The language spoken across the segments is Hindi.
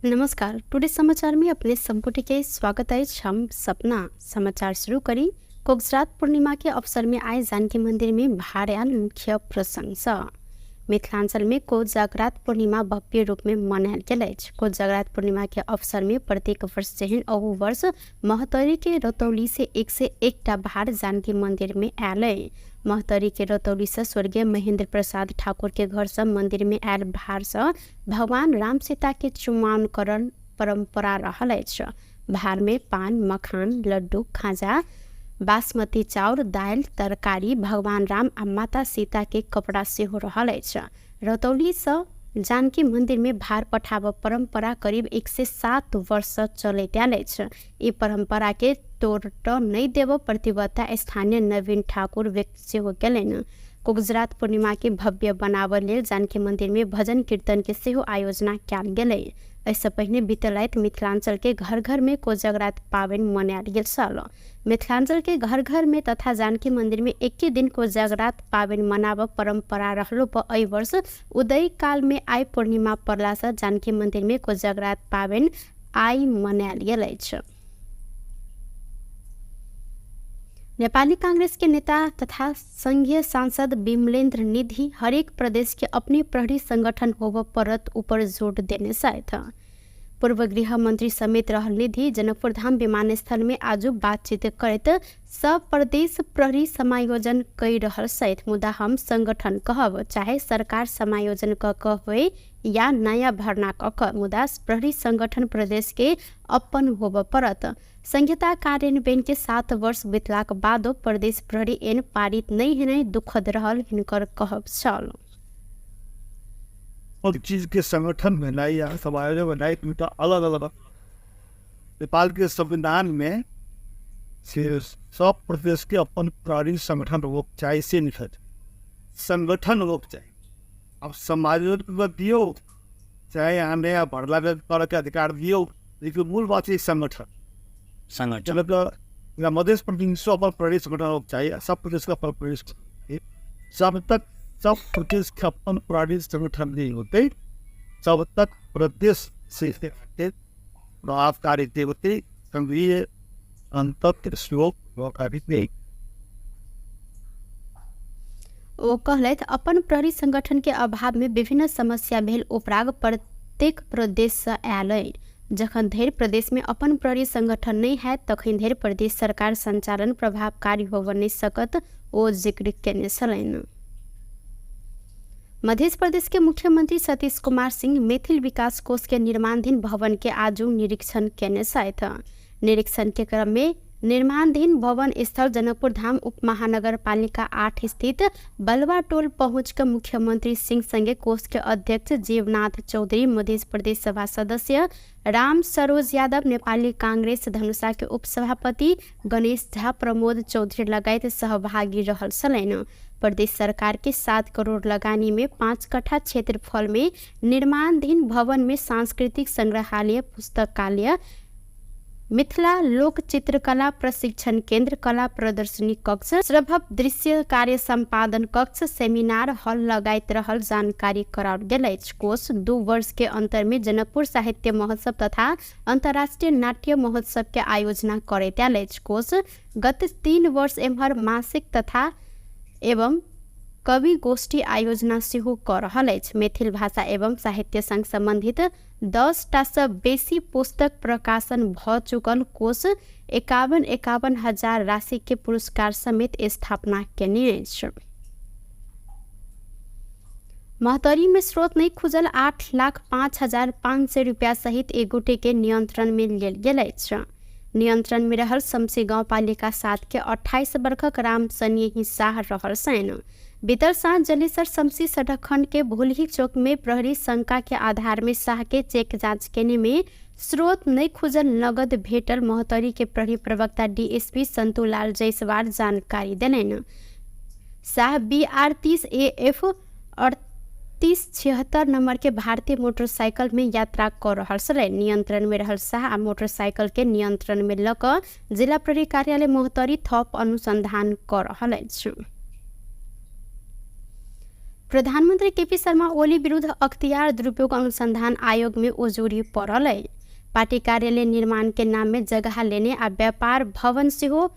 नमस्कार। टुडे समाचार में अपने संपुटि के स्वागत है। हम सपना समाचार शुरू करी। कोगजरात पूर्णिमा के अवसर में आए जानकी मंदिर में भार्याल मुख्य प्रशंसा। मिथिलांचल में कोजागरात पूर्णिमा भव्य रूप में मनायल गेल अछि। कोजागरात पूर्णिमा के अवसर में प्रत्येक वर्ष जेहन अहू वर्ष महतरी के रतौली से 101टा भार जानकी मंदिर में आयल है। महतरी के रतौली से स्वर्गीय महेंद्र प्रसाद ठाकुर के घर से मंदिर में आयल भार से भगवान राम सीता के चुमाओनकरण परंपरा रहल अछि। भार में पान, मखान, लड्डू, खाजा, बासमती चाउर, दाल, तरकारी, भगवान राम आ माता सीता के कपड़ा सेहो रहल अछि। रतौली से जानकी मंदिर में भार पठाब परंपरा करीब 107 वर्ष से चलैत आयल अछि। ई परंपरा के तोड़ नहीं देव प्रतिबद्धता स्थानीय नवीन ठाकुर व्यक्त सेहो केलनि। कोगजरात पूर्णिमा के भव्य बनाब लेल जानकी मंदिर में भजन कीर्तन के सेहो आयोजना कयल गेलै। इससे पहले बीतल राति मिथिलांचल के घर घर में कोजागरात पावनि मनायल गेल छल। मिथिलांचल के घर घर में तथा जानकी मंदिर में एके दिन कोजागरात पावनि मनाब परंपरा रहलो पर एहि वर्ष उदय काल में आई पूर्णिमा पड़ला से जानकी मंदिर में कोजागरात पावनि आई मनायल गेल अछि। नेपाली कांग्रेस के नेता तथा संघीय सांसद विमलेन्द्र निधि हरेक प्रदेश के अपने प्रहरी संगठन होब परत ऊपर जोर देने साथ। पूर्व गृह मंत्री समेत रहल निधि जनकपुर धाम विमानस्थल में आज बातचीत करत सब प्रदेश प्रहरी समायोजन कई रहल सहित मुदा हम संगठन कहब चाहे सरकार समायोजन क होए या नया भरना क मुदा प्रहरी संगठन प्रदेश के अपन होब परत। संहिता कार्यान्वयन के 7 वर्ष बीतलाक बादो प्रदेश प्रहरी एन पारित नहीं हेनाइ दुखद रहल हिनकर कहब छल। और चीज के संगठन बनाई या समायोजन बनाई तो अलग अलग नेपाल के संविधान में सब प्रदेश के अपन प्रहरी संगठन हो चाहे से निकल संगठन हो चाहे अब समायोजन दियो चाहे यहाँ नया भरला कर के अधिकार दियो, लेकिन मूल बात है संगठन मध्य प्रदेश अपन प्रहरी संगठन हो चाहिए। सब प्रदेश का प्रदेश जब तक सब प्रदेश के अपन प्रहरी संगठन नहीं होते तब तक प्रदेश से प्रभावकारी होते संघीय अंतर नहीं। ओ कहलथि अपन प्रहरी संगठन के अभाव में विभिन्न समस्या भेल उपराग प्रत्येक प्रदेश से आयल। जखन धरि प्रदेश में अपन प्रहरी संगठन नहीं है तखन धरि प्रदेश सरकार संचालन प्रभावकारी होब नहीं सकत ओ जिक्र केने छलनि। मध्य प्रदेश के मुख्यमंत्री सतीश कुमार सिंह मैथिल विकास कोष के निर्माणाधीन भवन के आज निरीक्षण केने साथ। निरीक्षण के क्रम में निर्माणाधीन भवन स्थल जनकपुर धाम उप महानगर पालिका 8 स्थित बलवा टोल पहुंच कर मुख्यमंत्री सिंह संगे कोष के अध्यक्ष जीवनाथ चौधरी, मध्य प्रदेश सभा सदस्य राम सरोज यादव, नेपाली कांग्रेस धनुषा के उपसभापति गणेश झा, प्रमोद चौधरी लगायत सहभागी रहल छलनि। प्रदेश सरकार के 7 करोड़ लगानी में 5 कट्ठा क्षेत्रफल में निर्माणाधीन भवन में सांस्कृतिक संग्रहालय, पुस्तकालय, मिथिला लोक चित्रकला प्रशिक्षण केंद्र, कला प्रदर्शनी कक्ष, श्रभव दृश्य कार्य संपादन कक्ष, सेमिनार हॉल लगायत रहल जानकारी कराओल गेल अछि। कोष 2 वर्ष के अंतर में जनकपुर साहित्य महोत्सव तथा अंतर्राष्ट्रीय नाट्य महोत्सव के आयोजना करैत आयल अछि। कोष गत 3 वर्ष एम्हर मासिक तथा एवं कवि गोष्ठी आयोजना सेहो कर रहल अछि। मैथिल भाषा एवं साहित्य संग संबंधित 10टा से बेसी पुस्तक प्रकाशन भ चुकल कोष 51 हजार राशि के पुरस्कार समेत स्थापना केने अछि। महतरी में स्रोत नहीं खुजल 8,05,500 रुपया सहित एक गोटे के नियंत्रण में लेल गेल अछि। नियंत्रण में रहल शमसी गांव पालिका 7 के 28 वर्षक राम सनेही शाह रहल सैन। बीतर सांझ जलेसर शमसी सड़क खंड के भूलही चौक में प्रहरी शंका के आधार में शाह के चेक जांच केने में स्रोत नहीं खुजल नगद भेटल महतरी के प्रहरी प्रवक्ता डीएसपी संतुलाल जायसवाल जानकारी देलनि। शाह BR 30 AF 3876 नंबर के भारतीय मोटरसाइकिल में यात्रा कर रहल छलै। नियंत्रण में रहल शाह आ मोटरसाइकिल के नियंत्रण में ल क जिला प्रहरी कार्यालय मोहतरी थप अनुसंधान कर रहल अछि। प्रधानमंत्री केपी शर्मा ओली विरुद्ध अख्तियार दुरुपयोग अनुसंधान आयोग में उजूरी पड़ल है। पार्टी कार्यालय निर्माण के नाम में जगह लेने आ व्यापार भवन सेहो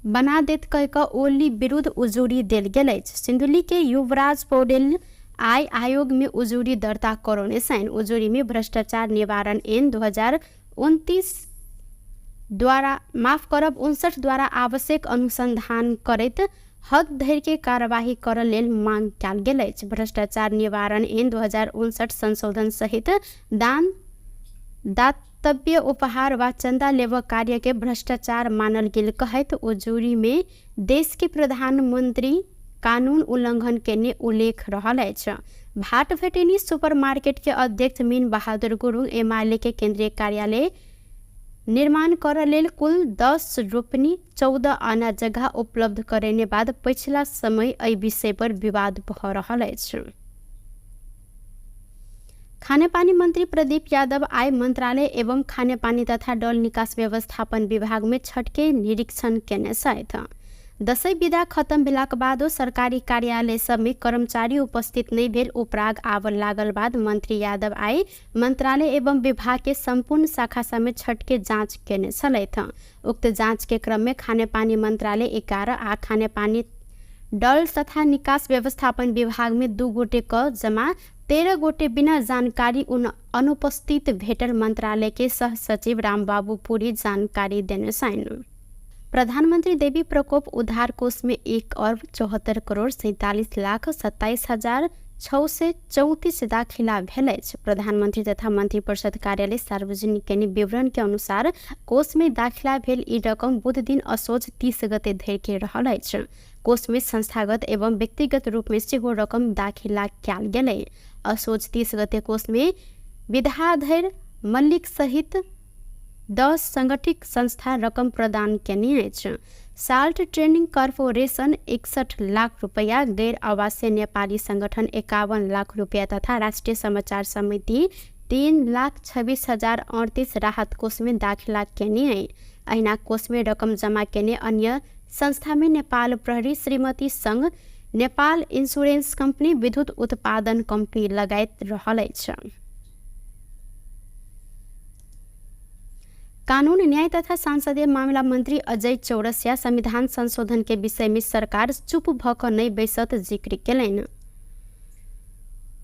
बना देत कह ओली विरुद्ध उजूरी देल गेल अछि। सिंधुली के युवराज पौडेल आय आयोग में उजूरी दर्ता करौने छन्। उजूरी में भ्रष्टाचार निवारण ऐन 2029 द्वारा 59 द्वारा आवश्यक अनुसंधान करैत हद धरि के कार्यवाही करल लेल मांग कयल गेल अछि। भ्रष्टाचार निवारण ऐन 2059 संशोधन सहित दान दातव्य उपहार वा चंदा लेव कार्य के भ्रष्टाचार मानल गेल कहैत उजूरी में देश के प्रधानमंत्री कानून उल्लंघन केने उल्लेख रहल अछि। भाट भेटेनी सुपरमार्केट के अध्यक्ष मीन बहादुर गुरुङ एमाले के केंद्रीय कार्यालय निर्माण कर लेल कुल 10 रोपनी 14 आना जगह उपलब्ध करेने बाद पिछला समय एहि विषय पर विवाद भ रहल अछि। खाने पानी मंत्री प्रदीप यादव आय मंत्रालय एवं खाने पानी तथा डल निकास व्यवस्थापन विभाग में छठ के निरीक्षण केने छथि। दशैं विदा खत्म भेलाक बादो सरकारी कार्यालय सब में कर्मचारी उपस्थित नहीं भेल उपराग आबल लागल बाद मंत्री यादव आय मंत्रालय एवं विभाग के संपूर्ण शाखा सब में छठ के जांच केने छलथि। उक्त जांच के क्रम में खाने पानी मंत्रालय 11 आ खाने पानी डल तथा निकास व्यवस्थापन विभाग में 2 गोटे क जमा 13 गोटे बिना जानकारी अनुपस्थित भेटल मंत्रालय के सह सचिव रामबाबू पुरी जानकारी देने छन्। प्रधानमंत्री देवी प्रकोप उद्धार कोष में 1,47,47,27,634 दाखिला भेल अछि। प्रधानमंत्री तथा मंत्रिपरिषद कार्यालय सार्वजनिक केने विवरण के अनुसार कोष में दाखिला भेल ई रकम बुध दिन असोज 30 गते धरि के रहल अछि। कोष में संस्थागत एवं व्यक्तिगत रूप में सेहो रकम दाखिला कयल गेलै। असोज 30 गते कोष में विद्याधर मल्लिक सहित 10 संगठित संस्था रकम प्रदान केने अछि। साल्ट ट्रेनिंग कॉर्पोरेशन 61 लाख रुपया, गैर आवासीय नेपाली संगठन 51 लाख रुपया तथा राष्ट्रीय समाचार समिति 3,26,038 राहत कोष में दाखिला केने है। अहिना कोष में रकम जमा केने अन्य संस्था में नेपाल प्रहरी, श्रीमती संघ, नेपाल इंश्योरेंस कंपनी, विद्युत उत्पादन कंपनी लगायत रहल अछि। कानून न्याय तथा संसदीय मामला मंत्री अजय चौरसिया संविधान संशोधन के विषय में सरकार चुप भक नहीं बैसत जिक्र केलनि।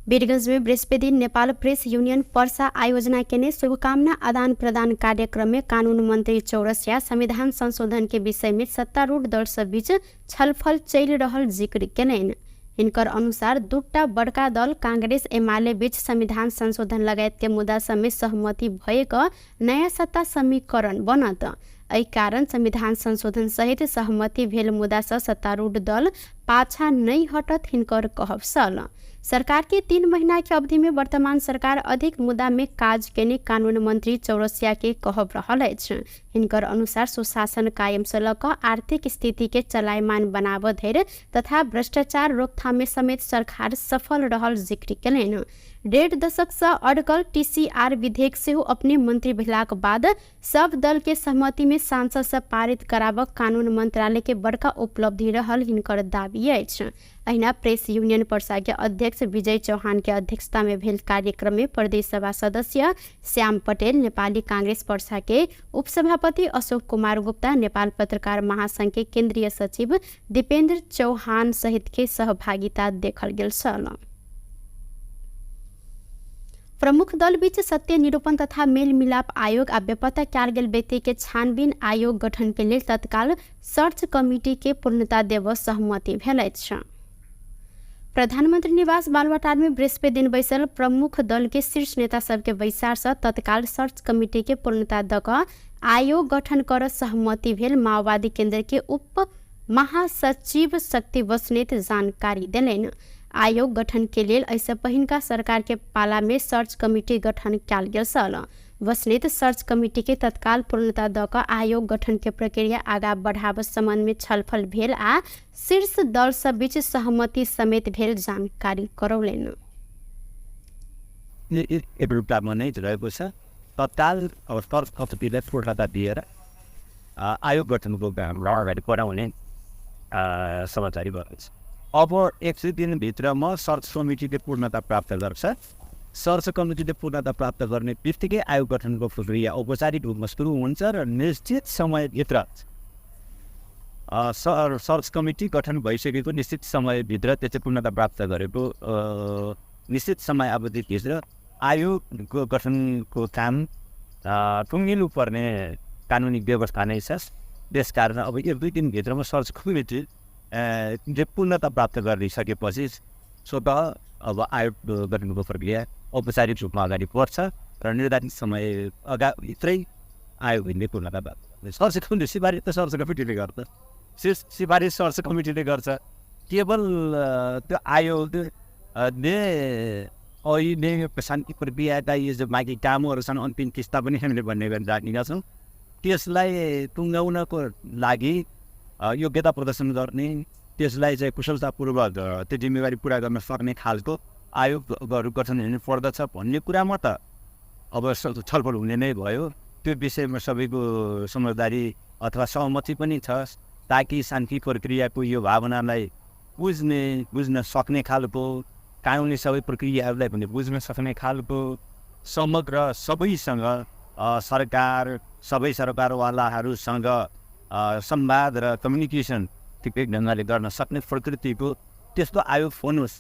वीरगंज में बृहस्पति दिन नेपाल प्रेस यूनियन पर्सा आयोजना केने शुभकामना आदान प्रदान कार्यक्रम में कानून मंत्री चौरसिया संविधान संशोधन के विषय में सत्तारूढ़ दल सब बीच छलफल चल रहल जिक्र केलनि। इनकर अनुसार दूटा बड़का दल कांग्रेस एमाले बीच संविधान संशोधन लगायत के मुद्दा सब में सहमति भएक नया सत्ता समीकरण बनत। एहि कारण संविधान संशोधन सहित सहमति भेल मुद्दा से सत्तारूढ़ दल पाछा नहीं हटत हिनकर कहब छल। सरकार के 3 महीना के अवधि में वर्तमान सरकार अधिक मुद्दा में काज केने कानून मंत्री चौरसिया के कहब रहल अछि। हिनकर अनुसार सुशासन कायम से लऽ कऽ आर्थिक स्थिति के चलायमान बनाबऽ धरि तथा भ्रष्टाचार रोकथाम में समेत सरकार सफल रहल जिक्र केलनि। 1.5 दशक से अड़कल TCR विधेयक सेहो अपने मंत्री भेलाक बाद सब दल के सहमति में सांसद से पारित कराबऽ कानून मंत्रालय के बड़का उपलब्धि रहल हिनकर दाबी अछि। अहिना प्रेस यूनियन पर्सा के अध्यक्ष विजय चौहान के अध्यक्षता में भेल कार्यक्रम में प्रदेश सभा सदस्य श्याम पटेल, नेपाली कांग्रेस पर्सा के उपसभापति अशोक कुमार गुप्ता, नेपाल पत्रकार महासंघ के केंद्रीय सचिव दीपेंद्र चौहान सहित के सहभागिता देखल गेल छल। प्रमुख दल बीच सत्य निरूपण तथा मेल मिलाप आयोग आ बेपत्ता कयल गेल व्यक्ति के छानबीन आयोग गठन के लेल तत्काल सर्च कमिटी के पूर्णता देव सहमति भेल अछि। प्रधानमंत्री निवास बालुवाटार में बृहस्पति दिन बैसल प्रमुख दल के शीर्ष नेता सबके बैसार से तत्काल सर्च कमिटी के पूर्णता द क आयोग गठन कर सहमति भेल। माओवादी केंद्र के उप महासचिव शक्ति बस्नेत जानकारी देलनि। आयोग गठन के लेल ऐसे पहिनका सरकार के पाला में सर्च कमिटी गठन कयल गेल छल। बस्नेत सर्च कमिटी के तत्काल पूर्णता द क आयोग गठन के प्रक्रिया आगा बढ़ाब संबंध में छलफल भेल आ शीर्ष दल सब बीच सहमति समेत भेल जानकारी करौलनि। तत्काल और सर्च कमिटीलाई पूर्णता दिएर आयोग गठनको काम अगाडि बढाउने समाचारी भएको छ। अब 100 दिनभित्रमा सर्च कमिटीले पूर्णता प्राप्त गर्छ। सर्च कमिटीले पूर्णता प्राप्त गर्ने बित्तिकै आयोग गठनको प्रक्रिया औपचारिक रूपमा सुरु हुन्छ र निश्चित समयभित्र सर्च कमिटी गठन भइसकेको निश्चित समयभित्र त्यो चाहिँ पूर्णता प्राप्त गरेको निश्चित समय अवधिभित्र आयोग गठनको काम टुङ्गिनु पर्ने कानुनी व्यवस्था नै छ। त्यसकारण अब 1-2 दिनभित्रमा सर्च कमिटी पूर्णता प्राप्त गरिसकेपछि स्वतः अब आयोग गठनको प्रक्रिया औपचारिक रूपमा अगाडि बढ्छ र निर्धारित समय भित्रै आयोगले पूर्णता प्राप्त गर्छ। सर्च कमिटी सिफारिस त सर्च कमिटीले गर्छ, सिफारिस सर्च कमिटीले गर्छ। केवल त्यो आयोगले अहिले शान्ति प्रक्रियाका यो बाँकी कामहरू छन्, अन्तिम किस्ता पनि हामीले भन्ने गरेर राखेका छौँ। त्यसलाई टुङ्गाउनको लागि योग्यता प्रदर्शन गर्ने, त्यसलाई चाहिँ कुशलतापूर्वक त्यो जिम्मेवारी पुरा गर्न सक्ने खालको आयोगहरू गठन हुनु पर्दछ भन्ने कुरामा त अब छलफल हुने नै भयो। त्यो विषयमा सबैको समझदारी अथवा सहमति पनि छ, ताकि शान्ति प्रक्रियाको यो भावनालाई बुझ्न सक्ने खालको, कानुनी सबै प्रक्रियाहरूलाई पनि बुझ्न सक्ने खालको समग्र सबैसँग सरकार, सबै सरकारवालाहरूसँग संवाद र कम्युनिकेसन ठिकै ढङ्गले गर्न सक्ने प्रकृतिको त्यस्तो आयोग होस्।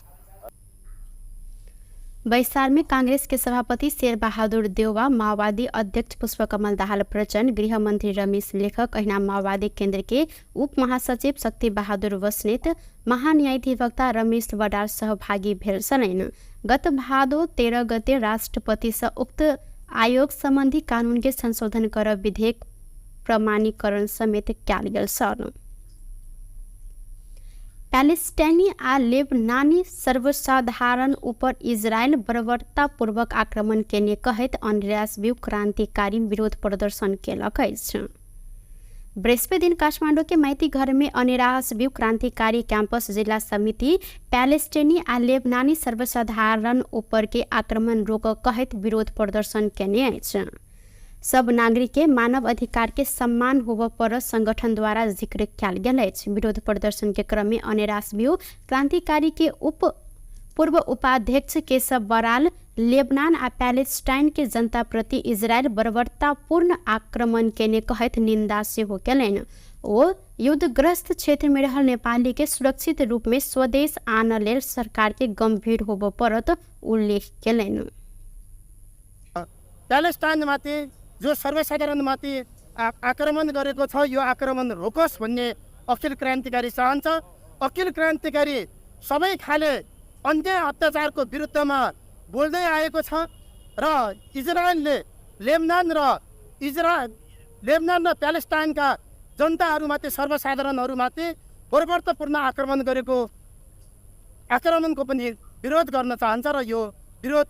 बैसार में कांग्रेस के सभापति शेरबहादुर देउवा, माओवादी अध्यक्ष पुष्पकमल दाहाल प्रचण्ड, गृह मंत्री रमेश लेखक, ऐना माओवादी केंद्र के उप महासचिव शक्ति बहादुर बस्नेत, महान्यायाधिवक्ता रमेश बडाल सहभागी भेल छन्। गत भादो 13 गते राष्ट्रपति से उक्त आयोग संबंधी कानून के संशोधन कर विधेयक प्रमाणीकरण समेत कयल गेल छन्। पैलेस्टाइनी आ लेबनानी सर्वसाधारण ऊपर इजरायल बर्बरतापूर्वक आक्रमण केने कहैत अन्यराष्ट्रिय क्रांतिकारी विरोध प्रदर्शन केलक अछि। बृहस्पति दिन काठमाडौँ के माइती घर में अन्यराष्ट्रिय क्रांतिकारी कैंपस जिला समिति पैलेस्टाइनी आ लेबनानी सर्वसाधारण ऊपर के आक्रमण रोक कहैत विरोध प्रदर्शन केने अछि। सब नागरिक के मानव अधिकार के सम्मान होब पर संगठन द्वारा जिक्र कयल गेल अछि। विरोध प्रदर्शन के क्रम में अन्यराष्ट्रिय क्रांतिकारी के पूर्व उपाध्यक्ष केशव बराल लेबनान आ पैलेस्टाइन के जनता प्रति इजरायल बर्बरतापूर्ण आक्रमण केने कहैत निंदा सेहो केलनि। ओ युद्धग्रस्त क्षेत्र में रहल नेपाली के सुरक्षित रूप में स्वदेश आन लेल सरकार के गंभीर होब परत उल्लेख केलनि। पैलेस्टाइनमाथि जो सर्वसाधारणमाथि आक्रमण गरेको छ, यो आक्रमण रोकोस् भन्ने अखिल क्रान्तिकारी चाहन्छ। अखिल क्रान्तिकारी सबै खाले अन्य अत्याचारको विरुद्धमा बोल्दै आएको छ र इजरायलले लेबनान र प्यालेस्टाइनका जनताहरूमाथि, सर्वसाधारणहरूमाथि बर्बरतापूर्ण आक्रमणको पनि विरोध गर्न चाहन्छ र यो विरोध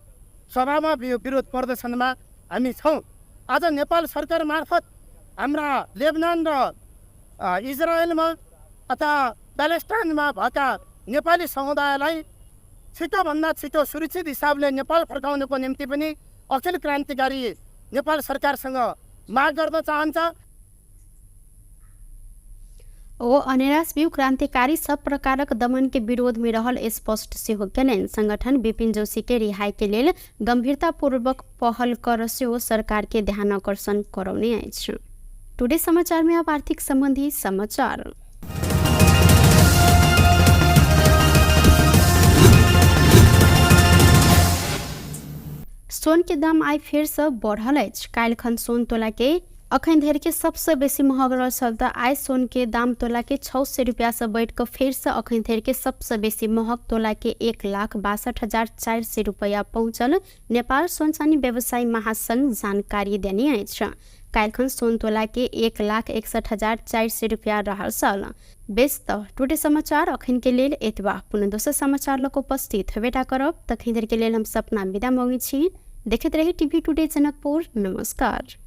सभामा, यो विरोध प्रदर्शनमा हामी छौँ। आज नेपाल सरकार मार्फत हाम्रा लेबनान र इजरायलमा अथवा प्यालेस्टाइनमा भएका नेपाली समुदायलाई छिटोभन्दा छिटो सुरक्षित हिसाबले नेपाल फर्काउनको निम्ति पनि अखिल क्रान्तिकारी नेपाल सरकारसँग माग गर्न चाहन्छ। ओ अन्यराष्ट्रिय क्रांतिकारी सब प्रकारक दमन के विरोध में रहल स्पष्ट सेहो केलनि। संगठन विपिन जोशी के रिहाई के लेल गंभीरतापूर्वक पहल कर सेहो सरकार के ध्यान आकर्षण करौने अछि। टुडे समाचार में अब आर्थिक संबंधी समाचार। सोन के दाम आइ फेर से बढ़ल अछि। काल्हिखन सोन तोला के अखन धरि के सबसे बेसी महग रहल चलता आइ सोन के दाम तोला के 600 रुपया से बढ़ कर फिर से अखन धरि के सबसे बेसी महग तोला के 1,62,400 रुपया पहुंचल। नेपाल सोन चानी व्यवसायी महासंघ जानकारी देने अछि। काल्हिखन सोन तोला के 1,61,400 रुपया रहल छल। बेस्त टुडे समाचार अखन के लेल एतबा। पुनः दोसर समाचार लक उपस्थित हेबेटा करब। तखन धरि के लेल हम सपना विदा मांगै छी। देखैत रही टीवी टुडे जनकपुर। नमस्कार।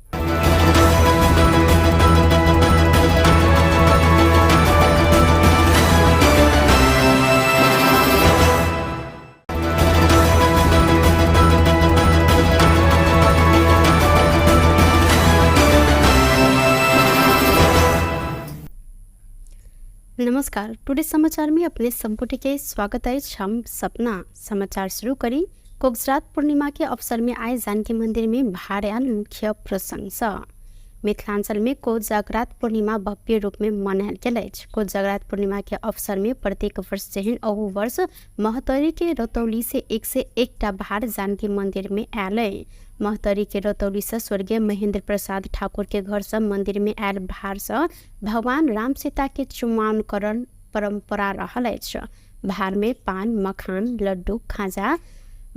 नमस्कार, टुडे समाचार में अपने संपुटी के स्वागत है। हम सपना समाचार शुरू करी। कोगजरात पूर्णिमा के अवसर में आए जानकी मंदिर में भार आयल मुख्य प्रसंग छ। मिथिलांचल में कोजागरात पूर्णिमा भव्य रूप में मनायल गेल अछि। कोजागरात पूर्णिमा के अवसर में प्रत्येक वर्ष जेहन अहू वर्ष महतरी के रतौली से 101टा भार जानकी मंदिर में आयल है। महतरी के रतौली से स्वर्गीय महेंद्र प्रसाद ठाकुर के घर से मंदिर में आयल भार से भगवान राम सीता के चुमाओनकरण परंपरा रहल अछि। भार में पान, मखान, लड्डू, खाजा,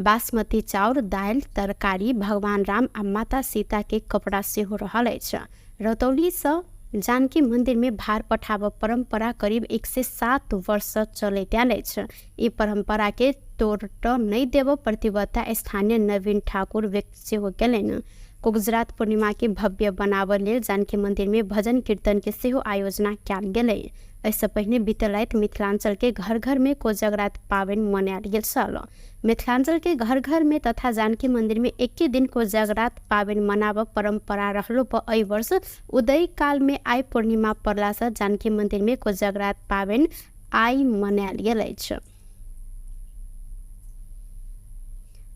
बासमती चाउर, दाल, तरकारी, भगवान राम आ माता सीता के कपड़ा सेहो रहल अछि। रतौली से जानकी मंदिर में भार पठाब परंपरा करीब 107 वर्ष चलैत आयल अछि। ई परंपरा के तोड़ नहीं देव प्रतिबद्धता स्थानीय नवीन ठाकुर व्यक्त सेहो केलनि। कोगजरात पूर्णिमा के भव्य बनाबय लेल जानकी मंदिर में भजन कीर्तन के सेहो आयोजना कयल गेलै। इससे पहले बीतल रात मिथिलांचल के घर घर में कोजागरात पावनि मनायल गेल छल। मिथिलांचल के घर घर में तथा जानकी मंदिर में एके दिन कोजागरात पावनि मनाब परंपरा रहलो पर एहि वर्ष उदय काल में आई पूर्णिमा पड़ला से जानकी मंदिर में कोजागरात पावनि आई मनायल गेल अछि।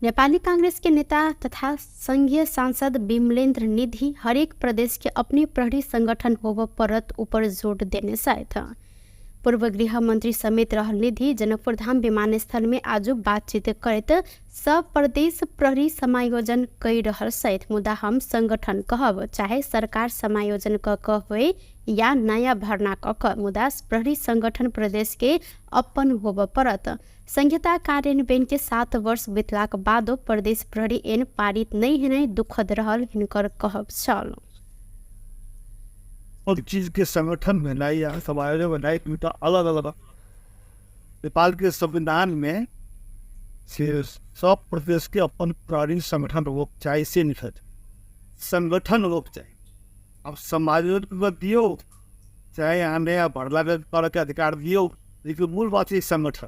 नेपाली कांग्रेस के नेता तथा संघीय सांसद विमलेन्द्र निधि हरेक प्रदेश के अपने प्रहरी संगठन होब परत ऊपर जोर देने साथ पूर्व गृह मंत्री समेत रहल निधि जनकपुर धाम विमानस्थल में आज बातचीत करत सब प्रदेश प्रहरी समायोजन कई रहल सहित मुदा हम संगठन कहब चाहे सरकार समायोजन क होए या नया भरना क मुदा प्रहरी संगठन प्रदेश के अपन होब परत। संहिता कार्यान्वयन के 7 वर्ष बीतलाक बादो प्रदेश प्रहरी एन पारित नहीं हेनाइ दुखद रहल हिनकर कहब छल। और चीज के संगठन बनाई या समायोजन बनाई तो अलग अलग नेपाल के संविधान में सब प्रदेश के अपन प्रहरी संगठन लोग चाहिए से निकट संगठन लोग चाहिए। अब समायोजन दियो चाहे यहाँ नया भरला कर के अधिकार दियो, लेकिन मूल बात है संगठन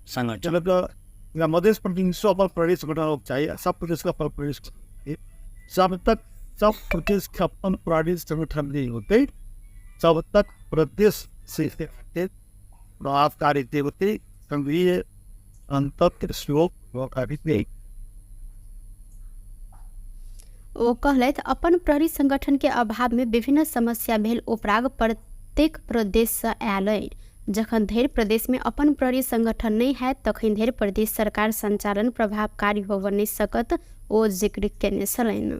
मध्य प्रदेश अपन प्रदेश संगठन लोग चाहिए। सब प्रदेश का अपन प्रदेश जब तक सब प्रदेश के अपन प्रहरी संगठन नहीं होते तब तक प्रदेश से प्रभावकारी होते संघीय अंतर नहीं। ओ कहलथि अपन प्रहरी संगठन के अभाव में विभिन्न समस्या भेल उपराग प्रत्येक प्रदेश से आयल अइ। जखन धरि प्रदेश में अपन प्रहरी संगठन नहीं है तखन धरि प्रदेश सरकार संचालन प्रभावकारी होब नहीं सकत ओ जिक्र केने छलनि।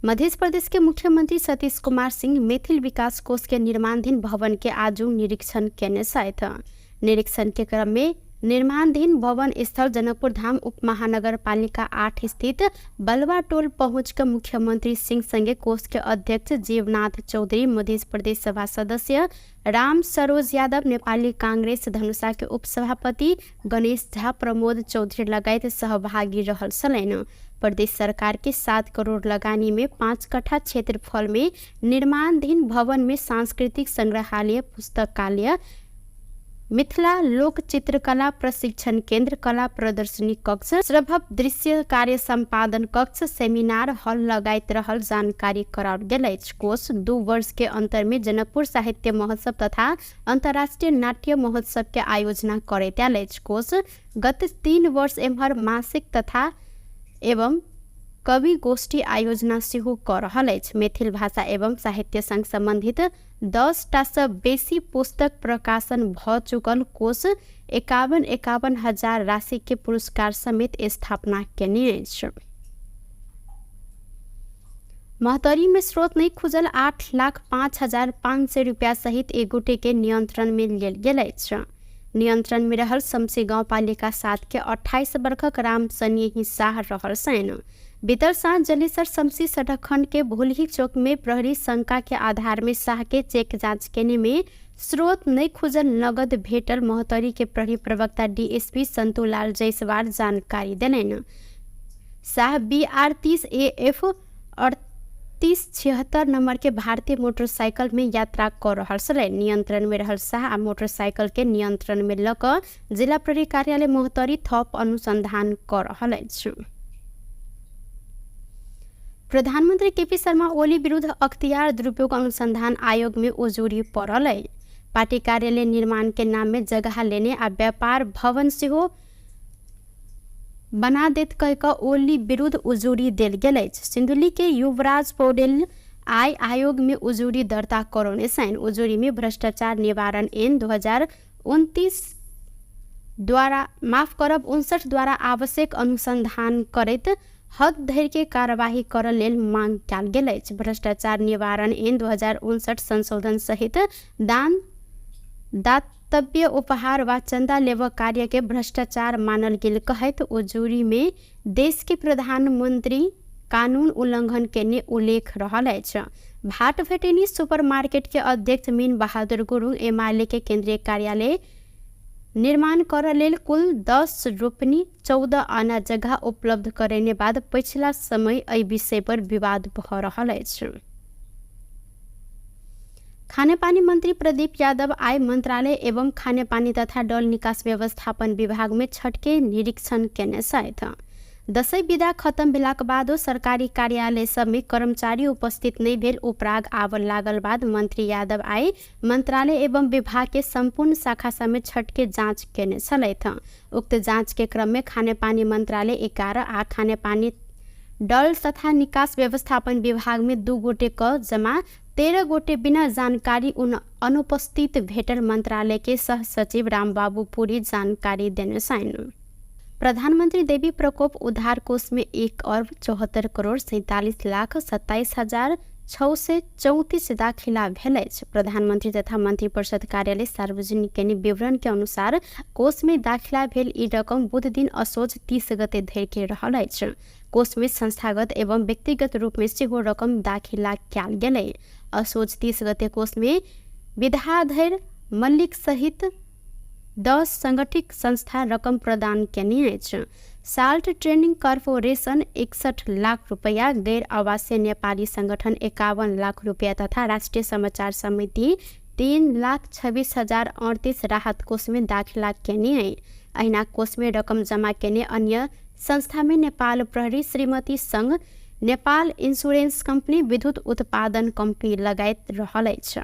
मध्य प्रदेश के मुख्यमंत्री सतीश कुमार सिंह मैथिल विकास कोष के निर्माणाधीन भवन के आज निरीक्षण केने साथ निरीक्षण के क्रम में निर्माणाधीन भवन स्थल जनकपुर धाम उप महानगर पालिका 8 स्थित बलवा टोल पहुंच कर मुख्यमंत्री सिंह संगे कोष के अध्यक्ष जीवनाथ चौधरी, मध्य प्रदेश सभा सदस्य राम सरोज यादव, नेपाली कांग्रेस धनुषा के उपसभापति गणेश झा, प्रमोद चौधरी लगायत सहभागी रहल छलनि। प्रदेश सरकार के 7 करोड़ लगानी में 5 कट्ठा क्षेत्रफल में निर्माणाधीन भवन में सांस्कृतिक संग्रहालय, पुस्तकालय, मिथिला लोक चित्रकला प्रशिक्षण केंद्र, कला प्रदर्शनी कक्ष, श्रभव दृश्य कार्य संपादन कक्ष, सेमिनार हॉल लगायत रहल जानकारी कराओल गेल अछि। कोष 2 वर्ष के अंतर में जनकपुर साहित्य महोत्सव तथा अंतर्राष्ट्रीय नाट्य महोत्सव के आयोजना करैत आयल अछि। कोष गत 3 वर्ष एम्हर मासिक तथा एवं कवि गोष्ठी आयोजना सेहो कर रहल अछि। मैथिल भाषा एवं साहित्य संग संबंधित 10टा से बेसी पुस्तक प्रकाशन भ चुकल कोष 51 हजार राशि के पुरस्कार समेत स्थापना केने अछि। महतरी में स्रोत नहीं खुजल 8,05,500 रुपया सहित एक गोटे के नियंत्रण में लेल गेल अछि। नियंत्रण में रहल शमसी गांव पालिका 7 के 28 वर्षक राम सनेही शाह रहल सैन। बीतर सांझ जलेसर शमसी सड़क खंड के भूलही चौक में प्रहरी शंका के आधार में शाह के चेक जांच केने में स्रोत नहीं खुजल नगद भेटल महतरी के प्रहरी प्रवक्ता डीएसपी संतोलाल जायसवाल जानकारी देलनि। शाह BR 30 AF 3876 नंबर के भारतीय मोटरसाइकिल में यात्रा कर रहल छलै। नियंत्रण में रहल शाह आ मोटरसाइकिल के नियंत्रण में ल क जिला प्रहरी कार्यालय मोहतरी थप अनुसंधान कर रहल अछि। प्रधानमंत्री केपी शर्मा ओली विरुद्ध अख्तियार दुरुपयोग अनुसंधान आयोग में उजूरी पड़ल है। पार्टी कार्यालय निर्माण के नाम में जगह लेने आ व्यापार भवन से हो बना देत कह ओली विरुद्ध उजूरी दिल गेल। सिंधुली के युवराज पौडेल आय आयोग में उजूरी दर्ता करौने सैन। उजूरी में भ्रष्टाचार निवारण ऐन 2029 द्वारा 59 द्वारा आवश्यक अनुसंधान करैत हद धरि के कार्यवाही करल लेल मांग कयल गेल अछि। भ्रष्टाचार निवारण ऐन 2059 संशोधन सहित दान दातव्य उपहार वा चंदा लेव कार्य के भ्रष्टाचार मानल गेल कहैत उजूरी में देश के प्रधानमंत्री कानून उल्लंघन केने उल्लेख रहल अछि। भाट भेटेनी सुपर मार्केट के अध्यक्ष मीन बहादुर गुरुङ एमाले के केंद्रीय कार्यालय निर्माण कर लेल कुल 10 रोपनी 14 आना जगह उपलब्ध करने बाद पिछला समय एहि विषय पर विवाद भ रहल अछि। खानेपानी मंत्री प्रदीप यादव आय मंत्रालय एवं खानेपानी तथा डल निकास व्यवस्थापन विभाग में छटके निरीक्षण केने छथि। दशैं विदा खत्म भेलाक बादो सरकारी कार्यालय सब में कर्मचारी उपस्थित नहीं भेल उपराग आबल लागल बाद मंत्री यादव आय मंत्रालय एवं विभाग के संपूर्ण शाखा सब में छटके जांच केने छलथि। उक्त जांच के क्रम में खानेपानी मंत्रालय 11 आ खानेपानी डल तथा निकास व्यवस्थापन विभाग में 2 गोटे क जमा 13 गोटे बिना जानकारी अनुपस्थित भेटल मंत्रालय के सह सचिव रामबाबू पुरी जानकारी देने छन्। प्रधानमंत्री देवी प्रकोप उद्धार कोष में 1,74,47,27,634 दाखिला भेल अछि। प्रधानमंत्री तथा मंत्रिपरिषद कार्यालय सार्वजनिक केने विवरण के अनुसार कोष में दाखिला भेल ई रकम बुध दिन असोज 30 गते धरि के रहल अछि। कोष में संस्थागत एवं व्यक्तिगत रूप में सेहो रकम दाखिला कयल गेल। असोज 30 गते कोष में विद्याधर मल्लिक सहित 10 संगठित संस्था रकम प्रदान केने अछि। साल्ट ट्रेनिंग कॉर्पोरेशन 61 लाख रुपया, गैर आवासीय नेपाली संगठन 51 लाख रुपया तथा राष्ट्रीय समाचार समिति 3,26,038 राहत कोष में दाखिला केने है। अहिना कोष में रकम जमा केने अन्य संस्था में नेपाल प्रहरी, श्रीमती संघ, नेपाल इंश्योरेंस कंपनी, विद्युत उत्पादन कंपनी लगायत रहल अछि।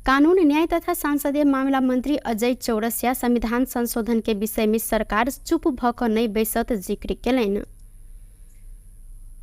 कानून न्याय तथा संसदीय मामला मंत्री अजय चौरसिया संविधान संशोधन के विषय में सरकार चुप भक नहीं बैसत जिक्र केलनि।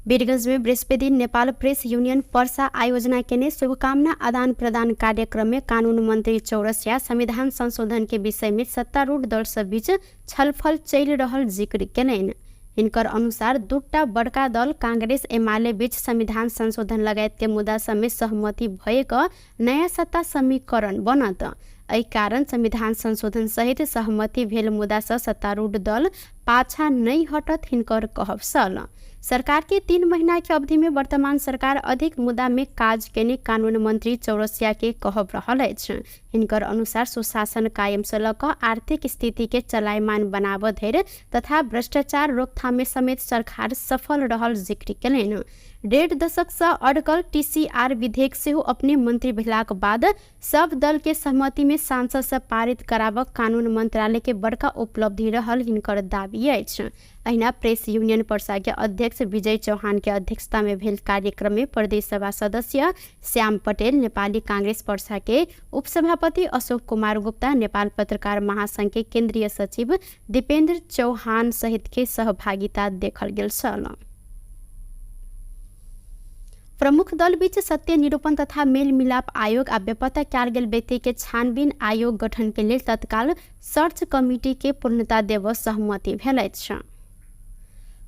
वीरगंज में बृहस्पति नेपाल प्रेस यूनियन पर्सा आयोजना केने शुभकामना आदान प्रदान कार्यक्रम में कानून मंत्री चौरसिया संविधान संशोधन के विषय में सत्तारूढ़ दल सब बीच छलफल चल रहल जिक्र केलनि। इनकर अनुसार दूटा बड़का दल कांग्रेस एमाले बीच संविधान संशोधन लगायत के मुद्दा सब में सहमति भएक नया सत्ता समीकरण बनत। एहि कारण संविधान संशोधन सहित सहमति भेल मुद्दा से सत्तारूढ़ दल पाछा नहीं हटत हिनकर कहब सल। सरकार के 3 महीना के अवधि में वर्तमान सरकार अधिक मुद्दा में काज केने कानून मंत्री चौरसिया के कहब रहल अछि। हिनकर अनुसार सुशासन कायम से लऽ कऽ आर्थिक स्थिति के चलायमान बनाबऽ धरि तथा भ्रष्टाचार रोकथाम में समेत सरकार सफल रहल जिक्र केलनि। 1.5 दशक से अड़कल TCR विधेयक सेहो अपने मंत्री भेलाक बाद सब दल के सहमति में सांसद से पारित कराबऽ कानून मंत्रालय के बड़का उपलब्धि रहल हिनकर दाबी अछि। अहिना प्रेस यूनियन पर्सा के अध्यक्ष विजय चौहान के अध्यक्षता में भेल कार्यक्रम में प्रदेश सभा सदस्य श्याम पटेल, नेपाली कांग्रेस पर्सा के उपसभापति अशोक कुमार गुप्ता, नेपाल पत्रकार महासंघ के केंद्रीय सचिव दीपेंद्र चौहान सहित के सहभागिता देखल गेल छल। प्रमुख दल बीच सत्य निरूपण तथा मेल मिलाप आयोग आ बेपत्ता कयल गेल व्यक्ति के छानबीन आयोग गठन के लेल तत्काल सर्च कमिटी के पूर्णता देव सहमति भेल अछि।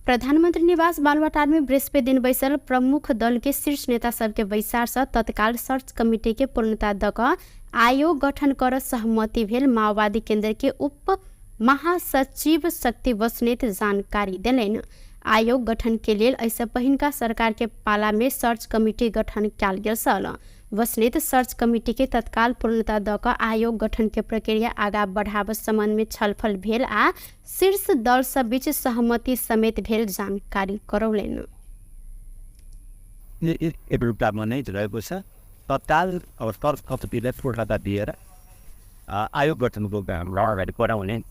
प्रधानमंत्री निवास बालुवाटार में बृहस्पति दिन बैसल प्रमुख दल के शीर्ष नेता सबके बैसार से तत्काल सर्च कमिटी के पूर्णता द क आयोग गठन कर सहमति भेल। माओवादी केंद्र के उप महासचिव शक्ति बस्नेत जानकारी देलनि। आयोग गठन के लेल ऐसे पहिनका सरकार के पाला में सर्च कमिटी गठन कयल गेल छल। बस्नेत सर्च कमिटी के तत्काल पूर्णता द क आयोग गठन के प्रक्रिया आगा बढ़ाब संबंध में छलफल भेल आ शीर्ष दल सब बीच सहमति समेत भेल जानकारी करौलनि। एउटा नै रहेको छ तत्काल अब सर्च कमिटीलाई पूर्णता दिएर आयोग गठनको काम अगाडि बढाउने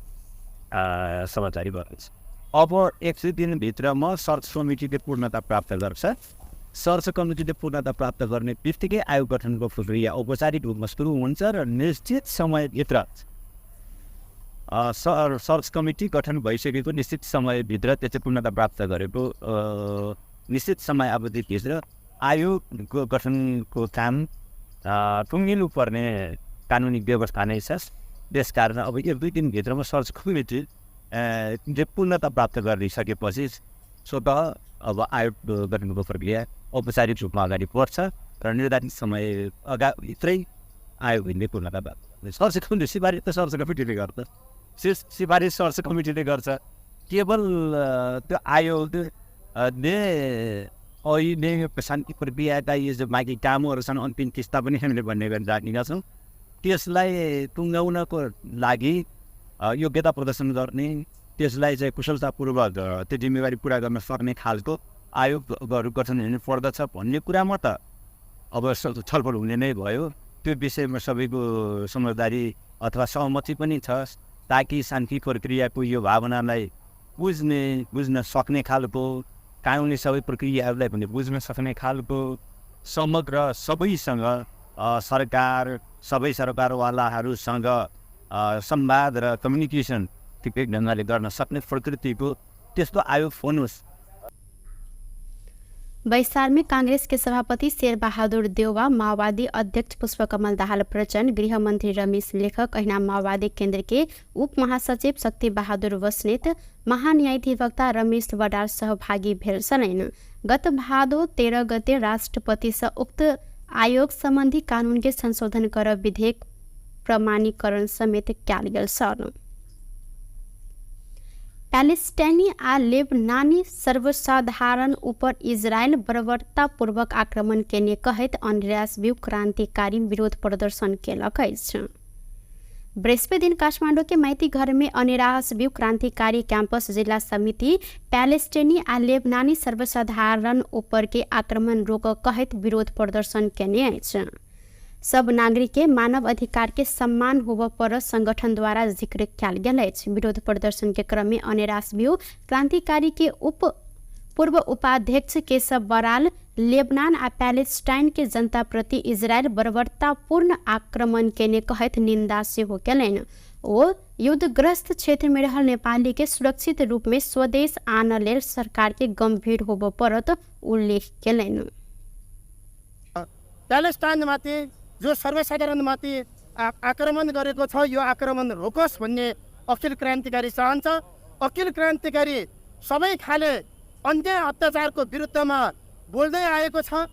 समाचार भएको छ। अब 100 दिनभित्रमा सर्च कमिटीले पूर्णता प्राप्त गर्छ। सर्च कमिटीले पूर्णता प्राप्त गर्ने बित्तिकै आयोग गठनको प्रक्रिया औपचारिक रूपमा सुरु हुन्छ र निश्चित समयभित्र सर्च कमिटी गठन भइसकेको निश्चित समयभित्र त्यसले पूर्णता प्राप्त गरेको निश्चित समय अवधिभित्र आयोगको गठनको काम टुङ्गिनु पर्ने कानुनी व्यवस्था नै छ। त्यसकारण अब 1-2 दिनभित्रमा सर्च कमिटी पूर्णता प्राप्त गरिसकेपछि स्वतः अब आयोग गठनको प्रक्रिया औपचारिक रूपमा अगाडि बढ्छ र निर्धारित समय भित्रै आयोगले पूर्णता प्राप्त गर्छ। सर्च कमिटी सिफारिस त सर्च कमिटीले गर्छ, सिफारिस सर्च कमिटीले गर्छ। केवल त्यो आयोगले अहिले शान्ति प्रक्रियाका यो जो बाँकी कामहरू छन् अन्तिम किस्ता पनि हामीले भन्ने गरी राखेका छौँ, त्यसलाई टुङ्गाउनको लागि योग्यता प्रदर्शन गर्ने, त्यसलाई चाहिँ कुशलतापूर्वक त्यो जिम्मेवारी पुरा गर्न सक्ने खालको आयोगहरू गठन हुनु पर्दछ भन्ने कुरामा त अब छलफल हुने नै भयो। त्यो विषयमा सबैको समझदारी अथवा सहमति पनि छ, ताकि शान्ति प्रक्रियाको यो भावनालाई बुझ्न सक्ने खालको, कानुनी सबै प्रक्रियाहरूलाई पनि बुझ्न सक्ने खालको समग्र सबैसँग सरकार सबै सरकारवालाहरूसँग संवाद र कम्युनिकेसन ठिकै ढङ्गले गर्न सक्ने प्रकृतिको त्यस्तो आयोग बन्योस्। बैसार में कांग्रेस के सभापति शेरबहादुर देउवा, माओवादी अध्यक्ष पुष्पकमल दाहाल प्रचण्ड, गृह मंत्री रमेश लेखक, ऐना माओवादी केंद्र के उप महासचिव शक्ति बहादुर बस्नेत, महान्यायाधिवक्ता रमेश बडाल सहभागी भेल छन्। गत भादो 13 गते राष्ट्रपति से उक्त आयोग संबंधी कानून के संशोधन कर विधेयक प्रमाणीकरण समेत कयल गेल छन्। पैलेस्टाइनी आ लेबनानी सर्वसाधारण ऊपर इजरायल बर्बरतापूर्वक आक्रमण केने कहैत अन्ड्रेस ब्यू क्रांतिकारी विरोध प्रदर्शन केलक अछि। बृहस्पति दिन काठमाडौँ के माइती घर में अनिरास ब्यू क्रांतिकारी कैंपस जिला समिति पैलेस्टाइनी आ लेबनानी सर्वसाधारण ऊपर के आक्रमण रोक कहैत विरोध प्रदर्शन केने अछि। सब नागरिक के मानव अधिकार के सम्मान होब पर संगठन द्वारा जिक्र कयल गेल अछि। विरोध प्रदर्शन के क्रम में अनिरास ब्यू क्रांतिकारी के पूर्व उपाध्यक्ष केशव बराल लेबनान आ पैलेस्टाइन के जनता प्रति इजरायल बर्बरतापूर्ण आक्रमण केने कहैत निंदा सेहो केलनि। ओ युद्धग्रस्त क्षेत्र में रहल नेपाली के सुरक्षित रूप में स्वदेश आन लेल सरकार के गंभीर होब परत उल्लेख केलनि। प्यालेस्टाइनमाथि जो सर्वसाधारणमाथि आक्रमण गरेको छ, यो आक्रमण रोकोस् भन्ने अखिल क्रान्तिकारी चाहन्छ। अखिल क्रान्तिकारी सबै खाले अन्याय अत्याचारको विरुद्धमा बोल्दै आएको छ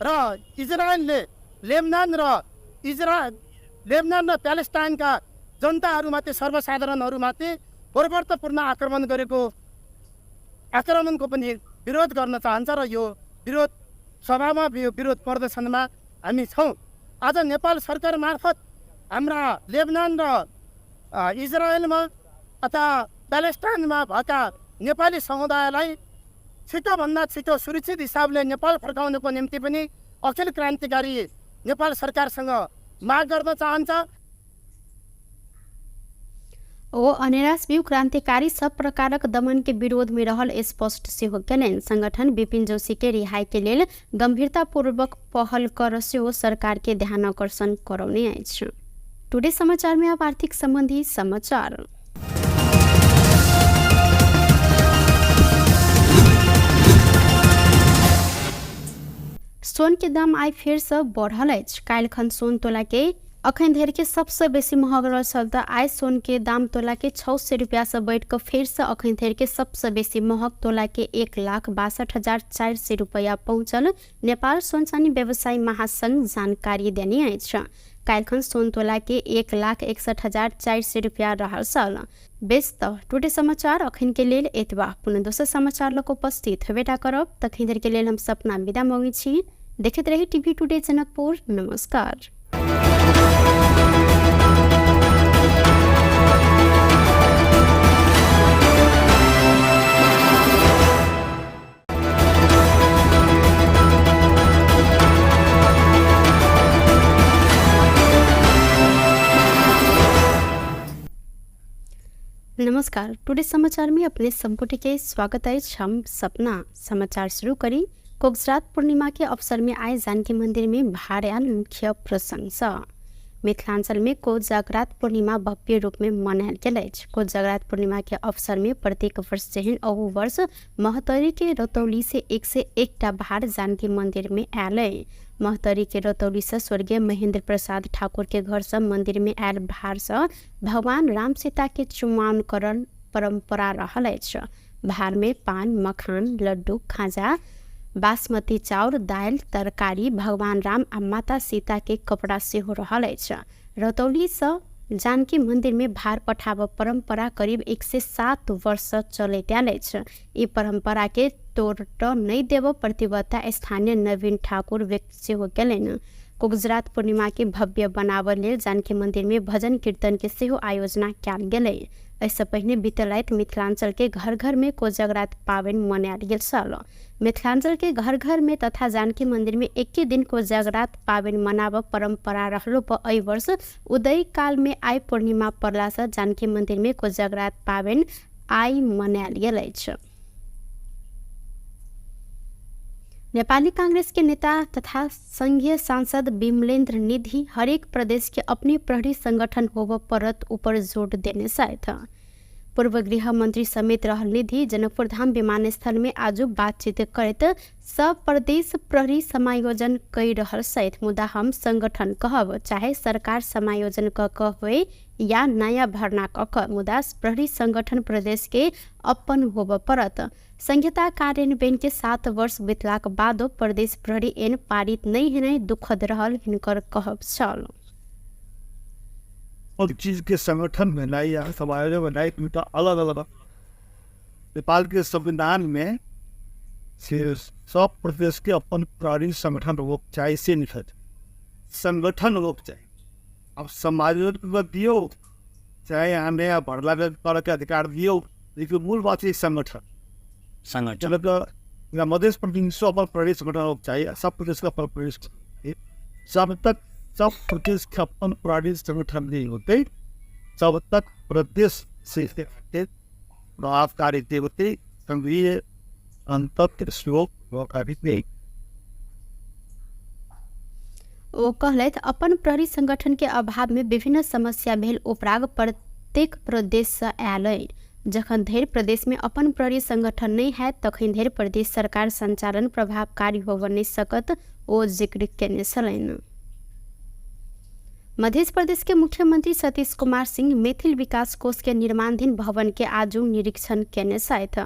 र इजरायलले लेबनान र प्यालेस्टाइनका जनताहरूमाथि, सर्वसाधारणहरूमाथि बर्बरतापूर्ण आक्रमण गरेको आक्रमणको पनि विरोध गर्न चाहन्छ र यो विरोध सभामा, यो विरोध प्रदर्शनमा हामी छौँ। आज नेपाल सरकार मार्फत हाम्रा लेबनान र इजरायलमा अथवा प्यालेस्टाइनमा भएका नेपाली समुदायलाई छिटोभन्दा छिटो सुरक्षित हिसाबले नेपाल फर्काउनको निम्ति पनि अखिल क्रान्तिकारी नेपाल सरकारसँग माग गर्न चाहन्छ। ओ अनिरास ब्यू क्रांतिकारी सब प्रकारक दमन के विरोध में रहल स्पष्ट सेहो केलनि। संगठन विपिन जोशी के रिहाई के लेल गंभीरतापूर्वक पहल कर सेहो सरकार के ध्यान आकर्षण करौने अछि। टुडे समाचार में अब आर्थिक संबंधी समाचार। सोन के दाम आई फिर से बढ़ल अछि। काल्हिखन सोन तोला के अखन धरि के सबसे बेसी महग रहल त आइ सोन के दाम तोला के 600 रुपया से बढ़ कर फिर से अखन धरि के सबसे बेसी महग तोला के 1,62,400 रुपया पहुंचल। नेपाल सोन चानी व्यवसायी महासंघ जानकारी देने अछि। काल्हिखन सोन तोला के 1,61,400 रुपया रहल छल। बेस त टुडे समाचार अखन के लेल एतबा। पुनः दोसर समाचार लक उपस्थित हेबेटा करब। तखन धरि के लेल हम सपना विदा मांगै छी। देखैत रही टीवी टुडे जनकपुर। नमस्कार। नमस्कार। नमस्कार, टुडे समाचार में अपने संपुटी के स्वागत है। हम सपना समाचार शुरू करी। कोगजरात पूर्णिमा के अवसर में आए जानकी मंदिर में भाड़याल मुख्य प्रशंसा। मिथिलांचल में कोजागरात पूर्णिमा भव्य रूप में मनायल गेल। कोजागरात पूर्णिमा के अवसर में प्रत्येक वर्ष जहन अहू वर्ष महतरी के रतौली से 101 भाड़ जानकी मंदिर में आयल। महतरी के रतौली से स्वर्गीय महेंद्र प्रसाद ठाकुर के घर से मंदिर में आयल भाड़ से भगवान राम सीता के चुमाओनकरण परंपरा रहल अछि। भाड़ में पान, मखान, लड्डू, खाजा, बासमती चाउर, दाल, तरकारी, भगवान राम आ माता सीता के कपड़ा से हो रहल अछि। रतौली से जानकी मंदिर में भार पठाव परंपरा करीब 107 वर्ष चलैत आयल अछि। ई परंपरा के तोड़ नहीं देव प्रतिबद्धता स्थानीय नवीन ठाकुर व्यक्त सेहो केलनि। कोगजरात पूर्णिमा के भव्य बनाव लेल जानकी मंदिर में भजन कीर्तन के सेहो आयोजना कयल गेलै। इससे पहले बीतल रात मिथिलांचल के घर घर में कोजागरात पावनि मनायल गेल छल। मिथिलांचल के घर घर में तथा जानकी मंदिर में एके दिन कोजागरात पावनि मनाव परंपरा रहलो पर एहि वर्ष उदय काल में आई पूर्णिमा पड़ला से जानकी मंदिर में कोजागरात पावनि आई मनायल गेल अछि। नेपाली कांग्रेस के नेता तथा संघीय सांसद विमलेन्द्र निधि हरेक प्रदेश के अपने प्रहरी संगठन होव परत ऊपर जोर देने साथ पूर्व गृह मंत्री समेत रहल निधि जनकपुर धाम विमानस्थल में आज बातचीत करत सब प्रदेश प्रहरी समायोजन कर रहल सहित मुदा हम संगठन कहब चाहे सरकार समायोजन क होए या नया भरना क मुदा प्रहरी संगठन प्रदेश के अपन होब परत। संहिता कार्यान्वयन के 7 वर्ष बीतलाक बादो प्रदेश प्रहरी एन पारित नहीं हेनाइ दुखद रहल हिनकर कहब छल। और चीज के संगठन बनाई या समायोजन बनाई तो अलग अलग नेपाल के संविधान में सब प्रदेश के अपन प्रहरी संगठन होक चाहिए से निकल संगठन होक चाहिए। अब समायोजन दियो चाहे यहाँ नया भरला के अधिकार दियो, लेकिन मूल बात है संगठन मध्य प्रदेश अपन प्रदेश संगठन होक चाहिए। सब प्रदेश का अपन प्रदेश जब तक सब प्रदेश के अपन प्रहरी संगठन नहीं होते तब तक प्रदेश से प्रभावकारी होते संघीय अंतर नहीं। ओ कहलैथ अपन प्रहरी संगठन के अभाव में विभिन्न समस्या भेल उपराग प्रत्येक प्रदेश से आयल। जखन धरि प्रदेश में अपन प्रहरी संगठन नहीं है तखन धरि प्रदेश सरकार संचालन प्रभावकारी होब नहीं सकत ओ जिक्र केने छलनि। मध्य प्रदेश के मुख्यमंत्री सतीश कुमार सिंह मैथिल विकास कोष के निर्माणाधीन भवन के आज निरीक्षण केने साथ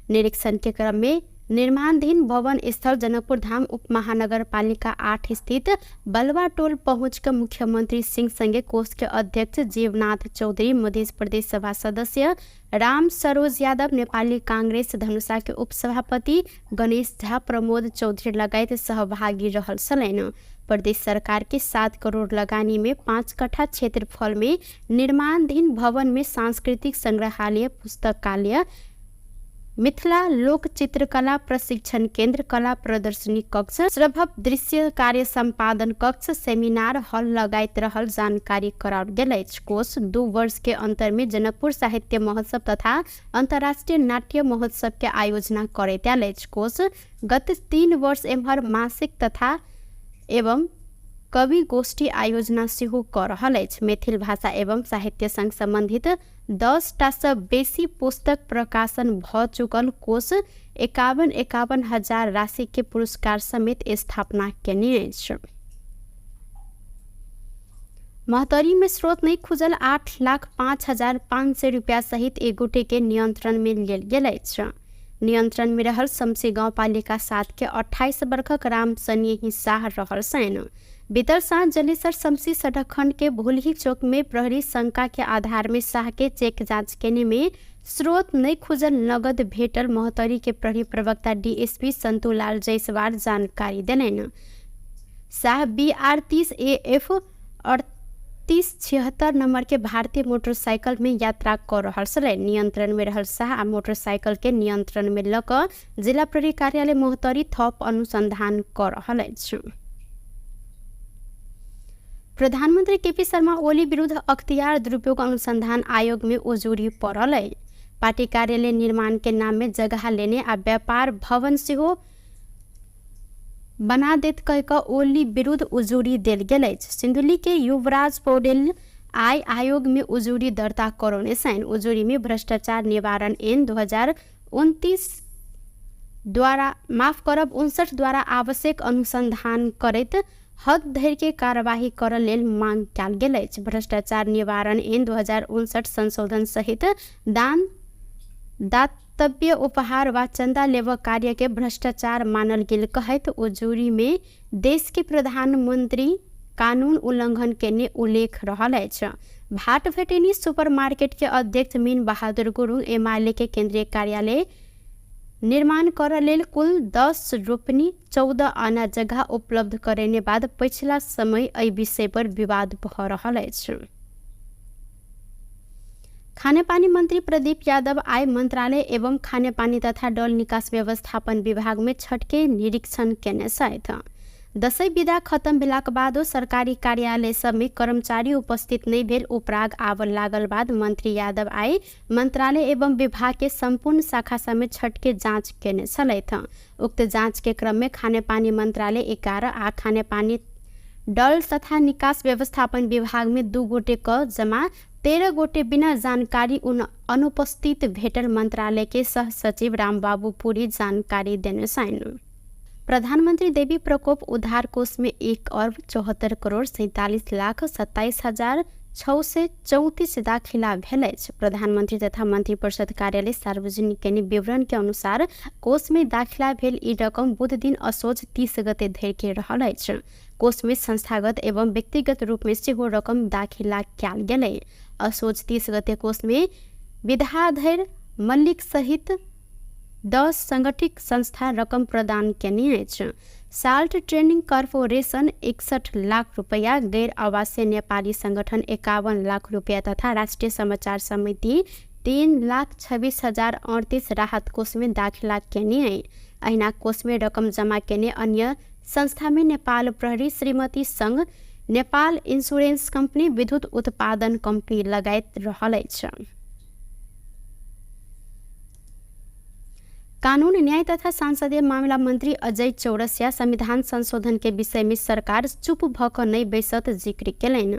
निरीक्षण के क्रम में निर्माणाधीन भवन स्थल जनकपुर धाम उप महानगर पालिका 8 स्थित बलवा टोल पहुंच कर मुख्यमंत्री सिंह संगे कोष के अध्यक्ष जीवनाथ चौधरी, मध्य प्रदेश सभा सदस्य राम सरोज यादव, नेपाली कांग्रेस धनुषा के उपसभापति गणेश झा, प्रमोद चौधरी लगायत सहभागी रहल छलनि। प्रदेश सरकार के 7 करोड़ लगानी में 5 कट्ठा क्षेत्रफल में निर्माणाधीन भवन में सांस्कृतिक संग्रहालय, पुस्तकालय, मिथिला लोक चित्रकला प्रशिक्षण केंद्र, कला प्रदर्शनी कक्ष, श्रभव दृश्य कार्य संपादन कक्ष, सेमिनार हॉल लगायत रहल जानकारी कराओल गेल अछि। कोष 2 वर्ष के अंतर में जनकपुर साहित्य महोत्सव तथा अंतर्राष्ट्रीय नाट्य महोत्सव के आयोजना करैत आयल अछि। कोष गत 3 वर्ष एम्हर मासिक तथा एवं कवि गोष्ठी आयोजना सेहो कर रहल अछि। मैथिल भाषा एवं साहित्य संग संबंधित 10 टा से बेसी पुस्तक प्रकाशन भ चुकल कोष 51 हजार राशि के पुरस्कार समेत स्थापना केने अछि। महतरी में स्रोत नहीं खुजल 8,05,500 रुपया सहित एक गोटे के नियंत्रण में लेल गेल अछि। नियंत्रण में रहल शमसी गांव पालिका 7 के 28 वर्षक राम सनेही शाह रहल सैन। बीतल साँझ जलेसर शमसी सड़क खंड के भूलही चौक में प्रहरी शंका के आधार में शाह के चेक जांच केने में स्रोत नहीं खुजल नगद भेटल महतरी के प्रहरी प्रवक्ता डीएसपी संतुलाल जायसवाल जानकारी देलनि। शाह BR 30 AF 3876 नंबर के भारतीय मोटरसाइकिल में यात्रा कर रहल छलै। नियंत्रण में रहल शाह आ मोटरसाइकिल के नियंत्रण में ल क जिला प्रहरी कार्यालय मोहतरी थप अनुसंधान कर रहल अछि। प्रधानमंत्री केपी शर्मा ओली विरुद्ध अख्तियार दुरुपयोग अनुसंधान आयोग में उजूरी पड़ल है। पार्टी कार्यालय निर्माण के नाम में जगह लेने आ व्यापार भवन सेहो बना देत कह कऽ ओली विरुद्ध उजूरी देल गेल अछि। सिन्धुली के युवराज पौडेल आय आयोग में उजूरी दर्ता करौने छनि। उजूरी में भ्रष्टाचार निवारण ऐन 2029 द्वारा 59 द्वारा आवश्यक अनुसंधान करैत हद धरि के कार्यवाही करऽ लेल मांग कयल गेल अछि। भ्रष्टाचार निवारण ऐन 2059 संशोधन सहित दान दातव्य उपहार वा चंदा लेबऽ कार्य के भ्रष्टाचार मानल गेल कहैत उजूरी में देश के प्रधानमंत्री कानून उल्लंघन केने उल्लेख रहल अछि। भाट भेटेनी सुपरमार्केट के अध्यक्ष मीन बहादुर गुरुङ एमाले के केंद्रीय कार्यालय निर्माण करऽ लेल कुल 10 रोपनी 14 आना जगह उपलब्ध करेने बाद पिछला समय एहि विषय पर विवाद भऽ रहल अछि। खाने पानी मंत्री प्रदीप यादव आय मंत्रालय एवं खाने पानी तथा डल निकास व्यवस्थापन विभाग में छठ के निरीक्षण केने छथि। दशैं विदा खत्म भेलाक बादो सरकारी कार्यालय सब में कर्मचारी उपस्थित नहीं भेल उपराग आबऽ लागल बाद मंत्री यादव आय मंत्रालय एवं विभाग के संपूर्ण शाखा सब में छठ के जांच केने छलथि। उक्त जांच के क्रम में खाने पानी मंत्रालय 11 आ खाने पानी डल तथा निकास व्यवस्थापन विभाग में 2 गोटे क जमा 13 गोटे बिना जानकारी अनुपस्थित भेटल मंत्रालय के सह सचिव रामबाबू पुरी जानकारी देने छन्। प्रधानमंत्री देवी प्रकोप उद्धार कोष में 1,47,47,27,634 दाखिला भेल अछि। प्रधानमंत्री तथा मंत्री परिषद कार्यालय सार्वजनिक केने विवरण के अनुसार कोष में दाखिला भेल ई रकम बुध दिन असोज 30 गते धरि के रहल अछि। कोष में संस्थागत एवं व्यक्तिगत रूप में सेहो रकम दाखिला कयल गेलै। असोज 30 गते कोष में विद्याधर मल्लिक सहित 10 संगठित संस्था रकम प्रदान केने अछि। साल्ट ट्रेनिंग कॉर्पोरेशन 61 लाख रुपया, गैर आवासीय नेपाली संगठन 51 लाख रुपया तथा राष्ट्रीय समाचार समिति 3,26,038 राहत कोष में दाखिला केने अछि। अहिना कोष में रकम जमा केने अन्य संस्था में नेपाल प्रहरी, श्रीमती संघ, नेपाल इंश्योरेंस कंपनी, विद्युत उत्पादन कंपनी लगायत रहल अछि। कानून न्याय तथा संसदीय मामला मंत्री अजय चौरसिया संविधान संशोधन के विषय में सरकार चुप भऽ कऽ नहीं बैसत जिक्र केलनि।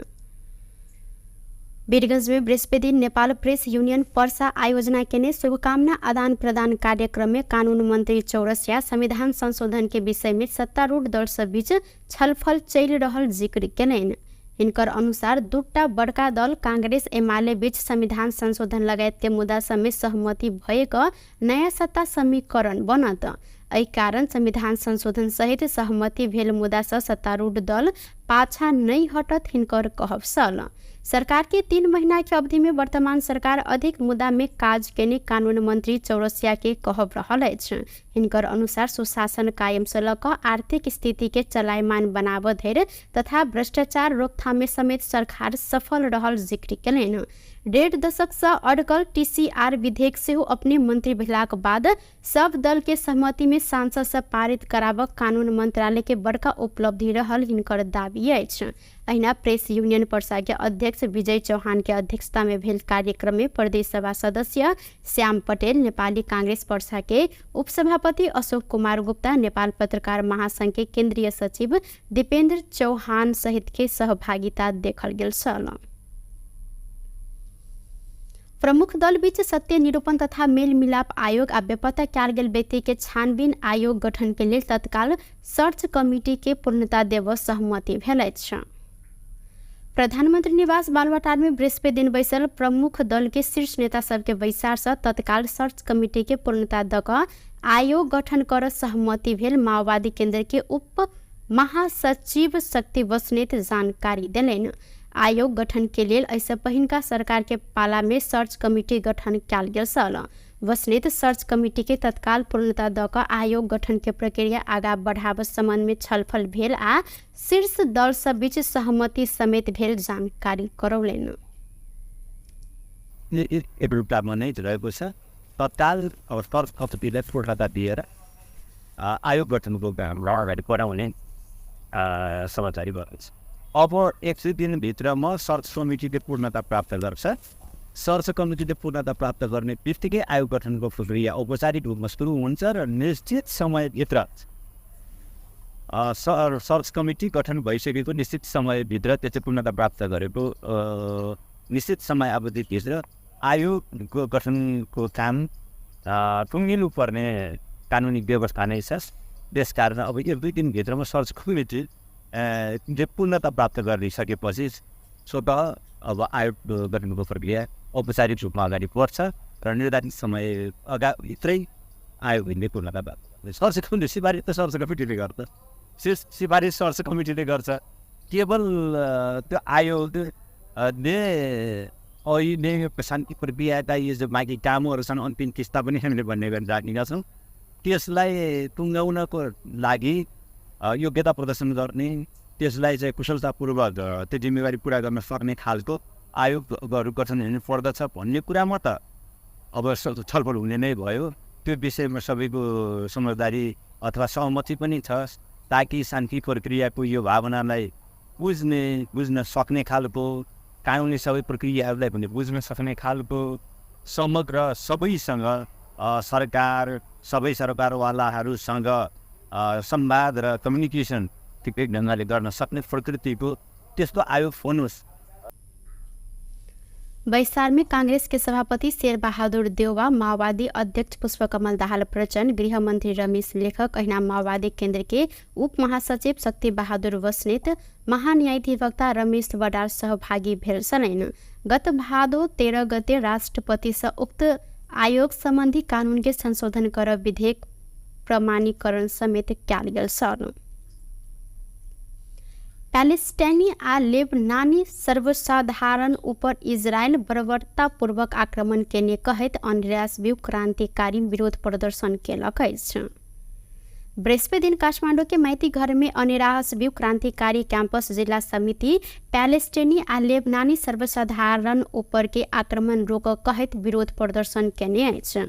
वीरगंज में बृहस्पति दिन नेपाल प्रेस यूनियन पर्सा आयोजना केने शुभकामना आदान प्रदान कार्यक्रम में कानून मंत्री चौरसिया संविधान संशोधन के विषय में सत्तारूढ़ दल सब बीच छलफल चलि रहल जिक्र केलनि। हिनकर अनुसार दूटा बड़का दल कांग्रेस एमाले बीच संविधान संशोधन लगायत के मुद्दा सब में सहमति भएक नया सत्ता समीकरण बनत। एहि कारण संविधान संशोधन सहित सहमति भेल मुद्दा से सत्तारूढ़ दल पाछा नहीं हटत हिनकर कहब छल। सरकार के 3 महीना के अवधि में वर्तमान सरकार अधिक मुद्दा में काज केने कानून मंत्री चौरसिया के कहब रहल अछि। हिनकर अनुसार सुशासन कायम से लऽ कऽ आर्थिक स्थिति के चलायमान बनाबऽ धरि तथा भ्रष्टाचार रोकथाम में समेत सरकार सफल रहल जिक्र केलनि। 1.5 दशक से अड़कल TCR विधेयक सेहो अपने मंत्री भेलाक बाद सब दल के सहमति में सांसद से पारित कराबऽ कानून मंत्रालय के बड़का उपलब्धि रहल हिनकर दाबी अछि। अहिना प्रेस यूनियन पर्सा के अध्यक्ष विजय चौहान के अध्यक्षता में भेल कार्यक्रम में प्रदेश सभा सदस्य श्याम पटेल, नेपाली कांग्रेस पर्सा के उपसभापति अशोक कुमार गुप्ता, नेपाल पत्रकार महासंघ के केंद्रीय सचिव दीपेंद्र चौहान सहित के सहभागिता देखल गेल छल। प्रमुख दल बीच सत्य निरूपण तथा मेल मिलाप आयोग आ बेपत्ता कयल गेल व्यक्ति के छानबीन आयोग गठन के लेल तत्काल सर्च कमिटी के पूर्णता देबऽ सहमति भेल अछि। प्रधानमंत्री निवास बालुवाटार में बृहस्पति दिन बैसल प्रमुख दल के शीर्ष नेता सब के बैसार से तत्काल सर्च कमिटी के पूर्णता दऽ कऽ आयोग गठन करऽ सहमति भेल। माओवादी केंद्र के उप महासचिव शक्ति बस्नेत जानकारी देलनि। आयोग गठन के लेल ऐसे पहिनका सरकार के पाला में सर्च कमिटी गठन कयल गेल छल। बस्नेत सर्च कमिटी के तत्काल पूर्णता दऽ कऽ आयोग गठन के प्रक्रिया आगाँ बढ़ाबऽ संबंध में छलफल भेल आ शीर्ष दल सब बीच सहमति समेत भेल जानकारी करौलनि। रूपमा नै रहेको छ। तत्काल सर्च कमिटीलाई पूर्णता दिएर आयोग गठनको काम अगाडि बढाउने समाचार भएको छ। अब 100 दिनभित्रमा सर्च कमिटीले पूर्णता प्राप्त गर्छ सर्च कमिटीले पूर्णता प्राप्त गर्ने बित्तिकै आयोग गठनको प्रक्रिया औपचारिक रूपमा सुरु हुन्छ र निश्चित समयभित्र सर्च कमिटी गठन भइसकेको निश्चित समयभित्र त्यो चाहिँ पूर्णता प्राप्त गरेको निश्चित समय अवधिभित्र आयोग गठनको काम टुङ्गिनु पर्ने कानुनी व्यवस्था नै छ। त्यसकारण अब 1-2 दिनभित्रमा सर्च कमिटी पूर्णता प्राप्त गरिसकेपछि स्वतः अब आयोग गठनको प्रक्रिया औपचारिक रूपमा अगाडि बढ्छ र निर्धारित समय भित्रै आयोगले पूर्णता प्राप्त गर्छ। सर्च कमिटी सिफारिस त सर्च कमिटीले गर्छ, सिफारिस सर्च कमिटीले गर्छ। केवल त्यो आयोगले अहिले शान्ति प्रक्रियाका यो जो बाँकी कामहरू छन् अन्तिम किस्ता पनि हामीले भन्ने गरी राखेका छौँ। त्यसलाई टुङ्गाउनको लागि योग्यता प्रदर्शन गर्ने, त्यसलाई चाहिँ कुशलतापूर्वक त्यो जिम्मेवारी पुरा गर्न सक्ने खालको आयोगहरू गठन हुनु पर्दछ भन्ने कुरामा त अब छलफल हुने नै भयो। त्यो विषयमा सबैको समझदारी अथवा सहमति पनि छ, ताकि शान्ति प्रक्रियाको यो भावनालाई बुझ्न सक्ने खालको, कानुनी सबै प्रक्रियाहरूलाई पनि बुझ्न सक्ने खालको समग्र सबैसँग सरकार, सबै सरकारवालाहरूसँग संवाद र कम्युनिकेसन ठिकै ढङ्गले गर्न सक्ने प्रकृतिको त्यस्तो आयोग होस्। वैशाल कांग्रेस के सभापति शेरबहादुर देउवा, माओवादी अध्यक्ष पुष्पकमल दाहाल प्रचण्ड, गृहमन्त्री रमेश लेखक, ऐना माओवादी केन्द्र के उप महासचिव शक्ति बहादुर बस्नेत, महान्यायाधिवक्ता रमेश बडाल सहभागी भेल छन्। गत भादो 13 गते राष्ट्रपति से उक्त आयोग संबंधी कानून के संशोधन कर विधेयक प्रमाणीकरण समेत कयल गेल छल। पैलेस्टाइनी आ लेबनानी सर्वसाधारण ऊपर इजरायल बर्बरतापूर्वक आक्रमण केने कहैत अन्यराष्ट्रिय क्रांतिकारी विरोध प्रदर्शन केलक अछि। बृहस्पति दिन काठमाडौँ के माइती घर में अन्यराष्ट्रिय क्रांतिकारी कैंपस जिला समिति पैलेस्टाइनी आ लेबनानी सर्वसाधारण ऊपर के आक्रमण रोक कहैत विरोध प्रदर्शन केने अछि।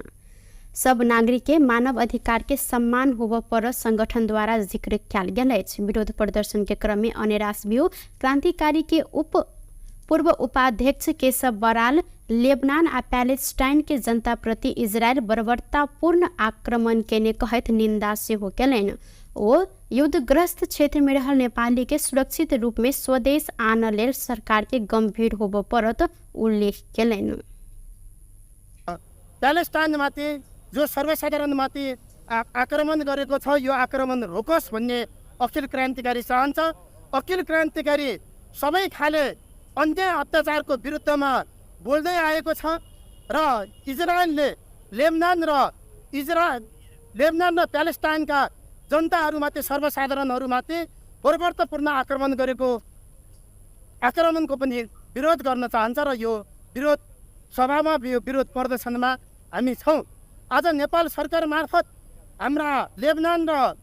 सब नागरिक के मानव अधिकार के सम्मान होब पर संगठन द्वारा जिक्र कयल गेल अछि। विरोध प्रदर्शन के क्रम में अन्यराष्ट्रिय क्रांतिकारी के पूर्व उपाध्यक्ष केशव बराल लेबनान आ पैलेस्टाइन के जनता प्रति इजरायल बर्बरतापूर्ण आक्रमण केने कहैत निंदा सेहो केलनि। ओ युद्धग्रस्त क्षेत्र में रहल नेपाली के सुरक्षित रूप में स्वदेश आन लेल सरकार के गंभीर होब परत उल्लेख केलनि। पैलेस्टाइनमाथि जो सर्वसाधारणमाथि आक्रमण गरेको छ, यो आक्रमण रोकोस् भन्ने अखिल क्रान्तिकारी चाहन्छ। अखिल क्रान्तिकारी सबै खाले अन्याय अत्याचारको विरुद्धमा बोल्दै आएको छ र इजरायलले लेबनान र प्यालेस्टाइनका जनताहरूमाथि, सर्वसाधारणहरूमाथि बर्बरतापूर्ण आक्रमणको पनि विरोध गर्न चाहन्छ र यो विरोध सभामा, यो विरोध प्रदर्शनमा हामी छौँ। आज नेपाल सरकार मार्फत हाम्रा लेबनान र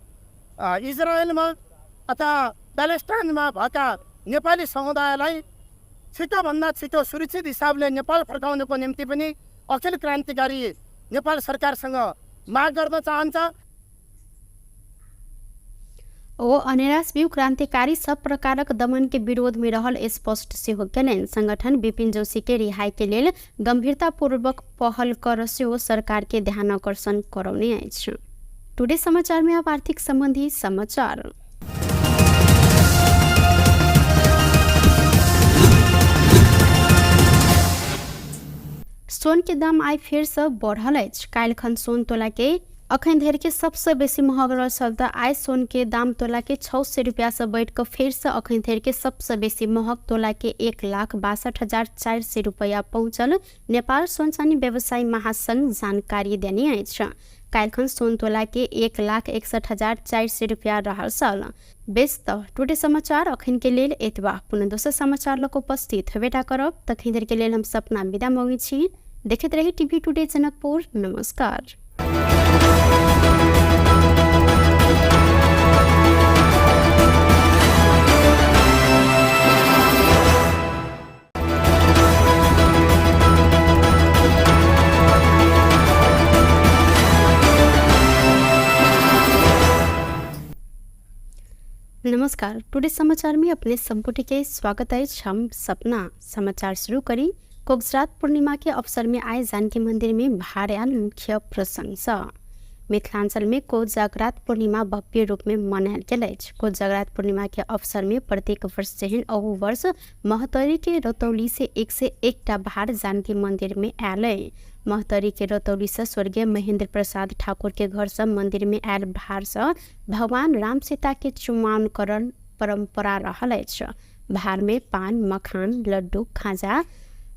इजरायलमा अथवा प्यालेस्टाइनमा भएका नेपाली समुदायलाई छिटोभन्दा छिटो सुरक्षित हिसाबले नेपाल फर्काउनको निम्ति पनि अखिल क्रान्तिकारी नेपाल सरकारसँग माग गर्न चाहन्छ। ओ अन्यराष्ट्रिय क्रांतिकारी सब प्रकारक दमन के विरोध में रहल स्पष्ट सेहो केलनि। संगठन विपिन जोशी के रिहाई के लेल गंभीरतापूर्वक पहल कर सेहो सरकार के ध्यान आकर्षण करौने अछि। टुडे समाचार में अब आर्थिक संबंधी समाचार। सोन के दाम आई फेर से बढ़ल अछि। काल्हिखन सोन तोला के अखन धरि के सबसे बेसी महग रहल त आइ सोन के दाम तोला के 600 रुपया से बढ़ कर फेर से अखन धरि के सबसे बेसी महग तोला के 1,62,400 रुपया पहुंचल। नेपाल सोन चानी व्यवसायी महासंघ जानकारी देने अछि। काल्हिखन सोन तोला के 1,61,400 रुपया रहल छल। बेस त टुडे समाचार अखन के लेल एतबा। पुनः दोसर समाचार लक उपस्थित हेबेटा करब। तखन धरि के लेल हम सपना विदा मांगै छी। देखैत रही टीवी टुडे जनकपुर। नमस्कार। नमस्कार। टुडे समाचार में अपने संपुटी के स्वागत है। हम सपना समाचार शुरू करी। कोगजरात पूर्णिमा के अवसर में आए जानकी मंदिर में भार आयल मुख्य प्रसंग छ। मिथिलांचल में कोजागरात पूर्णिमा भव्य रूप में मनायल गेल अछि। कोजागरात पूर्णिमा के अवसर में प्रत्येक वर्ष जेहन अहू वर्ष महतरी के रतौली से 101 भार जानकी मंदिर में आयल है। महतरी के रतौली से स्वर्गीय महेंद्र प्रसाद ठाकुर के घर से मंदिर में आयल भार से भगवान राम सीता के चुमाओनकरण परंपरा रहल अछि। भार में पान, मखान, लड्डू, खाजा,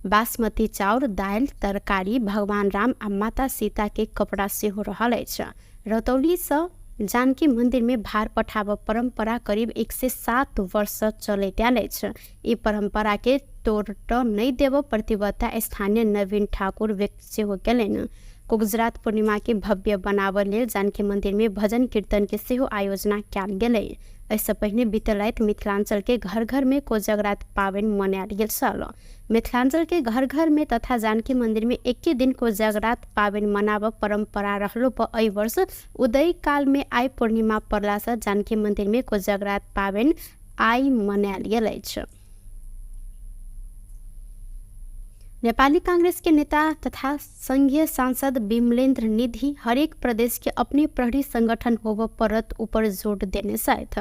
बासमती चाउर, दाल, तरकारी, भगवान राम आ माता सीता के कपड़ा सेहो रहल अछि। रतौली से जानकी मंदिर में भार पठाब परंपरा करीब 107 वर्ष चलैत आयल अछि। ई परंपरा के तोड़ नहीं देव प्रतिबद्धता स्थानीय नवीन ठाकुर व्यक्त सेहो केलनि। कोगजरात पूर्णिमा के भव्य बनाबय लेल जानकी मंदिर में भजन कीर्तन के सेहो आयोजना कयल गेलै। इससे पहले बीतल रात मिथिलांचल के घर घर में कोजागरात पावनि मनायल गेल छल। मिथिलांचल के घर घर में तथा जानकी मंदिर में एक दिन कोजागरात पावनि मनाब परंपरा रहलो पर एहि वर्ष उदय काल में आई पूर्णिमा पड़ला से जानकी मंदिर में कोजागरात पावनि आई मनायल गेल अछि। नेपाली कांग्रेस के नेता तथा संघीय सांसद विमलेन्द्र निधि हरेक प्रदेश के अपने प्रहरी संगठन होब परत ऊपर जोर देने साथ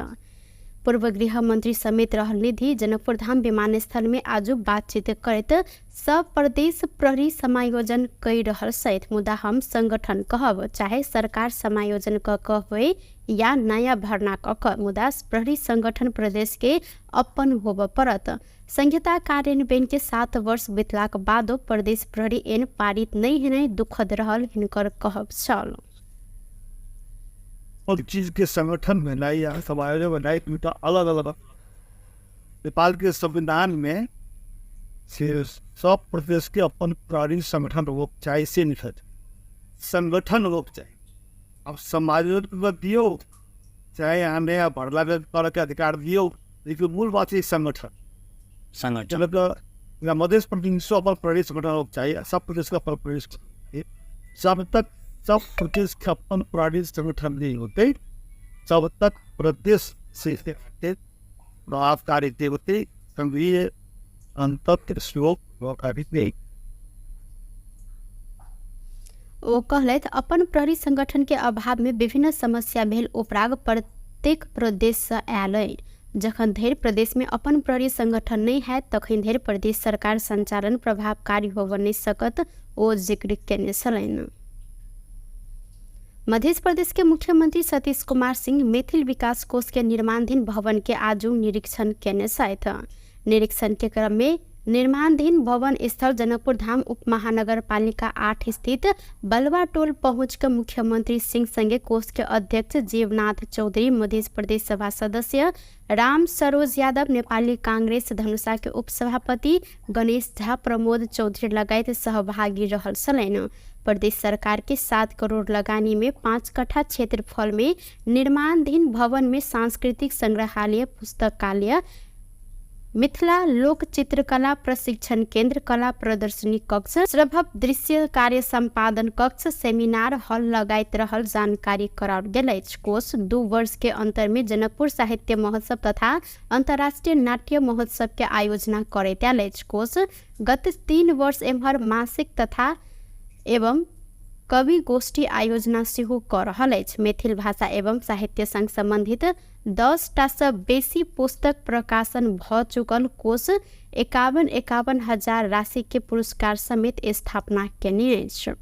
पूर्व गृह मंत्री समेत रहल निधि जनकपुर धाम विमानस्थल में आज बातचीत करत सब प्रदेश प्रहरी समायोजन कई रहल सहित मुदा हम संगठन कहब चाहे सरकार समायोजन क होए या नया भरना क मुदा प्रहरी संगठन प्रदेश के अपन होब परत। संहिता कार्यान्वयन के 7 वर्ष बीतलाक बादो प्रदेश प्रहरी एन पारित नहीं होने दुखद रहल हिनकर कहब छल। और चीज के संगठन बनाई या समायोजन बनाई तो अलग अलग नेपाल के संविधान में सब प्रदेश के अपन प्रहरी संगठन होक चाहिए से निकट संगठन होक चाहिए। अब समायोजन दियो चाहे यहाँ नया भरला कर के अधिकार दियो, लेकिन मूल बात है संगठन मध्य प्रदेश अपन प्रहरी संगठन होक चाहिए। सब प्रदेश का अपन प्रहरी जब तक सब प्रदेश के अपन प्रहरी संगठन नहीं होते तब तक प्रदेश से प्रभावकारी होते संघीय अंतर श्लोक नहीं। ओ कहलथि अपन प्रहरी संगठन के अभाव में विभिन्न समस्या भेल उपराग प्रत्येक प्रदेश से आयल अइ। जखन धरि प्रदेश में अपन प्रहरी संगठन नहीं है तखन धरि प्रदेश सरकार संचालन प्रभावकारी होब नहीं सकत ओ जिक्र केने छलनि। मध्य प्रदेश के मुख्यमंत्री सतीश कुमार सिंह मैथिल विकास कोष के निर्माणाधीन भवन के आज निरीक्षण केने साथ निरीक्षण के क्रम में निर्माणाधीन भवन स्थल जनकपुर धाम उप महानगर पालिका 8 स्थित बलवा टोल पहुंचकर मुख्यमंत्री सिंह संगे कोष के अध्यक्ष जीवनाथ चौधरी, मध्य प्रदेश सभा सदस्य राम सरोज यादव, नेपाली कांग्रेस धनुषा के उपसभापति गणेश झा, प्रमोद चौधरी लगायत सहभागी रहल छलनि। प्रदेश सरकार के 7 करोड़ लगानी में 5 कट्ठा क्षेत्रफल में निर्माणाधीन भवन में सांस्कृतिक संग्रहालय, पुस्तकालय, मिथिला लोक चित्रकला प्रशिक्षण केंद्र, कला प्रदर्शनी कक्ष, श्रभव दृश्य कार्य संपादन कक्ष, सेमिनार हॉल लगायत रहल जानकारी कराओल गेल अछि। कोष 2 वर्ष के अंतर में जनकपुर साहित्य महोत्सव तथा अंतर्राष्ट्रीय नाट्य महोत्सव के आयोजना करैत आयल अछि। कोष गत 3 वर्ष एम्हर मासिक तथा एवं कवि गोष्ठी आयोजना सेहो कर रहल अछि। मैथिल भाषा एवं साहित्य संग संबंधित 10 टा से बेसी पुस्तक प्रकाशन भ चुकल कोष 51 हजार राशि के पुरस्कार समेत स्थापना केने अछि।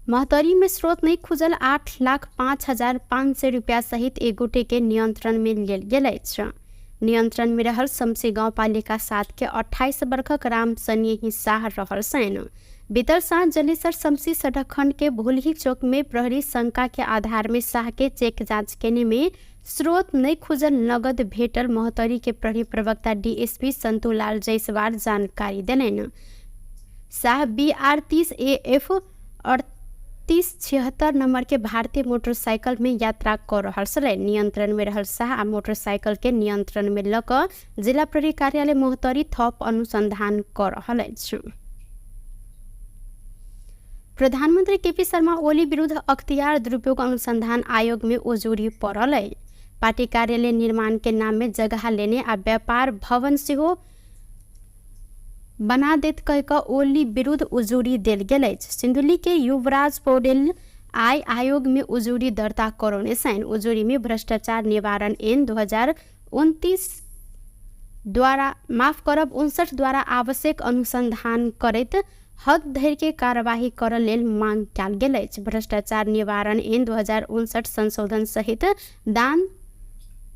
महतरी में स्रोत नहीं खुजल 8,05,500 रुपया सहित एक गोटे के नियंत्रण में लेल गेल अछि। नियंत्रण में रहल शमसी गांव पालिका 7 के 28 वर्षक राम सनेही शाह रहल सैन। बीतर सांझ जलेसर शमसी सड़क खंड के भूलही चौक में प्रहरी शंका के आधार में शाह के चेक जांच केने में स्रोत नहीं खुजल नगद भेटल महतरी के प्रहरी प्रवक्ता डीएसपी संतुलाल जायसवाल जानकारी देलनि। शाह BR 30 AF 3876 नंबर के भारतीय मोटरसाइकिल में यात्रा कर रहल छल। नियंत्रण में रहल शाह आ मोटरसाइकिल के नियंत्रण में ल क जिला प्रहरी कार्यालय मोहतरी थप अनुसंधान कर रहल अछि। प्रधानमंत्री केपी शर्मा ओली विरुद्ध अख्तियार दुरुपयोग अनुसंधान आयोग में उजूरी पड़ल है। पार्टी कार्यालय निर्माण के नाम में जगह लेने आ व्यापार भवन सेहो बना देत कह कऽ ओली विरुद्ध उजूरी देल गेल अछि। सिन्धुली के युवराज पौडेल आय आयोग में उजूरी दर्ता करौने छन्। उजूरी में भ्रष्टाचार निवारण ऐन 2029 द्वारा 59 द्वारा आवश्यक अनुसंधान करैत हद धरि के कार्यवाही करऽ लेल मांग कयल गेल अछि। भ्रष्टाचार निवारण ऐन 2059 संशोधन सहित दान,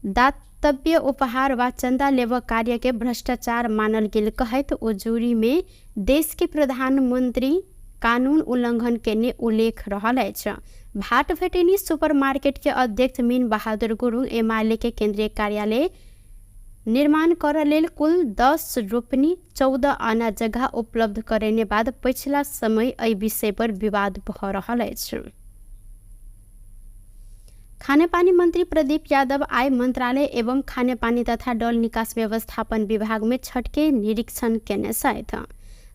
दातव्य, उपहार वा चंदा लेबऽ कार्य के भ्रष्टाचार मानल गेल कहैत उजूरी में देश के प्रधानमंत्री कानून उल्लंघन केने उल्लेख रहल अछि। भाट भेटेनी सुपरमार्केट के अध्यक्ष मीन बहादुर गुरुङ एमाले के केंद्रीय कार्यालय निर्माण करऽ लेल कुल 10 रोपनी 14 आना जगह उपलब्ध करेने बाद पिछला समय एहि विषय पर विवाद भऽ रहल अछि। खाने पानी मंत्री प्रदीप यादव आय मंत्रालय एवं खाने पानी तथा डल निकास व्यवस्थापन विभाग में छठ के निरीक्षण केने छथि।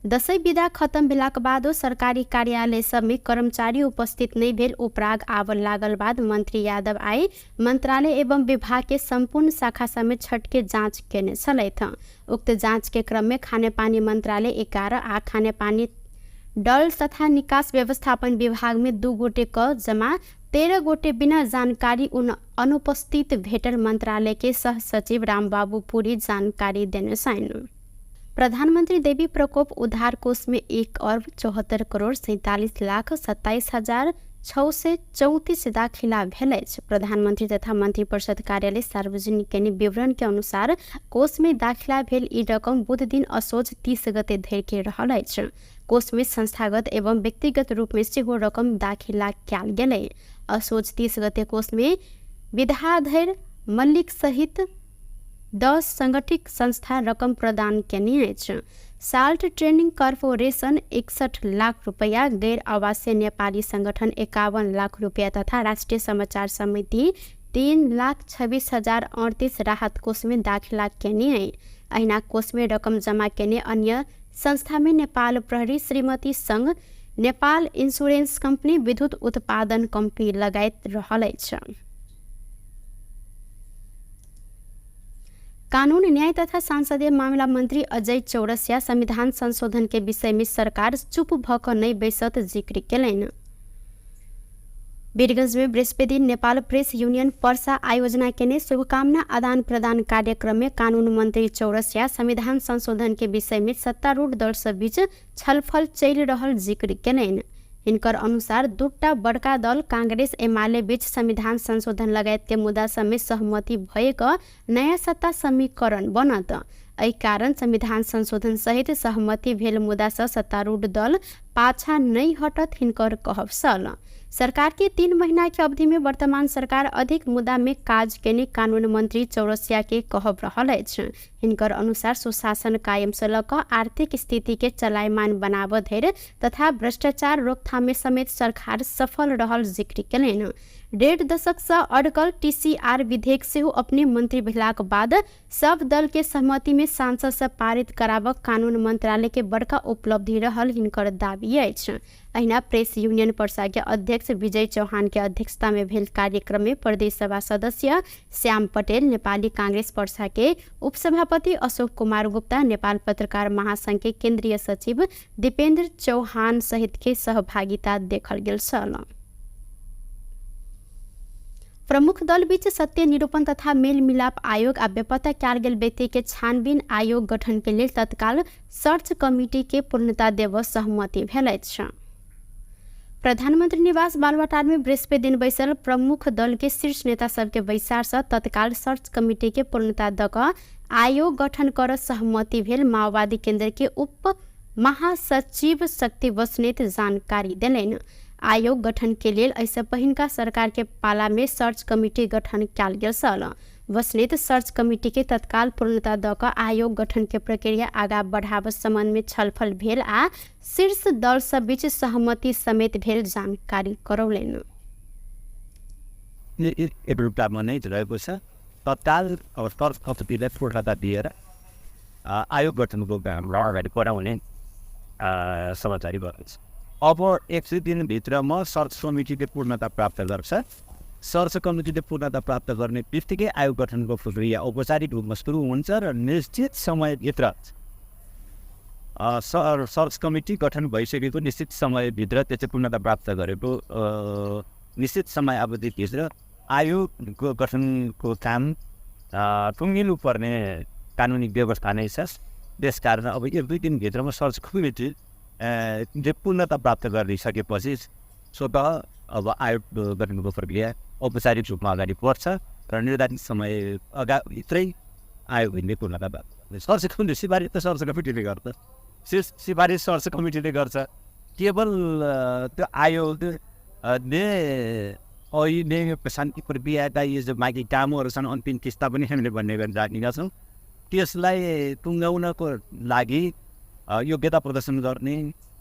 दशैं विदा खत्म भेलाक बादो सरकारी कार्यालय सब में कर्मचारी उपस्थित नहीं भेल उपराग आबऽ लागल बाद मंत्री यादव आय मंत्रालय एवं विभाग के संपूर्ण शाखा सब में छठ के जांच केने छलथि। उक्त जांच के क्रम में खाने पानी मंत्रालय 11 आ खाने पानी डल तथा निकास व्यवस्थापन विभाग में 2 गोटे क जमा 13 गोटे बिना जानकारी अनुपस्थित भेटल मंत्रालय के सह सचिव रामबाबू पुरी जानकारी देने छन्। प्रधानमंत्री देवी प्रकोप उद्धार कोष में 1,74,47,27,634 दाखिला भेल अछि। प्रधानमंत्री तथा मंत्रिपरिषद कार्यालय सार्वजनिक केने विवरण के अनुसार कोष में दाखिला भेल ई रकम बुध दिन असोज 30 गते धरि के रहल अछि। कोष में संस्थागत एवं व्यक्तिगत रूप में सेहो रकम दाखिला कयल गेलै। असोज 30 गते कोष में विद्याधर मल्लिक सहित 10 संगठित संस्था रकम प्रदान केने अछि। साल्ट ट्रेनिंग कॉर्पोरेशन 61 लाख रुपया, गैर आवासीय नेपाली संगठन 51 लाख रुपया तथा राष्ट्रीय समाचार समिति 3,26,038 राहत कोष में दाखिला केने है। अहिना कोष में रकम जमा केने अन्य संस्था में नेपाल प्रहरी, श्रीमती संघ, नेपाल इंश्योरेंस कंपनी, विद्युत उत्पादन कंपनी लगायत रहल अछि। कानून न्याय तथा संसदीय मामला मंत्री अजय चौरसिया संविधान संशोधन के विषय में सरकार चुप भऽ कऽ नहि बैसत जिक्र केलनि। वीरगंज में बृहस्पति दिन नेपाल प्रेस यूनियन पर्सा आयोजना केने शुभकामना आदान प्रदान कार्यक्रम में कानून मंत्री चौरसिया संविधान संशोधन के विषय में सत्तारूढ़ दल सब बीच छलफल चलि रहल जिक्र केलनि। हिनकर अनुसार दूटा बड़का दल कांग्रेस एमाले बीच संविधान संशोधन लगायत के मुद्दा सब में सहमति भएक नया सत्ता समीकरण बनत। एहि कारण संविधान संशोधन सहित सहमति भेल मुद्दा से सत्तारूढ़ दल पाछा नहीं हटत हिनकर कहब छल। सरकार के 3 महीना के अवधि में वर्तमान सरकार अधिक मुद्दा में काज केने कानून मंत्री चौरसिया के कहब रहल अछि। हिनकर अनुसार सुशासन कायम से लऽ कऽ आर्थिक स्थिति के चलायमान बनाबऽ धरि तथा भ्रष्टाचार रोकथाम में समेत सरकार सफल रहल जिक्र केलनि। 1.5 दशक से अड़कल TCR विधेयक सेहो अपने मंत्री भेलाक बाद सब दल के सहमति में सांसद से पारित कराबऽ कानून मंत्रालय के बड़का उपलब्धि रहल हिनकर दाबी अछि। अहिना प्रेस यूनियन पर्सा के अध्यक्ष विजय चौहान के अध्यक्षता में भेल कार्यक्रम में प्रदेश सभा सदस्य श्याम पटेल, नेपाली कांग्रेस पर्सा के उपसभापति अशोक कुमार गुप्ता, नेपाल पत्रकार महासंघ के केंद्रीय सचिव दीपेंद्र चौहान सहित के सहभागिता देखल गेल छल। प्रमुख दल बीच सत्य निरूपण तथा मेल मिलाप आयोग आ बेपत्ता कयल गेल व्यक्ति के छानबीन आयोग गठन के लेल तत्काल सर्च कमिटी के पूर्णता देबऽ सहमति भेल अछि। प्रधानमंत्री निवास बालुवाटार में बृहस्पति दिन बैसल प्रमुख दल के शीर्ष नेता सबके बैसार से तत्काल सर्च कमिटी के पूर्णता दऽ कऽ आयोग गठन करऽ सहमति भेल। माओवादी केंद्र के उप महासचिव शक्ति बस्नेत जानकारी देलनि। आयोग गठन के लेल ऐसे पहिनका सरकार के पाला में सर्च कमिटी गठन कयल गेल छल। बस्नेत सर्च कमिटी के तत्काल पूर्णता दऽ कऽ आयोग गठन के प्रक्रिया आगा बढ़ाबऽ संबंध में छलफल भेल आ शीर्ष दल सब बीच सहमति समेत भेल जानकारी करौलनि। एउटामा नै रहेको छ तत्काल अब सर्च कमिटीलाई पूर्णता दिएर आयोग गठनको काम अगाडि बढाउने समाचारी गर्छ। अब 100 दिनभित्रमा सर्च कमिटीले पूर्णता प्राप्त गर्छ। सर्च कमिटीले पूर्णता प्राप्त गर्ने बित्तिकै आयोग गठनको प्रक्रिया औपचारिक रूपमा सुरु हुन्छ र निश्चित समयभित्र सर्च कमिटी गठन भइसकेको निश्चित समयभित्र त्यो चाहिँ पूर्णता प्राप्त गरेको निश्चित समय अवधिभित्र आयोगको गठनको काम टुङ्गिनु पर्ने कानुनी व्यवस्था नै छ। त्यसकारण अब 1-2 दिनभित्रमा सर्च कमिटी पूर्णता प्राप्त गरिसकेपछि स्वतः अब आयोग गठनको प्रक्रिया औपचारिक रूपमा अगाडि बढ्छ र निर्धारित समय भित्रै आयोगले पूर्णता प्राप्त गर्छ। सर्च कमिटी सिफारिस त सर्च कमिटीले गर्छ, सिफारिस सर्च कमिटीले गर्छ। केवल त्यो आयोगले अहिले शान्ति प्रक्रियाका यो जो बाँकी कामहरू छन् अन्तिम किस्ता पनि हामीले भन्ने गरी राखेका छौँ। त्यसलाई टुङ्गाउनको लागि योग्यता प्रदर्शन गर्ने,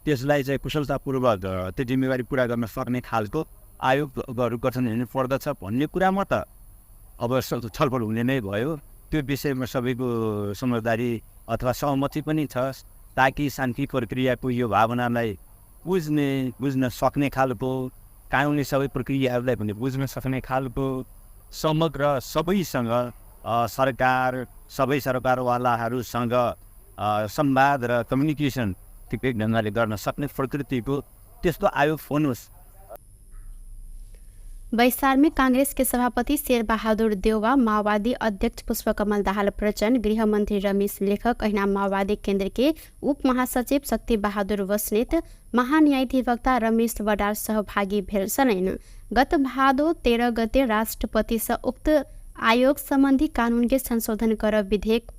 त्यसलाई चाहिँ कुशलतापूर्वक त्यो जिम्मेवारी पुरा गर्न सक्ने खालको आयोगहरू गठन हुनु पर्दछ भन्ने कुरामा त अब छलफल हुने नै भयो। त्यो विषयमा सबैको समझदारी अथवा सहमति पनि छ, ताकि शान्ति प्रक्रियाको यो भावनालाई बुझ्न सक्ने खालको, कानुनी सबै प्रक्रियाहरूलाई पनि बुझ्न सक्ने खालको समग्र सबैसँग सबै सरकारवालाहरूसँग संवाद र कम्युनिकेसन ठिकै ढङ्गले गर्न सक्ने प्रकृतिको त्यस्तो आयोग होस्। बैसार में कांग्रेस के सभापति शेरबहादुर देउवा, माओवादी अध्यक्ष पुष्पकमल दाहाल प्रचण्ड, गृह मंत्री रमेश लेखक, ऐना माओवादी केंद्र के उप महासचिव शक्ति बहादुर बस्नेत, महान्यायाधिवक्ता रमेश बडार सहभागी भेल छन्। गत भादो 13 गते राष्ट्रपति से उक्त आयोग संबंधी कानून के संशोधन कर विधेयक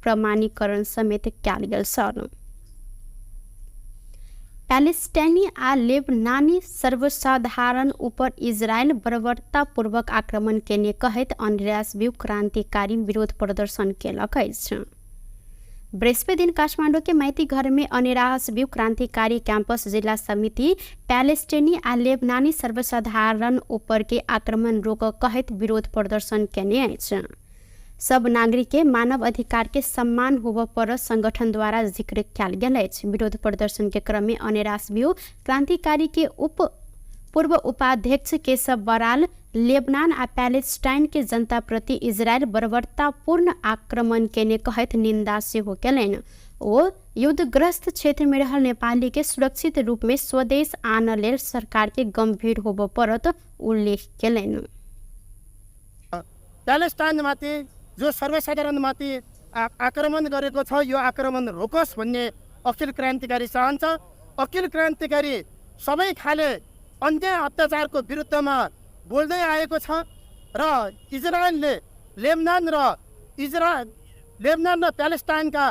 प्रमाणीकरण समेत क्याल गेल छन्। पैलेस्टाइनी आ लेबनानी सर्वसाधारण ऊपर इजरायल बर्बरतापूर्वक आक्रमण केने कहैत अन्ड्रेयास ब्यू क्रांतिकारी विरोध प्रदर्शन केलक अछि। बृहस्पति दिन काठमाडौँ के माइती घर में अनेरास ब्यू क्रांतिकारी कैंपस जिला समिति पैलेस्टाइनी आ लेबनानी सर्वसाधारण ऊपर के आक्रमण रोक कहैत विरोध प्रदर्शन केने अछि। सब नागरिक के मानव अधिकार के सम्मान होब पर संगठन द्वारा जिक्र किया गेल अछि। विरोध प्रदर्शन के क्रम में अनेरास ब्यू क्रांतिकारी के पूर्व उपाध्यक्ष केशव बराल लेबनान आ पैलेस्टाइन के जनता प्रति इजरायल बर्बरतापूर्ण आक्रमण केने कहैत निंदा सेहो केलनि। ओ युद्धग्रस्त क्षेत्र में रहल नेपाली के सुरक्षित रूप में स्वदेश आन लेल सरकार के गंभीर होब परत उल्लेख केलनि। पैलेस्टाइनमाथि जो सर्वसाधारणमाथि आक्रमण गरेको छ, यो आक्रमण रोकोस् भन्ने अखिल क्रान्तिकारी चाहन्छ। अखिल क्रान्तिकारी सबै खाले अन्याय अत्याचारको विरुद्धमा बोल्दै आएको छ र इजरायलले लेबनान र प्यालेस्टाइनका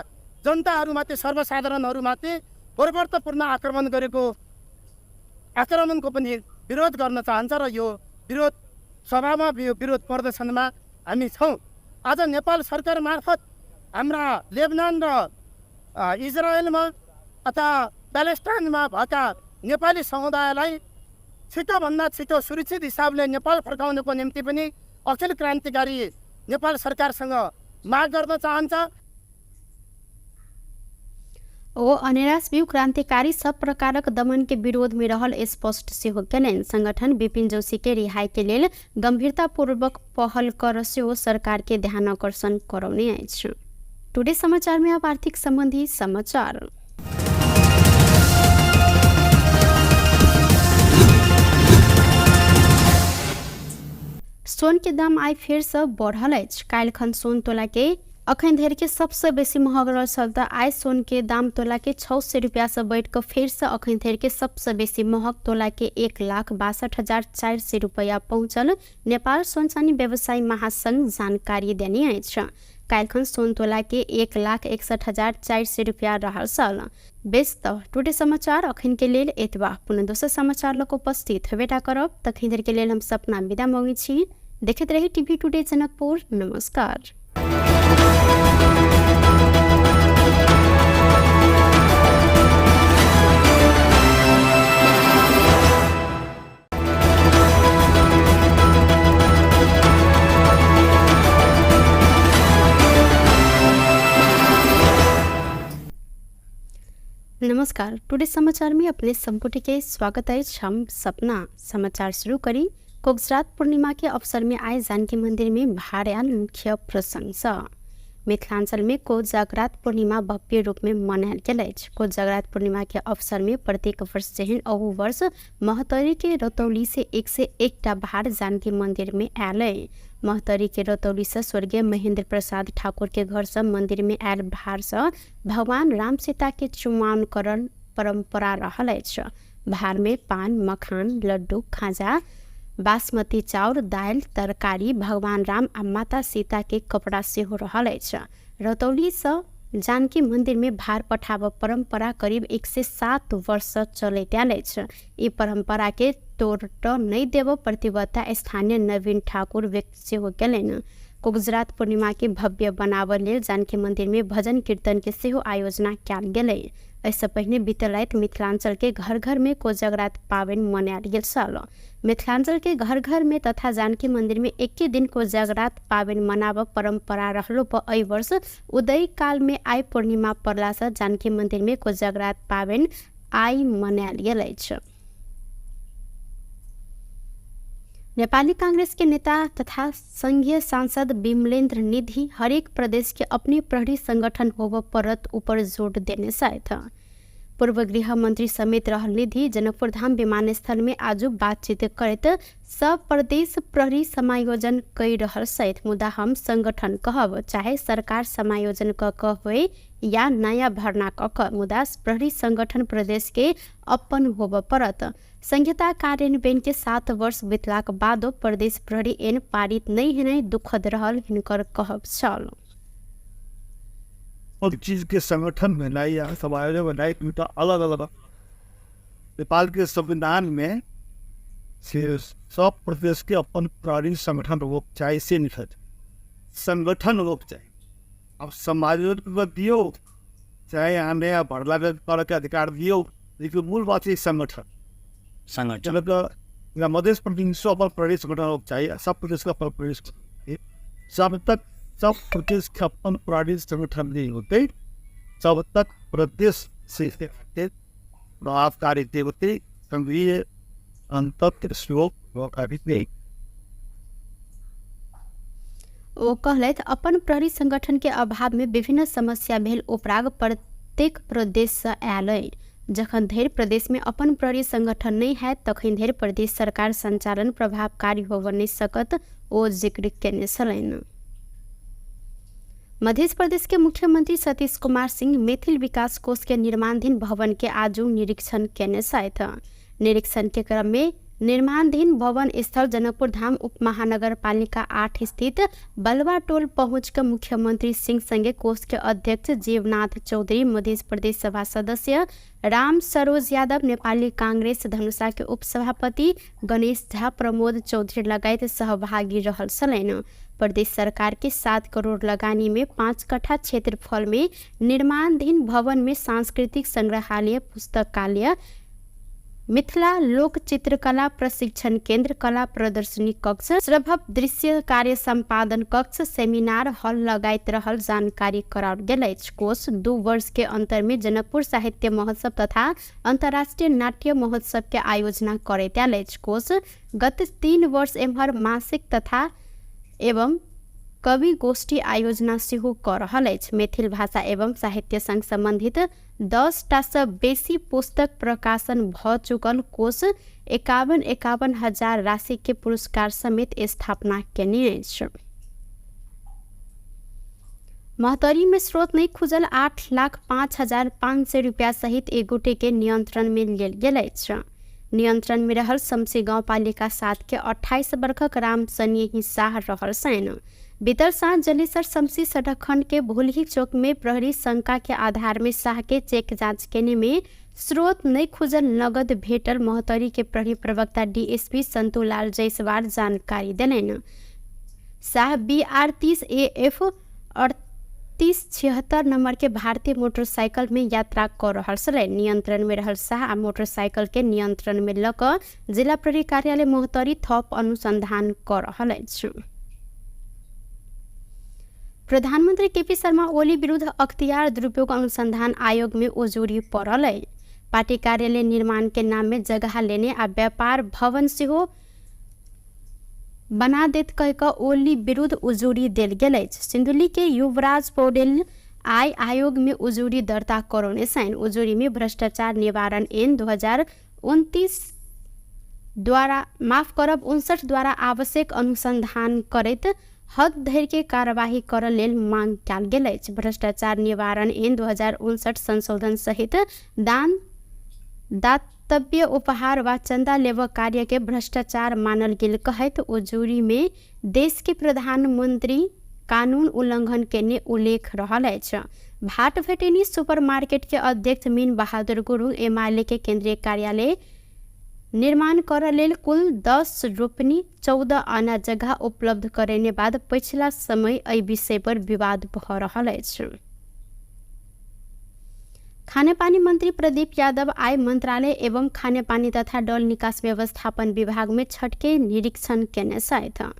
जनताहरूमाथि, सर्वसाधारणहरूमाथि बर्बरतापूर्ण आक्रमण गरेको आक्रमणको पनि विरोध गर्न चाहन्छ र यो विरोध सभामा, यो विरोध प्रदर्शनमा हामी छौँ। आज नेपाल सरकार मार्फत हाम्रा लेबनान र इजरायलमा अथवा प्यालेस्टाइनमा भएका नेपाली समुदायलाई छिटोभन्दा छिटो सुरक्षित हिसाबले नेपाल फर्काउनको निम्ति पनि अखिल क्रान्तिकारी नेपाल सरकारसँग माग गर्न चाहन्छ। ओ अनेरास ब्यू क्रांतिकारी सब प्रकारक दमन के विरोध में रहल स्पष्ट सेहो केलनि। संगठन विपिन जोशी के रिहाई के लेल गंभीरतापूर्वक पहल कर सेहो सरकार के ध्यान आकर्षण करौने अछि। टुडे समाचार में अब आर्थिक संबंधी समाचार। सोन के दाम आई फेर से बढ़ल अछि। काल्हिखन सोन तोला के अखन धरि के सबसे बेसी महग रहल छल त आइ सोन के दाम तोला के 600 रुपया से बढ़ कर फेर से अखन धरि के सबसे बेसी महग तोला के 1,62,400 रुपया पहुंचल। नेपाल सोन चानी व्यवसायी महासंघ जानकारी देने अछि। काल्हिखन सोन तोला के 1,61,400 रुपया रहल छल। बेस त टुडे समाचार अखन के लेल एतबा। पुनः दोसर समाचार लक उपस्थित हेबेटा करब। तखन धरि के लेल हम सपना विदा मांगै छी। देखैत रही टीवी टुडे जनकपुर। नमस्कार। नमस्कार। टुडे समाचार में अपने संपुट के स्वागत है। हम सपना समाचार शुरू करी। कोगजरात पूर्णिमा के अवसर में आए जानकी मंदिर में भार्याल मुख्य प्रसंग। मिथिलांचल में कोजगरात पूर्णिमा भव्य रूप में मनायल गेल अछि। कोजगरात पूर्णिमा के अवसर में प्रत्येक वर्ष जेहन अहू वर्ष महतरी के रतौली से 101टा भार जानकी मंदिर में आयल है। महतरी के रतौली से स्वर्गीय महेंद्र प्रसाद ठाकुर के घर से मंदिर में आयल भार से भगवान राम सीता के चुमाओनकरण परंपरा रहल अछि। भार में पान, मखान, लड्डू, खाजा, बासमती चाउर, दाल, तरकारी, भगवान राम आ माता सीता के कपड़ा सेहो रहल अछि। रतौली से जानकी मंदिर में भार पठाब परंपरा करीब 107 वर्ष से चलैत आयल अछि। ई परंपरा के तोड़ नहीं देव प्रतिबद्धता स्थानीय नवीन ठाकुर व्यक्त सेहो केलनि। कोजगरात पूर्णिमा के भव्य बनाबय लेल जानकी मंदिर में भजन कीर्तन के सेहो आयोजना कयल गेलै। इससे पहले बीतल राति मिथिलांचल के घर घर में कोजगरात पावनि मनायल गेल छल। मिथिलांचल के घर घर में तथा जानकी मंदिर में एके दिन कोजगरात पावनि मनाब परंपरा रहलो पर एहि वर्ष उदय काल में आइ पूर्णिमा पड़ला से जानकी मंदिर में कोजगरात पावनि आइ मनायल गेल अछि। नेपाली कांग्रेस के नेता तथा संघीय सांसद विमलेन्द्र निधि हरेक प्रदेश के अपने प्रहरी संगठन होव परत ऊपर जोर देने साथ पूर्व गृह मंत्री समेत रहल निधि जनकपुर धाम विमानस्थल में आज बातचीत करत सब प्रदेश प्रहरी समायोजन कई रहल सहित मुदा हम संगठन कहब चाहे सरकार समायोजन क होए या नया भरना क मुदा प्रहरी संगठन प्रदेश के अपन होब परत। संहिता कार्यान्वयन के 7 वर्ष बीतलाक बादो प्रदेश प्रहरी एन पारित नहीं होने दुखद रहल हिनकर कहब छल। और चीज के संगठन बनाई या समायोजन बनाई तो अलग अलग नेपाल के संविधान में से सब प्रदेश के अपन प्रहरी संगठन होक चाहिए से निकल संगठन होक चाहिए। अब समायोजन दियो चाहे यहाँ नया भरला के अधिकार दियो लेकिन मूल बात है संगठन मध्य प्रदेश अपन प्रदेश संगठन होक चाहिए। सब प्रदेश का अपन प्रदेश सब तक सब प्रदेश के अपन प्रहरी संगठन नहीं होते तब तक प्रदेश से प्रभावकारी होते संघीय अंतर नहीं। ओ कहलथि अपन प्रहरी संगठन के अभाव में विभिन्न समस्या भेल उपराग प्रत्येक प्रदेश से आयल अइ। जखन धरि प्रदेश में अपन प्रहरी संगठन नहीं है तखन धरि प्रदेश सरकार संचालन प्रभावकारी होब नहीं सकत ओ जिक्र केने छलनि। मध्य प्रदेश के मुख्यमंत्री सतीश कुमार सिंह मैथिल विकास कोष के निर्माणाधीन भवन के आज निरीक्षण केने साथ निरीक्षण के क्रम में निर्माणाधीन भवन स्थल जनकपुर धाम उप महानगर पालिका 8 स्थित बलवा टोल पहुंच कर मुख्यमंत्री सिंह संगे कोष के अध्यक्ष जीवनाथ चौधरी, मध्य प्रदेश सभा सदस्य राम सरोज यादव, नेपाली कांग्रेस धनुषा के उपसभापति गणेश झा, प्रमोद चौधरी लगायत सहभागी रहल छलनि। प्रदेश सरकार के 7 करोड़ लगानी में 5 कट्ठा क्षेत्रफल में निर्माणाधीन भवन में सांस्कृतिक संग्रहालय, पुस्तकालय, मिथिला लोक चित्रकला प्रशिक्षण केंद्र, कला प्रदर्शनी कक्ष, श्रभव दृश्य कार्य संपादन कक्ष, सेमिनार हॉल लगायत रहल जानकारी कराओल गेल अछि। कोष 2 वर्ष के अंतर में जनकपुर साहित्य महोत्सव तथा अंतर्राष्ट्रीय नाट्य महोत्सव के आयोजना करैत आयल अछि। कोष गत 3 वर्ष एम्हर मासिक तथा एवं कवि गोष्ठी आयोजना सेहो कर रहल अछि। मैथिल भाषा एवं साहित्य संग संबंधित 10टा से बेसी पुस्तक प्रकाशन भ चुकल कोष 51 हजार राशि के पुरस्कार समेत स्थापना केने अछि। महतरी में स्रोत नहीं खुजल 8,05,500 रुपया सहित एक गोटे के नियंत्रण में लेल गेल अछि। नियंत्रण में रहल शमसी गांव पालिका 7 के 28 वर्षक राम सनेही शाह रहल सैन। बीतल साँझ जलेसर शमसी सड़क खंड के भूलही चौक में प्रहरी शंका के आधार में शाह के चेक जांच केने में स्रोत नहीं खुजल नगद भेटल महतरी के प्रहरी प्रवक्ता डीएसपी संतोलाल जायसवाल जानकारी देलनि। शाह BR 30 AF 3876 नंबर के भारतीय मोटरसाइकिल में यात्रा कर रहल छलै। नियंत्रण में रहल शाह आ मोटरसाइकिल के नियंत्रण में ल क जिला प्रहरी कार्यालय मोहतरी थप अनुसंधान कर रहल अछि। प्रधानमंत्री केपी शर्मा ओली विरुद्ध अख्तियार दुरुपयोग अनुसंधान आयोग में उजूरी पड़ल है। पार्टी कार्यालय निर्माण के नाम में जगह लेने आ व्यापार भवन सेहो बना देत कह कऽ ओली विरुद्ध उजूरी देल गेल अछि। सिन्धुली के युवराज पौडेल आय आयोग में उजूरी दर्ता करौने छन्। उजूरी में भ्रष्टाचार निवारण ऐन 2029 द्वारा 59 द्वारा आवश्यक अनुसंधान करैत हद धरि के कार्यवाही करऽ लेल मांग कयल गेल अछि। भ्रष्टाचार निवारण ऐन 2059 संशोधन सहित दान, दातव्य, उपहार वा चंदा लेबऽ कार्य के भ्रष्टाचार मानल गेल कहैत उजूरी में देश के प्रधानमंत्री कानून उल्लंघन केने उल्लेख रहल अछि। भाट भेटेनी सुपरमार्केट के अध्यक्ष मीन बहादुर गुरुङ एमाले के केंद्रीय कार्यालय निर्माण करऽ लेल कुल 10 रोपनी 14 आना जगह उपलब्ध करेने बाद पिछला समय एहि विषय पर विवाद भऽ रहल अछि। खाने पानी मंत्री प्रदीप यादव आय मंत्रालय एवं खाने पानी तथा डल निकास व्यवस्थापन विभाग में छठ के निरीक्षण केने छथि।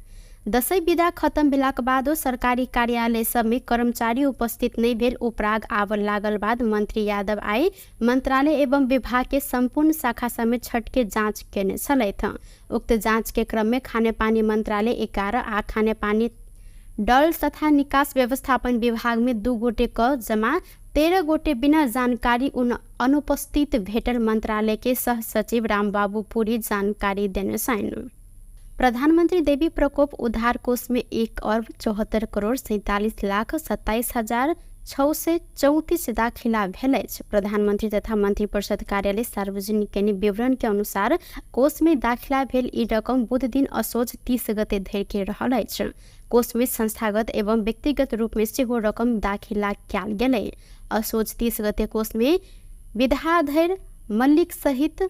दशैं विदा खत्म भेलाक बादो सरकारी कार्यालय सब में कर्मचारी उपस्थित नहीं भेल उपराग आबऽ लागल बाद मंत्री यादव आय मंत्रालय एवं विभाग के संपूर्ण शाखा सब में छठ के जांच केने छलथि। उक्त जांच के क्रम में खाने पानी मंत्रालय 11 आ खाने पानी डल तथा निकास व्यवस्थापन विभाग में 2 गोटे क जमा 13 गोटे बिना जानकारी अनुपस्थित भेटल मंत्रालय के सह सचिव रामबाबू पुरी जानकारी देने छन्। प्रधानमंत्री देवी प्रकोप उद्धार कोष में 1,74,47,27,634 दाखिला भेल अछि। प्रधानमंत्री तथा मंत्रिपरिषद कार्यालय सार्वजनिक केने विवरण के अनुसार कोष में दाखिला भेल ई रकम बुध दिन असोज 30 गते धरि के रहल अछि। कोष में संस्थागत एवं व्यक्तिगत रूप में सेहो रकम दाखिला कयल गेलै। असोज 30 गते कोष में विद्याधर मल्लिक सहित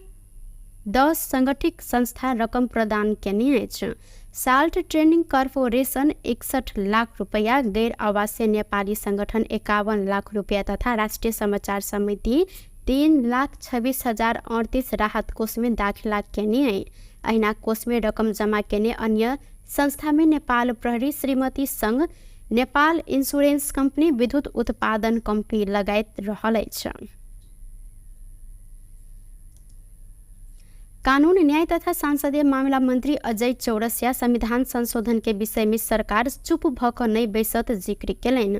10 संगठित संस्था रकम प्रदान केने अछि। साल्ट ट्रेनिंग कॉर्पोरेशन 61 लाख रुपया, गैर आवासीय नेपाली संगठन 51 लाख रुपया तथा राष्ट्रीय समाचार समिति 3,26,038 राहत कोष में दाखिला केने है। अहिना कोष में रकम जमा केने अन्य संस्था में नेपाल प्रहरी, श्रीमती संघ, नेपाल इंश्योरेंस कंपनी, विद्युत उत्पादन कंपनी लगायत रहल अछि। कानून न्याय तथा संसदीय मामला मंत्री अजय चौरसिया संविधान संशोधन के विषय में सरकार चुप भऽ कऽ नहि बैसत जिक्र केलनि।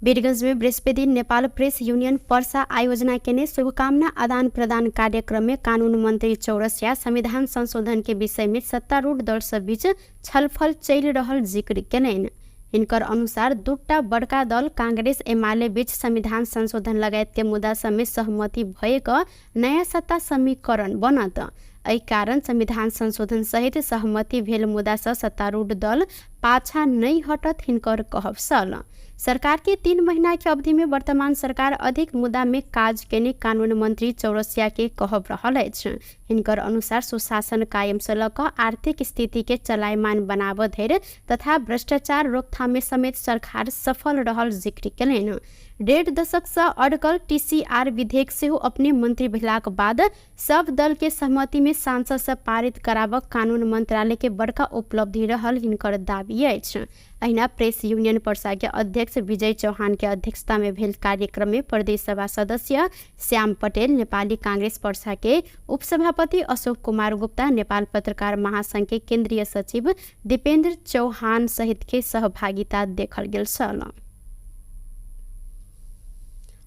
वीरगंज में बृहस्पति दिन नेपाल प्रेस यूनियन पर्सा आयोजना केने शुभकामना आदान प्रदान कार्यक्रम में कानून मंत्री चौरसिया संविधान संशोधन के विषय में सत्तारूढ़ दल सब बीच छलफल चलि रहल जिक्र केलनि। हिनकर अनुसार दूटा बड़का दल कांग्रेस एमाले बीच संविधान संशोधन लगायत के मुद्दा सब में सहमति भएक नया सत्ता समीकरण बनत। एहि कारण संविधान संशोधन सहित सहमति भेल मुद्दा से सत्तारूढ़ दल पाछा नहीं हटत हिनकर कहब छल। सरकार के 3 महीना के अवधि में वर्तमान सरकार अधिक मुद्दा में काज केने कानून मंत्री चौरसिया के कहब रहल अछि। हिनकर अनुसार सुशासन कायम से लऽ कऽ आर्थिक स्थिति के चलायमान बनाबऽ धरि तथा भ्रष्टाचार रोकथाम में समेत सरकार सफल रहल जिक्र केलनि। 1.5 दशक से अडकल टीसीआर विधेयक सेहो अपने मंत्री भेलाक बाद सब दल के सहमति में सांसद से पारित कराबऽ कानून मंत्रालय के बड़का उपलब्धि रहल हिनकर दाबी अछि। अहिना प्रेस यूनियन पर्सा के अध्यक्ष विजय चौहान के अध्यक्षता में भेल कार्यक्रम में प्रदेश सभा सदस्य श्याम पटेल, नेपाली कांग्रेस पर्सा के उपसभापति अशोक कुमार गुप्ता, नेपाल पत्रकार महासंघ के केंद्रीय सचिव दीपेंद्र चौहान सहित के सहभागिता देखल गेल छल।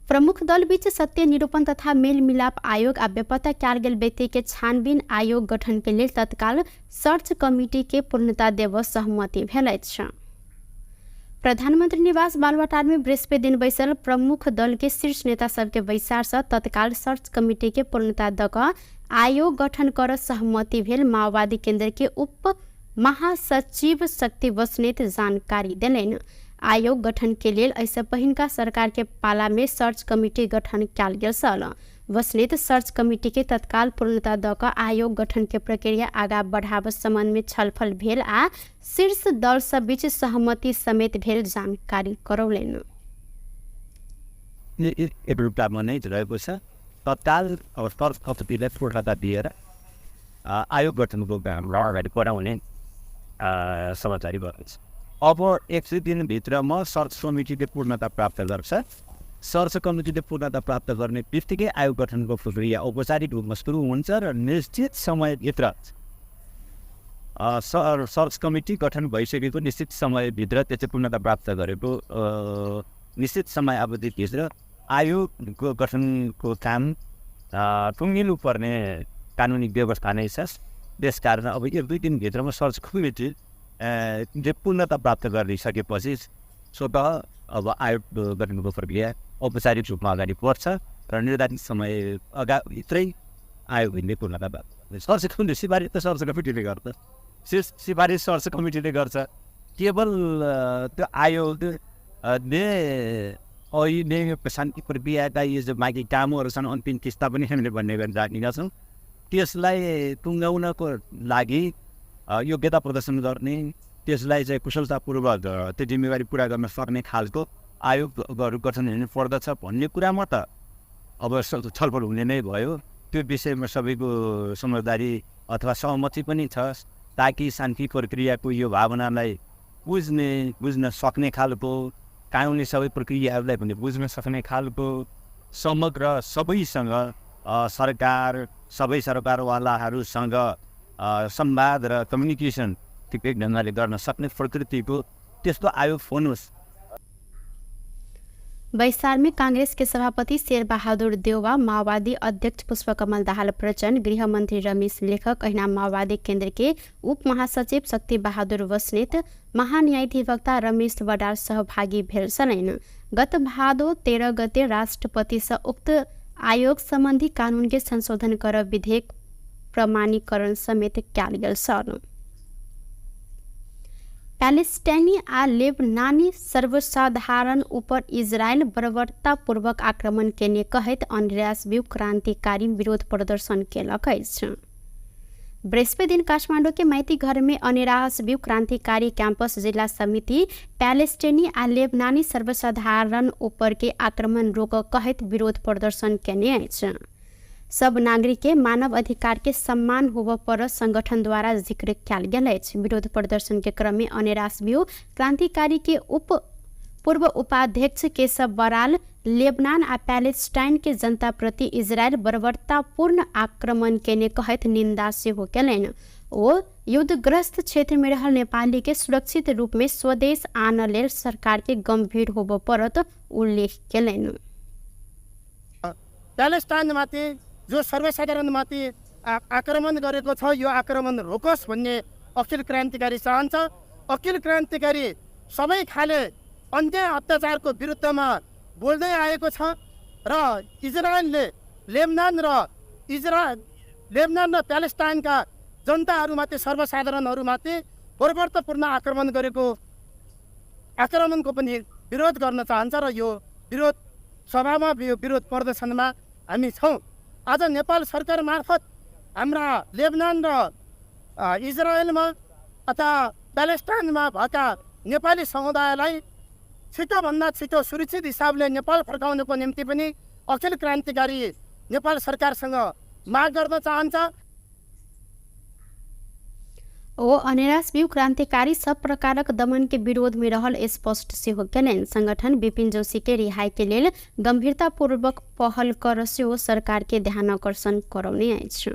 प्रमुख दल बीच सत्य निरूपण तथा मेल मिलाप आयोग आ बेपत्ता कयल गेल व्यक्ति के छानबीन आयोग गठन के लेल तत्काल सर्च कमिटी के पूर्णता देबऽ सहमति भेल अछि। प्रधानमंत्री निवास बालुवाटार में बृहस्पति दिन बैसल प्रमुख दल के शीर्ष नेता सबके बैसार से तत्काल सर्च कमिटी के पूर्णता दऽ कऽ आयोग गठन करऽ सहमति भेल। माओवादी केंद्र के उप महासचिव शक्ति बस्नेत जानकारी देलनि। आयोग गठन के लेल ऐसे पहिनका सरकार के पाला में सर्च कमिटी गठन कयल गेल छल। बस्नेत सर्च कमिटी के तत्काल पूर्णता दऽ कऽ आयोग गठन के प्रक्रिया आगाँ बढ़ाबऽ संबंध में छलफल भेल आ शीर्ष दल सब बीच सहमति समेत भेल जानकारी करौलनि। रूपमा नै रहेको छ। तत्काल सर्च कमिटीलाई पूर्णता दिएर आयोग गठनको काम अगाडि बढाउने समाचार भएको छ। अब 100 दिनभित्रमा सर्च कमिटीले पूर्णता प्राप्त गर्छ। सर्च कमिटीले पूर्णता प्राप्त गर्ने बित्तिकै आयोग गठनको प्रक्रिया औपचारिक रूपमा सुरु हुन्छ र निश्चित समयभित्र सर्च कमिटी गठन भइसकेको निश्चित समयभित्र त्यो चाहिँ पूर्णता प्राप्त गरेको निश्चित समय अवधिभित्र आयोगको गठनको काम टुङ्गिनु पर्ने कानुनी व्यवस्था नै छ। त्यसकारण अब 1-2 दिनभित्रमा सर्च कमिटी पूर्णता प्राप्त गरिसकेपछि स्वतः अब आयोग गठनको प्रक्रिया औपचारिक रूपमा अगाडि बढ्छ र निर्धारित समय भित्रै आयोगले पूर्णता प्राप्त गर्छ। सर्च कमिटी सिफारिस त सर्च कमिटीले गर्छ, सिफारिस सर्च कमिटीले गर्छ। केवल त्यो आयोगले अहिले शान्ति प्रक्रियाका यो जो बाँकी कामहरू छन् अन्तिम किस्ता पनि हामीले भन्ने गरी राखेका छौँ, त्यसलाई टुङ्गाउनको लागि योग्यता प्रदर्शन गर्ने, त्यसलाई चाहिँ कुशलतापूर्वक त्यो जिम्मेवारी पुरा गर्न सक्ने खालको आयोगहरू गठन हुनु पर्दछ भन्ने कुरामा त अब छलफल हुने नै भयो। त्यो विषयमा सबैको समझदारी अथवा सहमति पनि छ, ताकि शान्ति प्रक्रियाको यो भावनालाई बुझ्न सक्ने खालको, कानुनी सबै प्रक्रियाहरूलाई पनि बुझ्न सक्ने खालको समग्र सबैसँग सरकार, सबै सरकारवालाहरूसँग संवाद र कम्युनिकेसन ठिकै ढङ्गले गर्न सक्ने प्रकृतिको त्यस्तो आयोग होस्। बैसार में कांग्रेस के सभापति शेरबहादुर देउवा, माओवादी अध्यक्ष पुष्पकमल दाहाल प्रचण्ड, गृह मंत्री रमेश लेखक, ऐना माओवादी केंद्र के उप महासचिव शक्ति बहादुर बस्नेत, महान्यायाधिवक्ता रमेश बडाल सहभागी भेल छन्। गत भादो 13 गते राष्ट्रपति से उक्त आयोग संबंधी कानून के संशोधन कर विधेयक प्रमाणीकरण समेत कयल गेल छल। पैलेस्टाइनी आ लेबनानी सर्वसाधारण ऊपर इजरायल बर्बरतापूर्वक आक्रमण केने कहैत अन्ड्रेयास ब्यू क्रांतिकारी विरोध प्रदर्शन केलक अछि। बृहस्पति दिन काठमाडौँ के माइती घर में अन्ड्रेयास ब्यू क्रांतिकारी कैंपस जिला समिति पैलेस्टाइनी आ लेबनानी सर्वसाधारण ऊपर के आक्रमण रोक कहैत विरोध प्रदर्शन केने अछि। सब नागरिक के मानव अधिकार के सम्मान होव पर संगठन द्वारा जिक्र कयल गेल अछि। विरोध प्रदर्शन के क्रम में अन्ड्रेयास ब्यू क्रांतिकारी के पूर्व उपाध्यक्ष केशव बराल लेबनान आ पैलेस्टाइन के जनता प्रति इजरायल बर्बरतापूर्ण आक्रमण केने कहैत निंदा सेहो केलनि। ओ युद्धग्रस्त क्षेत्र में रहल नेपाली के सुरक्षित रूप में स्वदेश आन लेल सरकार के गंभीर होब परत उल्लेख केलनि। पैलेस्टाइनमाथि जो सर्वसाधारणमाथि आक्रमण गरेको छ, यो आक्रमण रोकोस् भन्ने अखिल क्रान्तिकारी चाहन्छ। अखिल क्रान्तिकारी सबै खाले अन्याय अत्याचारको विरुद्धमा बोल्दै आएको छ र इजरायलले लेबनान र प्यालेस्टाइनका जनताहरूमाथि, सर्वसाधारणहरूमाथि बर्बरतापूर्ण आक्रमण गरेको आक्रमणको पनि विरोध गर्न चाहन्छ र यो विरोध सभामा, यो विरोध प्रदर्शनमा हामी छौँ। आज नेपाल सरकार मार्फत हाम्रा लेबनान र इजरायलमा अथवा प्यालेस्टाइनमा भएका नेपाली समुदायलाई छिटोभन्दा छिटो सुरक्षित हिसाबले नेपाल फर्काउनको निम्ति पनि अखिल क्रान्तिकारी नेपाल सरकारसँग माग गर्न चाहन्छ। ओ अन्ड्रेयास ब्यू क्रांतिकारी सब प्रकारक दमन के विरोध में रहल स्पष्ट सेहो केलनि। संगठन विपिन जोशी के रिहाई के लेल गंभीरतापूर्वक पहल कर सेहो सरकार के ध्यान आकर्षण करौने अछि।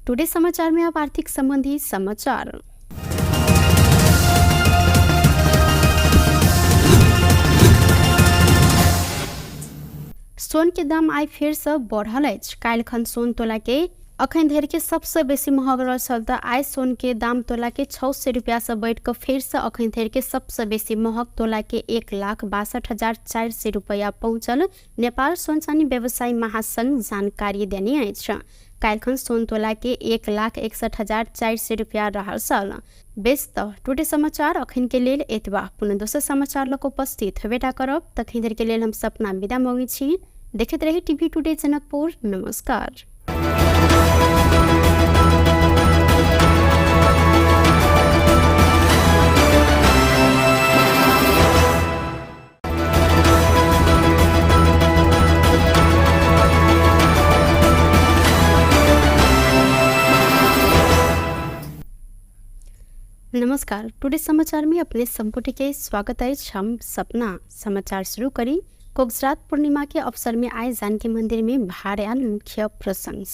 टुडे समाचार में अब आर्थिक संबंधी समाचार। सोन के दाम आई फिर से बढ़ल अछि। काल्हिखन सोन तोला के अखन धरि के सबसे बेसी महग रहल त आइ सोन के दाम तोला के 600 रुपया से बढ़ कर फिर से अखन धरि के सबसे बेसी महग तोला के 1,62,400 रुपया पहुंचल। नेपाल सोन चानी व्यवसायी महासंघ जानकारी देने अछि। काल्हिखन सोन तोला के 1,61,400 रुपया रहल छल। बेस त टुडे समाचार अखन के लेल एतबा। पुनः दोसर समाचार लक उपस्थित हेबेटा करब। तखन धरि के लेल हम सपना विदा मांगै छी। देखैत रही टीवी टुडे जनकपुर। नमस्कार। नमस्कार। टुडे समाचार में अपने संपुटी के स्वागत है। हम सपना समाचार शुरू करी। कोगजरात पूर्णिमा के अवसर में आए जानकी मंदिर में भारे मुख्य प्रसंग।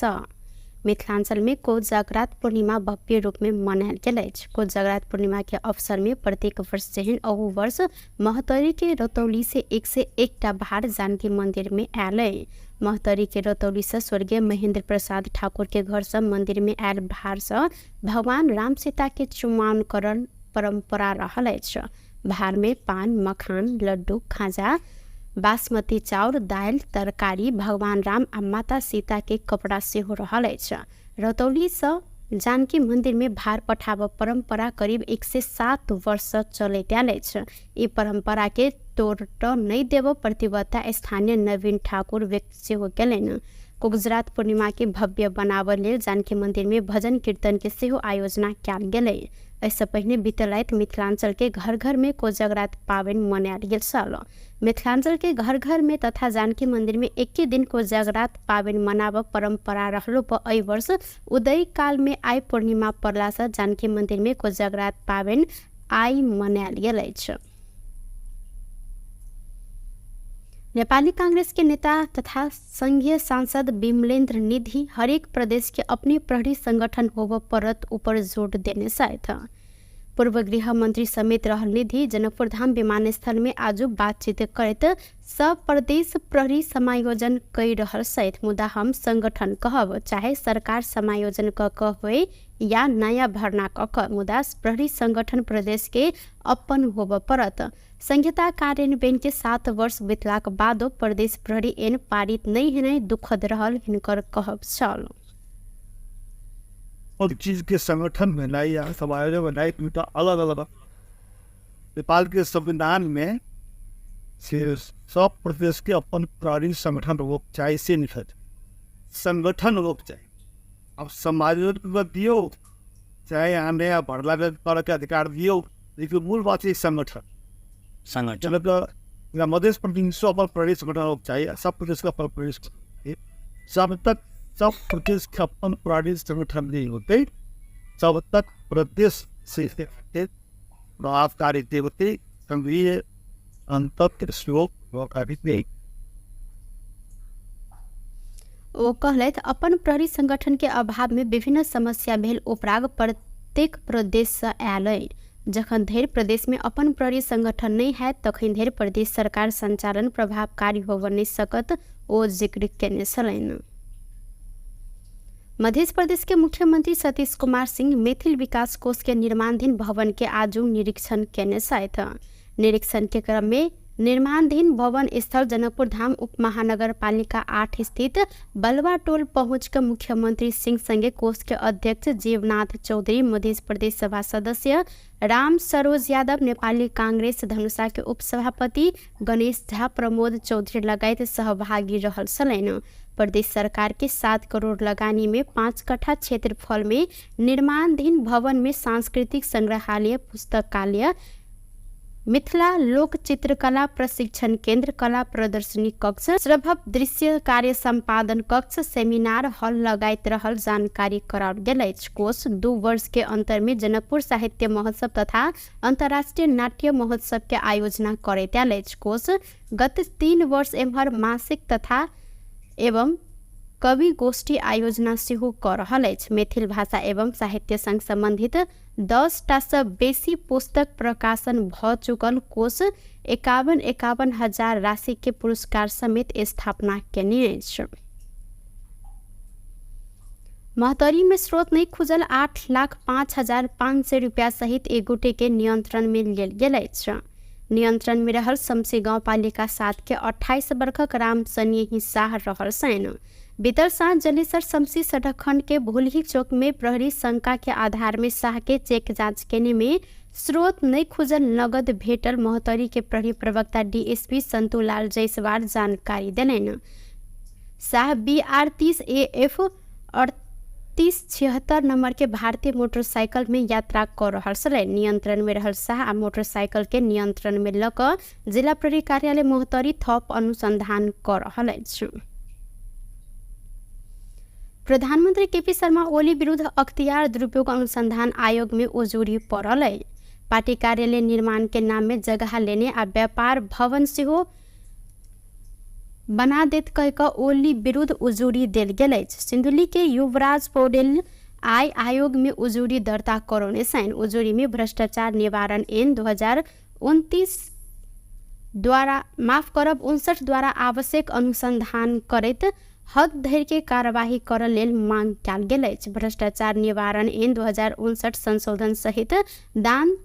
मिथिलांचल में कोजागरात पूर्णिमा भव्य रूप में मनायल गेल अछि। कोजागरात पूर्णिमा के अवसर में प्रत्येक वर्ष जेहन अहू वर्ष महतरी के रतौली से 101 भार जानकी मंदिर में आयल है। महतरी के रतौली से स्वर्गीय महेंद्र प्रसाद ठाकुर के घर से मंदिर में आयल भार से भगवान राम सीता के चुमाओनकरण परंपरा रहल अछि। भार में पान, मखान, लड्डू, खाजा, बासमती चाउर, दाल, तरकारी, भगवान राम आ माता सीता के कपड़ा सेहो रहल अछि। रतौली से जानकी मंदिर में भार पठाब परंपरा करीब 107 वर्ष से चलैत आयल अछि। ई परंपरा के तोड़ नहीं देब प्रतिबद्धता स्थानीय नवीन ठाकुर व्यक्त सेहो केलनि। कोजागरात पूर्णिमा के भव्य बनाब लेल जानकी मंदिर में भजन कीर्तन के सेहो आयोजना कयल गेलै। इससे पहले बीतल राति मिथिलांचल के घर घर में कोजागरात पावनि मनायल गेल छल। मिथिलांचल के घर घर में तथा जानकी मंदिर में एके दिन कोजागरात पावनि मनाब परंपरा रहलो पर एहि वर्ष उदय काल में आई पूर्णिमा पड़ला से जानकी मंदिर में कोजागरात पावनि आई मनायल गेल अछि। नेपाली कांग्रेस के नेता तथा संघीय सांसद विमलेन्द्र निधि हरेक प्रदेश के अपने प्रहरी संगठन होब परत ऊपर जोर देने साथ पूर्व गृह मंत्री समेत रहल निधि जनकपुर धाम विमानस्थल में आज बातचीत करत सब प्रदेश प्रहरी समायोजन कर रहल सहित मुदा हम संगठन कहब चाहे सरकार समायोजन क होए या नया भरना क मुदा प्रहरी संगठन प्रदेश के अपन होब परत। संहिता कार्यान्वयन के 7 वर्ष बीतलाक बादो प्रदेश प्रहरी एन पारित नहीं हेनाइ दुखद रहल हिनकर कहब छल। और चीज के संगठन बनाई या समायोजन बनाई तो अलग अलग नेपाल के संविधान में से सब प्रदेश के अपन प्रहरी संगठन हो चाहे से निकल संगठन हो चाहे अब समायोजन दियो चाहे यहाँ नया भरला के अधिकार दियो लेकिन मूल बात है संगठन मतलब मध्य प्रदेश अपन प्रहरी संगठन हो चाहिए सब प्रदेश का अपन प्रहरी जब तक सब प्रदेश के अपन प्रहरी संगठन नहीं होते तब तक प्रदेश से प्रभावकारी होते संघीय अंतर नहीं। ओ कहलथि अपन प्रहरी संगठन के अभाव में विभिन्न समस्या भेल उपराग प्रत्येक प्रदेश से आयल जखन धरि प्रदेश में अपन प्रहरी संगठन नहीं है तखन धरि प्रदेश सरकार संचालन प्रभावकारी होब नहीं सकत ओ जिक्र केने छलनि। मध्य प्रदेश के मुख्यमंत्री सतीश कुमार सिंह मैथिल विकास कोष के निर्माणाधीन भवन के आज निरीक्षण केने साथ निरीक्षण के क्रम में निर्माणाधीन भवन स्थल जनकपुर धाम उप महानगर पालिका 8 स्थित बलवा टोल पहुंच कर मुख्यमंत्री सिंह संगे कोष के अध्यक्ष जीवनाथ चौधरी, मध्य प्रदेश सभा सदस्य राम सरोज यादव, नेपाली कांग्रेस धनुषा के उपसभापति गणेश झा, प्रमोद चौधरी लगायत सहभागी रहल छलनि। प्रदेश सरकार के 7 करोड़ लगानी में 5 कट्ठा क्षेत्रफल में निर्माणाधीन भवन में सांस्कृतिक संग्रहालय, पुस्तकालय, मिथिला लोक चित्रकला प्रशिक्षण केंद्र, कला प्रदर्शनी कक्ष, श्रभव दृश्य कार्य संपादन कक्ष, सेमिनार हॉल लगायत रहल जानकारी कराओल गेल अछि। कोष 2 वर्ष के अंतर में जनकपुर साहित्य महोत्सव तथा अंतर्राष्ट्रीय नाट्य महोत्सव के आयोजना करैत आयल अछि। कोष गत 3 वर्ष एम्हर मासिक तथा एवं कवि गोष्ठी आयोजना सेहो कर रहल अछि। मैथिल भाषा एवं साहित्य संग संबंधित 10 टा से बेसी पुस्तक प्रकाशन भ चुकल कोष 51 हजार राशि के पुरस्कार समेत स्थापना केने अछि। महतरी में स्रोत नहीं खुजल 8,05,500 रुपया सहित एक गोटे के नियंत्रण में लेल गेल अछि। नियंत्रण में रहल शमसी गांव पालिका 7 के 28 वर्षक राम सनेही शाह रहल सैन। बीतर साँझ जलेसर शमसी सड़क खंड के भूलही चौक में प्रहरी शंका के आधार में शाह के चेक जांच केने में स्रोत नहीं खुजल नगद भेटल महतरी के प्रहरी प्रवक्ता डीएसपी संतुलाल जायसवाल जानकारी देलनि। शाह BR 30 AF 3876 नंबर के भारतीय मोटरसाइकिल में यात्रा कर रहल छलै। नियंत्रण में रहल शाह आ मोटरसाइकिल के नियंत्रण में ल क जिला प्रहरी कार्यालय मोहतरी थप अनुसंधान कर रहल अछि। प्रधानमंत्री केपी शर्मा ओली विरुद्ध अख्तियार दुरुपयोग अनुसंधान आयोग में उजूरी पड़ल है। पार्टी कार्यालय निर्माण के नाम में जगह लेने आ व्यापार भवन सेहो बना देत कह कऽ ओली विरुद्ध उजूरी देल गेल अछि। सिन्धुली के युवराज पौडेल आय आयोग में उजूरी दर्ता करौने छन्। उजूरी में भ्रष्टाचार निवारण ऐन 2029 द्वारा 59 द्वारा आवश्यक अनुसंधान करैत हद धरि के कार्यवाही करऽ लेल मांग कयल गेल अछि। भ्रष्टाचार निवारण ऐन 2059 संशोधन सहित दान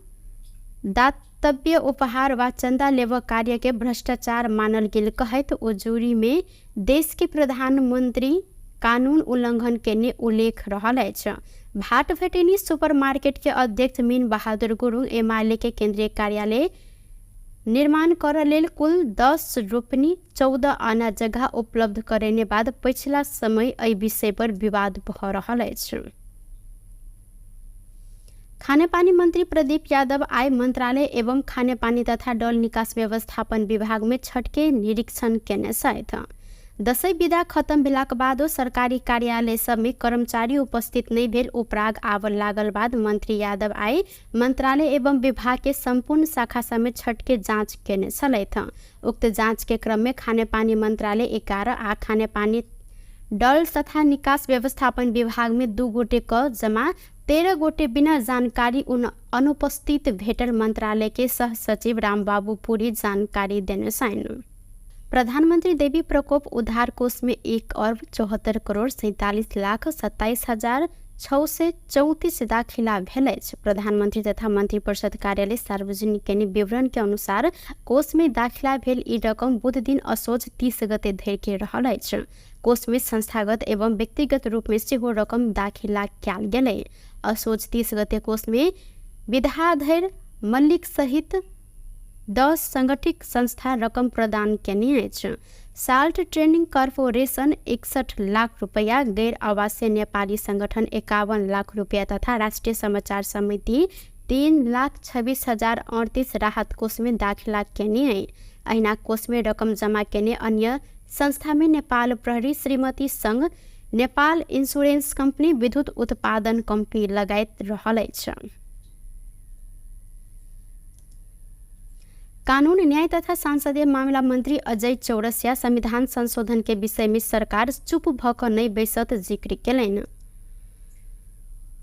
दातव्य उपहार वा चंदा लेवा कार्य के भ्रष्टाचार मानल गेल कहैत उजूरी में देश के प्रधानमंत्री कानून उल्लंघन केने उल्लेख रहल अछि। भाटभटेनी सुपरमार्केट के अध्यक्ष मीन बहादुर गुरुङ एमाले के केंद्रीय कार्यालय निर्माण करऽ लेल कुल 10 रोपनी 14 आना जगह उपलब्ध करेने बाद पिछला समय एहि विषय पर विवाद भऽ रहल अछि। खाने पानी मंत्री प्रदीप यादव आय मंत्रालय एवं खाने पानी तथा डल निकास व्यवस्थापन विभाग में छठ के निरीक्षण केने छथि। दशैं विदा खत्म भेलाक बादो सरकारी कार्यालय सब में कर्मचारी उपस्थित नहीं भेल उपराग आबऽ लागल बाद मंत्री यादव आय मंत्रालय एवं विभाग के संपूर्ण शाखा सब में छठ के जांच केने छलथि। उक्त जांच के क्रम में खाने पानी मंत्रालय 11 आ खाने पानी डल तथा निकास व्यवस्थापन विभाग में 2 गोटे क जमा 13 गोटे बिना जानकारी अनुपस्थित भेटल मंत्रालय के सह सचिव रामबाबू पुरी जानकारी देने छन्। प्रधानमंत्री देवी प्रकोप उद्धार कोष में 1,47,47,27,634 दाखिला भेल अछि। प्रधानमंत्री तथा मंत्रिपरिषद कार्यालय सार्वजनिक केने विवरण के अनुसार कोष में दाखिला भेल ई रकम बुध दिन असोज 30 गते धरि के रहल अछि। कोष में संस्थागत एवं व्यक्तिगत रूप में सेहो रकम दाखिला कयल गेलै। असोज 30 गते कोष में विद्याधर मल्लिक सहित 10 संगठित संस्था रकम प्रदान केने अछि। साल्ट ट्रेनिंग कॉर्पोरेशन 61 लाख रुपया, गैर आवासीय नेपाली संगठन 51 लाख रुपया तथा राष्ट्रीय समाचार समिति 3,26,038 राहत कोष में दाखिला केने है। अहिना कोष में रकम जमा केने अन्य संस्था में नेपाल प्रहरी, श्रीमती संघ, नेपाल इंश्योरेंस कंपनी, विद्युत उत्पादन कंपनी लगायत रहल अछि। कानून न्याय तथा संसदीय मामला मंत्री अजय चौरसिया संविधान संशोधन के विषय में सरकार चुप भऽ कऽ नहि बैसत जिक्र केलनि।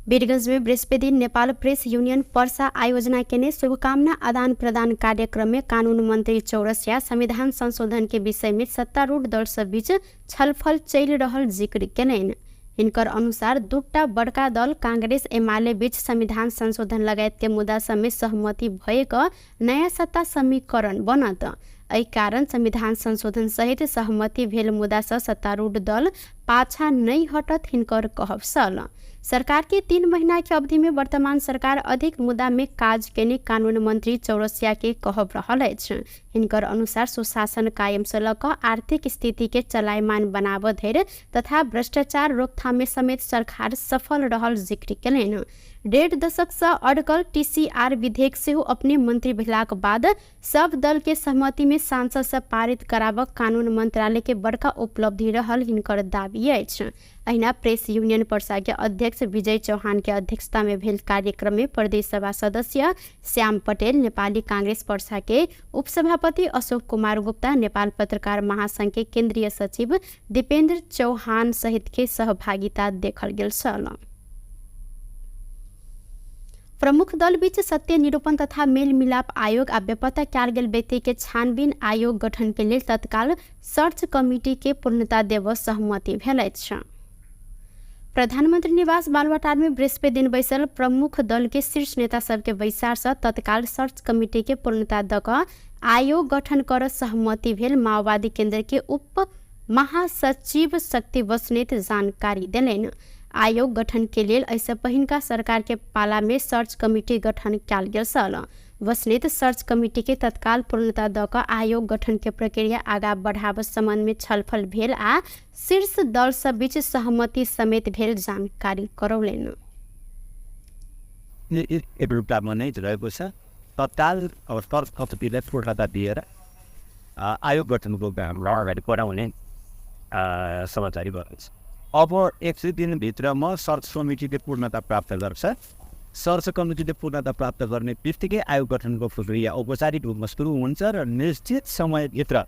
वीरगंज में बृहस्पति दिन नेपाल प्रेस यूनियन पर्सा आयोजना केने शुभकामना आदान प्रदान कार्यक्रम में कानून मंत्री चौरसिया संविधान संशोधन के विषय में सत्तारूढ़ दल सब बीच छलफल चलि रहल जिक्र केलनि। हिनकर अनुसार दूटा बड़का दल कांग्रेस एमाले बीच संविधान संशोधन लगायत के मुद्दा सब में सहमति भएक नया सत्ता समीकरण बनत। एहि कारण संविधान संशोधन सहित सहमति भेल मुद्दा से सत्तारूढ़ दल पाछा नहीं हटत हिनकर कहब छल। सरकार के 3 महीना के अवधि में वर्तमान सरकार अधिक मुद्दा में काज केने कानून मंत्री चौरसिया के कहब रहल अछि। हिनकर अनुसार सुशासन कायम से लऽ कऽ आर्थिक स्थिति के चलायमान बनाबऽ धरि तथा भ्रष्टाचार रोकथाम में समेत सरकार सफल रहल जिक्र केलनि। 1.5 दशक से अड़कल TCR विधेयक सेहो अपने मंत्री भेलाक बाद सब दल के सहमति में सांसद से पारित कराबऽ कानून मंत्रालय के बड़का उपलब्धि रहल हिनकर दाबी अछि। अहिना प्रेस यूनियन पर्सा के अध्यक्ष विजय चौहान के अध्यक्षता में भेल कार्यक्रम में प्रदेश सभा सदस्य श्याम पटेल, नेपाली कांग्रेस पर्सा के उपसभापति अशोक कुमार गुप्ता, नेपाल पत्रकार महासंघ के केंद्रीय सचिव दीपेंद्र चौहान सहित के सहभागिता देखल गेल छल। प्रमुख दल बीच सत्य निरूपण तथा मेल मिलाप आयोग आ बेपत्ता कयल गेल व्यक्ति के छानबीन आयोग गठन के लेल तत्काल सर्च कमिटी के पूर्णता देबऽ सहमति भेल अछि। प्रधानमंत्री निवास बालुवाटार में बृहस्पति दिन बैसल प्रमुख दल के शीर्ष नेता सबके बैसार से तत्काल सर्च कमिटी के पूर्णता दऽ कऽ आयोग गठन करऽ सहमति भेल। माओवादी केंद्र के उप महासचिव शक्ति बस्नेत जानकारी देलनि। आयोग गठन के लेल ऐसे पहिनका सरकार के पाला में सर्च कमिटी गठन कयल गेल छल। बस्नेत सर्च कमिटी के तत्काल पूर्णता दऽ कऽ आयोग गठन के प्रक्रिया आगाँ बढ़ाबऽ संबंध में छलफल भेल आ शीर्ष दल सब बीच सहमति समेत भेल जानकारी करौलनि। तत्काल और सर्च कमिटीलाई पूर्णता दिएर आयोग गठनको काम अगाडि बढाउने समाचारी भएको छ। अब 100 दिनभित्रमा सर्च कमिटीले पूर्णता प्राप्त गर्छ। सर्च कमिटीले पूर्णता प्राप्त गर्ने बित्तिकै आयोग गठनको प्रक्रिया औपचारिक रूपमा सुरु हुन्छ र निश्चित समयभित्र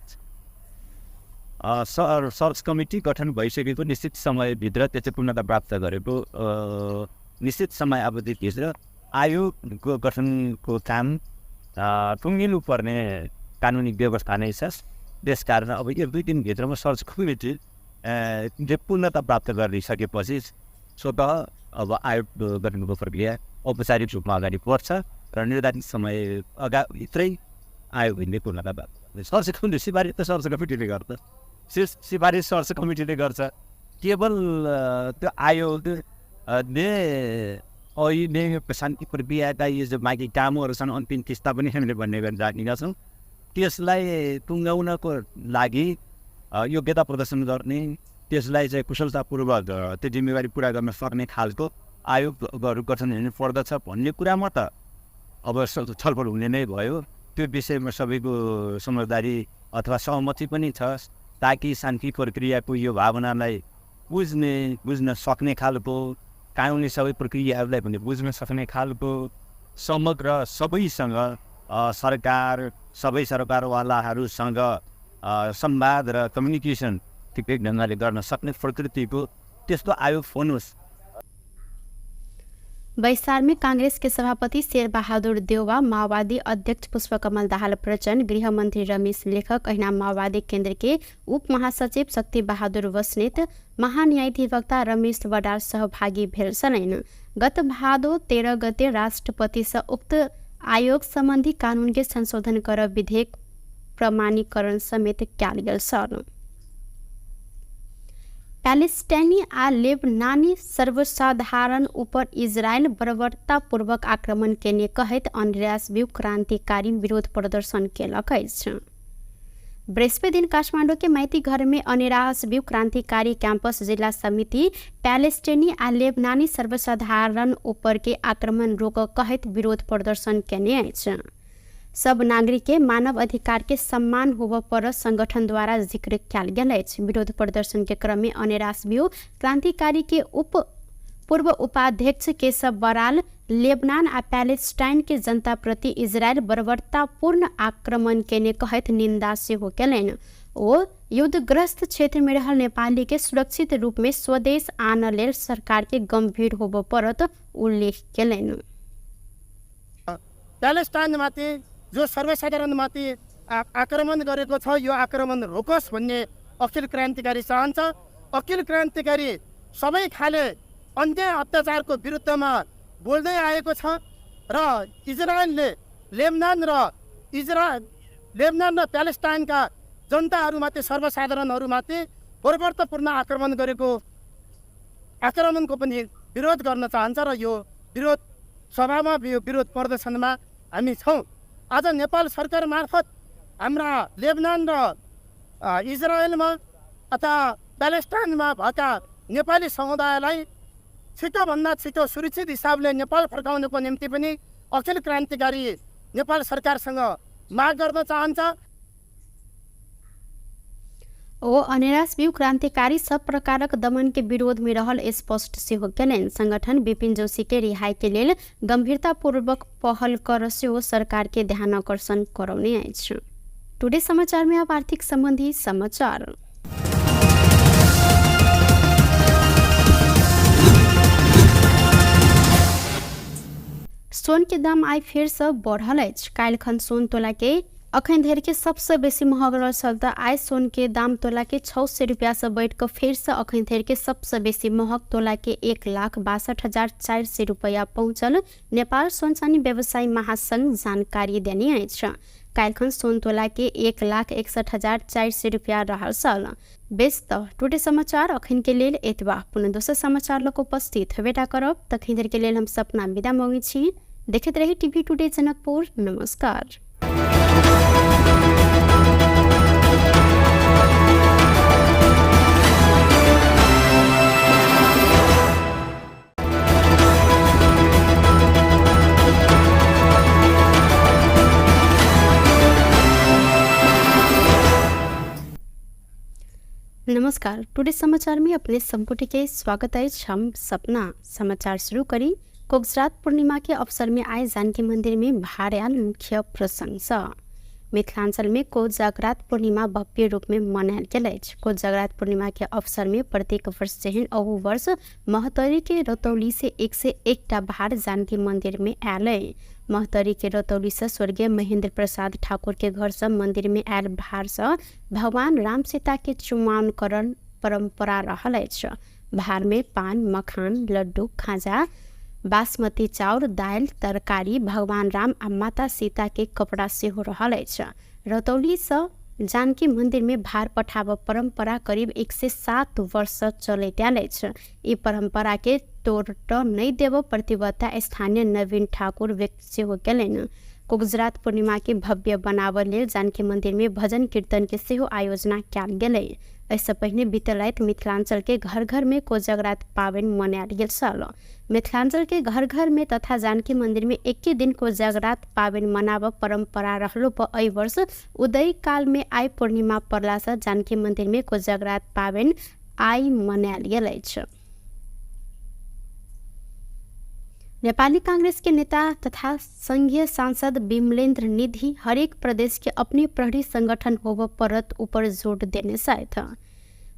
सर्च कमिटी गठन भइसकेको निश्चित समयभित्र त्यो चाहिँ पूर्णता प्राप्त गरेको निश्चित समय अवधिभित्र आयोग गठनको काम टुङ्गिनु पर्ने कानुनी व्यवस्था नै छ। त्यसकारण अब 1-2 दिनभित्रमा सर्च कमिटी पूर्णता प्राप्त गरिसकेपछि स्वतः अब आयोग गठनको प्रक्रिया औपचारिक रूपमा अगाडि बढ्छ र निर्धारित समय भित्रै आयोगले पूर्णता प्राप्त गर्छ। सर्च कमिटी सिफारिस त सर्च कमिटीले गर्छ, सिफारिस सर्च कमिटीले गर्छ। केवल त्यो आयोगले अहिले शान्ति प्रक्रियाका यो जो बाँकी कामहरू छन् अन्तिम किस्ता पनि हामीले भन्ने गरेर राखेका छौँ। त्यसलाई टुङ्गाउनको लागि योग्यता प्रदर्शन गर्ने, त्यसलाई चाहिँ कुशलतापूर्वक त्यो जिम्मेवारी पुरा गर्न सक्ने खालको आयोगहरू गठन हुनु पर्दछ भन्ने कुरामा त अब छलफल हुने नै भयो। त्यो विषयमा सबैको समझदारी अथवा सहमति पनि छ, ताकि शान्ति प्रक्रियाको यो भावनालाई बुझ्न सक्ने खालको, कानुनी सबै प्रक्रियाहरूलाई पनि बुझ्न सक्ने खालको समग्र सबैसँग सबै सरकारवालाहरूसँग संवाद र कम्युनिकेसन ठिकै ढङ्गले गर्न सक्ने प्रकृतिको त्यस्तो आयोग होस्। बैसार में कांग्रेस के सभापति शेरबहादुर देउवा, माओवादी अध्यक्ष पुष्पकमल दाहाल प्रचण्ड, गृह मंत्री रमेश लेखक, ऐना माओवादी केंद्र के उप महासचिव शक्ति बहादुर बस्नेत, महान्यायाधिवक्ता रमेश बडाल सहभागी भेल छन्। गत भादो 13 गते राष्ट्रपति से उक्त आयोग संबंधी कानून के संशोधन कर विधेयक प्रमाणीकरण समेत कयल गेल छन्। पैलेस्टाइनी आ लेबनानी सर्वसाधारण ऊपर इजरायल बर्बरतापूर्वक आक्रमण केने कहैत अन्यराष्ट्रिय क्रांतिकारी विरोध प्रदर्शन केलक अछि। बृहस्पति दिन काठमाडौँ के माइती घर में अन्यराष्ट्रिय क्रांतिकारी कैंपस जिला समिति पैलेस्टाइनी आ लेबनानी सर्वसाधारण ऊपर के आक्रमण रोक कहैत विरोध प्रदर्शन केने अछि। सब नागरिक के मानव अधिकार के सम्मान होब पर संगठन द्वारा जिक्र कयल गेल अछि। विरोध प्रदर्शन के क्रम में अन्यराष्ट्रिय क्रांतिकारी के पूर्व उपाध्यक्ष केशव बराल लेबनान आ पैलेस्टाइन के जनता प्रति इजरायल बर्बरतापूर्ण आक्रमण केने कहैत निंदा सेहो केलनि। ओ युद्धग्रस्त क्षेत्र में रहल नेपाली के सुरक्षित रूप में स्वदेश आन लेल सरकार के गंभीर होब परत उल्लेख केलनि। प्यालेस्टाइनमाथि जो सर्वसाधारणमाथि आक्रमण गरेको छ, यो आक्रमण रोकोस् भन्ने अखिल क्रान्तिकारी चाहन्छ। अखिल क्रान्तिकारी सबै खाले अन्त्य अत्याचारको विरुद्धमा बोल्दै आएको छ र इजरायलले लेबनान र प्यालेस्टाइनका जनताहरूमाथि, सर्वसाधारणहरूमाथि बर्बरतापूर्ण आक्रमणको पनि विरोध गर्न चाहन्छ र यो विरोध सभामा, यो विरोध प्रदर्शनमा हामी छौँ। आज नेपाल सरकार मार्फत हाम्रा लेबनान र इजरायलमा अथवा प्यालेस्टाइनमा भएका नेपाली समुदायलाई छिटोभन्दा छिटो सुरक्षित हिसाबले नेपाल फर्काउनको निम्ति पनि अखिल क्रान्तिकारी नेपाल सरकारसँग माग गर्न चाहन्छ। ओ अन्यराष्ट्रिय क्रांतिकारी सब प्रकारक दमन के विरोध में रहल स्पष्ट सेहो केलनि। संगठन विपिन जोशी के रिहाई के लेल गंभीरतापूर्वक पहल कर सेहो सरकार के ध्यान आकर्षण करौने अछि। टुडे समाचार में अब आर्थिक संबंधी समाचार। सोन के दाम आई फेर से बढ़ल अछि। काल्हिखन सोन तोला के अखन धरि के सबसे बेसी महग रहल चलते आइ सोन के दाम तोला के 600 रुपया से बढ़ कर फिर से अखन धरि के सबसे बेसी महग तोला के 1,62,400 रुपया पहुंचल। नेपाल सोन चानी व्यवसायी महासंघ जानकारी देने अछि। काल्हिखन सोन तोला के 1,61,400 रुपया रहल छल। बेस त टुडे समाचार अखन के लेल एतबा। पुनः दोसर समाचार लक उपस्थित हेबेटा करब। तखन धरि के लेल हम सपना विदा मांगै छी। देखैत रही टीवी टुडे जनकपुर। नमस्कार। नमस्कार। टुडे समाचार में अपने संपुटी के स्वागत है। हम सपना समाचार शुरू करी। कोगजरात पूर्णिमा के अवसर में आए जानकी मंदिर में भार्याल मुख्य प्रसंग। मिथिलांचल में कोजागरात पूर्णिमा भव्य रूप में मनायल गेल अछि। कोजागरात पूर्णिमा के अवसर में प्रत्येक वर्ष जेहन अहू वर्ष महतरी के रतौली से 101टा भार जानकी मंदिर में आयल है। महतरी के रतौली से स्वर्गीय महेंद्र प्रसाद ठाकुर के घर से मंदिर में आयल भार से भगवान राम सीता के चुमाओनकरण परंपरा रहल अछि। भार में पान, मखान, लड्डू, खाजा, बासमती चाउर, दाल, तरकारी, भगवान राम आ माता सीता के कपड़ा सेहो रहल अछि। रतौली से जानकी मंदिर में भार पठाब परंपरा करीब 107 वर्ष चलैत आयल अछि। ई परंपरा के तोड़ नहीं देव प्रतिबद्धता स्थानीय नवीन ठाकुर व्यक्त सेहो केलनि। कोजागरात पूर्णिमा के भव्य बनाबय लेल जानकी मंदिर में भजन कीर्तन के सेहो आयोजना कयल गेलै। इससे पहले बीतल रात मिथिलांचल के घर घर में कोजागरात पावनि मनायल गेल छल। मिथिलांचल के घर घर में तथा जानकी मंदिर में एके दिन कोजागरात पावनि मनाब परंपरा रहलो पर एहि वर्ष उदय काल में आई पूर्णिमा पड़ला से जानकी मंदिर में कोजागरात पावनि आई मनायल गेल अछि। नेपाली कांग्रेस के नेता तथा संघीय सांसद विमलेन्द्र निधि हरेक प्रदेश के अपने प्रहरी संगठन होब परत ऊपर जोर देने साथ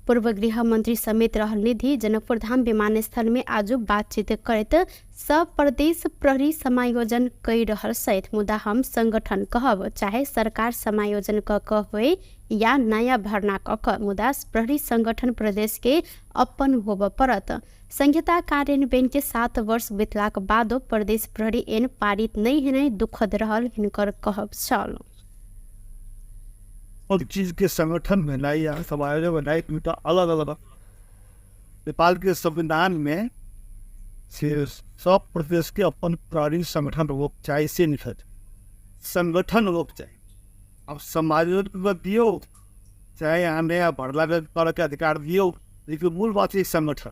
पूर्व गृह मंत्री समेत रहल निधि जनकपुर धाम विमानस्थल में आज बातचीत करत सब प्रदेश प्रहरी समायोजन कई रहल सहित मुदा हम संगठन कहब चाहे सरकार समायोजन क होए या नया भरना क मुदा प्रहरी संगठन प्रदेश के अपन होब परत। संहिता कार्यान्वयन के 7 वर्ष बीतलाक बादो प्रदेश प्रहरी एन पारित नहीं हेनाइ दुखद रहल हिनकर कहब छल। और चीज के संगठन बनाई या समायोजन बनाई तो अलग अलग नेपाल के संविधान में से सब प्रदेश के अपन प्रहरी संगठन लोग चाहिए से निकट संगठन लोग चाहिए। अब समायोजन दियो चाहे यहाँ नया भरला कर के अधिकार दियो, लेकिन मूल बात है संगठन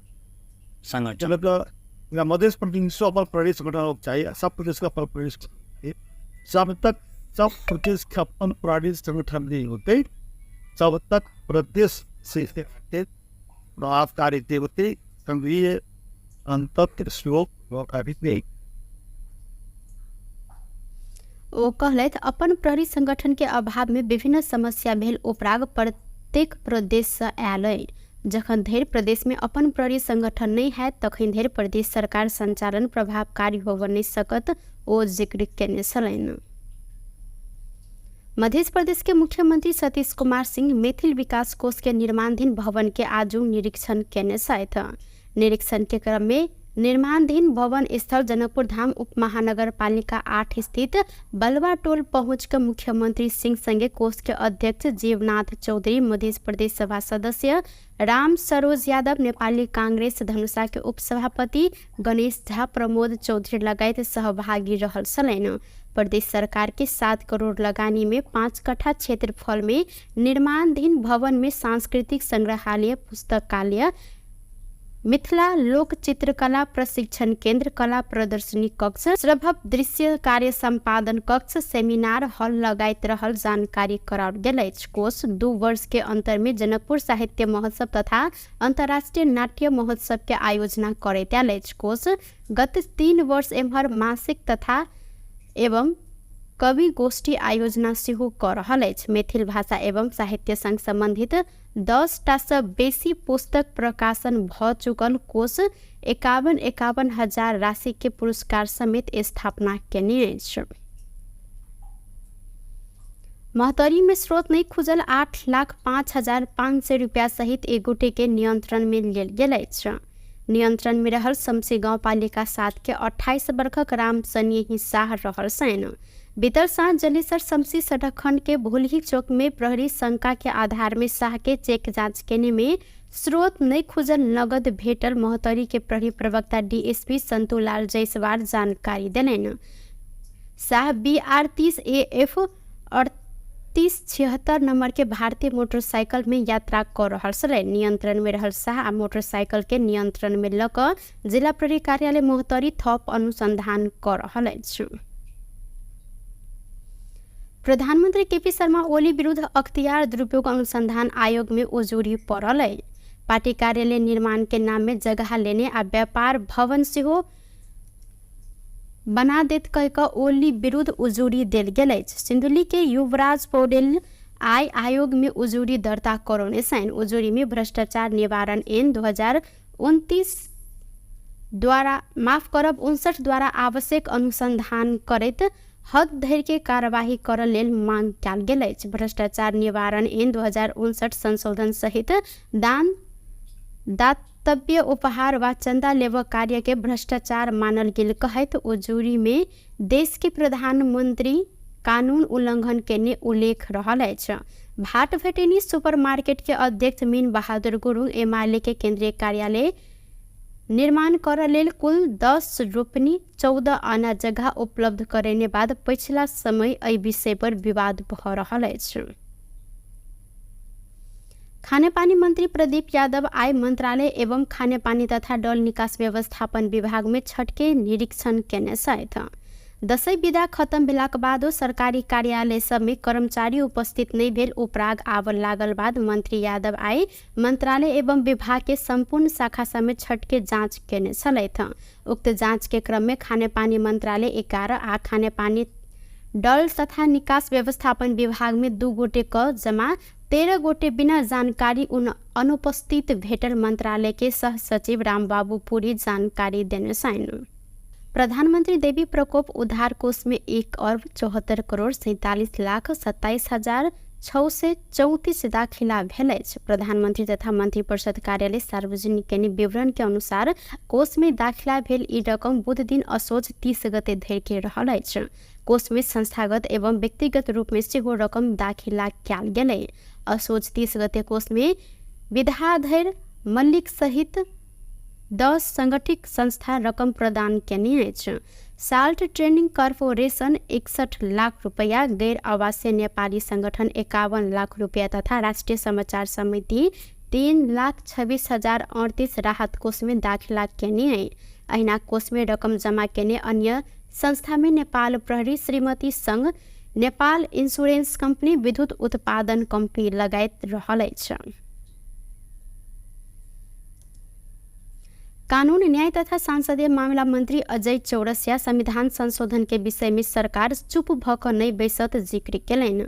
मध्य प्रदेश अपन प्रदेश संगठन लोग चाहिए। सब प्रदेश का अपन प्रदेश जब तक सब प्रदेश के अपन प्रदेश संगठन नहीं होते तब तक प्रदेश से प्रभावकारी होते संघीय अंतर नहीं। ओ कहलथि अपन प्रहरी संगठन के अभाव में विभिन्न समस्या भेल उपराग प्रत्येक प्रदेश से आयल अइ। जखन धरि प्रदेश में अपन प्रहरी संगठन नहीं है तखन धरि प्रदेश सरकार संचालन प्रभावकारी होब नहीं सकत ओ जिक्र केने छलनि। मध्य प्रदेश के मुख्यमंत्री सतीश कुमार सिंह मैथिल विकास कोष के निर्माणाधीन भवन के आज निरीक्षण केने साथ निरीक्षण के क्रम में निर्माणाधीन भवन स्थल जनकपुर धाम उप महानगर पालिका 8 स्थित बलवा टोल पहुंच कर मुख्यमंत्री सिंह संगे कोष के अध्यक्ष जीवनाथ चौधरी, मध्य प्रदेश सभा सदस्य राम सरोज यादव, नेपाली कांग्रेस धनुषा के उपसभापति गणेश झा, प्रमोद चौधरी लगायत सहभागी रहल छलनि। प्रदेश सरकार के 7 करोड़ लगानी में 5 कट्ठा क्षेत्रफल में निर्माणाधीन भवन में सांस्कृतिक संग्रहालय, पुस्तकालय, मिथिला लोक चित्रकला प्रशिक्षण केंद्र, कला प्रदर्शनी कक्ष, श्रभव दृश्य कार्य संपादन कक्ष, सेमिनार हॉल लगायत रहल जानकारी कराओल गेल अछि। कोष 2 वर्ष के अंतर में जनकपुर साहित्य महोत्सव तथा अंतर्राष्ट्रीय नाट्य महोत्सव के आयोजना करैत आयल अछि। कोष गत 3 वर्ष एम्हर मासिक तथा एवं कवि गोष्ठी आयोजना सेहो कर रहल अछि। मैथिल भाषा एवं साहित्य संग संबंधित 10टा से बेसी पुस्तक प्रकाशन भ चुकल कोष 51 हजार राशि के पुरस्कार समेत स्थापना केने अछि। महतरी में स्रोत नहीं खुजल 8,05,500 रुपया सहित एगोटे के नियंत्रण में लेल गेल अछि। नियंत्रण में रहल शमसी गांव पालिका 7 के 28 वर्षक राम सनेही शाह रहल सैन। बीतल साँझ जलेसर शमसी सड़क खंड के भूलही चौक में प्रहरी शंका के आधार में शाह के चेक जांच केने में स्रोत नहीं खुजल नगद भेटल महतरी के प्रहरी प्रवक्ता डीएसपी संतोलाल जायसवाल जानकारी देलनि। शाह BR 30 AF 3876 नंबर के भारतीय मोटरसाइकिल में यात्रा कर रहल छलै। नियंत्रण में रहल शाह आ मोटरसाइकिल के नियंत्रण में ल क जिला प्रहरी कार्यालय मोहतरी थप अनुसंधान कर रहल अछि। प्रधानमंत्री केपी शर्मा ओली विरुद्ध अख्तियार दुरुपयोग अनुसंधान आयोग में उजूरी पड़ल है। पार्टी कार्यालय निर्माण के नाम में जगह लेने आ व्यापार भवन सेहो बना देत कह कऽ ओली विरुद्ध उजूरी देल गेल अछि। सिन्धुली के युवराज पौडेल आय आयोग में उजूरी दर्ता करौने छन्। उजूरी में भ्रष्टाचार निवारण ऐन 2029 द्वारा 59 द्वारा आवश्यक अनुसंधान करैत हद धरि के कार्यवाही करऽ लेल मांग कयल गेल अछि। भ्रष्टाचार निवारण ऐन 2059 संशोधन सहित दान दातव्य उपहार वा चंदा लेबऽ कार्य के भ्रष्टाचार मानल गेल कहैत उजूरी में देश के प्रधानमंत्री कानून उल्लंघन केने उल्लेख रहल अछि। भाट भेटेनी सुपरमार्केट के अध्यक्ष मीन बहादुर गुरुङ एमाले के केंद्रीय कार्यालय निर्माण करऽ लेल कुल 10 रोपनी 14 आना जगह उपलब्ध करेने बाद पिछला समय एहि विषय पर विवाद भऽ रहल अछि। खाने पानी मंत्री प्रदीप यादव आय मंत्रालय एवं खाने पानी तथा डल निकास व्यवस्थापन विभाग में छठके निरीक्षण केने छथि। दशैं विदा खत्म भेलाक बादो सरकारी कार्यालय सब में कर्मचारी उपस्थित नहीं भेल उपराग आबऽ लागल बाद मंत्री यादव आय मंत्रालय एवं विभाग के संपूर्ण शाखा सब में छठके जांच केने छलथि। उक्त जांच के क्रम में खाने पानी मंत्रालय 11 आ खाने पानी डल तथा निकास व्यवस्थापन विभाग में 2 गोटे क जमा 13 गोटे बिना जानकारी अनुपस्थित भेटल मंत्रालय के सह सचिव रामबाबू पुरी जानकारी देने छन्। प्रधानमंत्री देवी प्रकोप उद्धार कोष में 1,74,47,27,634 दाखिला भेल अछि। प्रधानमंत्री तथा मंत्रिपरिषद कार्यालय सार्वजनिक केने विवरण के अनुसार कोष में दाखिला भेल ई रकम बुध दिन असोज 30 गते धरि के रहल अछि। कोष में संस्थागत एवं व्यक्तिगत रूप में सेहो रकम दाखिला कयल गेलै। असोज 30 गते कोष में विद्याधर मल्लिक सहित 10 संगठित संस्था रकम प्रदान केने अछि। साल्ट ट्रेनिंग कॉर्पोरेशन 61 लाख रुपया, गैर आवासीय नेपाली संगठन 51 लाख रुपया तथा राष्ट्रीय समाचार समिति 3,26,038 राहत कोष में दाखिला केने है। अहिना कोष में रकम जमा केने अन्य संस्था में नेपाल प्रहरी, श्रीमती संघ, नेपाल इंश्योरेंस कंपनी, विद्युत उत्पादन कंपनी लगायत रहल अछि। कानून न्याय तथा संसदीय मामला मंत्री अजय चौरसिया संविधान संशोधन के विषय में सरकार चुप भऽ कऽ नहि बैसत जिक्र केलनि।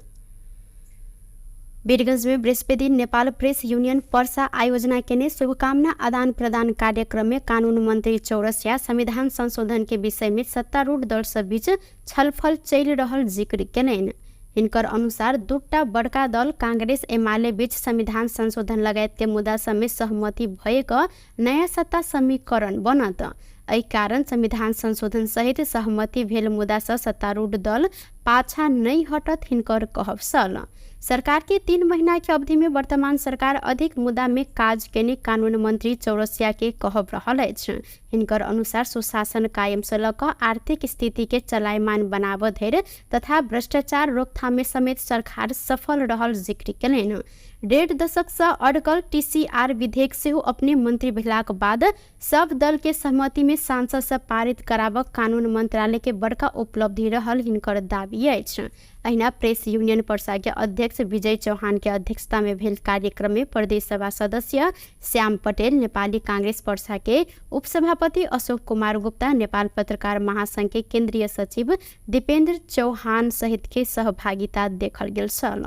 वीरगंज में बृहस्पति नेपाल प्रेस यूनियन पर्सा आयोजना केने शुभकामना आदान प्रदान कार्यक्रम में कानून मंत्री चौरसिया संविधान संशोधन के विषय में सत्तारूढ़ दल सब बीच छलफल चलि रहल जिक्र केलनि। हिनकर अनुसार दूटा बड़का दल कांग्रेस एमाले बीच संविधान संशोधन लगायत के मुद्दा सब में सहमति भएक नया सत्ता समीकरण बनत। एहि कारण संविधान संशोधन सहित सहमति भेल मुद्दा से सत्तारूढ़ दल पाछा नहीं हटत हिनकर कहब छल। सरकार के 3 महीना के अवधि में वर्तमान सरकार अधिक मुद्दा में काज केने कानून मंत्री चौरसिया के कहब रहल अछि। हिनकर अनुसार सुशासन कायम से लऽ कऽ आर्थिक स्थिति के चलायमान बनाबऽ धरि तथा भ्रष्टाचार रोकथाम में समेत सरकार सफल रहल जिक्र केलनि। 1.5 दशक से अड़कल TCR विधेयक सेहो अपने मंत्री भेलाक बाद सब दल के सहमति में सांसद से पारित कराबऽ कानून मंत्रालय के बड़का उपलब्धि रहल हिनकर दाबी अछि। अहिना प्रेस यूनियन पर्सा के अध्यक्ष विजय चौहान के अध्यक्षता में भेल कार्यक्रम में प्रदेश सभा सदस्य श्याम पटेल, नेपाली कांग्रेस पर्सा के उपसभापति अशोक कुमार गुप्ता, नेपाल पत्रकार महासंघ के केंद्रीय सचिव दीपेंद्र चौहान सहित के सहभागिता देखल गेल छल।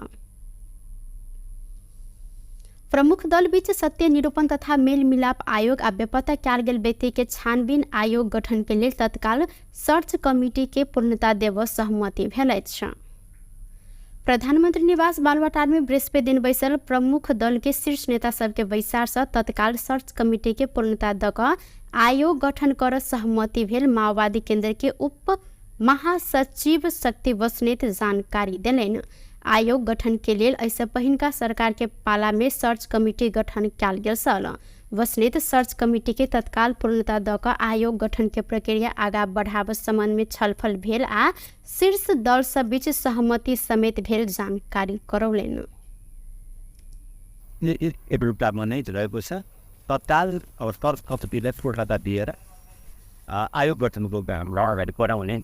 प्रमुख दल बीच सत्य निरूपण तथा मेल मिलाप आयोग आ बेपत्ता कयल गेल व्यक्ति के छानबीन आयोग गठन के लेल तत्काल सर्च कमिटी के पूर्णता देबऽ सहमति भेल अछि। प्रधानमंत्री निवास बालुवाटार में बृहस्पति दिन बैसल प्रमुख दल के शीर्ष नेता सबके बैसार से तत्काल सर्च कमिटी के पूर्णता दऽ कऽ आयोग गठन करऽ सहमति भेल। माओवादी केंद्र के उप महासचिव शक्ति बस्नेत जानकारी देलनि। आयोग गठन के लेल ऐसे पहिनका सरकार के पाला में सर्च कमिटी गठन कयल गेल छल। बस्नेत सर्च कमिटी के तत्काल पूर्णता दऽ कऽ आयोग गठन के प्रक्रिया आगाँ बढ़ाबऽ संबंध में छलफल भेल आ शीर्ष दल सब बीच सहमति समेत भेल जानकारी करौलनि। एउटा नै रहेको छ तत्काल अब सर्च कमिटीलाई पूर्णता दिएर आयोग गठनको काम अगाडि बढाउने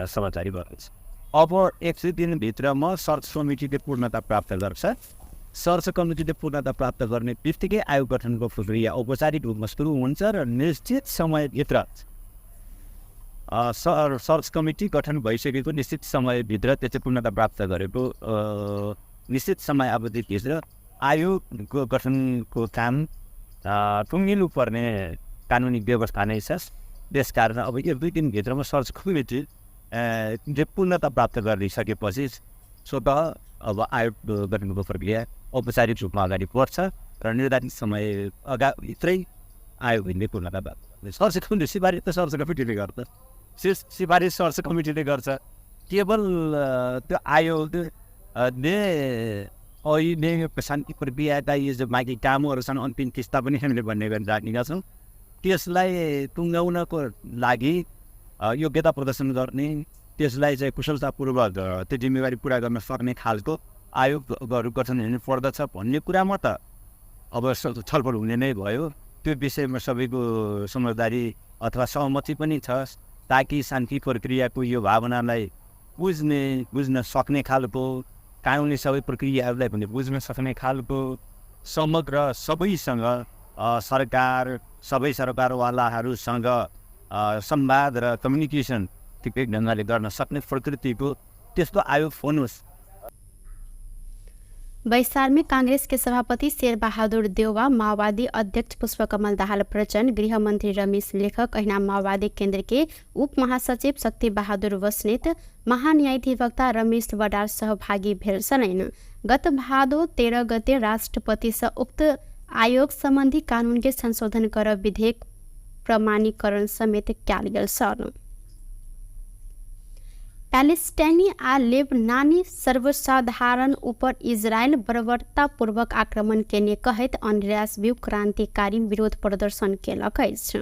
समाचार भएको छ। अब 100 दिनभित्रमा सर्च कमिटीले पूर्णता प्राप्त गर्छ। सर्च कमिटीले पूर्णता प्राप्त गर्ने बित्तिकै आयोग गठनको प्रक्रिया औपचारिक रूपमा सुरु हुन्छ र निश्चित समयभित्र सर्च कमिटी गठन भइसकेको निश्चित समयभित्र त्यो चाहिँ पूर्णता प्राप्त गरेको निश्चित समय अवधिभित्र आयोगको गठनको काम टुङ्गिनु पर्ने कानुनी व्यवस्था नै छ। त्यसकारण अब 1-2 दिनभित्रमा सर्च कमिटी पूर्णता प्राप्त गरिसकेपछि स्वतः अब आयोग गठनको प्रक्रिया औपचारिक रूपमा अगाडि बढ्छ र निर्धारित समय भित्रै आयोग हिँड्ने पूर्णता प्राप्त। सर्च कमिटी सिफारिस त सर्च कमिटीले गर्छ, सिफारिस सर्च कमिटीले गर्छ। केवल त्यो आयोगले अहिले शान्ति प्रक्रियाका यो जो बाँकी कामहरू छन् अन्तिम किस्ता पनि हामीले भन्ने गरी राखेका छौँ, त्यसलाई टुङ्गाउनको लागि योग्यता प्रदर्शन गर्ने, त्यसलाई चाहिँ कुशलतापूर्वक त्यो जिम्मेवारी पुरा गर्न सक्ने खालको आयोगहरू गठन हुनु पर्दछ भन्ने कुरामा त अब छलफल हुने नै भयो। त्यो विषयमा सबैको समझदारी अथवा सहमति पनि छ, ताकि शान्ति प्रक्रियाको यो भावनालाई बुझ्न सक्ने खालको, कानुनी सबै प्रक्रियाहरूलाई पनि बुझ्न सक्ने खालको समग्र सबैसँग सरकार, सबै सरकारवालाहरूसँग संवाद र कम्युनिकेसन ठिकै ढङ्गले गर्न सक्ने प्रकृतिको त्यस्तो आयोग होस्। बैसार में कांग्रेस के सभापति शेरबहादुर देउवा, माओवादी अध्यक्ष पुष्पकमल दाहाल प्रचण्ड, गृह मंत्री रमेश लेखक, ऐना माओवादी केंद्र के उप महासचिव शक्ति बहादुर बस्नेत, महान्यायाधिवक्ता रमेश बडाल सहभागी भेल छन्। गत भादो 13 गते राष्ट्रपति से उक्त आयोग संबंधी कानून के संशोधन कर विधेयक प्रमाणीकरण समेत क्याल गेल छन्। पैलेस्टाइनी आ लेबनानी सर्वसाधारण ऊपर इजरायल बर्बरतापूर्वक आक्रमण केने कहत अन्ड्रेयास ब्यू क्रांतिकारी विरोध प्रदर्शन केलक अछि।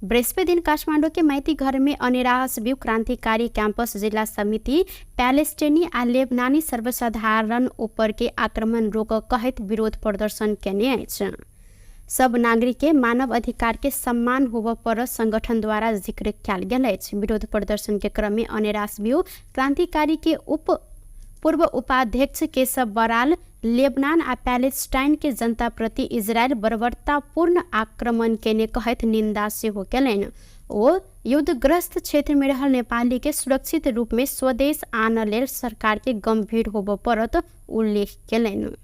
बृहस्पति दिन काठमाडौँ के माइती घर में अनिरास ब्यू क्रांतिकारी कैंपस जिला समिति पैलेस्टाइनी आ लेबनानी सर्वसाधारण ऊपर के आक्रमण रोक कहत विरोध प्रदर्शन केने अछि। सब नागरिक के मानव अधिकार के सम्मान होव पर संगठन द्वारा जिक्र किया गेल अछि। विरोध प्रदर्शन के क्रम में अनिरास ब्यू क्रांतिकारी के पूर्व उपाध्यक्ष केशव बराल लेबनान आ पैलेस्टाइन के जनता प्रति इजरायल बर्बरतापूर्ण आक्रमण केने कहत निंदा सेहो केलनि। ओ युद्धग्रस्त क्षेत्र में रहल नेपाली के सुरक्षित रूप में स्वदेश आन लेल सरकार के गंभीर होब परत उल्लेख केलनि।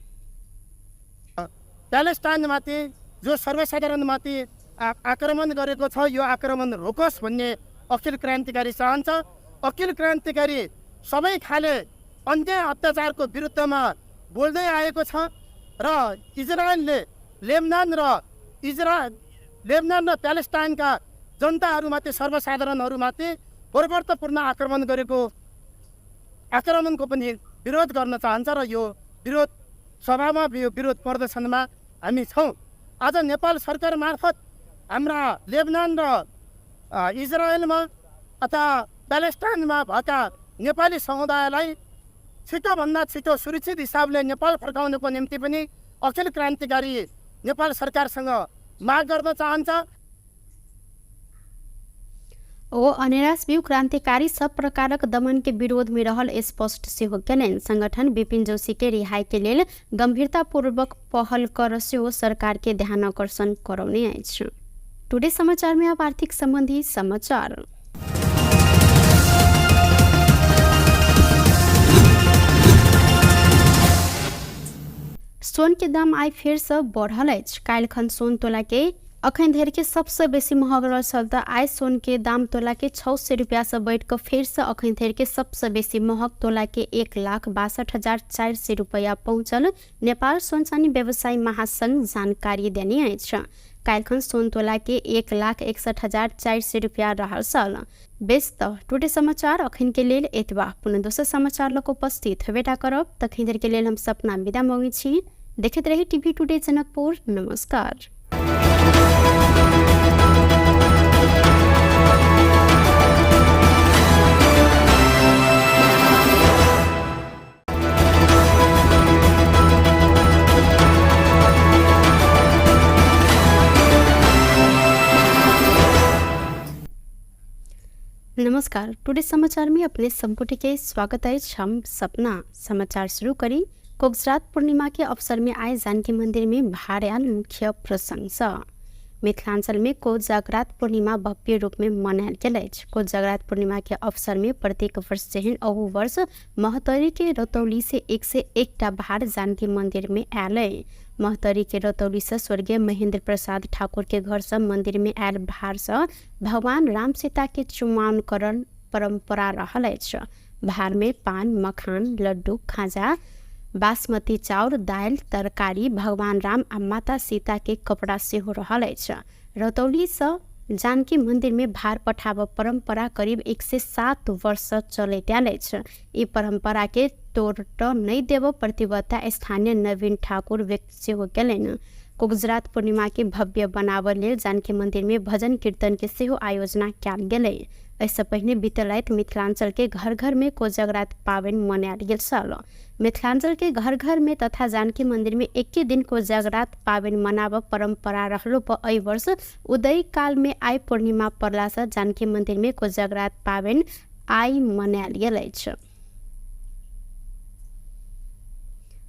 प्यालेस्टाइनमाथि जो सर्वसाधारणमाथि आक्रमण गरेको छ, यो आक्रमण रोकोस् भन्ने अखिल क्रान्तिकारी चाहन्छ। अखिल क्रान्तिकारी सबै खाले अन्याय अत्याचारको विरुद्धमा बोल्दै आएको छ र इजरायलले लेबनान र प्यालेस्टाइनका जनताहरूमाथि, सर्वसाधारणहरूमाथि बर्बरतापूर्ण आक्रमण गरेको आक्रमणको पनि विरोध गर्न चाहन्छ र यो विरोध सभामा, यो विरोध प्रदर्शनमा हामी छौँ। आज नेपाल सरकार मार्फत हाम्रा लेबनान र इजरायलमा अथवा प्यालेस्टाइनमा भएका नेपाली समुदायलाई छिटोभन्दा छिटो सुरक्षित हिसाबले नेपाल फर्काउनको निम्ति पनि अखिल क्रान्तिकारी नेपाल सरकारसँग माग गर्न चाहन्छ। ओ अनिरास ब्यू क्रांतिकारी सब प्रकारक दमन के विरोध में रहल स्पष्ट सेहो केलनि। संगठन विपिन जोशी के रिहाई के लेल गंभीरतापूर्वक पहल कर सेहो सरकार के ध्यान आकर्षण करौने अछि। टुडे समाचार में अब आर्थिक संबंधी समाचार। सोन के दाम आई फिर से बढ़ल अछि। काल्हिखन सोन तोला के अखन धरि के सबसे बेसी महग रहल त आइ सोन के दाम तोला के 600 रुपया से बढ़ कर फिर से अखन धरि के सबसे बेसी महग तोला के 1,62,400 रुपया पहुंचल। नेपाल सोन चानी व्यवसायी महासंघ जानकारी देने अछि। काल्हिखन सोन तोला के 1,61,400 रुपया रहल छल। बेस्त टुडे समाचार अखन के लेल एतबा। पुनः दोसर समाचार लक उपस्थित हेबेटा करब। तखन धरि के लेल हम सपना विदा मांगै छी। देखैत रही टीवी टुडे जनकपुर। नमस्कार। नमस्कार। टुडे समाचार में अपने संपुट के स्वागत है। हम सपना समाचार शुरू करी। कोगसरात पूर्णिमा के अवसर में आए जानकी मंदिर में भार्याल मुख्य प्रसंग। मिथिलांचल में कोजगरात पूर्णिमा भव्य रूप में मनायल गेल अछि। कोजगरात पूर्णिमा के अवसर में प्रत्येक वर्ष जेहन अहू वर्ष महतरी के रतौली से 101 टा भार जानकी मंदिर में आयल अइ। महतरी के रतौली से स्वर्गीय महेंद्र प्रसाद ठाकुर के घर से मंदिर में आयल भार से भगवान राम सीता के चुमाओनकरण परंपरा रहल अछि। भार में पान, मखान, लड्डू, खाजा, बासमती चाउर, दाल, तरकारी, भगवान राम आ माता सीता के कपड़ा सेहो रहल अछि। रतौली से जानकी मंदिर में भार पठाब परंपरा करीब 107 वर्ष से चलैत आयल अछि। ई परंपरा के तोड़ नहीं देब प्रतिबद्धता स्थानीय नवीन ठाकुर व्यक्त सेहो केलनि। कोजगरात पूर्णिमा के भव्य बनाब लेल जानकी मंदिर में भजन कीर्तन के सेहो आयोजना कयल गेलै। इससे पहले बीतल राति मिथिलांचल के घर घर में कोजगरात पावनि मनायल गेल छल। मिथिलांचल के घर घर में तथा जानकी मंदिर में एके दिन कोजगरात पावनि मनाब परंपरा रहलो पर एहि वर्ष उदय काल में आइ पूर्णिमा पड़ला से जानकी मंदिर में कोजगरात पावनि आइ मनायल गेल अछि।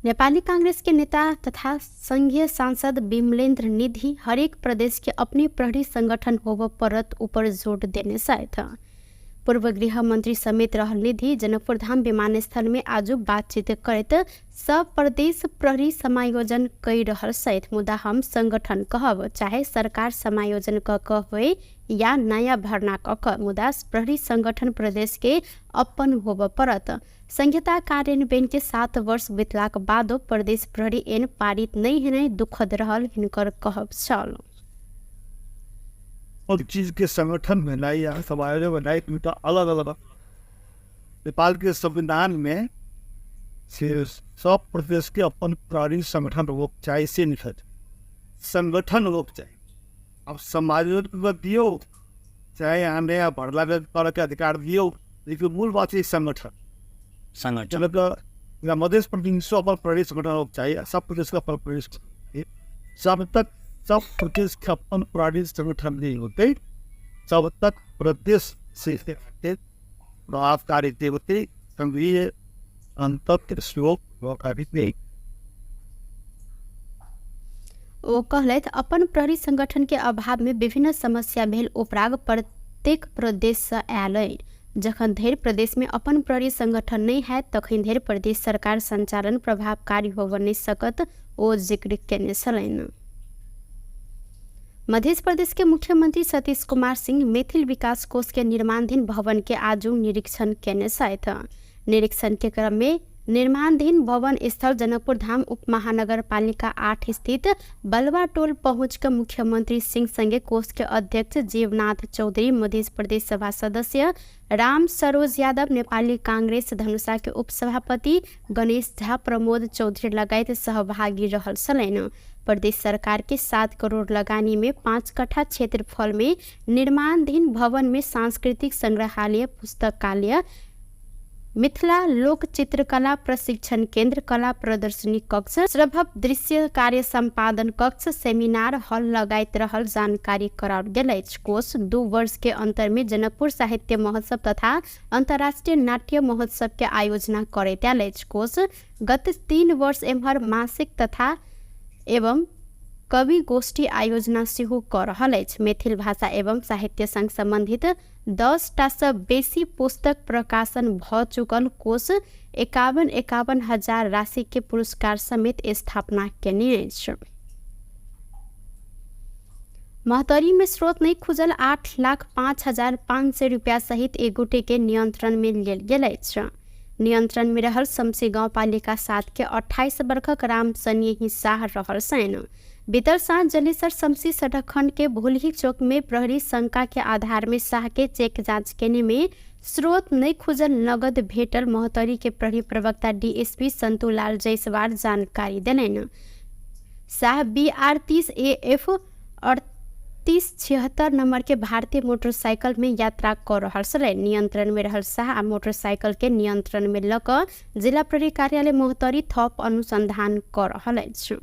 नेपाली कांग्रेस के नेता तथा संघीय सांसद विमलेन्द्र निधि हरेक प्रदेश के अपने प्रहरी संगठन होब परत ऊपर जोर देने साथ पूर्व गृह मंत्री समेत रहल निधि जनकपुर धाम विमानस्थल में आज बातचीत करत सब प्रदेश प्रहरी समायोजन कई रहल सहित मुदा हम संगठन कहब चाहे सरकार समायोजन क होए या नया भरना क मुदा प्रहरी संगठन प्रदेश के अपन होब परत। संहिता कार्यान्वयन के 7 वर्ष बीतलाक बादो प्रदेश प्रहरी एन पारित नहीं हेनाइ दुखद रहल हिनकर कहब छल। और चीज के संगठन बनाई या समायोजन बनाई तो अलग अलग नेपाल के संविधान में से सब प्रदेश के अपन प्रहरी संगठन होक चाहिए से निकल संगठन होक चाहिए। अब समायोजन दियो चाहे यहाँ नया भरला के अधिकार दियो, लेकिन मूल बात है संगठन मध्य प्रदेश अपन प्रदेश संगठन होक चाहिए। सब प्रदेश का अपन प्रदेश जब तक सब प्रदेश के अपन प्रहरी संगठन नहीं होते तब तक प्रदेश से प्रभावकारी होते संघीय अंतर नहीं। ओ कहलैथ अपन प्रहरी संगठन के अभाव में विभिन्न समस्या भेल उपराग प्रत्येक प्रदेश से आयल अइ। जखन धरि प्रदेश में अपन प्रहरी संगठन नहीं है तखन धरि प्रदेश सरकार संचालन प्रभावकारी होब नहीं सकत ओ जिक्र केने छलनि। मध्य प्रदेश के मुख्यमंत्री सतीश कुमार सिंह मैथिल विकास कोष के निर्माणाधीन भवन के आज निरीक्षण केने साथ निरीक्षण के क्रम में निर्माणाधीन भवन स्थल जनकपुर धाम उप महानगर पालिका 8 स्थित बलवा टोल पहुंच कर मुख्यमंत्री सिंह संगे कोष के अध्यक्ष जीवनाथ चौधरी, मध्य प्रदेश सभा सदस्य राम सरोज यादव, नेपाली कांग्रेस धनुषा के उपसभापति गणेश झा, प्रमोद चौधरी लगायत सहभागी रहल छलनि। प्रदेश सरकार के 7 करोड़ लगानी में 5 कट्ठा क्षेत्रफल में निर्माणाधीन भवन में सांस्कृतिक संग्रहालय, पुस्तकालय, मिथिला लोक चित्रकला प्रशिक्षण केंद्र, कला प्रदर्शनी कक्ष, श्रभव दृश्य कार्य संपादन कक्ष, सेमिनार हॉल लगायत रहल जानकारी कराओल गेल अछि। कोष 2 वर्ष के अंतर में जनकपुर साहित्य महोत्सव तथा अंतर्राष्ट्रीय नाट्य महोत्सव के आयोजना करैत आयल अछि। कोष गत 3 वर्ष एम्हर मासिक तथा एवं कवि गोष्ठी आयोजना सेहो कर रहल अछि। मैथिल भाषा एवं साहित्य संग संबंधित 10 टा से बेसी पुस्तक प्रकाशन भ चुकल कोष 51 हजार राशि के पुरस्कार समेत स्थापना केने अछि। महतरी में स्रोत नहीं खुजल 8,05,500 रुपया सहित एक गोटे के नियंत्रण में लेल गेल अछि। नियंत्रण में रहल शमसी गांव पालिका 7 के 28 वर्षक राम सनेही शाह रहल छनि। बीतल साँझ जलेसर शमसी सड़क खंड के भूलही चौक में प्रहरी शंका के आधार में शाह के चेक जांच केने में स्रोत नहीं खुजल नगद भेटल महतरी के प्रहरी प्रवक्ता डीएसपी संतुलाल जायसवाल जानकारी देलनि। शाह BR 30 AF 3876 नंबर के भारतीय मोटरसाइकिल में यात्रा कर रहल छलै। नियंत्रण में रहल शाह आ मोटरसाइकिल के नियंत्रण में ल क जिला प्रहरी कार्यालय मोहतरी थप अनुसंधान कर रहल अछि।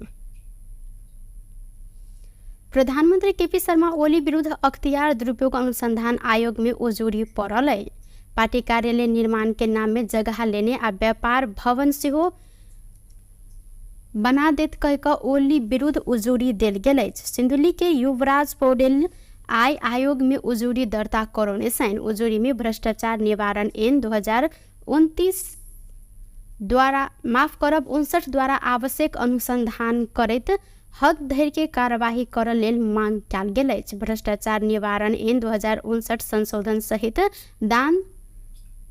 प्रधानमंत्री केपी शर्मा ओली विरुद्ध अख्तियार दुरुपयोग अनुसंधान आयोग में उजूरी पड़ल है। पार्टी कार्यालय निर्माण के नाम में जगह लेने आ व्यापार भवन सेहो बना देत कह कऽ ओली विरुद्ध उजूरी देल गेल अछि। सिन्धुली के युवराज पौडेल आय आयोग में उजूरी दर्ता करौने छन्। उजूरी में भ्रष्टाचार निवारण ऐन 2029 द्वारा 59 द्वारा आवश्यक अनुसंधान करैत हद धरि के कार्यवाही करऽ लेल मांग कयल गेल अछि। भ्रष्टाचार निवारण ऐन 2059 संशोधन सहित दान,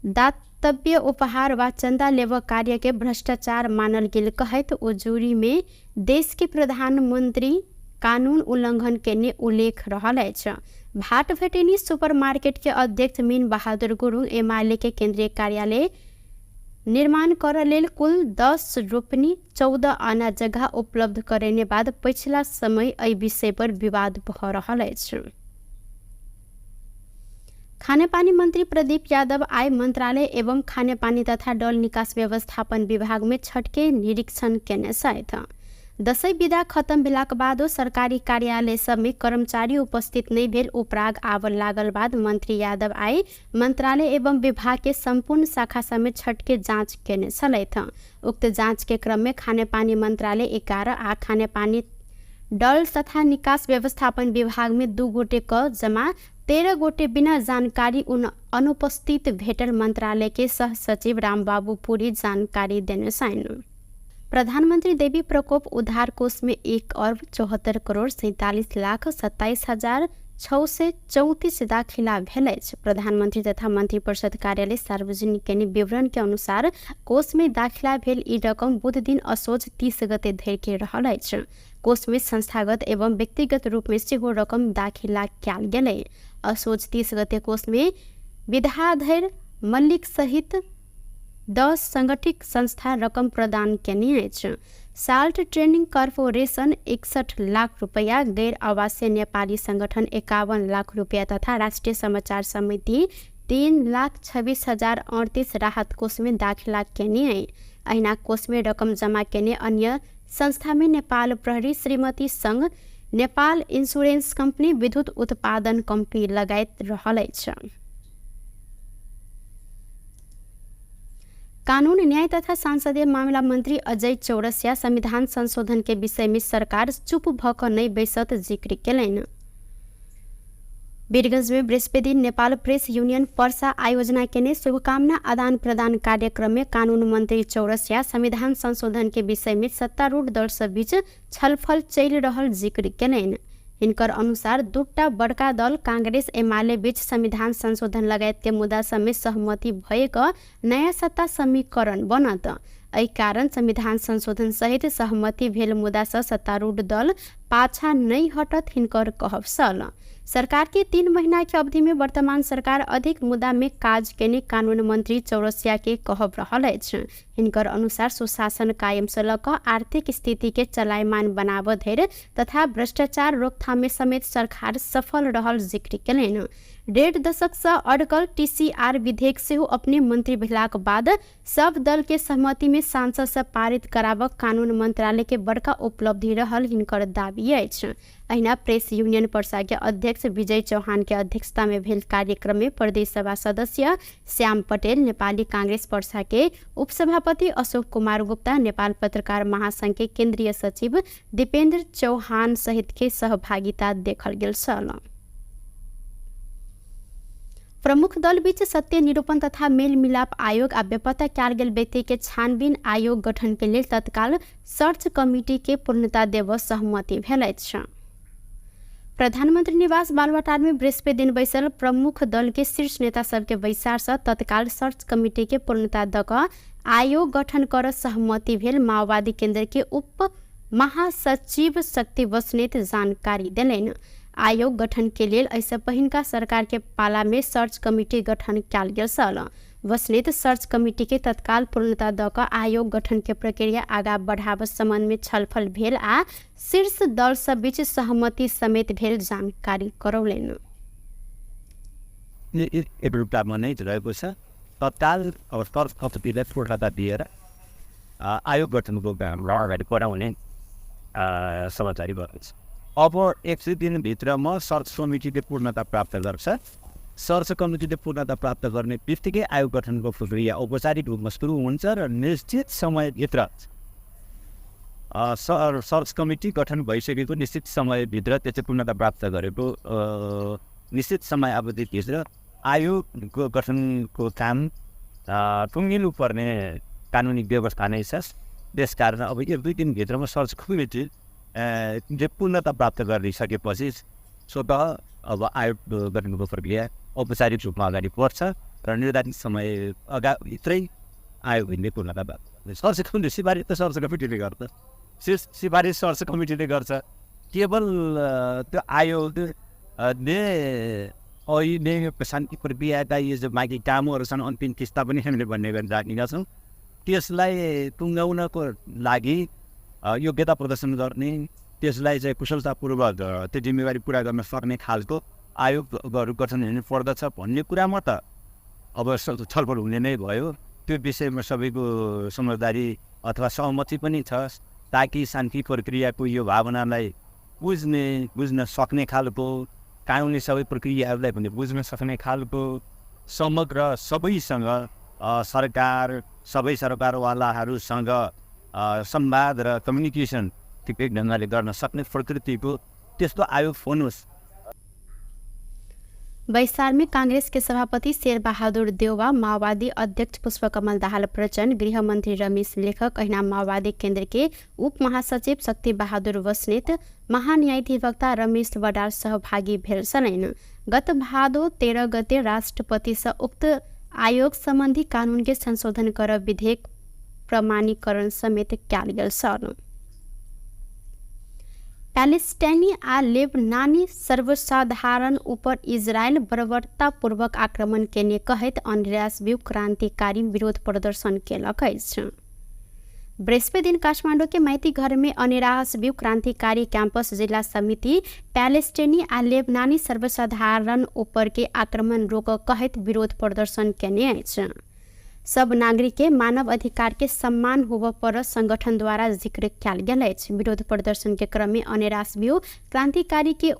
दातव्य, उपहार वा चंदा लेबऽ कार्य के भ्रष्टाचार मानल गेल कहैत उजूरी में देश के प्रधानमंत्री कानून उल्लंघन केने उल्लेख रहल अछि। भाट भेटेनी सुपरमार्केट के अध्यक्ष मीन बहादुर गुरुङ एमाले के केंद्रीय कार्यालय निर्माण करऽ लेल कुल 10 रोपनी 14 आना जगह उपलब्ध करेने बाद पिछला समय एहि विषय पर विवाद भऽ रहल अछि। खाने पानी मंत्री प्रदीप यादव आय मंत्रालय एवं खाने पानी तथा डल निकास व्यवस्थापन विभाग में छठ के निरीक्षण केने छथि। दशैं विदा खत्म भेलाक बादो सरकारी कार्यालय सब में कर्मचारी उपस्थित नहीं भेल उपराग आबऽ लागल बाद मंत्री यादव आय मंत्रालय एवं विभाग के संपूर्ण शाखा सब में छठ के जांच केने छलथि। उक्त जांच के क्रम में खाने पानी मंत्रालय 11 आ खाने पानी डल तथा निकास व्यवस्थापन विभाग में 2 गोटे क जमा 13 गोटे बिना जानकारी अनुपस्थित भेटल मंत्रालय के सह सचिव रामबाबू पुरी जानकारी देने छन्। प्रधानमंत्री देवी प्रकोप उद्धार कोष में 1,74,47,27,634 दाखिला भेल अछि। प्रधानमंत्री तथा मंत्री परिषद कार्यालय सार्वजनिक केने विवरण के अनुसार कोष में दाखिला भेल ई रकम बुध दिन असोज 30 गते धरि के रहल अछि। कोष में संस्थागत एवं व्यक्तिगत रूप में सेहो रकम दाखिला कयल गेलै। असोज 30 गते कोष में विद्याधर मल्लिक सहित 10 संगठित संस्था रकम प्रदान केने अछि। साल्ट ट्रेनिंग कॉर्पोरेशन 61 लाख रुपया, गैर आवासीय नेपाली संगठन 51 लाख रुपया तथा राष्ट्रीय समाचार समिति 3,26,038 राहत कोष में दाखिला केने अछि। अहिना कोष में रकम जमा केने अन्य संस्था में नेपाल प्रहरी, श्रीमती संघ, नेपाल इंश्योरेंस कंपनी, विद्युत उत्पादन कंपनी लगायत रहल अछि। कानून, न्याय तथा संसदीय मामला मंत्री अजय चौरसिया संविधान संशोधन के विषय में सरकार चुप भऽ कऽ नहि बैसत जिक्र केलनि। वीरगंज में बृहस्पति दिन नेपाल प्रेस यूनियन पर्सा आयोजना केने शुभकामना आदान प्रदान कार्यक्रम में कानून मंत्री चौरसिया संविधान संशोधन के विषय में सत्तारूढ़ दल सब बीच छलफल चलि रहल जिक्र केलनि। हिनकर अनुसार दूटा बड़का दल कांग्रेस एमाले बीच संविधान संशोधन लगायत के मुद्दा सब में सहमति भएक नया सत्ता समीकरण बनत। एहि कारण संविधान संशोधन सहित सहमति भेल मुद्दा से सत्तारूढ़ दल पाछा नहीं हटत हिनकर कहब छल। सरकार के 3 महीना के अवधि में वर्तमान सरकार अधिक मुद्दा में काज केने कानून मंत्री चौरसिया के कहब रहल अछि। हिनकर अनुसार सुशासन कायम से लऽ कऽ आर्थिक स्थिति के चलायमान बनाबऽ धरि तथा भ्रष्टाचार रोकथाम में समेत सरकार सफल रहल जिक्र केलनि। 1.5 दशक से अडकल TCR विधेयक सेहो अपने मंत्री भेलाक बाद सब दल के सहमति में सांसद से पारित कराबऽ कानून मंत्रालय के बड़का उपलब्धि रहल हिनकर दाबी अछि। अहिना प्रेस यूनियन पर्सा के अध्यक्ष विजय चौहान के अध्यक्षता में भेल कार्यक्रम में प्रदेश सभा सदस्य श्याम पटेल, नेपाली कांग्रेस पर्सा के उपसभापति अशोक कुमार गुप्ता, नेपाल पत्रकार महासंघ के केंद्रीय सचिव दीपेंद्र चौहान सहित के सहभागिता देखल गेल छल। प्रमुख दल बीच सत्य निरूपण तथा मेल मिलाप आयोग आ बेपत्ता कयल गेल व्यक्ति के छानबीन आयोग गठन के लेल तत्काल सर्च कमिटी के पूर्णता देबऽ सहमति भेल अछि। प्रधानमंत्री निवास बालुवाटार में बृहस्पति दिन बैसल प्रमुख दल के शीर्ष नेता सब के बैसार से तत्काल सर्च कमिटी के पूर्णता दऽ कऽ आयोग गठन करऽ सहमति भेल। माओवादी केंद्र के उप महासचिव शक्ति बस्नेत जानकारी देलनि। आयोग गठन के लेल ऐसे पहिनका सरकार के पाला में सर्च कमिटी गठन कयल गेल छल। बस्नेत सर्च कमिटी के तत्काल पूर्णता दऽ कऽ आयोग गठन के प्रक्रिया आगाँ बढ़ाबऽ संबंध में छलफल भेल आ शीर्ष दल सब बीच सहमति समेत भेल जानकारी करौलनि। रूपमा नै रहेको छ। तत्काल अब सर्च कमिटीलाई पूर्णता दिएर आयोग गठनको काम अगाडि बढाउने समाचार भएको छ। अब 100 दिनभित्रमा सर्च कमिटीले पूर्णता प्राप्त गर्छ। सर्च कमिटीले पूर्णता प्राप्त गर्ने बित्तिकै आयोग गठनको प्रक्रिया औपचारिक रूपमा सुरु हुन्छ र निश्चित समयभित्र सर्च कमिटी गठन भइसकेको निश्चित समयभित्र त्यो चाहिँ पूर्णता प्राप्त गरेको निश्चित समय अवधिभित्र आयोग गठनको काम टुङ्गिनु पर्ने कानुनी व्यवस्था नै छ। त्यसकारण अब 1-2 दिनभित्रमा सर्च कमिटी पूर्णता प्राप्त गरिसकेपछि स्वतः अब आयोग गठनको प्रक्रिया औपचारिक रूपमा अगाडि बढ्छ र निर्धारित समय भित्रै आयोगले पूर्णता प्राप्त गर्छ। सर्च कमिटी सिफारिस त सर्च कमिटीले गर्छ, सिफारिस सर्च कमिटीले गर्छ। केवल त्यो आयोगले अहिले शान्ति प्रक्रियाका यो जो बाँकी कामहरू छन् अन्तिम किस्ता पनि हामीले भन्ने गरी राखेका छौँ। त्यसलाई टुङ्गाउनको लागि योग्यता प्रदर्शन गर्ने, त्यसलाई चाहिँ कुशलतापूर्वक त्यो जिम्मेवारी पुरा गर्न सक्ने खालको आयोगहरू गठन हुनु पर्दछ भन्ने कुरामा त अब छलफल हुने नै भयो। त्यो विषयमा सबैको समझदारी अथवा सहमति पनि छ, ताकि शान्ति प्रक्रियाको यो भावनालाई बुझ्न सक्ने खालको, कानुनी सबै प्रक्रियाहरूलाई पनि बुझ्न सक्ने खालको समग्र सबैसँग सरकार, सबै सरकारवालाहरूसँग संवाद र कम्युनिकेसन ठिकै ढङ्गले गर्न सक्ने प्रकृतिको त्यस्तो आयोग होस्। बैसार में कांग्रेस के सभापति शेरबहादुर देउवा, माओवादी अध्यक्ष पुष्पकमल दाहाल प्रचण्ड, गृह मंत्री रमेश लेखक, ऐना माओवादी केंद्र के उप महासचिव शक्ति बहादुर बस्नेत, महान्यायाधिवक्ता रमेश बडाल सहभागी भेल छन्। गत भादो 13 गते राष्ट्रपति से उक्त आयोग संबंधी कानून के संशोधन कर विधेयक प्रमाणीकरण समेत कयल गेल छल। पैलेस्टाइनी आ लेबनानी सर्वसाधारण ऊपर इजरायल बर्बरतापूर्वक आक्रमण केने कहैत अन्यराष्ट्रिय क्रांतिकारी विरोध प्रदर्शन केलक अछि। बृहस्पति दिन काठमाडौँ के माइती घर में अन्यराष्ट्रिय क्रांतिकारी कैंपस जिला समिति पैलेस्टाइनी आ लेबनानी सर्वसाधारण ऊपर के आक्रमण रोक कहैत विरोध प्रदर्शन केने अछि। सब नागरिक के मानव अधिकार के सम्मान होब पर संगठन द्वारा जिक्र कयल गेल अछि। विरोध प्रदर्शन के क्रम में अन्यराष्ट्रिय क्रांतिकारी के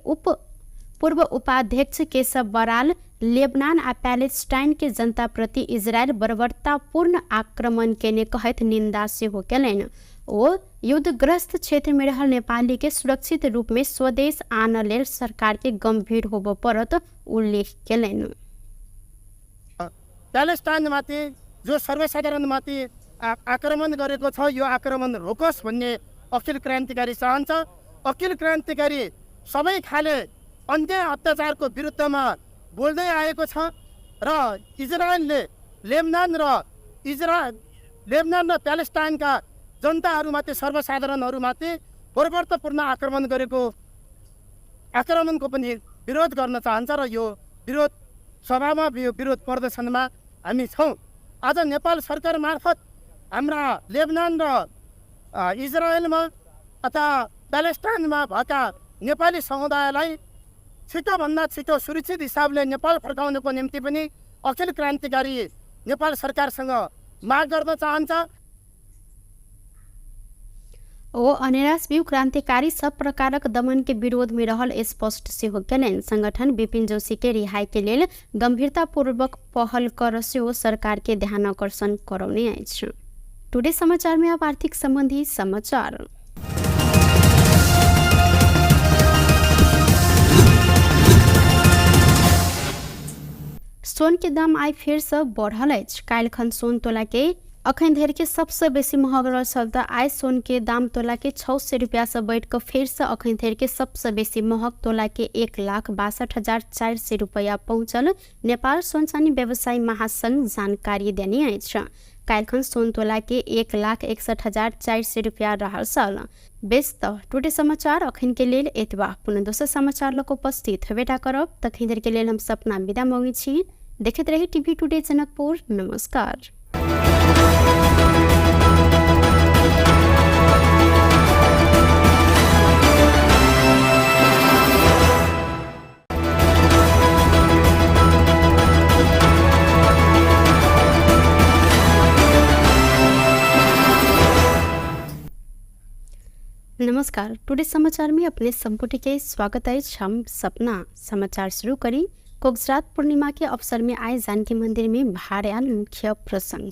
पूर्व उपाध्यक्ष केशव बराल लेबनान आ पैलेस्टाइन के जनता प्रति इजरायल बर्बरतापूर्ण आक्रमण केने कहैत निंदा सेहो केलनि। ओ युद्धग्रस्त क्षेत्र में रहल नेपाली के सुरक्षित रूप में स्वदेश आन लेल सरकार के गंभीर होब परत उल्लेख केलनि। पैलेस्टाइनमाथि जो सर्वसाधारणमाथि आक्रमण गरेको छ, यो आक्रमण रोकोस् भन्ने अखिल क्रान्तिकारी चाहन्छ। अखिल क्रान्तिकारी सबै खाले अन्याय अत्याचारको विरुद्धमा बोल्दै आएको छ र इजरायलले लेबनान र प्यालेस्टाइनका जनताहरूमाथि, सर्वसाधारणहरूमाथि बर्बरतापूर्ण आक्रमणको पनि विरोध गर्न चाहन्छ र यो विरोध सभामा, यो विरोध प्रदर्शनमा हामी छौँ। आज नेपाल सरकार मार्फत हाम्रा लेबनान र इजरायलमा अथवा प्यालेस्टाइनमा भएका नेपाली समुदायलाई छिटोभन्दा छिटो सुरक्षित हिसाबले नेपाल फर्काउनको निम्ति पनि अखिल क्रान्तिकारी नेपाल सरकारसँग माग गर्न चाहन्छ। ओ अन्यराष्ट्रिय क्रांतिकारी सब प्रकारक दमन के विरोध में रहल स्पष्ट सेहो केलनि। संगठन विपिन जोशी के रिहाई के लेल गंभीरतापूर्वक पहल कर सेहो सरकार के ध्यान आकर्षण करौने अछि। टुडे समाचार में अब आर्थिक संबंधी समाचार। सोन के दाम आई फेर से बढ़ल अछि। काल्हिखन सोन तोला के अखन धरि के सबसे बेसी महग रहल त आइ सोन के दाम तोला के 600 रुपया से बढ़ कर फेर से अखन धरि के सबसे बेसी महग तोला के 1,62,400 रुपया पहुंचल। नेपाल सोन चानी व्यवसायी महासंघ जानकारी देने अछि। काल्हिखन सोन तोला के 1,61,400 रुपया रहल छल। बेस त टुडे समाचार अखन के लेल एतबा। पुनः दोसर समाचार लक उपस्थित हेबेटा करब। तखन धरि के लेल हम सपना विदा मांगै छी। देखैत रही टीवी टुडे जनकपुर। नमस्कार। नमस्कार। टुडे समाचार में अपने संपुटी के स्वागत है। हम सपना समाचार शुरू करी। कोगजरात पूर्णिमा के अवसर में आए जानकी मंदिर में भार आयल मुख्य प्रसंग।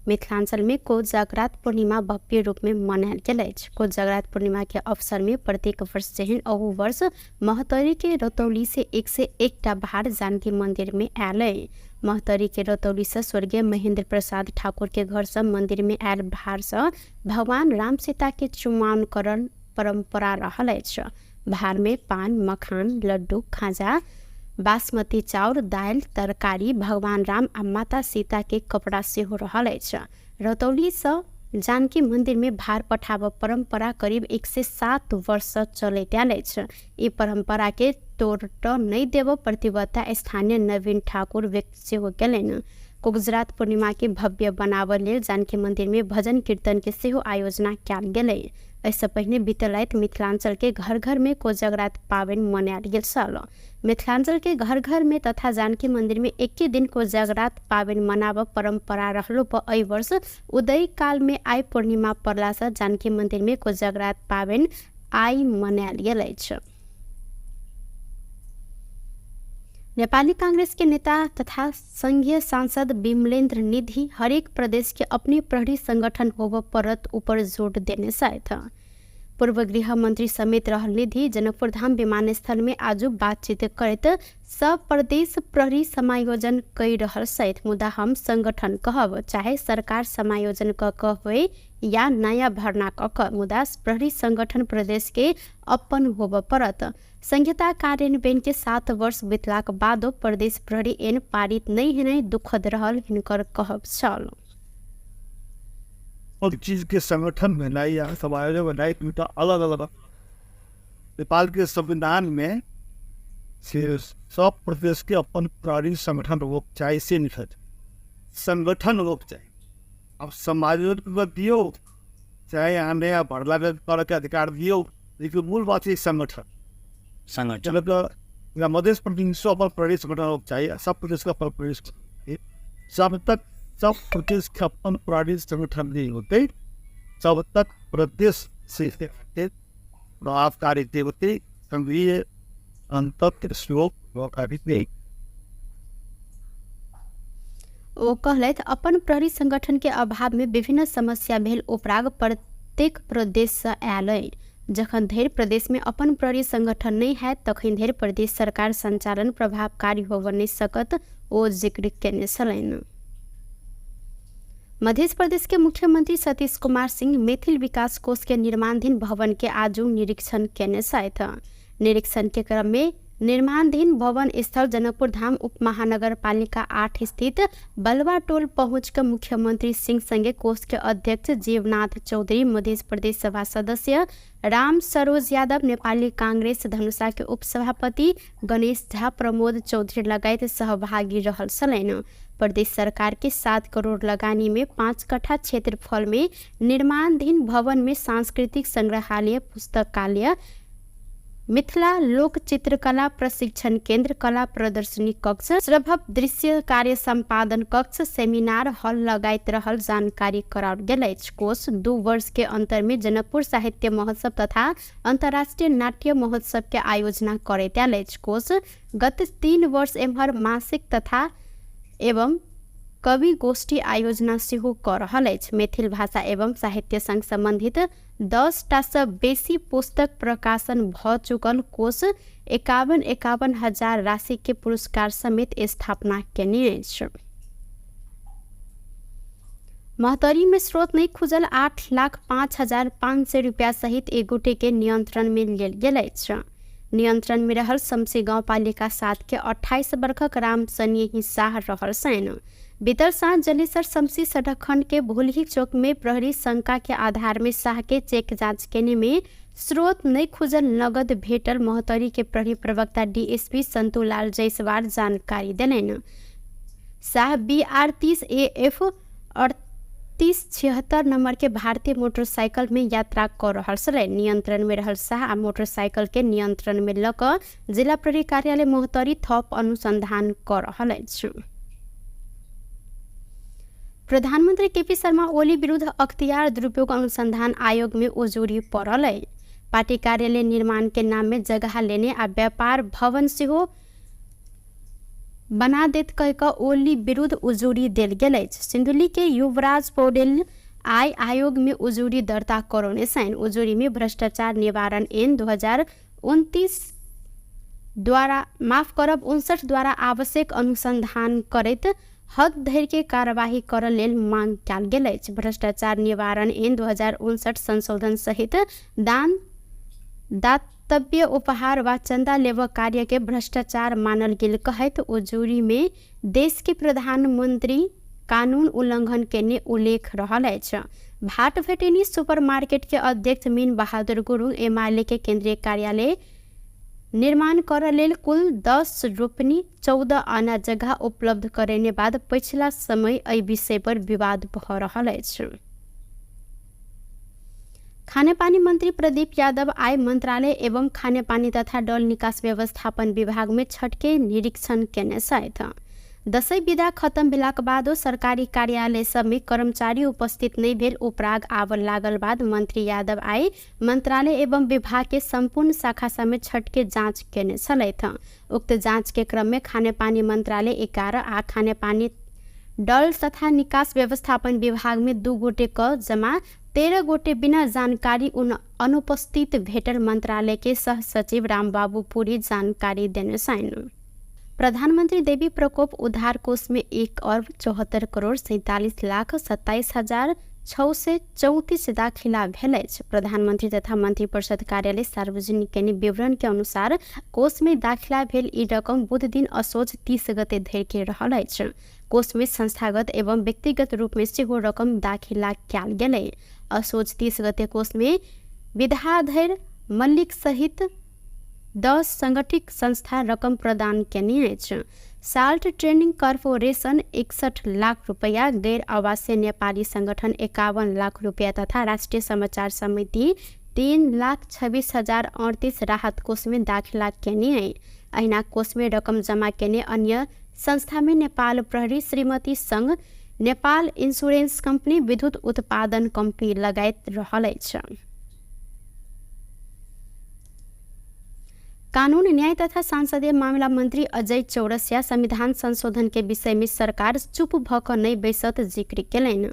मिथिलांचल में कोजागरात पूर्णिमा भव्य रूप में मनायल गेल अछि। कोजागरात पूर्णिमा के अवसर में प्रत्येक वर्ष जेहन अहू वर्ष महतरी के रतौली से 101 भार जानकी मंदिर में आयल है। महतरी के रतौली से स्वर्गीय महेंद्र प्रसाद ठाकुर के घर से मंदिर में आयल भार से भगवान राम सीता के चुमाओनकरण परंपरा रहल अछि। भार में पान, मखान, लड्डू, खाजा, बासमती चाउर, दाल, तरकारी, भगवान राम आ माता सीता के कपड़ा सेहो रहल अछि। रतौली से जानकी मंदिर में भार पठाब परंपरा करीब 107 वर्ष चलैत आयल अछि। ई परंपरा के तोड़ नहीं देव प्रतिबद्धता स्थानीय नवीन ठाकुर व्यक्त सेहो केलनि। कोजागरात पूर्णिमा के भव्य बनाबय लेल जानकी मंदिर में भजन कीर्तन के सेहो आयोजना कयल गेलै। इससे पहले बीतल रात मिथिलांचल के घर घर में कोजागरात पावनि मनायल गेल छल। मिथिलांचल के घर घर में तथा जानकी मंदिर में एक दिन कोजागरात पावनि मनाब परंपरा रहलो पर एहि वर्ष उदय काल में आई पूर्णिमा पड़ला से जानकी मंदिर में कोजागरात पावनि आई मनायल गेल अछि। नेपाली कांग्रेस के नेता तथा संघीय सांसद विमलेन्द्र निधि हरेक प्रदेश के अपने प्रहरी संगठन होब परत ऊपर जोर देने साथ पूर्व गृह मंत्री समेत रहल निधि जनकपुर धाम विमानस्थल में आज बातचीत करत सब प्रदेश प्रहरी समायोजन कई रहल सहित मुदा हम संगठन कहब चाहे सरकार समायोजन क होए या नया भरना क मुदा प्रहरी संगठन प्रदेश के अपन होब परत। संहिता कार्यान्वयन के 7 वर्ष बीतलाक बादो प्रदेश प्रहरी एन पारित नहीं होने दुखद रहल हिनकर कहब छल। और चीज के संगठन बनाई या समायोजन बनाई तो अलग अलग नेपाल के संविधान में सब प्रदेश के अपन प्रहरी संगठन लोग चाहिए से निकट संगठन लोग चाहिए। अब समायोजन दियो चाहे यहाँ नया भरला कर के अधिकार दियो, लेकिन मूल बात है संगठन मध्य प्रदेश अपन प्रहरी संगठन लोग चाहिए। सब प्रदेश का अपन प्रहरी जब तक सब प्रदेश के अपन प्रहरी संगठन नहीं होते तब तक प्रदेश से प्रभावकारी होते संघीय अंतर श्लोक नहीं। ओ कहलथि अपन प्रहरी संगठन के अभाव में विभिन्न समस्या भेल उपराग प्रत्येक प्रदेश से आयल अइ। जखन धरि प्रदेश में अपन प्रहरी संगठन नहीं है तखन धरि प्रदेश सरकार संचालन प्रभावकारी होब नहीं सकत ओ जिक्र केने छलनि। मध्य प्रदेश के मुख्यमंत्री सतीश कुमार सिंह मैथिल विकास कोष के निर्माणाधीन भवन के आज निरीक्षण केने साथ निरीक्षण के क्रम में निर्माणाधीन भवन स्थल जनकपुर धाम उप महानगर पालिका 8 स्थित बलवा टोल पहुंचकर मुख्यमंत्री सिंह संगे कोष के अध्यक्ष जीवनाथ चौधरी, मध्य प्रदेश सभा सदस्य राम सरोज यादव, नेपाली कांग्रेस धनुषा के उपसभापति गणेश झा, प्रमोद चौधरी लगायत सहभागी रहल छलनि। प्रदेश सरकार के 7 करोड़ लगानी में 5 कट्ठा क्षेत्रफल में निर्माणाधीन भवन में सांस्कृतिक संग्रहालय, पुस्तकालय, मिथिला लोक चित्रकला प्रशिक्षण केंद्र, कला प्रदर्शनी कक्ष, श्रभव दृश्य कार्य संपादन कक्ष, सेमिनार हॉल लगायत रहल जानकारी कराओल गेल अछि। कोष 2 वर्ष के अंतर में जनकपुर साहित्य महोत्सव तथा अंतर्राष्ट्रीय नाट्य महोत्सव के आयोजना करैत आयल अछि। कोष गत 3 वर्ष एम्हर मासिक तथा एवं कवि गोष्ठी आयोजना सेहो कर रहल अछि। मैथिल भाषा एवं साहित्य संग संबंधित 10 टा से बेसी पुस्तक प्रकाशन भ चुकल कोष 51 हजार राशि के पुरस्कार समेत स्थापना केने अछि। महतरी में स्रोत नहीं खुजल 8,05,500 रुपया सहित एक गोटे के नियंत्रण में लेल गेल अछि। नियंत्रण में रहल शमसी गांव पालिका 7 के 28 वर्षक राम सनेही शाह रहल सैन। बीतर साँझ जलेसर शमसी सड़क खंड के भूलही चौक में प्रहरी शंका के आधार में शाह के चेक जांच केने में स्रोत नहीं खुजल नगद भेटल महतरी के प्रहरी प्रवक्ता डीएसपी संतुलाल जायसवाल जानकारी देलनि। शाह BR 30 AF 3876 नंबर के भारतीय मोटरसाइकिल में यात्रा कर रहल छल। नियंत्रण में रहल शाह आ मोटरसाइकिल के नियंत्रण में ल क जिला प्रहरी कार्यालय मोहतरी थप अनुसंधान कर रहल अछि। प्रधानमंत्री केपी शर्मा ओली विरुद्ध अख्तियार दुरुपयोग अनुसंधान आयोग में उजूरी पड़ल है। पार्टी कार्यालय निर्माण के नाम में जगह लेने आ व्यापार भवन सेहो बना देत कह कऽ ओली विरुद्ध उजूरी देल गेल अछि। सिन्धुली के युवराज पौडेल आय आयोग में उजूरी दर्ता करौने छन्। उजूरी में भ्रष्टाचार निवारण ऐन 2029 द्वारा 59 द्वारा आवश्यक अनुसंधान करैत हद धरि के कार्यवाही करऽ लेल मांग कयल गेल अछि। भ्रष्टाचार निवारण ऐन 2059 संशोधन सहित दान, दातव्य, उपहार वा चंदा लेबऽ कार्य के भ्रष्टाचार मानल गेल कहैत उजूरी में देश के प्रधानमंत्री कानून उल्लंघन केने उल्लेख रहल अछि। भाट भेटेनी सुपरमार्केट के अध्यक्ष मीन बहादुर गुरुङ एमाले के केंद्रीय कार्यालय निर्माण करऽ लेल कुल 10 रोपनी 14 आना जगह उपलब्ध करेने बाद पिछला समय एहि विषय पर विवाद भऽ रहल अछि। खाने पानी मंत्री प्रदीप यादव आय मंत्रालय एवं खाने पानी तथा डल निकास व्यवस्थापन विभाग में छठ के निरीक्षण केने छथि। दशैं विदा खत्म भेलाक बादो सरकारी कार्यालय सब में कर्मचारी उपस्थित नहीं भेल उपराग आबऽ लागल बाद मंत्री यादव आय मंत्रालय एवं विभाग के संपूर्ण शाखा सब में छठ के जांच केने छलथि। उक्त जांच के क्रम में खाने पानी मंत्रालय 11 आ खाने पानी डल तथा निकास व्यवस्थापन विभाग में 2 गोटे क जमा 13 गोटे बिना जानकारी अनुपस्थित भेटल मंत्रालय के सह सचिव रामबाबू पुरी जानकारी देने छन्। प्रधानमंत्री देवी प्रकोप उद्धार कोष में 1,74,47,27,634 दाखिला भेल अछि। प्रधानमंत्री तथा मंत्रिपरिषद कार्यालय सार्वजनिक केने विवरण के अनुसार कोष में दाखिला भेल ई रकम बुध दिन असोज 30 गते धरि के रहल अछि। कोष में संस्थागत एवं व्यक्तिगत रूप में सेहो रकम दाखिला कयल गेलै। असोज 30 गते कोष में विद्याधर मल्लिक सहित 10 संगठित संस्था रकम प्रदान केने अछि। साल्ट ट्रेनिंग कॉर्पोरेशन 61 लाख रुपया, गैर आवासीय नेपाली संगठन 51 लाख रुपया तथा राष्ट्रीय समाचार समिति 3,26,038 राहत कोष में दाखिला केने है। अहिना कोष में रकम जमा केने अन्य संस्था में नेपाल प्रहरी, श्रीमती संघ, नेपाल इंश्योरेंस कंपनी, विद्युत उत्पादन कंपनी लगायत रहल अछि। कानून न्याय तथा संसदीय मामला मंत्री अजय चौरसिया संविधान संशोधन के विषय में सरकार चुप भऽ कऽ नहि बैसत जिक्र केलनि।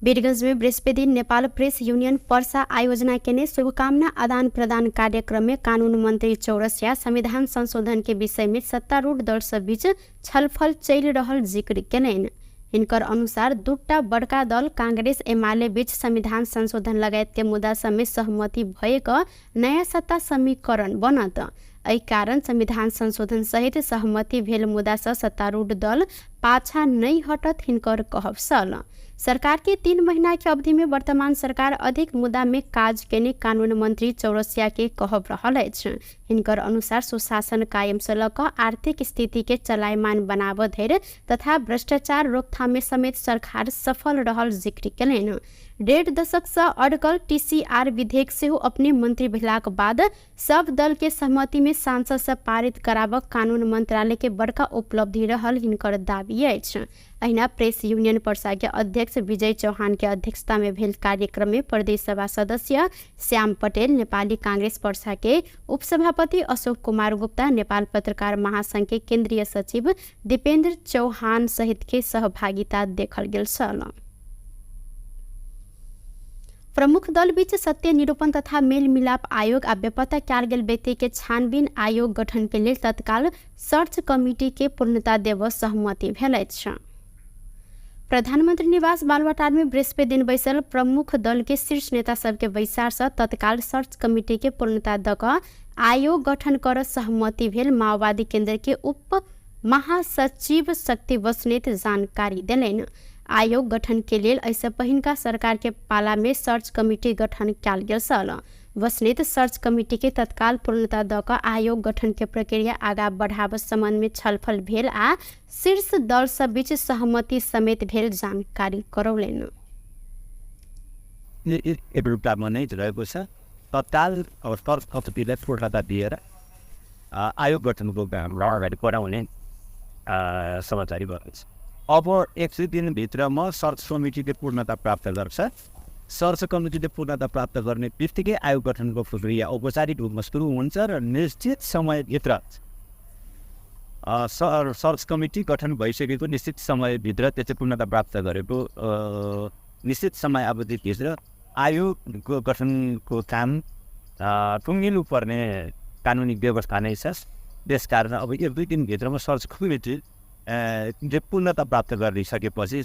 वीरगंज में बृहस्पति दिन नेपाल प्रेस यूनियन पर्सा आयोजना केने शुभकामना आदान प्रदान कार्यक्रम में कानून मंत्री चौरसिया संविधान संशोधन के विषय में सत्तारूढ़ दल सब बीच छलफल चलि रहल जिक्र केलनि। हिनकर अनुसार दूटा बड़का दल कांग्रेस एमाले बीच संविधान संशोधन लगायत के मुद्दा सब में सहमति भएक नया सत्ता समीकरण बनत। एहि कारण संविधान संशोधन सहित सहमति भेल मुद्दा से सत्तारूढ़ दल पाछा नहीं हटत हिनकर कहब छल। सरकार के 3 महीना के अवधि में वर्तमान सरकार अधिक मुद्दा में काज केने कानून मंत्री चौरसिया के कहब रहल अछि। हिनकर अनुसार सुशासन कायम से लऽ कऽ आर्थिक स्थिति के चलायमान बनाबऽ धरि तथा भ्रष्टाचार रोकथाम में समेत सरकार सफल रहल जिक्र केलनि। 1.5 दशक से अड़कल TCR विधेयक सेहो अपने मंत्री भेलाक बाद सब दल के सहमति में सांसद से पारित कराबऽ कानून मंत्रालय के बड़का उपलब्धि रहल हिनकर दाबी अछि। अहिना प्रेस यूनियन पर्सा के अध्यक्ष विजय चौहान के अध्यक्षता में भेल कार्यक्रम में प्रदेश सभा सदस्य श्याम पटेल, नेपाली कांग्रेस पर्सा के उपसभापति अशोक कुमार गुप्ता, नेपाल पत्रकार महासंघ के केंद्रीय सचिव दीपेंद्र चौहान सहित के सहभागिता देखल गेल छल। प्रमुख दल बीच सत्य निरूपण तथा मेल मिलाप आयोग आ बेपत्ता कयल गेल व्यक्ति के छानबीन आयोग गठन के लेल तत्काल सर्च कमिटी के पूर्णता देबऽ सहमति भेल अछि। प्रधानमंत्री निवास बालुवाटार में बृहस्पति दिन बैसल प्रमुख दल के शीर्ष नेता सबके बैसार से तत्काल सर्च कमिटी के पूर्णता दऽ कऽ आयोग गठन करऽ सहमति भेल। माओवादी केंद्र के उप महासचिव शक्ति बस्नेत जानकारी देलनि। आयोग गठन के लेल ऐसे पहिनका सरकार के पाला में सर्च कमिटी गठन कयल गेल छल। बस्नेत सर्च कमिटी के तत्काल पूर्णता दऽ कऽ आयोग गठन के प्रक्रिया आगा बढ़ाबऽ संबंध में छलफल भेल आ शीर्ष दल सब बीच सहमति समेत भेल जानकारी करौलनि। एउटामा नै रहेको छ तत्काल अब सर्च कमिटीलाई पूर्णता दिएर आयोग गठनको काम अगाडि बढाउने समाचारी भएको छ। अब 100 दिनभित्रमा सर्च कमिटीले पूर्णता प्राप्त गर्छ। सर्च कमिटीले पूर्णता प्राप्त गर्ने बित्तिकै आयोग गठनको प्रक्रिया औपचारिक रूपमा सुरु हुन्छ र निश्चित समयभित्र सर्च कमिटी गठन भइसकेको निश्चित समयभित्र त्यो चाहिँ पूर्णता प्राप्त गरेको निश्चित समय अवधिभित्र आयोगको गठनको काम टुङ्गिनु पर्ने कानुनी व्यवस्था नै छ। त्यसकारण अब 1-2 दिनभित्रमा सर्च कमिटी पूर्णता प्राप्त गरिसकेपछि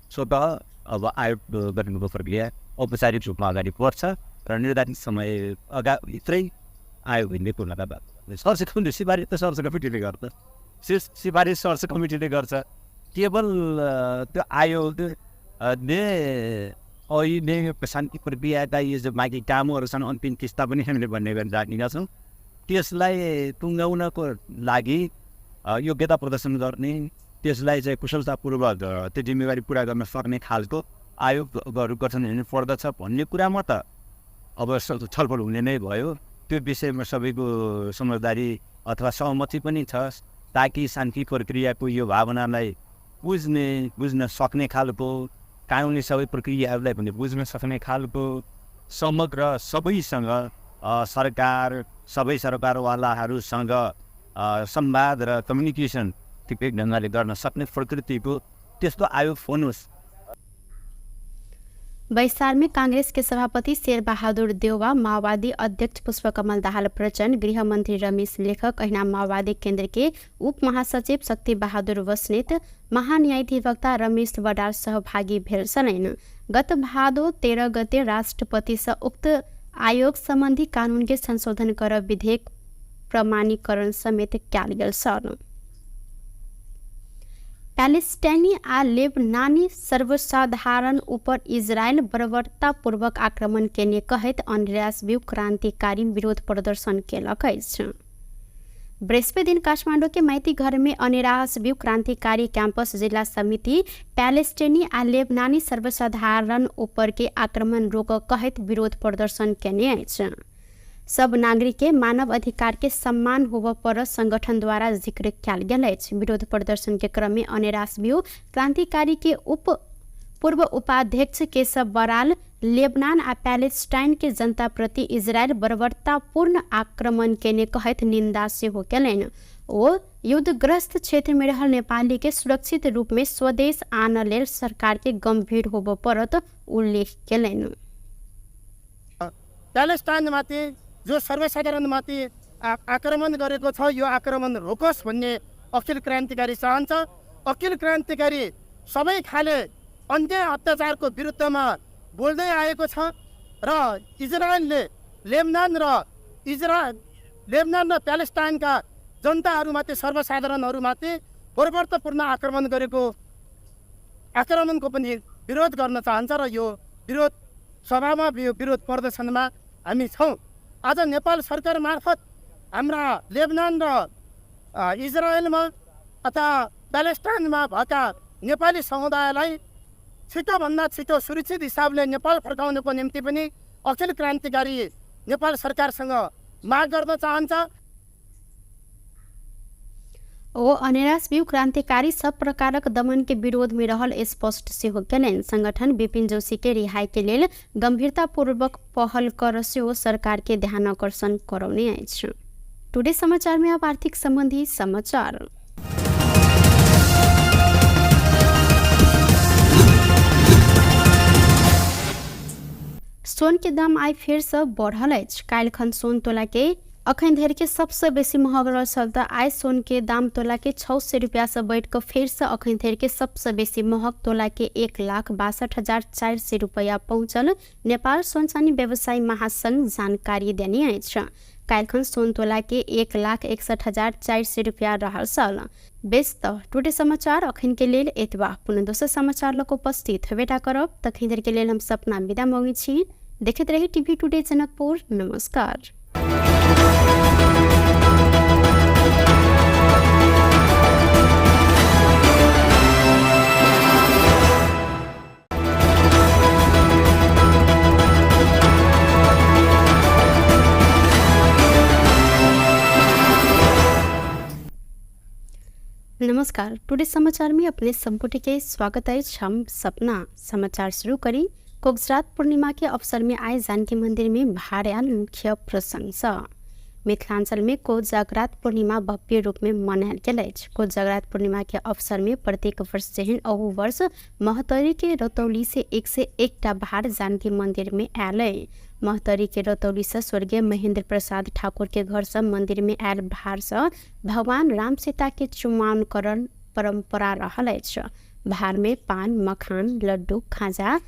स्वतः अब आयोग गठनको प्रक्रिया औपचारिक रूपमा अगाडि बढ्छ र निर्धारित समय भित्रै आयोगले पूर्णता प्राप्त गर्छ। सर्च कमिटी सिफारिस त सर्च कमिटीले गर्छ, सिफारिस सर्च कमिटीले गर्छ। केवल त्यो आयोगले अहिले शान्ति प्रक्रियाका यो जो बाँकी कामहरू छन् अन्तिम किस्ता पनि हामीले भन्ने गरेर राखेका छौँ, त्यसलाई टुङ्गाउनको लागि योग्यता प्रदर्शन गर्ने, त्यसलाई चाहिँ कुशलतापूर्वक त्यो जिम्मेवारी पुरा गर्न सक्ने खालको आयोगहरू गठन हुनु पर्दछ भन्ने कुरामा त अब छलफल हुने नै भयो। त्यो विषयमा सबैको समझदारी अथवा सहमति पनि छ, ताकि शान्ति प्रक्रियाको यो भावनालाई बुझ्न सक्ने खालको, कानुनी सबै प्रक्रियाहरूलाई पनि बुझ्न सक्ने खालको समग्र सबैसँग सरकार सबै सरकारवालाहरूसँग संवाद र कम्युनिकेसन ठिकै ढङ्गले गर्न सक्ने प्रकृतिको त्यस्तो आयोग होस्। बैसार में कांग्रेस के सभापति शेरबहादुर देउवा, माओवादी अध्यक्ष पुष्पकमल दाहाल प्रचण्ड, गृह मंत्री रमेश लेखक, ऐना माओवादी केंद्र के उप महासचिव शक्ति बहादुर बस्नेत, महान्यायाधिवक्ता रमेश बडाल सहभागी भेल छन्। गत भादो 13 गते राष्ट्रपति से उक्त आयोग संबंधी कानून के संशोधन कर विधेयक प्रमाणीकरण समेत कयल गेल छन्। पैलेस्टाइनी आ लेबनानी सर्वसाधारण ऊपर इजरायल बर्बरतापूर्वक आक्रमण केने कहैत अन्ड्रेयास ब्यू क्रांतिकारी विरोध प्रदर्शन केलक अछि। बृहस्पति दिन काठमाडौँ के माइती घर में अन्ड्रेयास ब्यू क्रांतिकारी कैंपस जिला समिति पैलेस्टाइनी आ लेबनानी सर्वसाधारण ऊपर के आक्रमण रोक कहैत विरोध प्रदर्शन केने अछि। सब नागरिक के मानव अधिकार के सम्मान होब पर संगठन द्वारा जिक्र कयल गेल अछि। विरोध प्रदर्शन के क्रम में अन्ड्रेयास ब्यू क्रांतिकारी के पूर्व उपाध्यक्ष केशव बराल लेबनान आ पैलेस्टाइन के जनता प्रति इजरायल बर्बरतापूर्ण आक्रमण केने कहैत निंदा सेहो केलनि। ओ युद्धग्रस्त क्षेत्र में रहल नेपाली के सुरक्षित रूप में स्वदेश आन लेल सरकार के गंभीर होब परत उल्लेख केलनि। पैलेस्टाइनमाथि जो सर्वसाधारणमाथि आक्रमण गरेको छ, यो आक्रमण रोकोस् भन्ने अखिल क्रान्तिकारी चाहन्छ। अखिल क्रान्तिकारी सबै खाले अन्य अत्याचारको विरुद्धमा बोल्दै आएको छ र इजरायलले लेबनान र प्यालेस्टाइनका जनताहरूमाथि, सर्वसाधारणहरूमाथि बर्बरतापूर्ण आक्रमणको पनि विरोध गर्न चाहन्छ र यो विरोध सभामा, यो विरोध प्रदर्शनमा हामी छौँ। आज नेपाल सरकार मार्फत हाम्रा लेबनान र इजरायलमा अथवा प्यालेस्टाइनमा भएका नेपाली समुदायलाई छिटोभन्दा छिटो सुरक्षित हिसाबले नेपाल फर्काउनको निम्ति पनि अखिल क्रान्तिकारी नेपाल सरकारसँग माग गर्न चाहन्छ। ओ अन्ड्रेयास ब्यू क्रांतिकारी सब प्रकारक दमन के विरोध में रहल स्पष्ट सेहो केलनि। संगठन विपिन जोशी के रिहाई के लेल गंभीरतापूर्वक पहल कर सेहो सरकार के ध्यान आकर्षण करौने अछि। टुडे समाचार में अब आर्थिक संबंधी समाचार। सोन के दाम आइ फेर से बढ़ल अछि। काल्हिखन सोन तोला के अखन धरि के सबसे बेसी महग रहल छल त आइ सोन के दाम तोला के 600 रुपया से बढ़ कर फेर से अखन धरि के सबसे बेसी महग तोला के 1,62,400 रुपया पहुंचल। नेपाल सोन चानी व्यवसायी महासंघ जानकारी देने अछि। काल्हिखन सोन तोला के 1,61,400 रुपया रहल छल। व्यस्त टुडे समाचार अखन के लेल एतबा। पुनः दोसर समाचार लक उपस्थित हेबेटा करब। तखन धरि के लेल हम सपना विदा मांगै छी। देखैत रही टीवी टुडे जनकपुर। नमस्कार। नमस्कार। टुडे समाचार में अपने संपुट के स्वागत है। हम सपना समाचार शुरू करी। कोगजरात पूर्णिमा के अवसर में आए जानकी मंदिर में भार्याल मुख्य प्रसंग। मिथिलांचल में कोजगरात पूर्णिमा भव्य रूप में मनायल गेल अछि। कोजगरात पूर्णिमा के अवसर में प्रत्येक वर्ष जेहन अहू वर्ष महतरी के रतौली से 101टा भार जानकी मंदिर में आयल अइ। महतरी के रतौली से स्वर्गीय महेंद्र प्रसाद ठाकुर के घर से मंदिर में आयल भार से भगवान राम सीता के चुमाओनकरण परंपरा रहल अछि। भार में पान, मखान, लड्डू, खाजा,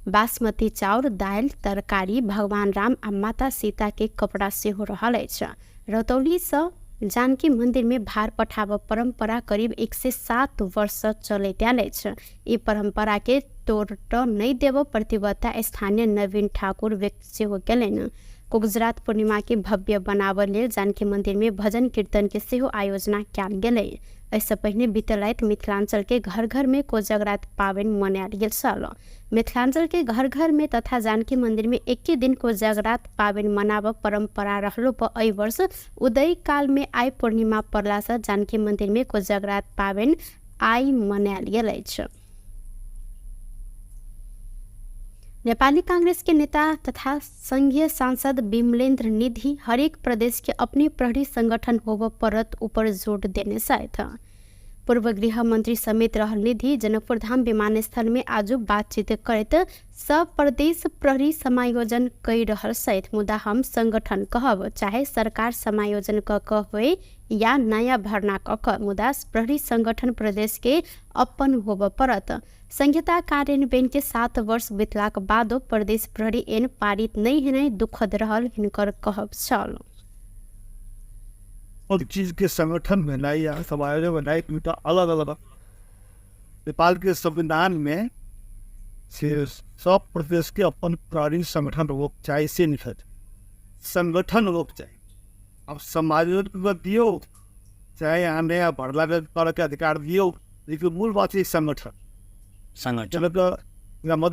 बासमती चाउर, दाल, तरकारी, भगवान राम आ माता सीता के कपड़ा सेहो रहल अछि। रतौली से जानकी मंदिर में भार पठाब परंपरा करीब 107 वर्ष से चलैत आयल अछि। ई परंपरा के तोड़ नहीं देब प्रतिबद्धता स्थानीय नवीन ठाकुर व्यक्त सेहो केलनि। कोजगरात पूर्णिमा के भव्य बनाबऽ लेल जानकी मंदिर में भजन कीर्तन के सेहो आयोजना कयल गेलै। इससे पहले बीतल राति मिथिलांचल के घर घर में कोजगरात पावनि मनायल गेल छल। मिथिलांचल के घर घर में तथा जानकी मंदिर में एके दिन कोजगरात पावनि मनाबऽ परंपरा रहलो पर एहि वर्ष उदय काल में आइ पूर्णिमा पड़ला से जानकी मंदिर में कोजगरात पावनि आइ मनायल गेल अछि। नेपाली कांग्रेस के नेता तथा संघीय सांसद विमलेन्द्र निधि हरेक प्रदेश के अपने प्रहरी संगठन होबऽ परत ऊपर जोर देने छथि। पूर्व गृह मंत्री समेत रहल निधि जनकपुर धाम विमानस्थल में आज बातचीत करैत सब प्रदेश प्रहरी समायोजन कई रहल छथि। मुदा हम संगठन कहब चाहे सरकार समायोजन क होय या नया भरना क मुदा प्रहरी संगठन प्रदेश के अपन होबऽ परत। संहिता कार्यान्वयन के 7 वर्ष बीतलाक बादो प्रदेश प्रहरी एन पारित नहीं होनाइ दुखद रहल हिनकर कहब छल। और चीज के संगठन बनाई या समायोजन बनाई तो अलग अलग नेपाल के संविधान में से सब प्रदेश के अपन प्रहरी संगठन होक चाहिए से निकल संगठन होक चाहिए। अब समायोजन कर दियो चाहे यहाँ नया भरला के अधिकार दियो, लेकिन मूल बात है संगठन मध्य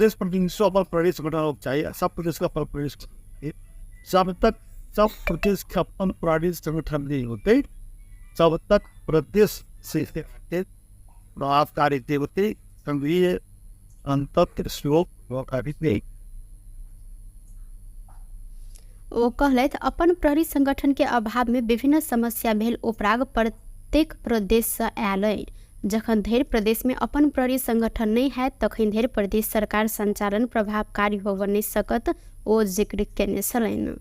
प्रदेश अपन प्रदेश संगठन होक चाहिए। सब प्रदेश का अपन प्रदेश जब तक सब प्रदेश के अपन प्रहरी संगठन नहीं होते तब तक प्रदेश से प्रभावकारी होते संघीय अंतर नहीं। ओ कहलथि अपन प्रहरी संगठन के अभाव में विभिन्न समस्या भेल उपराग प्रत्येक प्रदेश से आयल अइ। जखन धरि प्रदेश में अपन प्रहरी संगठन नहीं है तखन धरि प्रदेश सरकार संचालन प्रभावकारी होबऽ नहीं सकत, ओ जिक्र केने छलनि।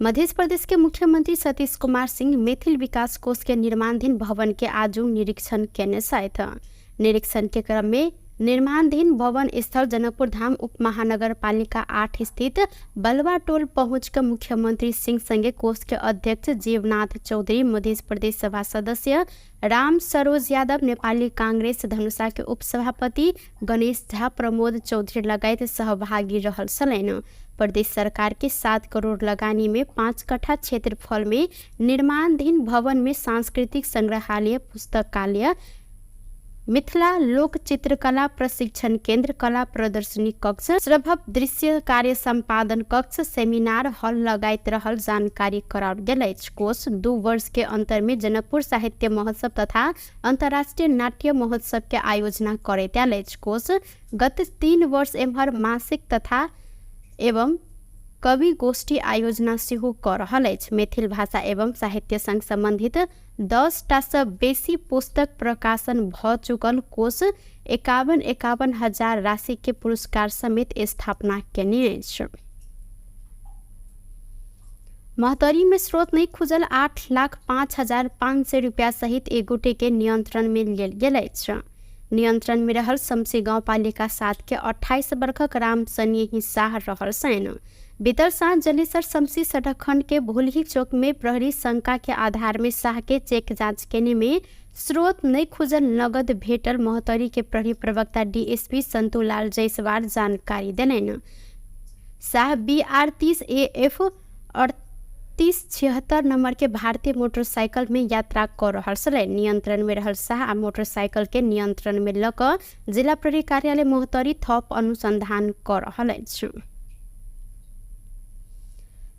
मध्य प्रदेश के मुख्यमंत्री सतीश कुमार सिंह मैथिल विकास कोष के निर्माणाधीन भवन के आजू निरीक्षण केने छथि। निरीक्षण के क्रम में निर्माणाधीन भवन स्थल जनकपुर धाम उप महानगर पालिका 8 स्थित बलवा टोल पहुंच कर मुख्यमंत्री सिंह संगे कोष के अध्यक्ष जीवनाथ चौधरी, मध्य प्रदेश सभा सदस्य राम सरोज यादव, नेपाली कांग्रेस धनुषा के उपसभापति गणेश झा, प्रमोद चौधरी लगायत सहभागी रहल छलनि। प्रदेश सरकार के 7 करोड़ लगानी में 5 कट्ठा क्षेत्रफल में निर्माणाधीन भवन में सांस्कृतिक संग्रहालय, पुस्तकालय, मिथिला लोक चित्रकला प्रशिक्षण केंद्र, कला प्रदर्शनी कक्ष, श्रभव दृश्य कार्य संपादन कक्ष, सेमिनार हॉल लगायत रहल जानकारी कराओल गेल अछि। कोष 2 वर्ष के अंतर में जनकपुर साहित्य महोत्सव तथा अंतर्राष्ट्रीय नाट्य महोत्सव के आयोजना करैत आयल अछि। कोष गत 3 वर्ष एम्हर मासिक तथा एवं कवि गोष्ठी आयोजना सेहो कर रहल अछि। मैथिल भाषा एवं साहित्य संग संबंधित 10टा से बेसी पुस्तक प्रकाशन भ चुकल कोष 51 हजार राशि के पुरस्कार समेत स्थापना केने अछि। महतरी में स्रोत नहीं खुजल 8,05,500 रुपया सहित एक गोटे के नियंत्रण में लेल गेल अछि। नियंत्रण में रहल शमसी गांव पालिका 7 के 28 वर्षक राम सनेही शाह रहल छनि। बीतल साँझ जलेसर शमसी सड़क खंड के भूलही चौक में प्रहरी शंका के आधार में शाह के चेक जांच केने में स्रोत नहीं खुजल नगद भेटल महतरी के प्रहरी प्रवक्ता डीएसपी संतोलाल जायसवाल जानकारी देलनि। शाह BR 30 AF 3876 नंबर के भारतीय मोटरसाइकिल में यात्रा कर रहल छलै। नियंत्रण में रहल शाह आ मोटरसाइकिल के नियंत्रण में ल क जिला प्रहरी कार्यालय मोहतरी थप अनुसंधान कर रहल अछि।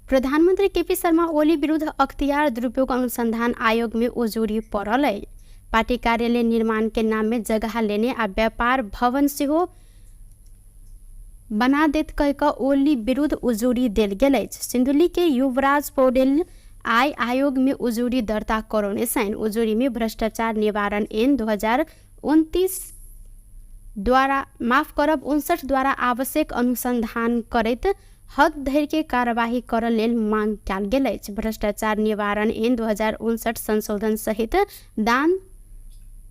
प्रधानमंत्री केपी शर्मा ओली विरुद्ध अख्तियार दुरुपयोग अनुसंधान आयोग में उजूरी पड़ल है। पार्टी कार्यालय निर्माण के नाम में जगह लेने आ व्यापार भवन सेहो बना देत कह कऽ ओली विरुद्ध उजूरी देल गेल अछि। सिन्धुली के युवराज पौडेल आय आयोग में उजूरी दर्ता करौने छन्। उजूरी में भ्रष्टाचार निवारण ऐन 2029 द्वारा 59 द्वारा आवश्यक अनुसंधान करैत हद धरि के कार्यवाही करऽ लेल मांग कयल गेल अछि। भ्रष्टाचार निवारण ऐन 2059 संशोधन सहित दान,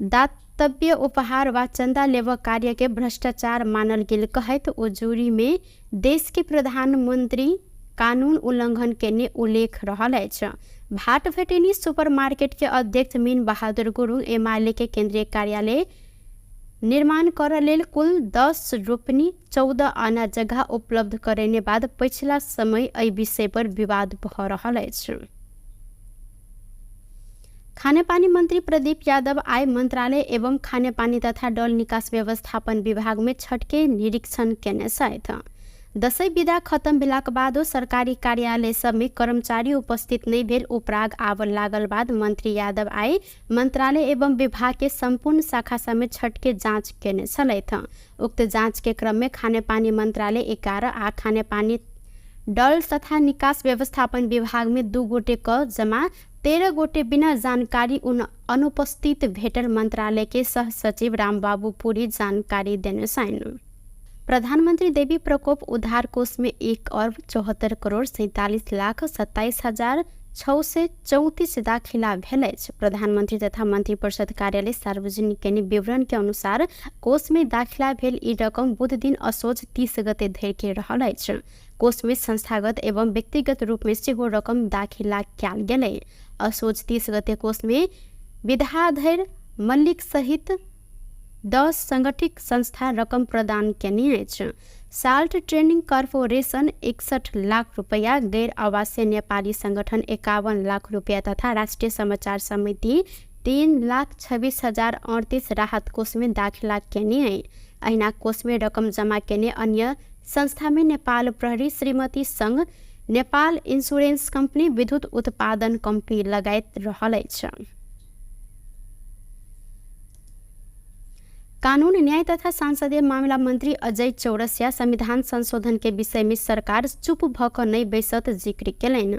दातव्य, उपहार वा चंदा लेवा कार्य के भ्रष्टाचार मानल गेल कहैत उजूरी में देश के प्रधानमंत्री कानून उल्लंघन केने उल्लेख रहल अछि। भाट भेटेनी सुपरमार्केट के अध्यक्ष मीन बहादुर गुरुङ एमाले के केंद्रीय कार्यालय निर्माण करऽ लेल कुल 10 रोपनी 14 आना जगह उपलब्ध करने बाद पिछला समय एहि विषय पर विवाद भऽ रहल अछि। खानेपानी मंत्री प्रदीप यादव आय मंत्रालय एवं खानेपानी तथा डल निकास व्यवस्थापन विभाग में छठके निरीक्षण केने छथि। दशैं विदा खत्म भेलाक बादो सरकारी कार्यालय सब में कर्मचारी उपस्थित नहीं भेल उपराग आबऽ लागल बाद मंत्री यादव आय मंत्रालय एवं विभाग के संपूर्ण शाखा सब में छठके जांच केने छलथि। उक्त जांच के क्रम में खानेपानी मंत्रालय 11 आ खानेपानी डल तथा निकास व्यवस्थापन विभाग में 2 गोटे क जमा 13 गोटे बिना जानकारी अनुपस्थित भेटल मंत्रालय के सह सचिव रामबाबू पुरी जानकारी देने छन्। प्रधानमंत्री देवी प्रकोप उद्धार कोष में 1,74,47,27,634 दाखिला भेल अछि। प्रधानमंत्री तथा मंत्रिपरिषद कार्यालय सार्वजनिक केने विवरण के अनुसार कोष में दाखिला भेल ई रकम बुध दिन असोज 30 गते धरि के रहल अछि। कोष में संस्थागत एवं व्यक्तिगत रूप में सेहो रकम दाखिला कयल गेलै। असोज 30 गते कोष में विद्याधर मल्लिक सहित 10 संगठित संस्था रकम प्रदान केने अछि। साल्ट ट्रेनिंग कॉर्पोरेशन 61 लाख रुपया, गैर आवासीय नेपाली संगठन 51 लाख रुपया तथा राष्ट्रीय समाचार समिति 3,26,038 राहत कोष में दाखिला केने है। अहिना कोष में रकम जमा केने अन्य संस्था में नेपाल प्रहरी, श्रीमती संघ, नेपाल इंश्योरेंस कंपनी, विद्युत उत्पादन कंपनी लगायत रहल अछि। कानून, न्याय तथा संसदीय मामला मंत्री अजय चौरसिया संविधान संशोधन के विषय में सरकार चुप भऽ कऽ नहीं बैसत जिक्र केलनि।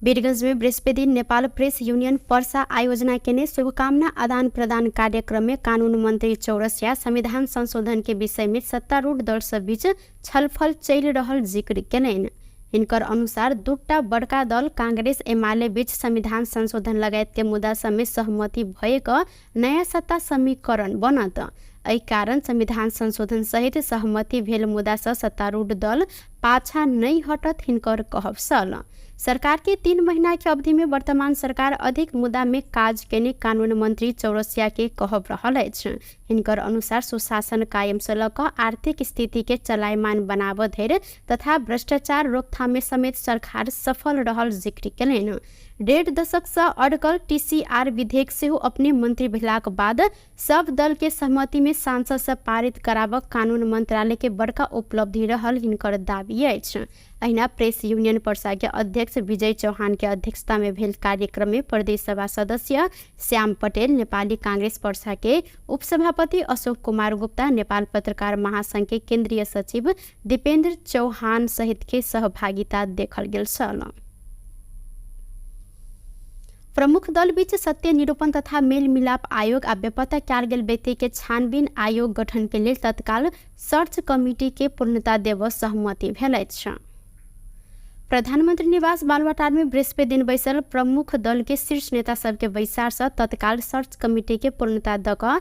वीरगंज में बृहस्पति दिन नेपाल प्रेस यूनियन पर्सा आयोजना केने शुभकामना आदान प्रदान कार्यक्रम में कानून मंत्री चौरसिया संविधान संशोधन के विषय में सत्तारूढ़ दल सब बीच छलफल चलि रहल जिक्र केलनि। हिनकर अनुसार दूटा बड़का दल कांग्रेस एमाले बीच संविधान संशोधन लगायत के मुद्दा सब में सहमति भएक नया सत्ता समीकरण बनत। एहि कारण संविधान संशोधन सहित सहमति भेल मुद्दा से सत्तारूढ़ दल पाछा नहीं हटत हिनकर कहब छल। सरकार के 3 महीना के अवधि में वर्तमान सरकार अधिक मुद्दा में काज केने कानून मंत्री चौरसिया के कहब रहल अछि। हिनकर अनुसार सुशासन कायम से लऽ कऽ आर्थिक स्थिति के चलायमान बनाबऽ धरि तथा भ्रष्टाचार रोकथाम में समेत सरकार सफल रहल जिक्र केलनि। 1.5 दशक से अड़कल टीसीआर विधेयक सेहो अपने मंत्री भेलाक बाद सब दल के सहमति में सांसद से पारित कराबऽ कानून मंत्रालय के बड़का उपलब्धि रहल हिनकर दाबी अछि। अहिना प्रेस यूनियन पर्सा के अध्यक्ष विजय चौहान के अध्यक्षता में भेल कार्यक्रम में प्रदेश सभा सदस्य श्याम पटेल, नेपाली कांग्रेस पर्सा के उपसभापति अशोक कुमार गुप्ता, नेपाल पत्रकार महासंघ के केंद्रीय सचिव दीपेंद्र चौहान सहित के सहभागिता देखल गेल छल। प्रमुख दल बीच सत्य निरूपण तथा मेल मिलाप आयोग आ बेपत्ता कयल गेल व्यक्ति के छानबीन आयोग गठन के लेल तत्काल सर्च कमिटी के पूर्णता देबऽ सहमति भेल अछि। प्रधानमंत्री निवास बालुवाटार में बृहस्पति दिन बैसल प्रमुख दल के शीर्ष नेता सबके बैसार से तत्काल सर्च कमिटी के पूर्णता दऽ कऽ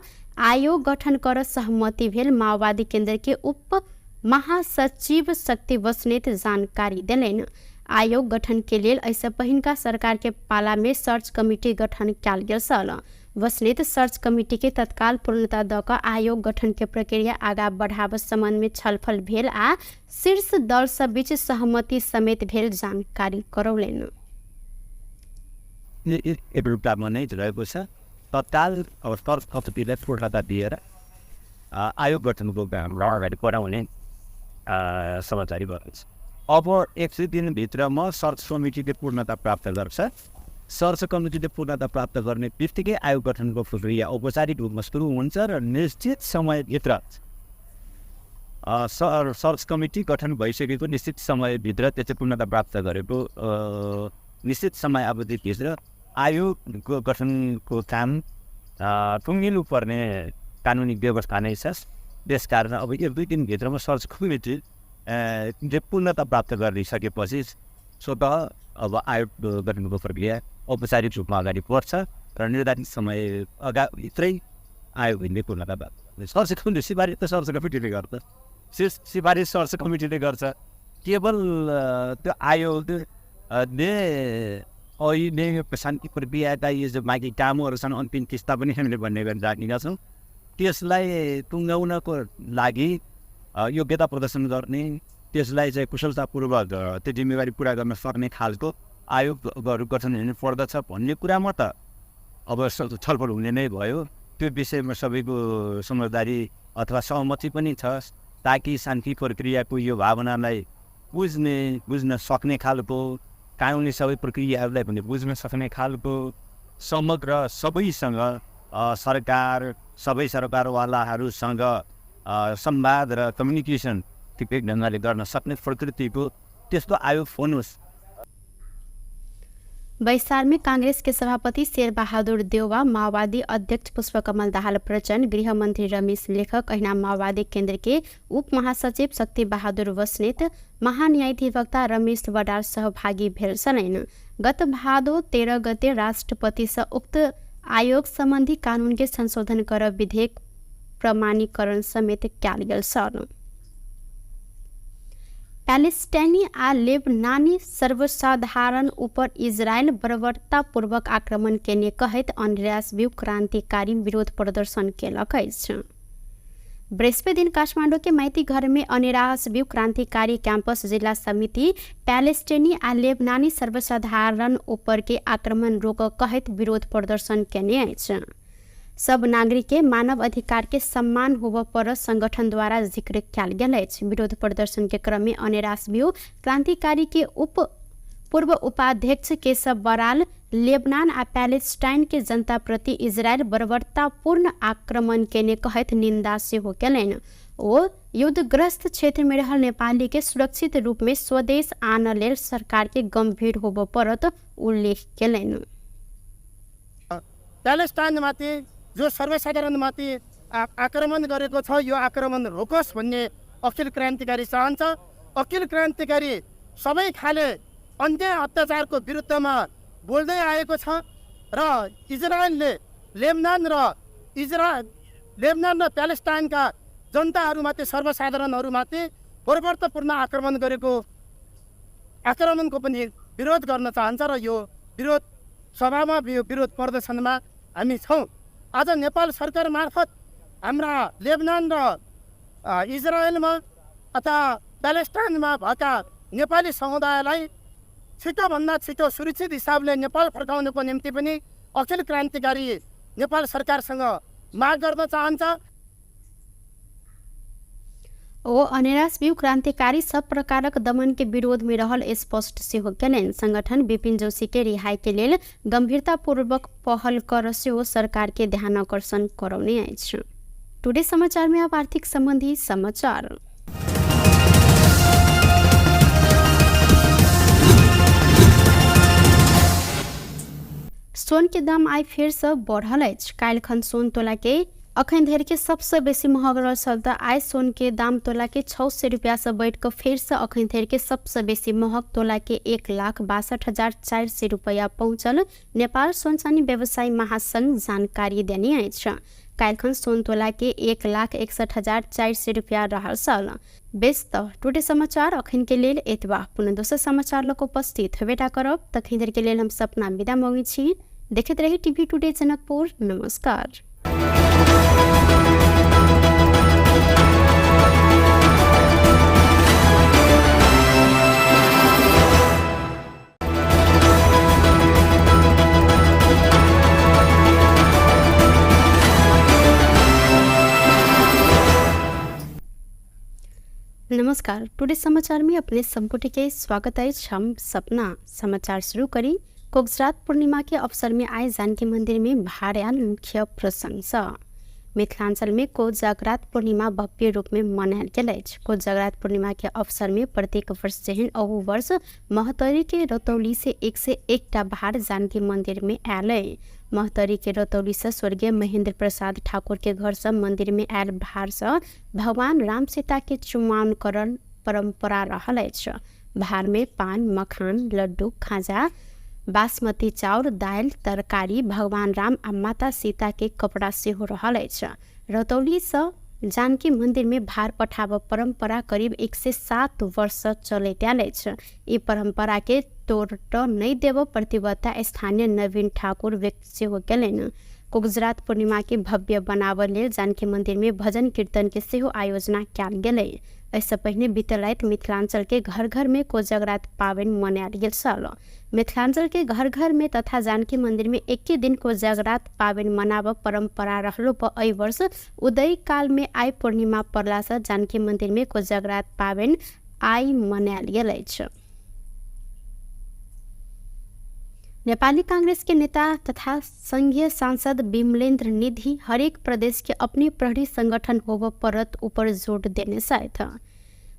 आयोग गठन करऽ सहमति भेल। माओवादी केंद्र के उप महासचिव शक्ति बस्नेत जानकारी देलनि। आयोग गठन के लेल ऐसे पहिनका सरकार के पाला में सर्च कमिटी गठन कयल गेल छल। बस्नेत सर्च कमिटी के तत्काल पूर्णता दऽ कऽ आयोग गठन के प्रक्रिया आगाँ बढ़ाबऽ संबंध में छलफल भेल आ शीर्ष दल सब बीच सहमति समेत भेल जानकारी करौलनि। रूपमा नै रहेको छ। तत्काल सर्च कमिटीलाई पूर्णता दिएर आयोग गठनको काम अगाडि बढाउने समाचार भएको छ। अब 100 दिनभित्रमा सर्च कमिटीले पूर्णता प्राप्त गर्छ। सर्च कमिटीले पूर्णता प्राप्त गर्ने बित्तिकै आयोग गठनको प्रक्रिया औपचारिक रूपमा सुरु हुन्छ र निश्चित समयभित्र सर्च कमिटी गठन भइसकेको निश्चित समयभित्र त्यो चाहिँ पूर्णता प्राप्त गरेको निश्चित समय अवधिभित्र आयोगको गठनको काम टुङ्गिनु पर्ने कानुनी व्यवस्था नै छ। त्यसकारण अब 1-2 दिनभित्रमा सर्च कमिटी पूर्णता प्राप्त गरिसकेपछि स्वतः अब आयोग गठनको प्रक्रिया औपचारिक रूपमा अगाडि बढ्छ र निर्धारित समय भित्रै आयोगले पूर्णता प्राप्त गर्छ। सर्च कमिटी सिफारिस त सर्च कमिटीले गर्छ, सिफारिस सर्च कमिटीले गर्छ। केवल त्यो आयोगले अहिले शान्ति प्रक्रियाका यो जो बाँकी कामहरू छन् अन्तिम किस्ता पनि हामीले भन्ने गरी राखेका छौँ, त्यसलाई टुङ्गाउनको लागि योग्यता प्रदर्शन गर्ने, त्यसलाई चाहिँ कुशलतापूर्वक त्यो जिम्मेवारी पुरा गर्न सक्ने खालको आयोगहरू गठन हुनु पर्दछ भन्ने कुरामा त अब छलफल हुने नै भयो। त्यो विषयमा सबैको समझदारी अथवा सहमति पनि छ, ताकि शान्ति प्रक्रियाको यो भावनालाई बुझ्न सक्ने खालको, कानुनी सबै प्रक्रियाहरूलाई पनि बुझ्न सक्ने खालको समग्र सबैसँग सरकार, सबै सरकारवालाहरूसँग संवाद र कम्युनिकेसन ठिकै ढङ्गले गर्न सक्ने प्रकृतिको त्यस्तो आयोग होस्। बैसार में कांग्रेस के सभापति शेर बहादुर देउवा, माओवादी अध्यक्ष पुष्पकमल दाहाल प्रचण्ड, गृह मंत्री रमेश लेखक, ऐना माओवादी केंद्र के उप महासचिव शक्ति बहादुर बस्नेत, महान्यायाधिवक्ता रमेश बडाल सहभागी भेल छन्। गत भादो 13 गते राष्ट्रपति से उक्त आयोग संबंधी कानून के संशोधन कर विधेयक प्रमाणीकरण समेत क्याल गेल छन्। पैलेस्टाइनी आ लेबनानी सर्वसाधारण ऊपर इजरायल बर्बरतापूर्वक आक्रमण केने कहैत अन्ड्रियास ब्यू क्रांतिकारी विरोध प्रदर्शन केलक अछि। बृहस्पति दिन काठमाडौँ के माइती घर में अनिरास ब्यू क्रांतिकारी कैंपस जिला समिति पैलेस्टाइनी आ लेबनानी सर्वसाधारण ऊपर के आक्रमण रोक कहैत विरोध प्रदर्शन केने अछि। सब नागरिक के मानव अधिकार के सम्मान होव पर संगठन द्वारा जिक्र किया गेल अछि। विरोध प्रदर्शन के क्रम में अनिरास ब्यू क्रांतिकारी के पूर्व उपाध्यक्ष केशव बराल लेबनान आ पैलेस्टाइन के जनता प्रति इजरायल बर्बरतापूर्ण आक्रमण केने कहैत निंदा सेहो केलनि। ओ युद्धग्रस्त क्षेत्र में रहल नेपाली के सुरक्षित रूप में स्वदेश आन लेल सरकार के गंभीर होब परत उल्लेख केलनि। पैलेस्टाइनमाथि जो सर्वसाधारणमाथि आक्रमण गरेको छ, यो आक्रमण रोकोस् भन्ने अखिल क्रान्तिकारी चाहन्छ। अखिल क्रान्तिकारी सबै खाले अन्याय अत्याचारको विरुद्धमा बोल्दै आएको छ र इजरायलले लेबनान र प्यालेस्टाइनका जनताहरूमाथि, सर्वसाधारणहरूमाथि बर्बरतापूर्ण आक्रमण गरेको आक्रमणको पनि विरोध गर्न चाहन्छ र यो विरोध सभामा, यो विरोध प्रदर्शनमा हामी छौँ। आज नेपाल सरकार मार्फत हाम्रा लेबनान र इजरायलमा अथवा प्यालेस्टाइनमा भएका नेपाली समुदायलाई छिटोभन्दा छिटो सुरक्षित हिसाबले नेपाल फर्काउनको निम्ति पनि अखिल क्रान्तिकारी नेपाल सरकारसँग माग गर्न चाहन्छ। ओ अनिरास ब्यू क्रांतिकारी सब प्रकारक दमन के विरोध में रहल स्पष्ट सेहो केलनि। संगठन विपिन जोशी के रिहाई के लेल गंभीरतापूर्वक पहल कर सेहो सरकार के ध्यान आकर्षण करौने अछि। टुडे समाचार में अब आर्थिक संबंधी समाचार। सोन के दाम आई फिर से बढ़ल अछि। काल्हिखन सोन तोला के अखन धरि के सबसे बेसी महग रहल त आइ सोन के दाम तोला के 600 रुपया से बढ़ कर फिर से अखन धरि के सबसे बेसी महग तोला के 1,62,400 रुपया पहुंचल। नेपाल सोन चानी व्यवसायी महासंघ जानकारी देने अछि। काल्हिखन सोन तोला के 1,61,400 रुपया रहल छल। बेस त टुडे समाचार अखन के लेल एतबा। पुनः दोसर समाचार लक उपस्थित हेबेटा करब। तखन धरि के लेल हम सपना विदा मांगै छी। देखैत रही टीवी टुडे जनकपुर। नमस्कार। नमस्कार। टुडे समाचार में अपने संपुटी के स्वागत है। हम सपना समाचार शुरू करी। कोगजरात पूर्णिमा के अवसर में आए जानकी मंदिर में भार्याल मुख्य प्रसंग। मिथिलांचल में कोजगरात पूर्णिमा भव्य रूप में मनायल गेल अछि। कोजगरात पूर्णिमा के अवसर में प्रत्येक वर्ष जेहन अहू वर्ष महतरी के रतौली से 101टा भार जानकी मंदिर में आयल है। महतरी के रतौली से स्वर्गीय महेंद्र प्रसाद ठाकुर के घर से मंदिर में आयल भार से भगवान राम सीता के चुमाओनकरण परंपरा रहल अछि। भार में पान, मखान, लड्डू, खाजा, बासमती चाउर, दाल, तरकारी, भगवान राम आ माता सीता के कपड़ा सेहो रहल अछि। रतौली से जानकी मंदिर में भार पठाब परंपरा करीब 107 वर्ष से चलैत आयल अछि। ई परंपरा के तोड़ नहीं देब प्रतिबद्धता स्थानीय नवीन ठाकुर व्यक्त सेहो केलनि। कोजगरात पूर्णिमा के भव्य बनाब लेल जानकी मंदिर में भजन कीर्तन के सेहो आयोजना कयल गेलै। इससे पहले बीतल राति मिथिलांचल के घर घर में कोजगरात पावनि मनायल गेल छल। मिथिलांचल के घर घर में तथा जानकी मंदिर में एके दिन कोजगरात पावनि मनाब परंपरा रहलो पर एहि वर्ष उदय काल में आई पूर्णिमा पड़ला से जानकी मंदिर में कोजगरात पावनि आई मनायल गेल अछि। नेपाली कांग्रेस के नेता तथा संघीय सांसद विमलेन्द्र निधि हरेक प्रदेश के अपने प्रहरी संगठन होब परत ऊपर जोर देने साथ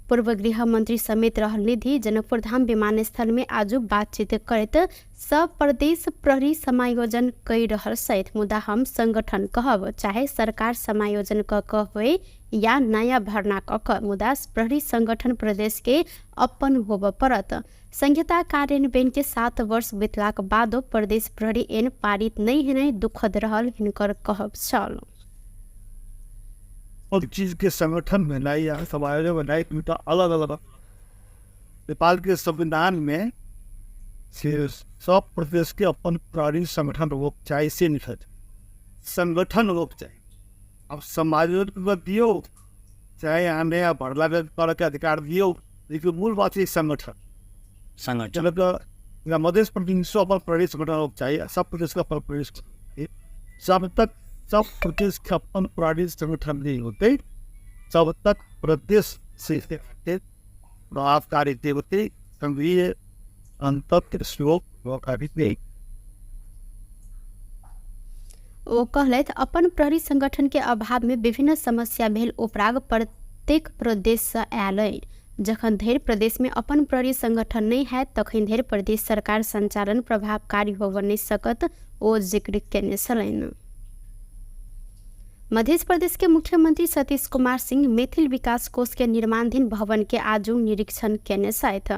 पूर्व गृह मंत्री समेत रहल निधि जनकपुर धाम विमानस्थल में आज बातचीत करत सब प्रदेश प्रहरी समायोजन कई रहल सहित मुदा हम संगठन कहब चाहे सरकार समायोजन क होए या नया भरना क मुदा प्रहरी संगठन प्रदेश के अपन होब परत। संहिता कार्यान्वयन के 7 वर्ष बीतलाक बादो प्रदेश प्रहरी एन पारित नहीं हेनाइ दुखद रहल हिनकर कहब छल। और चीज के संगठन बनाई या समायोजन बनाई तो अलग अलग नेपाल के संविधान में सब प्रदेश के अपन प्रहरी संगठन रोक चाहे से निकल संगठन रोक चाहे अब समायोजन दियो चाहे यहाँ नया भरला के अधिकार दियो लेकिन मूल बात है संगठन मध्य प्रदेश अपन प्रहरी संगठन रोक चाहिए सब प्रदेश का अपन प्रदेश जब तक सब प्रदेश के अपन प्रहरी संगठन नहीं होते तब तक प्रदेश से प्रभावकारी होते संघीय अंतर नहीं। ओ कहलथि अपन प्रहरी संगठन के अभाव में विभिन्न समस्या भेल उपराग प्रत्येक प्रदेश से आयल अइ। जखन धरि प्रदेश में अपन प्रहरी संगठन नहीं है तखन धरि प्रदेश सरकार संचालन प्रभावकारी होब नहीं सकत ओ जिक्र केने छलनि। मध्य प्रदेश के मुख्यमंत्री सतीश कुमार सिंह मैथिल विकास कोष के निर्माणाधीन भवन के आज निरीक्षण केने साथ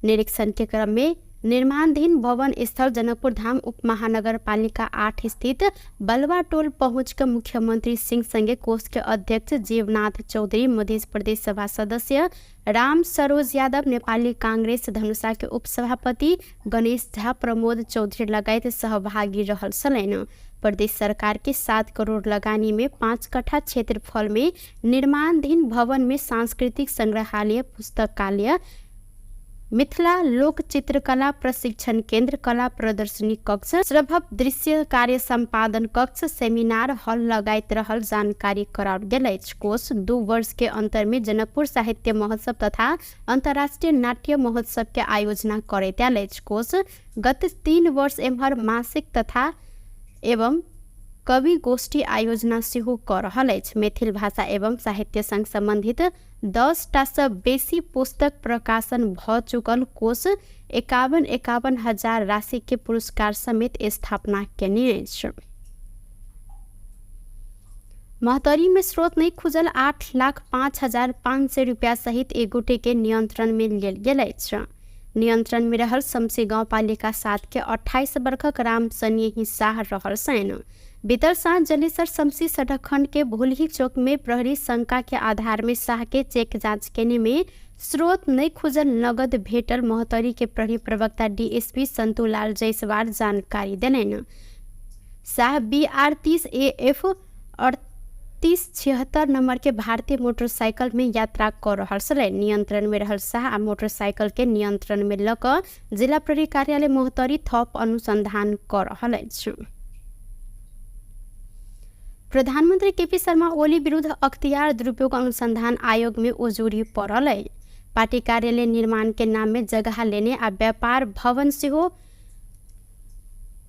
निरीक्षण के क्रम में निर्माणाधीन भवन स्थल जनकपुर धाम उप महानगर पालिका 8 स्थित बलवा टोल पहुंच कर मुख्यमंत्री सिंह संगे कोष के अध्यक्ष जीवनाथ चौधरी, मध्य प्रदेश सभा सदस्य राम सरोज यादव, नेपाली कांग्रेस धनुषा के उपसभापति गणेश झा, प्रमोद चौधरी लगायत सहभागी रहल छलनि। प्रदेश सरकार के 7 करोड़ लगानी में 5 कट्ठा क्षेत्रफल में निर्माणाधीन भवन में सांस्कृतिक संग्रहालय, पुस्तकालय, मिथिला लोक चित्रकला प्रशिक्षण केंद्र, कला प्रदर्शनी कक्ष, श्रभव दृश्य कार्य संपादन कक्ष, सेमिनार हॉल लगायत रहल जानकारी कराओल गेल अछि। कोष 2 वर्ष के अंतर में जनकपुर साहित्य महोत्सव तथा अंतर्राष्ट्रीय नाट्य महोत्सव के आयोजना करैत आयल अछि। कोष गत 3 वर्ष एम्हर मासिक तथा एवं कवि गोष्ठी आयोजना सेहो कर रहल अछि। मैथिल भाषा एवं साहित्य संग संबंधित 10टा से बेसी पुस्तक प्रकाशन भ चुकल कोष 51 हजार राशि के पुरस्कार समेत स्थापना केने अछि। महतरी में स्रोत नहीं खुजल 8,05,500 रुपया सहित एक गोटे के नियंत्रण में लेल गेल अछि। नियंत्रण में रहल शमसी गांव पालिका 7 के 28 वर्षक राम सनेही शाह रहल सैन। बीतर सांझ जलेसर शमसी सड़क खंड के भूलही चौक में प्रहरी शंका के आधार में शाह के चेक जांच केने में स्रोत नहीं खुजल नगद भेटल महतरी के प्रहरी प्रवक्ता डीएसपी संतुलाल जायसवाल जानकारी देलनि। शाह BR 30 AF 3876 नंबर के भारतीय मोटरसाइकिल में यात्रा कर रहल छलै। नियंत्रण में रहल शाह आ मोटरसाइकिल के नियंत्रण में ल क जिला प्रहरी कार्यालय मोहतरी थप अनुसंधान कर रहल अछि। प्रधानमंत्री केपी शर्मा ओली विरुद्ध अख्तियार दुरुपयोग अनुसंधान आयोग में उजूरी पड़ल है। पार्टी कार्यालय निर्माण के नाम में जगह लेने आ व्यापार भवन सेहो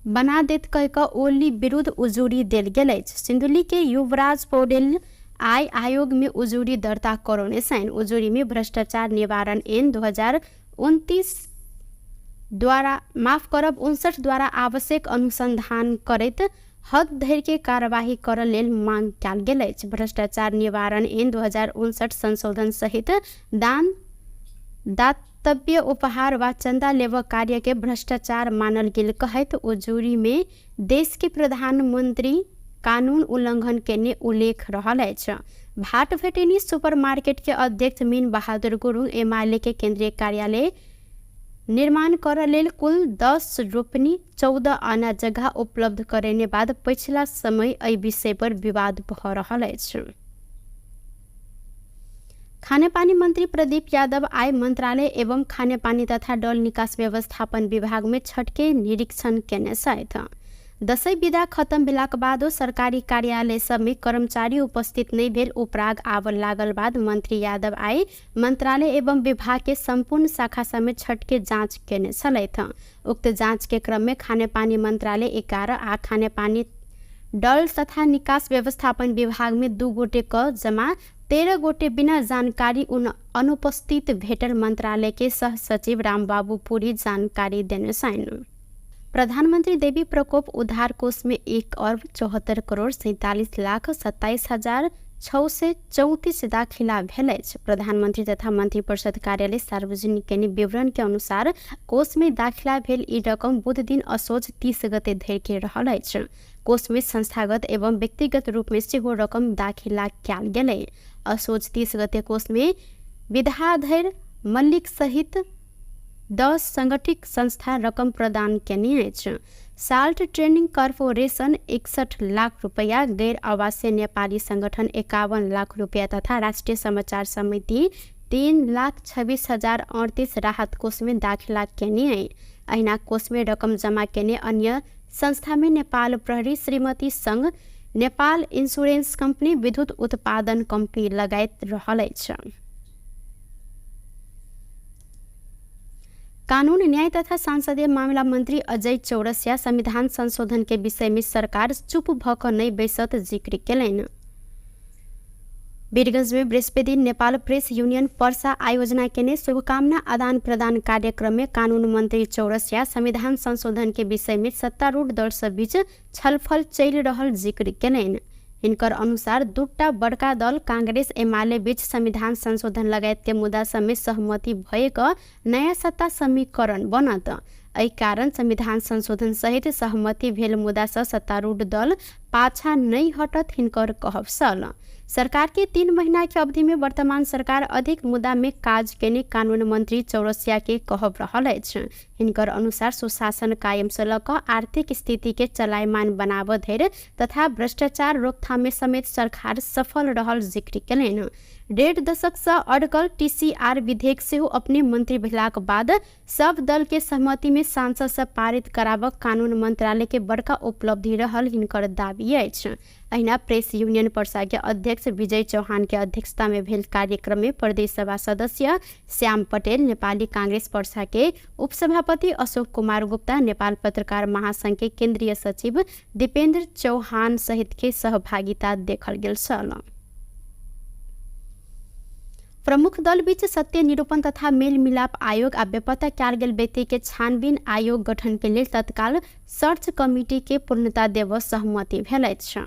बना देत कह कऽ ओली विरुद्ध उजूरी देल गेल अछि। सिन्धुली के युवराज पौडेल आय आयोग में उजूरी दर्ता करौने छन्। उजूरी में भ्रष्टाचार निवारण ऐन 2029 द्वारा 59 द्वारा आवश्यक अनुसंधान करैत हद धरि के कार्यवाही करऽ लेल मांग कयल गेल अछि। भ्रष्टाचार निवारण ऐन 2059 संशोधन सहित दान दातव्य उपहार वा चंदा लेवा कार्य के भ्रष्टाचार मानल गेल कहैत उजूरी में देश के प्रधानमंत्री कानून उल्लंघन केने उल्लेख रहल अछि। भाटभेटेनी सुपरमार्केट के अध्यक्ष मीन बहादुर गुरुङ एमाले के केंद्रीय कार्यालय निर्माण करऽ लेल कुल 10 रोपनी 14 आना जगह उपलब्ध करेने बाद पिछला समय एहि विषय पर विवाद भऽ रहल अछि। खाने पानी मंत्री प्रदीप यादव आय मंत्रालय एवं खाने पानी तथा डल निकास व्यवस्थापन विभाग में छठ के निरीक्षण केने छथि। दशैं विदा खत्म भेलाक बादो सरकारी कार्यालय सब में कर्मचारी उपस्थित नहीं भेल उपराग आबऽ लागल बाद मंत्री यादव आय मंत्रालय एवं विभाग के संपूर्ण शाखा सब में छठ के जांच केने छलथि। उक्त जांच के क्रम में खाने पानी मंत्रालय 11 आ खाने पानी डल तथा निकास व्यवस्थापन विभाग में 2 गोटे क जमा 13 गोटे बिना जानकारी अनुपस्थित भेटल मंत्रालय के सह सचिव रामबाबू पुरी जानकारी देने छन्। प्रधानमंत्री देवी प्रकोप उद्धार कोष में 1,47,47,27,634 दाखिला भेल अछि। प्रधानमंत्री तथा मंत्रिपरिषद कार्यालय सार्वजनिक केने विवरण के अनुसार कोष में दाखिला भेल ई रकम बुध दिन असोज 30 गते धरि के रहल अछि। कोष में संस्थागत एवं व्यक्तिगत रूप में सेहो रकम दाखिला कयल गेलै। असोज 30 गते कोष में विद्याधर मल्लिक सहित 10 संगठित संस्था रकम प्रदान केने अछि। साल्ट ट्रेनिंग कॉर्पोरेशन 61 लाख रुपया, गैर आवासीय नेपाली संगठन 51 लाख रुपया तथा राष्ट्रीय समाचार समिति 3,26,038 राहत कोष में दाखिला केने है। अहिना कोष में रकम जमा केने अन्य संस्था में नेपाल प्रहरी, श्रीमती संघ, नेपाल इंश्योरेंस कंपनी, विद्युत उत्पादन कंपनी लगायत रहल अछि। कानून न्याय तथा संसदीय मामला मंत्री अजय चौरसिया संविधान संशोधन के विषय में सरकार चुप भऽ कऽ नहि बैसत जिक्र केलनि। वीरगंज में बृहस्पति नेपाल प्रेस यूनियन पर्सा आयोजना केने शुभकामना आदान प्रदान कार्यक्रम में कानून मंत्री चौरसिया संविधान संशोधन के विषय में सत्तारूढ़ दल सब बीच छलफल चलि रहल जिक्र केलनि। हिनकर अनुसार दूटा बड़का दल कांग्रेस एमाले बीच संविधान संशोधन लगायत के मुद्दा सब में सहमति भएक नया सत्ता समीकरण बनत। एहि कारण संविधान संशोधन सहित सहमति भेल मुद्दा से सत्तारूढ़ दल पाछा नहीं हटत हिनकर कहब छल। सरकार के 3 महीना के अवधि में वर्तमान सरकार अधिक मुद्दा में काज केने कानून मंत्री चौरसिया के कहब रहल अछि। हिनकर अनुसार सुशासन कायम से लऽ कऽ आर्थिक स्थिति के चलायमान बनाबऽ धरि तथा भ्रष्टाचार रोकथाम में समेत सरकार सफल रहल जिक्र केलनि। 1.5 दशक से अड़कल TCR विधेयक सेहो अपने मंत्री भेलाक बाद सब दल के सहमति में सांसद से पारित कराबऽ कानून मंत्रालय के बड़का उपलब्धि रहल हिनकर दाबी अछि। अहिना प्रेस यूनियन पर्सा के अध्यक्ष विजय चौहान के अध्यक्षता में भेल कार्यक्रम में प्रदेश सभा सदस्य श्याम पटेल, नेपाली कांग्रेस पर्सा के उपसभापति अशोक कुमार गुप्ता, नेपाल पत्रकार महासंघ के केंद्रीय सचिव दीपेंद्र चौहान सहित के सहभागिता देखल गेल छल। प्रमुख दल बीच सत्य निरूपण तथा मेल मिलाप आयोग आ बेपत्ता कयल गेल व्यक्ति के छानबीन आयोग गठन के लेल तत्काल सर्च कमिटी के पूर्णता देबऽ सहमति भेल अछि।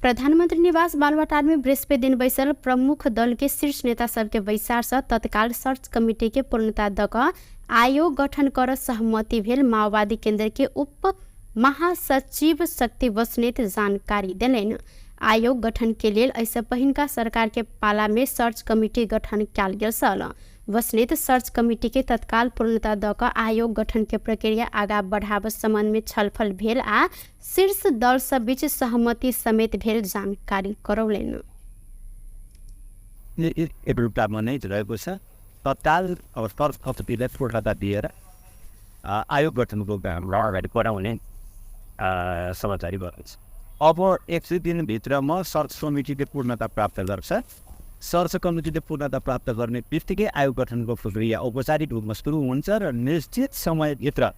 प्रधानमंत्री निवास बालुवाटार में बृहस्पति दिन बैसल प्रमुख दल के शीर्ष नेता सबके बैसार से तत्काल सर्च कमिटी के पूर्णता दऽ कऽ आयोग गठन करऽ सहमति भेल। माओवादी केंद्र के उप महासचिव शक्ति बस्नेत जानकारी देलनि। आयोग गठन के लेल ऐसे पहिनका सरकार के पाला में सर्च कमिटी गठन कयल गेल छल। बस्नेत सर्च कमिटी के तत्काल पूर्णता दऽ कऽ आयोग गठन के प्रक्रिया आगाँ बढ़ाबऽ संबंध में छलफल भेल आ शीर्ष दल सब बीच सहमति समेत भेल जानकारी करौलनि। एउटामा नै रहेको छ तत्काल अब सर्च कमिटीलाई पूर्णता दिएर आयोग गठनको काम अगाडि बढाउने समाचारी भएको छ। अब 100 दिनभित्रमा सर्च कमिटीले पूर्णता प्राप्त गर्छ। सर्च कमिटीले पूर्णता प्राप्त गर्ने बित्तिकै आयोग गठनको प्रक्रिया औपचारिक रूपमा सुरु हुन्छ र निश्चित समयभित्र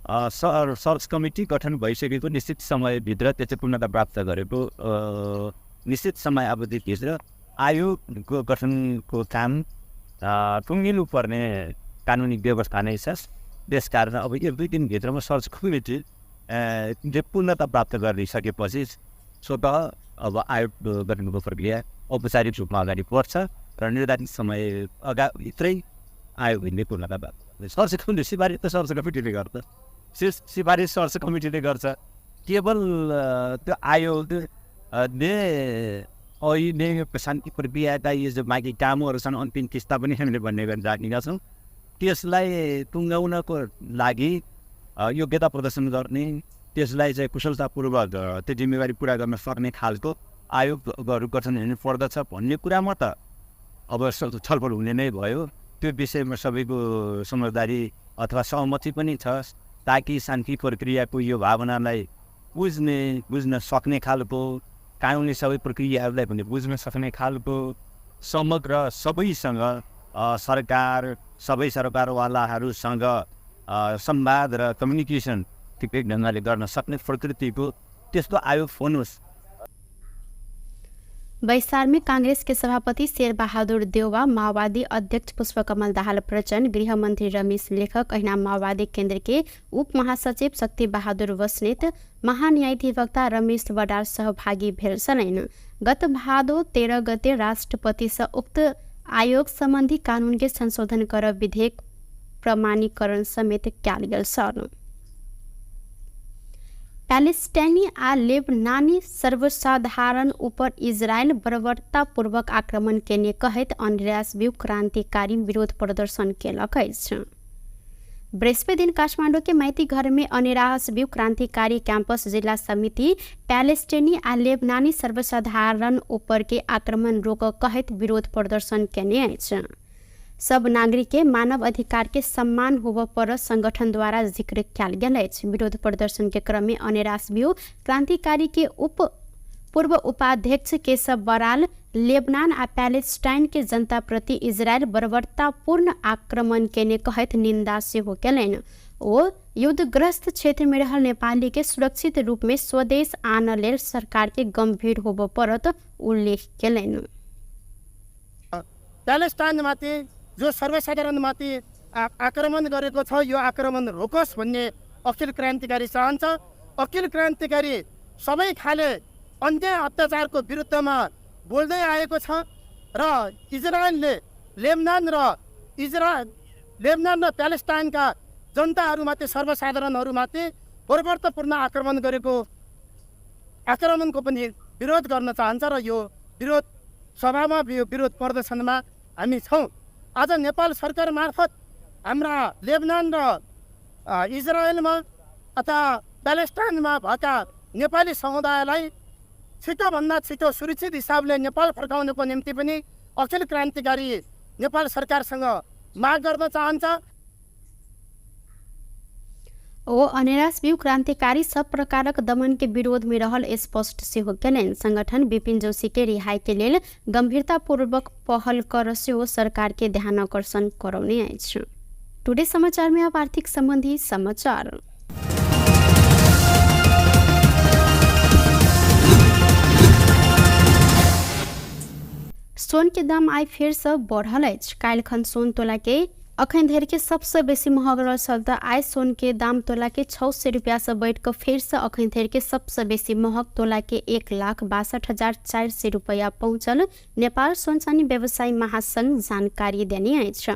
सर्च कमिटी गठन भइसकेको निश्चित समयभित्र त्यो चाहिँ पूर्णता प्राप्त गरेको निश्चित समय अवधिभित्र आयोग गठनको काम टुङ्गिनु पर्ने कानुनी व्यवस्था नै छ। त्यसकारण अब 1-2 दिनभित्रमा सर्च कमिटी पूर्णता प्राप्त गरिसकेपछि स्वतः अब आयोग गठनको प्रक्रिया औपचारिक रूपमा अगाडि बढ्छ र निर्धारित समय भित्रै आयोग हिँड्ने पूर्णता प्राप्त। सर्च कमिटी सिफारिस त सर्च कमिटीले गर्छ, सिफारिस सर्च कमिटीले गर्छ। केवल त्यो आयोगले अहिले शान्ति प्रक्रियाका यो जो बाँकी कामहरू छन् अन्तिम किस्ता पनि हामीले भन्ने गरी राखेका छौँ। त्यसलाई टुङ्गाउनको लागि योग्यता प्रदर्शन गर्ने, त्यसलाई चाहिँ कुशलतापूर्वक त्यो जिम्मेवारी पुरा गर्न सक्ने खालको आयोगहरू गठन हुनु पर्दछ भन्ने कुरामा त अब छलफल हुने नै भयो। त्यो विषयमा सबैको समझदारी अथवा सहमति पनि छ, ताकि शान्ति प्रक्रियाको यो भावनालाई बुझ्न सक्ने खालको, कानुनी सबै प्रक्रियाहरूलाई पनि बुझ्न सक्ने खालको समग्र सबैसँग सबै सरकारवालाहरूसँग संवाद र कम्युनिकेसन ठिकै ढङ्गले गर्न सक्ने प्रकृतिको त्यस्तो आयोग होस्। बैसार में कांग्रेस के सभापति शेरबहादुर देउवा, माओवादी अध्यक्ष पुष्पकमल दाहाल प्रचण्ड, गृह मंत्री रमेश लेखक, ऐना माओवादी केंद्र के उप महासचिव शक्ति बहादुर बस्नेत, महान्यायाधिवक्ता रमेश बडाल सहभागी भेल छन्। गत भादो 13 गते राष्ट्रपति से उक्त आयोग संबंधी कानून के संशोधन कर विधेयक प्रमाणीकरण समेत कयल गेल छन्। पैलेस्टाइनी आ लेबनानी सर्वसाधारण ऊपर इजरायल बर्बरतापूर्वक आक्रमण केने कहैत अन्यराष्ट्रिय क्रांतिकारी विरोध प्रदर्शन केलक अछि। बृहस्पति दिन काठमाडौँ के माइती घर में अन्यराष्ट्रिय क्रांतिकारी कैंपस जिला समिति पैलेस्टाइनी आ लेबनानी सर्वसाधारण ऊपर के आक्रमण रोक कहैत विरोध प्रदर्शन केने अछि। सब नागरिक के मानव अधिकार के सम्मान होव पर संगठन द्वारा जिक्र कयल गेल अछि। विरोध प्रदर्शन के क्रम में अन्यराष्ट्रिय क्रांतिकारी के पूर्व उपाध्यक्ष केशव बराल लेबनान आ पैलेस्टाइन के जनता प्रति इजरायल बर्बरतापूर्ण आक्रमण केने कहैत निंदा सेहो केलनि। ओ युद्धग्रस्त क्षेत्र में रहल नेपाली के सुरक्षित रूप में स्वदेश आन लेल सरकार के गंभीर होव परत उल्लेख केलनि। प्यालेस्टाइनमाथि जो सर्वसाधारणमाथि आक्रमण गरेको छ, यो आक्रमण रोकोस् भन्ने अखिल क्रान्तिकारी चाहन्छ। अखिल क्रान्तिकारी सबै खाले अन्त्य अत्याचारको विरुद्धमा बोल्दै आएको छ र इजरायलले लेबनान र प्यालेस्टाइनका जनताहरूमाथि, सर्वसाधारणहरूमाथि बर्बरतापूर्ण आक्रमणको पनि विरोध गर्न चाहन्छ र यो विरोध सभामा, यो विरोध प्रदर्शनमा हामी छौँ। आज नेपाल सरकार मार्फत हाम्रा लेबनान र इजरायलमा अथवा प्यालेस्टाइनमा भएका नेपाली समुदायलाई छिटोभन्दा छिटो सुरक्षित हिसाबले नेपाल फर्काउनको निम्ति पनि अखिल क्रान्तिकारी नेपाल सरकारसँग माग गर्न चाहन्छ। ओ अन्यराष्ट्रिय क्रांतिकारी सब प्रकारक दमन के विरोध में रहल स्पष्ट सेहो केलनि। संगठन विपिन जोशी के रिहाई के लेल गंभीरतापूर्वक पहल कर सेहो सरकार के ध्यान आकर्षण करौने अछि। टुडे समाचार में अब आर्थिक संबंधी समाचार। सोन के दाम आइ फेर से बढ़ल अछि। काल्हिखन सोन तोला के अखन धरि के सबसे बेसी महग रहल चलते आइ सोन के दाम तोला के 600 रुपया से बढ़ कर फिर से अखन धरि के सबसे बेसी महग तोला के 1,62,400 रुपया पहुंचल। नेपाल सोन चानी व्यवसायी महासंघ जानकारी देने अछि।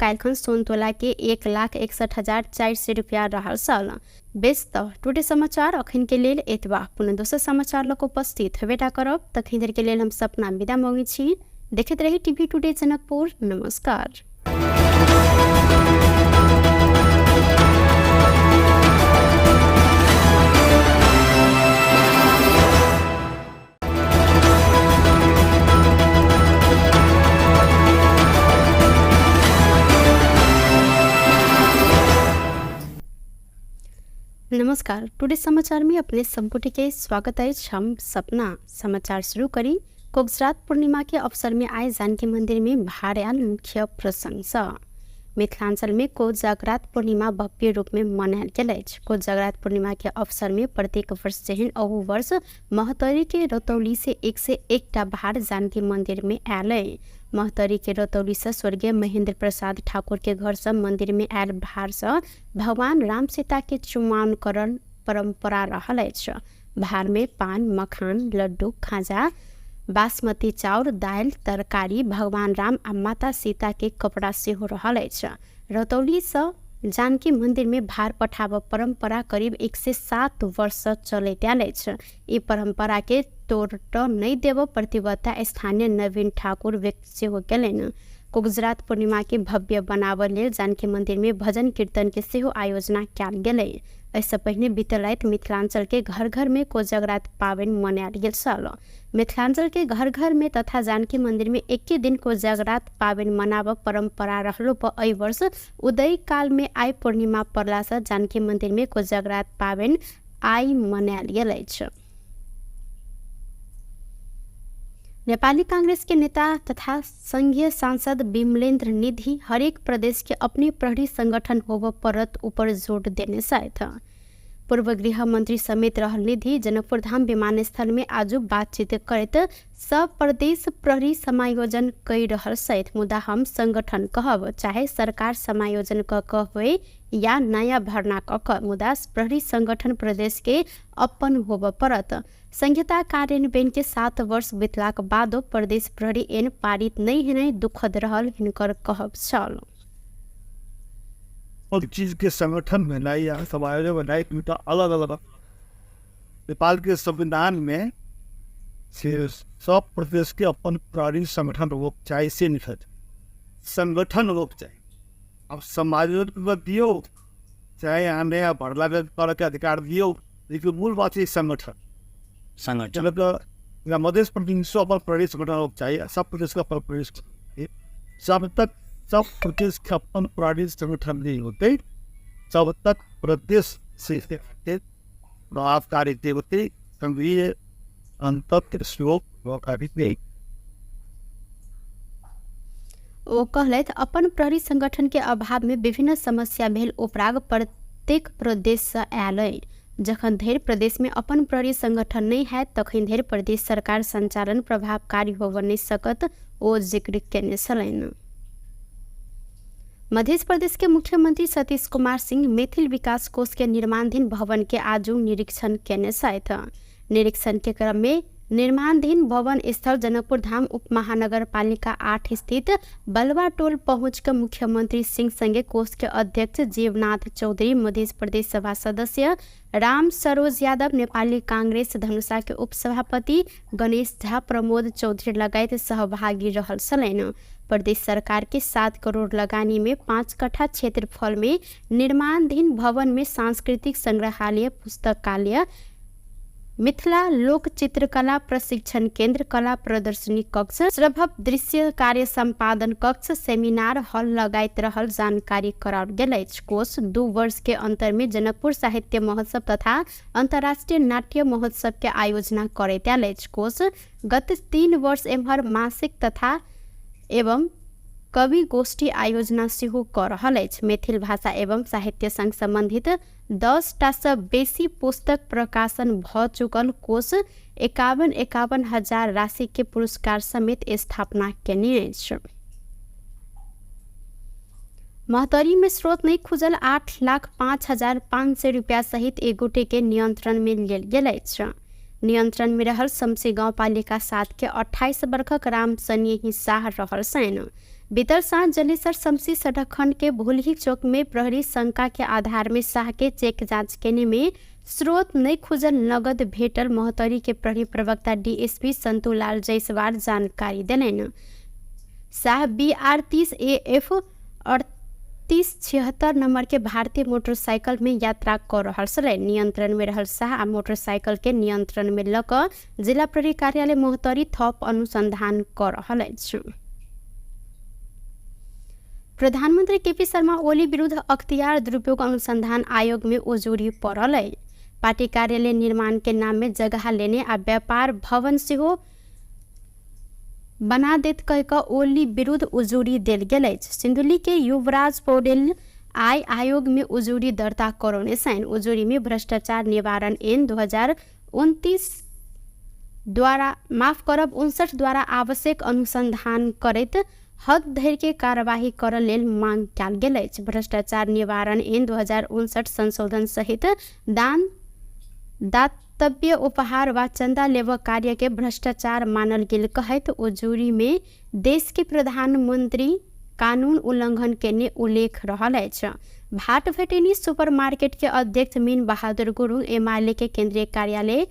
काल्हिखन सोन तोला के 1,61,400 रुपया रहल छल। बेस त टुडे समाचार अखन के लेल एतबा। पुनः दोसर समाचार लक उपस्थित हेबेटा करब। तखन धरि के लेल हम सपना विदा मांगै छी। देखैत रही टीवी टुडे जनकपुर। नमस्कार। नमस्कार। टुडे समाचार में अपने संपुटी के स्वागत है। हम सपना समाचार शुरू करी। कोगजरात पूर्णिमा के अवसर में आए जानकी मंदिर में भारे मुख्य प्रसंग। मिथिलांचल में कोजागरात पूर्णिमा भव्य रूप में मनायल गेल अछि। कोजागरात पूर्णिमा के अवसर में प्रत्येक वर्ष जेहन अहू वर्ष महतरी के रतौली से 101टा भार जानकी मंदिर में आयल है। महतरी के रतौली से स्वर्गीय महेंद्र प्रसाद ठाकुर के घर से मंदिर में आयल भार से भगवान राम सीता के चुमाओनकरण परंपरा रहल अछि। भार में पान, मखान, लड्डू, खाजा, बासमती चाउर, दाल, तरकारी, भगवान राम आ माता सीता के कपड़ा सेहो रहल अछि। रतौली से जानकी मंदिर में भार पठाब परंपरा करीब 107 वर्ष चलैत आयल अछि। ई परंपरा के तोड़ नहीं देव प्रतिबद्धता स्थानीय नवीन ठाकुर व्यक्त सेहो केलनि। कोजागरात पूर्णिमा के भव्य बनाबय लेल जानकी मंदिर में भजन कीर्तन के सेहो आयोजना कयल गेलै। इससे पहले बीतल रात मिथिलांचल के घर घर में कोजागरात पावनि मनायल गेल छल। मिथिलांचल के घर घर में तथा जानकी मंदिर में एके दिन कोजागरात पावनि मनाब परंपरा रहलो पर एहि वर्ष उदय काल में आई पूर्णिमा पड़ला से जानकी मंदिर में कोजागरात पावनि आई मनायल गेल अछि। नेपाली कांग्रेस के नेता तथा संघीय सांसद विमलेन्द्र निधि हरेक प्रदेश के अपने प्रहरी संगठन होब परत ऊपर जोर देने साथ पूर्व गृह मंत्री समेत रहल निधि जनकपुर धाम विमानस्थल में आज बातचीत करत सब प्रदेश प्रहरी समायोजन कई रहल सहित मुदा हम संगठन कहब चाहे सरकार समायोजन क होए या नया भरना क मुदा प्रहरी संगठन प्रदेश के अपन होब परत। संहिता कार्यान्वयन के 7 वर्ष बीतलाक बादो प्रदेश प्रहरी एन पारित नहीं हेनाइ दुखद रहल हिनकर कहब छल। और चीज के संगठन बनाई या समायोजन बनाई तो अलग अलग नेपाल के संविधान में से सब प्रदेश के अपन प्रहरी संगठन लोग चाहिए से निकट संगठन लोग चाहिए। अब समायोजन दियो चाहे यहाँ नया भरला के अधिकार दियो, लेकिन मूल बात है संगठन का मध्य प्रदेश अपन प्रदेश संगठन लोग चाहिए। सब प्रदेश का अपन प्रदेश जब तक सब प्रदेश के अपन प्रहरी संगठन नहीं होते तब तक प्रदेश से प्रभावकारी होते संघीय अंतर नहीं। ओ कहलथि अपन प्रहरी संगठन के अभाव में विभिन्न समस्या भेल उपराग प्रत्येक प्रदेश से आयल है। जखन धरि प्रदेश में अपन प्रहरी संगठन नहीं है तखन धरि प्रदेश सरकार संचालन प्रभावकारी होब नहीं सकत ओ जिक्र केने छलनि। मध्य प्रदेश के मुख्यमंत्री सतीश कुमार सिंह मैथिल विकास कोष के निर्माणाधीन भवन के आज निरीक्षण केने साथ निरीक्षण के क्रम में निर्माणाधीन भवन स्थल जनकपुर धाम उप महानगर पालिका 8 स्थित बलवा टोल पहुंच कर मुख्यमंत्री सिंह संगे कोष के अध्यक्ष जीवनाथ चौधरी, मध्य प्रदेश सभा सदस्य राम सरोज यादव, नेपाली कांग्रेस धनुषा के उपसभापति गणेश झा, प्रमोद चौधरी लगायत सहभागी रहल छलनि। प्रदेश सरकार के 7 करोड़ लगानी में 5 कट्ठा क्षेत्रफल में निर्माणाधीन भवन में सांस्कृतिक संग्रहालय, पुस्तकालय, मिथिला लोक चित्रकला प्रशिक्षण केंद्र, कला प्रदर्शनी कक्ष, श्रभव दृश्य कार्य संपादन कक्ष, सेमिनार हॉल लगायत रहल जानकारी कराओल गेल अछि। कोष 2 वर्ष के अंतर में जनकपुर साहित्य महोत्सव तथा अंतर्राष्ट्रीय नाट्य महोत्सव के आयोजना करैत आयल अछि। कोष गत 3 वर्ष एम्हर मासिक तथा एवं कवि गोष्ठी आयोजना सेहो कर रहल अछि। मैथिल भाषा एवं साहित्य संग संबंधित 10टा से बेसी पुस्तक प्रकाशन भ चुकल कोष 51 हजार राशि के पुरस्कार समेत स्थापना केने अछि। महतरी में स्रोत नहीं खुजल 8,05,500 रुपया सहित एक गोटे के नियंत्रण में लेल गेल अछि। नियंत्रण में रहल शमसी गांव पालिका 7 के 28 वर्षक राम सनेही शाह रहल सैन। बीतर सांझ जलेसर शमसी सड़क खंड के भूलही चौक में प्रहरी शंका के आधार में शाह के चेक जांच केने में स्रोत नहीं खुजल नगद भेटल महतरी के प्रहरी प्रवक्ता डीएसपी संतुलाल जायसवाल जानकारी देलनि। शाह BR 30 AF 3876 नंबर के भारतीय मोटरसाइकिल में यात्रा कर रहल छलै। नियंत्रण में रहल शाह आ मोटरसाइकिल के नियंत्रण में ल क जिला प्रहरी कार्यालय मोहतरी थप अनुसंधान कर रहल अछि। प्रधानमंत्री केपी शर्मा ओली विरुद्ध अख्तियार दुरुपयोग अनुसंधान आयोग में उजूरी पड़ल है। पार्टी कार्यालय निर्माण के नाम में जगह लेने आ व्यापार भवन सेहो बना देत कह कऽ ओली विरुद्ध उजूरी देल गेल अछि। सिन्धुली के युवराज पौडेल आय आयोग में उजूरी दर्ता करौने छन्। उजूरी में भ्रष्टाचार निवारण ऐन 2029 द्वारा 59 द्वारा आवश्यक अनुसंधान करैत हद धरि के कार्यवाही करऽ लेल मांग कयल गेल अछि। भ्रष्टाचार निवारण ऐन 2059 संशोधन सहित दान दातव्य उपहार वा चंदा लेबऽ कार्य के भ्रष्टाचार मानल गेल कहैत उजूरी में देश के प्रधानमंत्री कानून उल्लंघन केने उल्लेख रहल अछि। भाट भेटेनी सुपरमार्केट के अध्यक्ष मीन बहादुर गुरुङ एमाले के केंद्रीय कार्यालय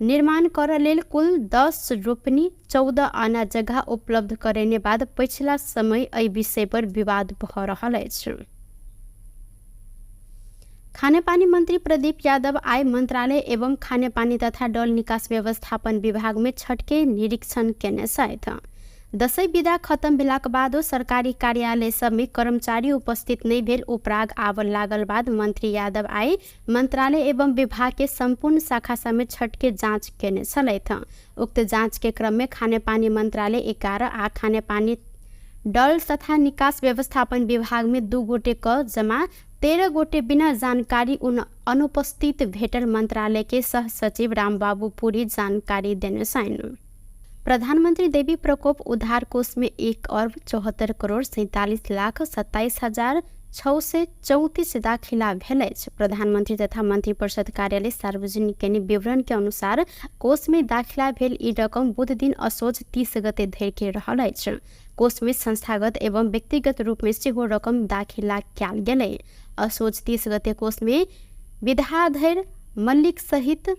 निर्माण करऽ लेल कुल 10 रोपनी 14 आना जगह उपलब्ध करेने बाद पिछला समय एहि विषय पर विवाद भऽ रहल अछि। खाने पानी मंत्री प्रदीप यादव आय मंत्रालय एवं खाने पानी तथा डल निकास व्यवस्थापन विभाग में छठके निरीक्षण केने छथि। दशैं विदा खत्म भेलाक बादो सरकारी कार्यालय सब में कर्मचारी उपस्थित नहीं भेल उपराग आबऽ लागल बाद मंत्री यादव आय मंत्रालय एवं विभाग के संपूर्ण शाखा सब में छठके जांच केने छलथि। उक्त जांच के क्रम में खाने पानी मंत्रालय 11 आ खाने पानी डल तथा निकास व्यवस्थापन विभाग में 2 गोटे क जमा 13 गोटे बिना जानकारी अनुपस्थित भेटल मंत्रालय के सह सचिव रामबाबू पुरी जानकारी देने छन्। प्रधानमंत्री देवी प्रकोप उद्धार कोष में 1,74,47,27,634 दाखिला भेल अछि। प्रधानमंत्री तथा मंत्रिपरिषद कार्यालय सार्वजनिक केने विवरण के अनुसार कोष में दाखिला भेल ई रकम बुध दिन असोज 30 गते धरि के रहल अछि। कोष में संस्थागत एवं व्यक्तिगत रूप में सेहो रकम दाखिला कयल गेलै। असोज 30 गते कोष में विद्याधर मल्लिक सहित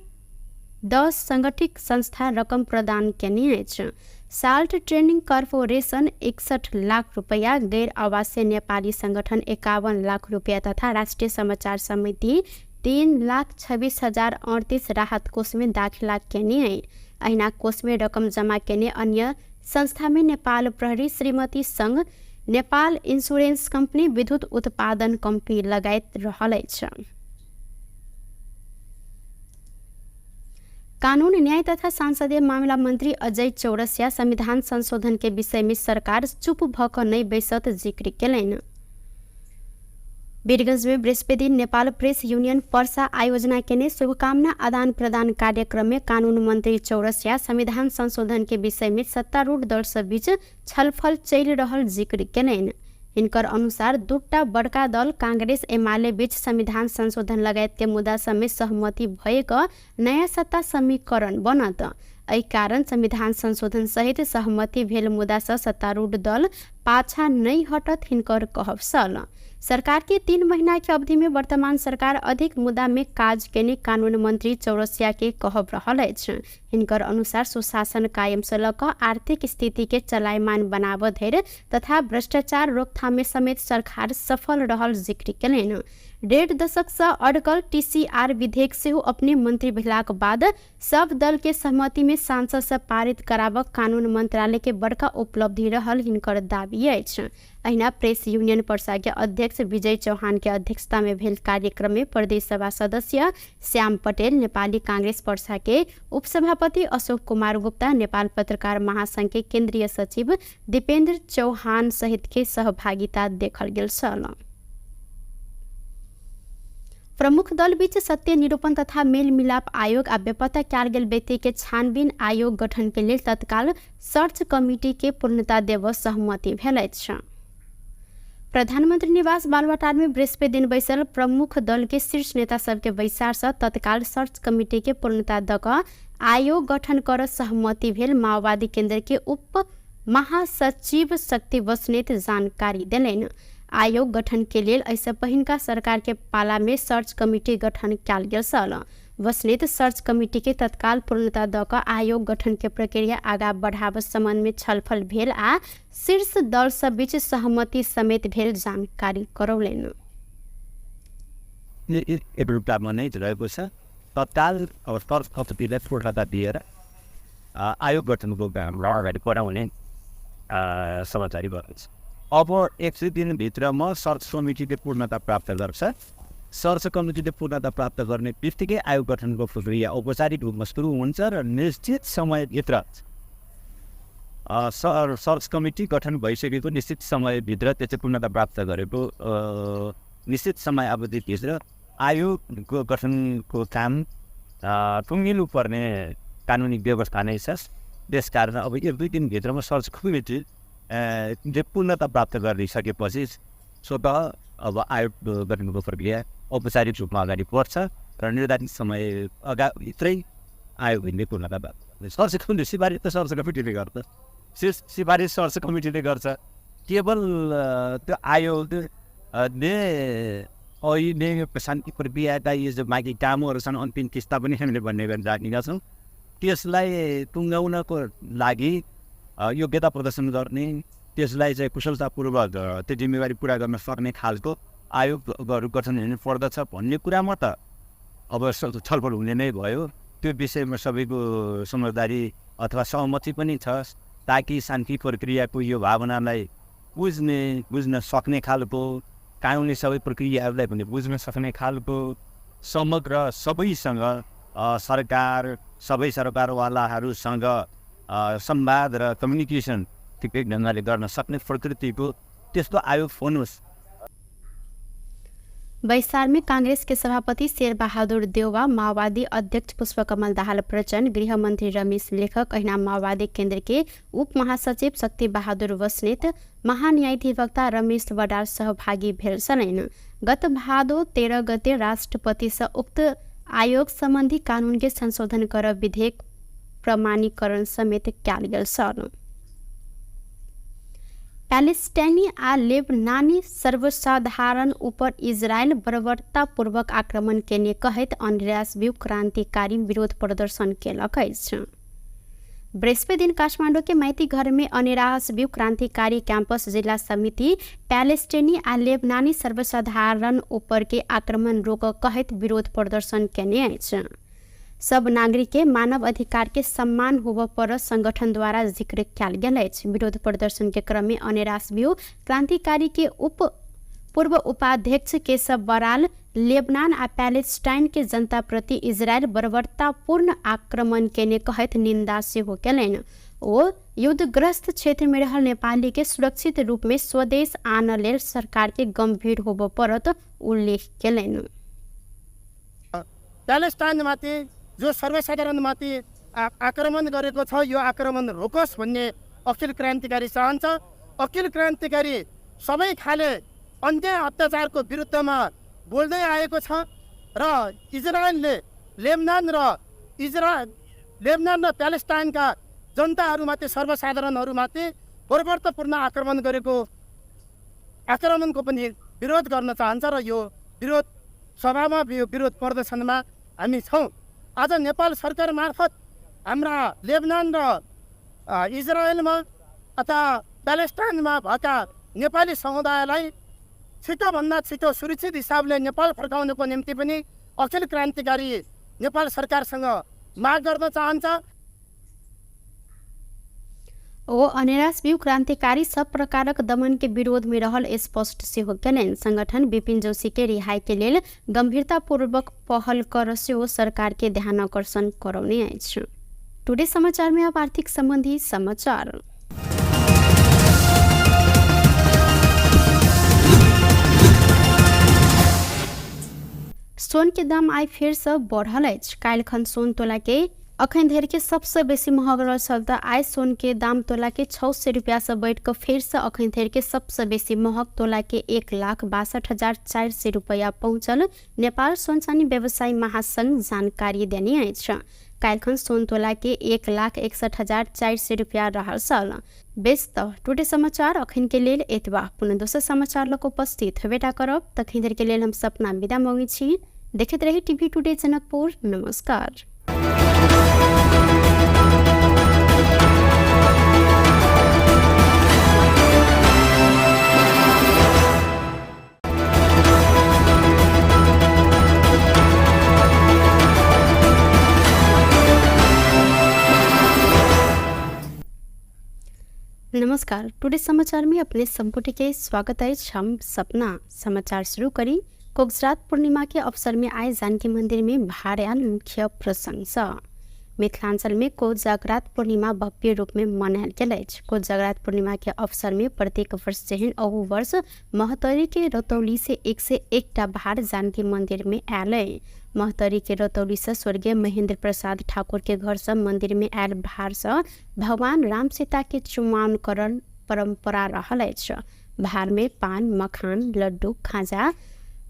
10 संगठित संस्था रकम प्रदान केने अछि। साल्ट ट्रेनिंग कॉर्पोरेशन 61 लाख रुपया, गैर आवासीय नेपाली संगठन 51 लाख रुपया तथा राष्ट्रीय समाचार समिति 3,26,038 राहत कोष में दाखिला केने है। अहिना कोष में रकम जमा केने अन्य संस्था में नेपाल प्रहरी, श्रीमती संघ, नेपाल इंश्योरेंस कंपनी, विद्युत उत्पादन कंपनी लगायत रहल अछि। कानून न्याय तथा संसदीय मामला मंत्री अजय चौरसिया संविधान संशोधन के विषय में सरकार चुप भऽ कऽ नहि बैसत जिक्र केलनि। वीरगंज में बृहस्पति नेपाल प्रेस यूनियन पर्सा आयोजना केने शुभकामना आदान प्रदान कार्यक्रम में कानून मंत्री चौरसिया संविधान संशोधन के विषय में सत्तारूढ़ दल सब बीच छलफल चलि रहल जिक्र केलनि। हिनकर अनुसार दूटा बड़का दल कांग्रेस एमाले बीच संविधान संशोधन लगायत के मुद्दा सब में सहमति भएक नया सत्ता समीकरण बनत। एहि कारण संविधान संशोधन सहित सहमति भेल मुद्दा से सत्तारूढ़ दल पाछा नहीं हटत हिनकर कहब छल। सरकार के 3 महीना के अवधि में वर्तमान सरकार अधिक मुद्दा में काज केने कानून मंत्री चौरसिया के कहब रहल अछि। हिनकर अनुसार सुशासन कायम से लऽ कऽ आर्थिक स्थिति के चलायमान बनाबऽ धरि तथा भ्रष्टाचार रोकथाम में समेत सरकार सफल रहल जिक्र केलनि। 1.5 दशक से अड़कल TCR विधेयक सेहो अपने मंत्री भेलाक बाद सब दल के सहमति में सांसद से पारित कराबऽ कानून मंत्रालय के बड़का उपलब्धि रहल हिनकर दाबी अछि। अहिना प्रेस यूनियन पर्सा के अध्यक्ष विजय चौहान के अध्यक्षता में भेल कार्यक्रम में प्रदेश सभा सदस्य श्याम पटेल, नेपाली कांग्रेस पर्सा के उपसभापति अशोक कुमार गुप्ता, नेपाल पत्रकार महासंघ के केंद्रीय सचिव दीपेंद्र चौहान सहित के सहभागिता देखल गेल छल। प्रमुख दल बीच सत्य निरूपण तथा मेल मिलाप आयोग आ बेपत्ता कयल गेल व्यक्ति के छानबीन आयोग गठन के लेल तत्काल सर्च कमिटी के पूर्णता देबऽ सहमति भेल अछि। प्रधानमंत्री निवास बालवाटार में बृहस्पति दिन बैसल प्रमुख दल के शीर्ष नेता सबके बैसार से तत्काल सर्च कमिटी के पूर्णता दऽ कऽ आयोग गठन करऽ सहमति भेल। माओवादी केंद्र के उप महासचिव शक्ति बस्नेत जानकारी देलनि। आयोग गठन के लेल ऐसे पहिनका सरकार के पाला में सर्च कमिटी गठन कयल गेल छल। बस्नेत सर्च कमिटी के तत्काल पूर्णता दऽ कऽ आयोग गठन के प्रक्रिया आगा बढ़ाबऽ संबंध में छलफल भेल आ शीर्ष दल सब बीच सहमति समेत भेल जानकारी करौलनि। एउटा नै रहेको छ तत्काल अब सर्च कमिटीलाई पूर्णता दिएर आयोग गठनको काम अगाडि बढाउने समाचार भएको छ। अब 100 दिनभित्रमा सर्च कमिटीले पूर्णता प्राप्त गर्छ। सर्च कमिटीले पूर्णता प्राप्त गर्ने बित्तिकै आयोग गठनको प्रक्रिया औपचारिक रूपमा सुरु हुन्छ र निश्चित समयभित्र सर्च कमिटी गठन भइसकेको निश्चित समयभित्र त्यो चाहिँ पूर्णता प्राप्त गरेको निश्चित समय अवधिभित्र आयोगको गठनको काम टुङ्गिनु पर्ने कानुनी व्यवस्था नै छ। त्यसकारण अब 1-2 दिनभित्रमा सर्च कमिटी पूर्णता प्राप्त गरिसकेपछि स्वतः अब आयोग गठनको प्रक्रिया औपचारिक रूपमा अगाडि बढ्छ र निर्धारित समय भित्रै आयोग हिँड्ने पूर्णता प्राप्त। सर्च कमिटी सिफारिस त सर्च कमिटीले गर्छ, सिफारिस सर्च कमिटीले गर्छ। केवल त्यो आयोगले अहिले शान्ति प्रक्रियाका यो जो बाँकी कामहरू छन् अन्तिम किस्ता पनि हामीले भन्ने गरेर राखेका छौँ, त्यसलाई टुङ्गाउनको लागि योग्यता प्रदर्शन गर्ने, त्यसलाई चाहिँ कुशलतापूर्वक त्यो जिम्मेवारी पुरा गर्न सक्ने खालको आयोगहरू गठन हुनु पर्दछ भन्ने कुरामा त अब छलफल हुने नै भयो। त्यो विषयमा सबैको समझदारी अथवा सहमति पनि छ, ताकि शान्ति प्रक्रियाको यो भावनालाई बुझ्न सक्ने खालको, कानुनी सबै प्रक्रियाहरूलाई पनि बुझ्न सक्ने खालको समग्र सबैसँग सरकार, सबै सरकारवालाहरूसँग संवाद र कम्युनिकेसन ठिकै ढङ्गले गर्न सक्ने प्रकृतिको त्यस्तो आयोग बनोस्। बैसार में कांग्रेस के सभापति शेरबहादुर देउवा, माओवादी अध्यक्ष पुष्पकमल दाहाल प्रचण्ड, गृह मंत्री रमेश लेखक, ऐना माओवादी केंद्र के उप महासचिव शक्ति बहादुर बस्नेत, महान्यायाधिवक्ता रमेश बडाल सहभागी भेल छन्। गत भादो 13 गते राष्ट्रपति से उक्त आयोग संबंधी कानून के संशोधन कर विधेयक प्रमाणीकरण समेत कयल गेल छन्। पैलेस्टाइनी आ लेबनानी सर्वसाधारण ऊपर इजरायल बर्बरतापूर्वक आक्रमण केने कहैत अन्ड्रेयास ब्यू क्रांतिकारी विरोध प्रदर्शन केलक अछि। बृहस्पति दिन काठमाडौँ के माइती घर में अनेरास ब्यू क्रांतिकारी कैंपस जिला समिति पैलेस्टाइनी आ लेबनानी सर्वसाधारण ऊपर के आक्रमण रोक कहैत विरोध प्रदर्शन केने अछि। सब नागरिक के मानव अधिकार के सम्मान होब पर संगठन द्वारा जिक्र कयल गेल अछि। विरोध प्रदर्शन के क्रम में अनेरास ब्यू क्रांतिकारी के पूर्व उपाध्यक्ष केशव बराल लेबनान आ पैलेस्टाइन के जनता प्रति इजरायल बर्बरतापूर्ण आक्रमण केने कहैत निंदा सेहो केलनि। ओ युद्धग्रस्त क्षेत्र में रहल नेपाली के सुरक्षित रूप में स्वदेश आन लेल सरकार के गंभीर होब परत उल्लेख केलनि। प्यालेस्टाइनमाथि जो सर्वसाधारणमाथि आक्रमण गरेको छ, यो आक्रमण रोकोस् भन्ने अखिल क्रान्तिकारी चाहन्छ। अखिल क्रान्तिकारी सबै खाले अन्याय अत्याचारको विरुद्धमा बोल्दै आएको छ र इजरायलले लेबनान र प्यालेस्टाइनका जनताहरूमाथि, सर्वसाधारणहरूमाथि बर्बरतापूर्ण आक्रमण गरेको आक्रमणको पनि विरोध गर्न चाहन्छ र यो विरोध सभामा, यो विरोध प्रदर्शनमा हामी छौँ। आज नेपाल सरकार मार्फत हाम्रा लेबनान र इजरायलमा अथवा प्यालेस्टाइनमा भएका नेपाली समुदायलाई छिटोभन्दा छिटो सुरक्षित हिसाबले नेपाल फर्काउनको निम्ति पनि अखिल क्रान्तिकारी नेपाल सरकारसँग माग गर्न चाहन्छ। ओ अनेरास ब्यू क्रांतिकारी सब प्रकारक दमन के विरोध में रहल स्पष्ट सेहो केलनि। संगठन विपिन जोशी के रिहाई के लेल गंभीरतापूर्वक पहल कर सेहो सरकार के ध्यान आकर्षण करौने अछि। टुडे समाचार में अब आर्थिक संबंधी समाचार। सोन के दाम आई फिर से बढ़ल अछि। काल्हिखन सोन तोला के अखन धरि के सबसे बेसी महग रहल त आइ सोन के दाम तोला के 600 रुपया से बढ़ कर फिर से अखन धरि के सबसे बेसी महग तोला के 1,62,400 रुपया पहुंचल। नेपाल सोन चानी व्यवसायी महासंघ जानकारी देने अछि। काल्हिखन सोन तोला के 1,61,400 रुपया रहल छल। बेस त टुडे समाचार अखन के लेल एतबा। पुनः दोसर समाचार लक उपस्थित हेबेटा करब। तखन धरि के लेल हम सपना विदा मांगै छी। देखैत रही टीवी टुडे जनकपुर। नमस्कार। नमस्कार। टुडे समाचार में अपने संपुट के स्वागत है। हम सपना समाचार शुरू करी। कोगजरात पूर्णिमा के अवसर में आए जानकी मंदिर में भार्याल मुख्य प्रसंग। मिथिलांचल में कोजगरात पूर्णिमा भव्य रूप में मनायल गेल अछि। कोजगरात पूर्णिमा के अवसर में प्रत्येक वर्ष जेहन अहू वर्ष महतरी के रतौली से 101 टा भार जानकी मंदिर में आयल अइ। महतरी के रतौली से स्वर्गीय महेंद्र प्रसाद ठाकुर के घर से मंदिर में आयल भार से भगवान राम सीता के चुमाओन परंपरा रहल अछि। भार में पान, मखान, लड्डू, खाजा,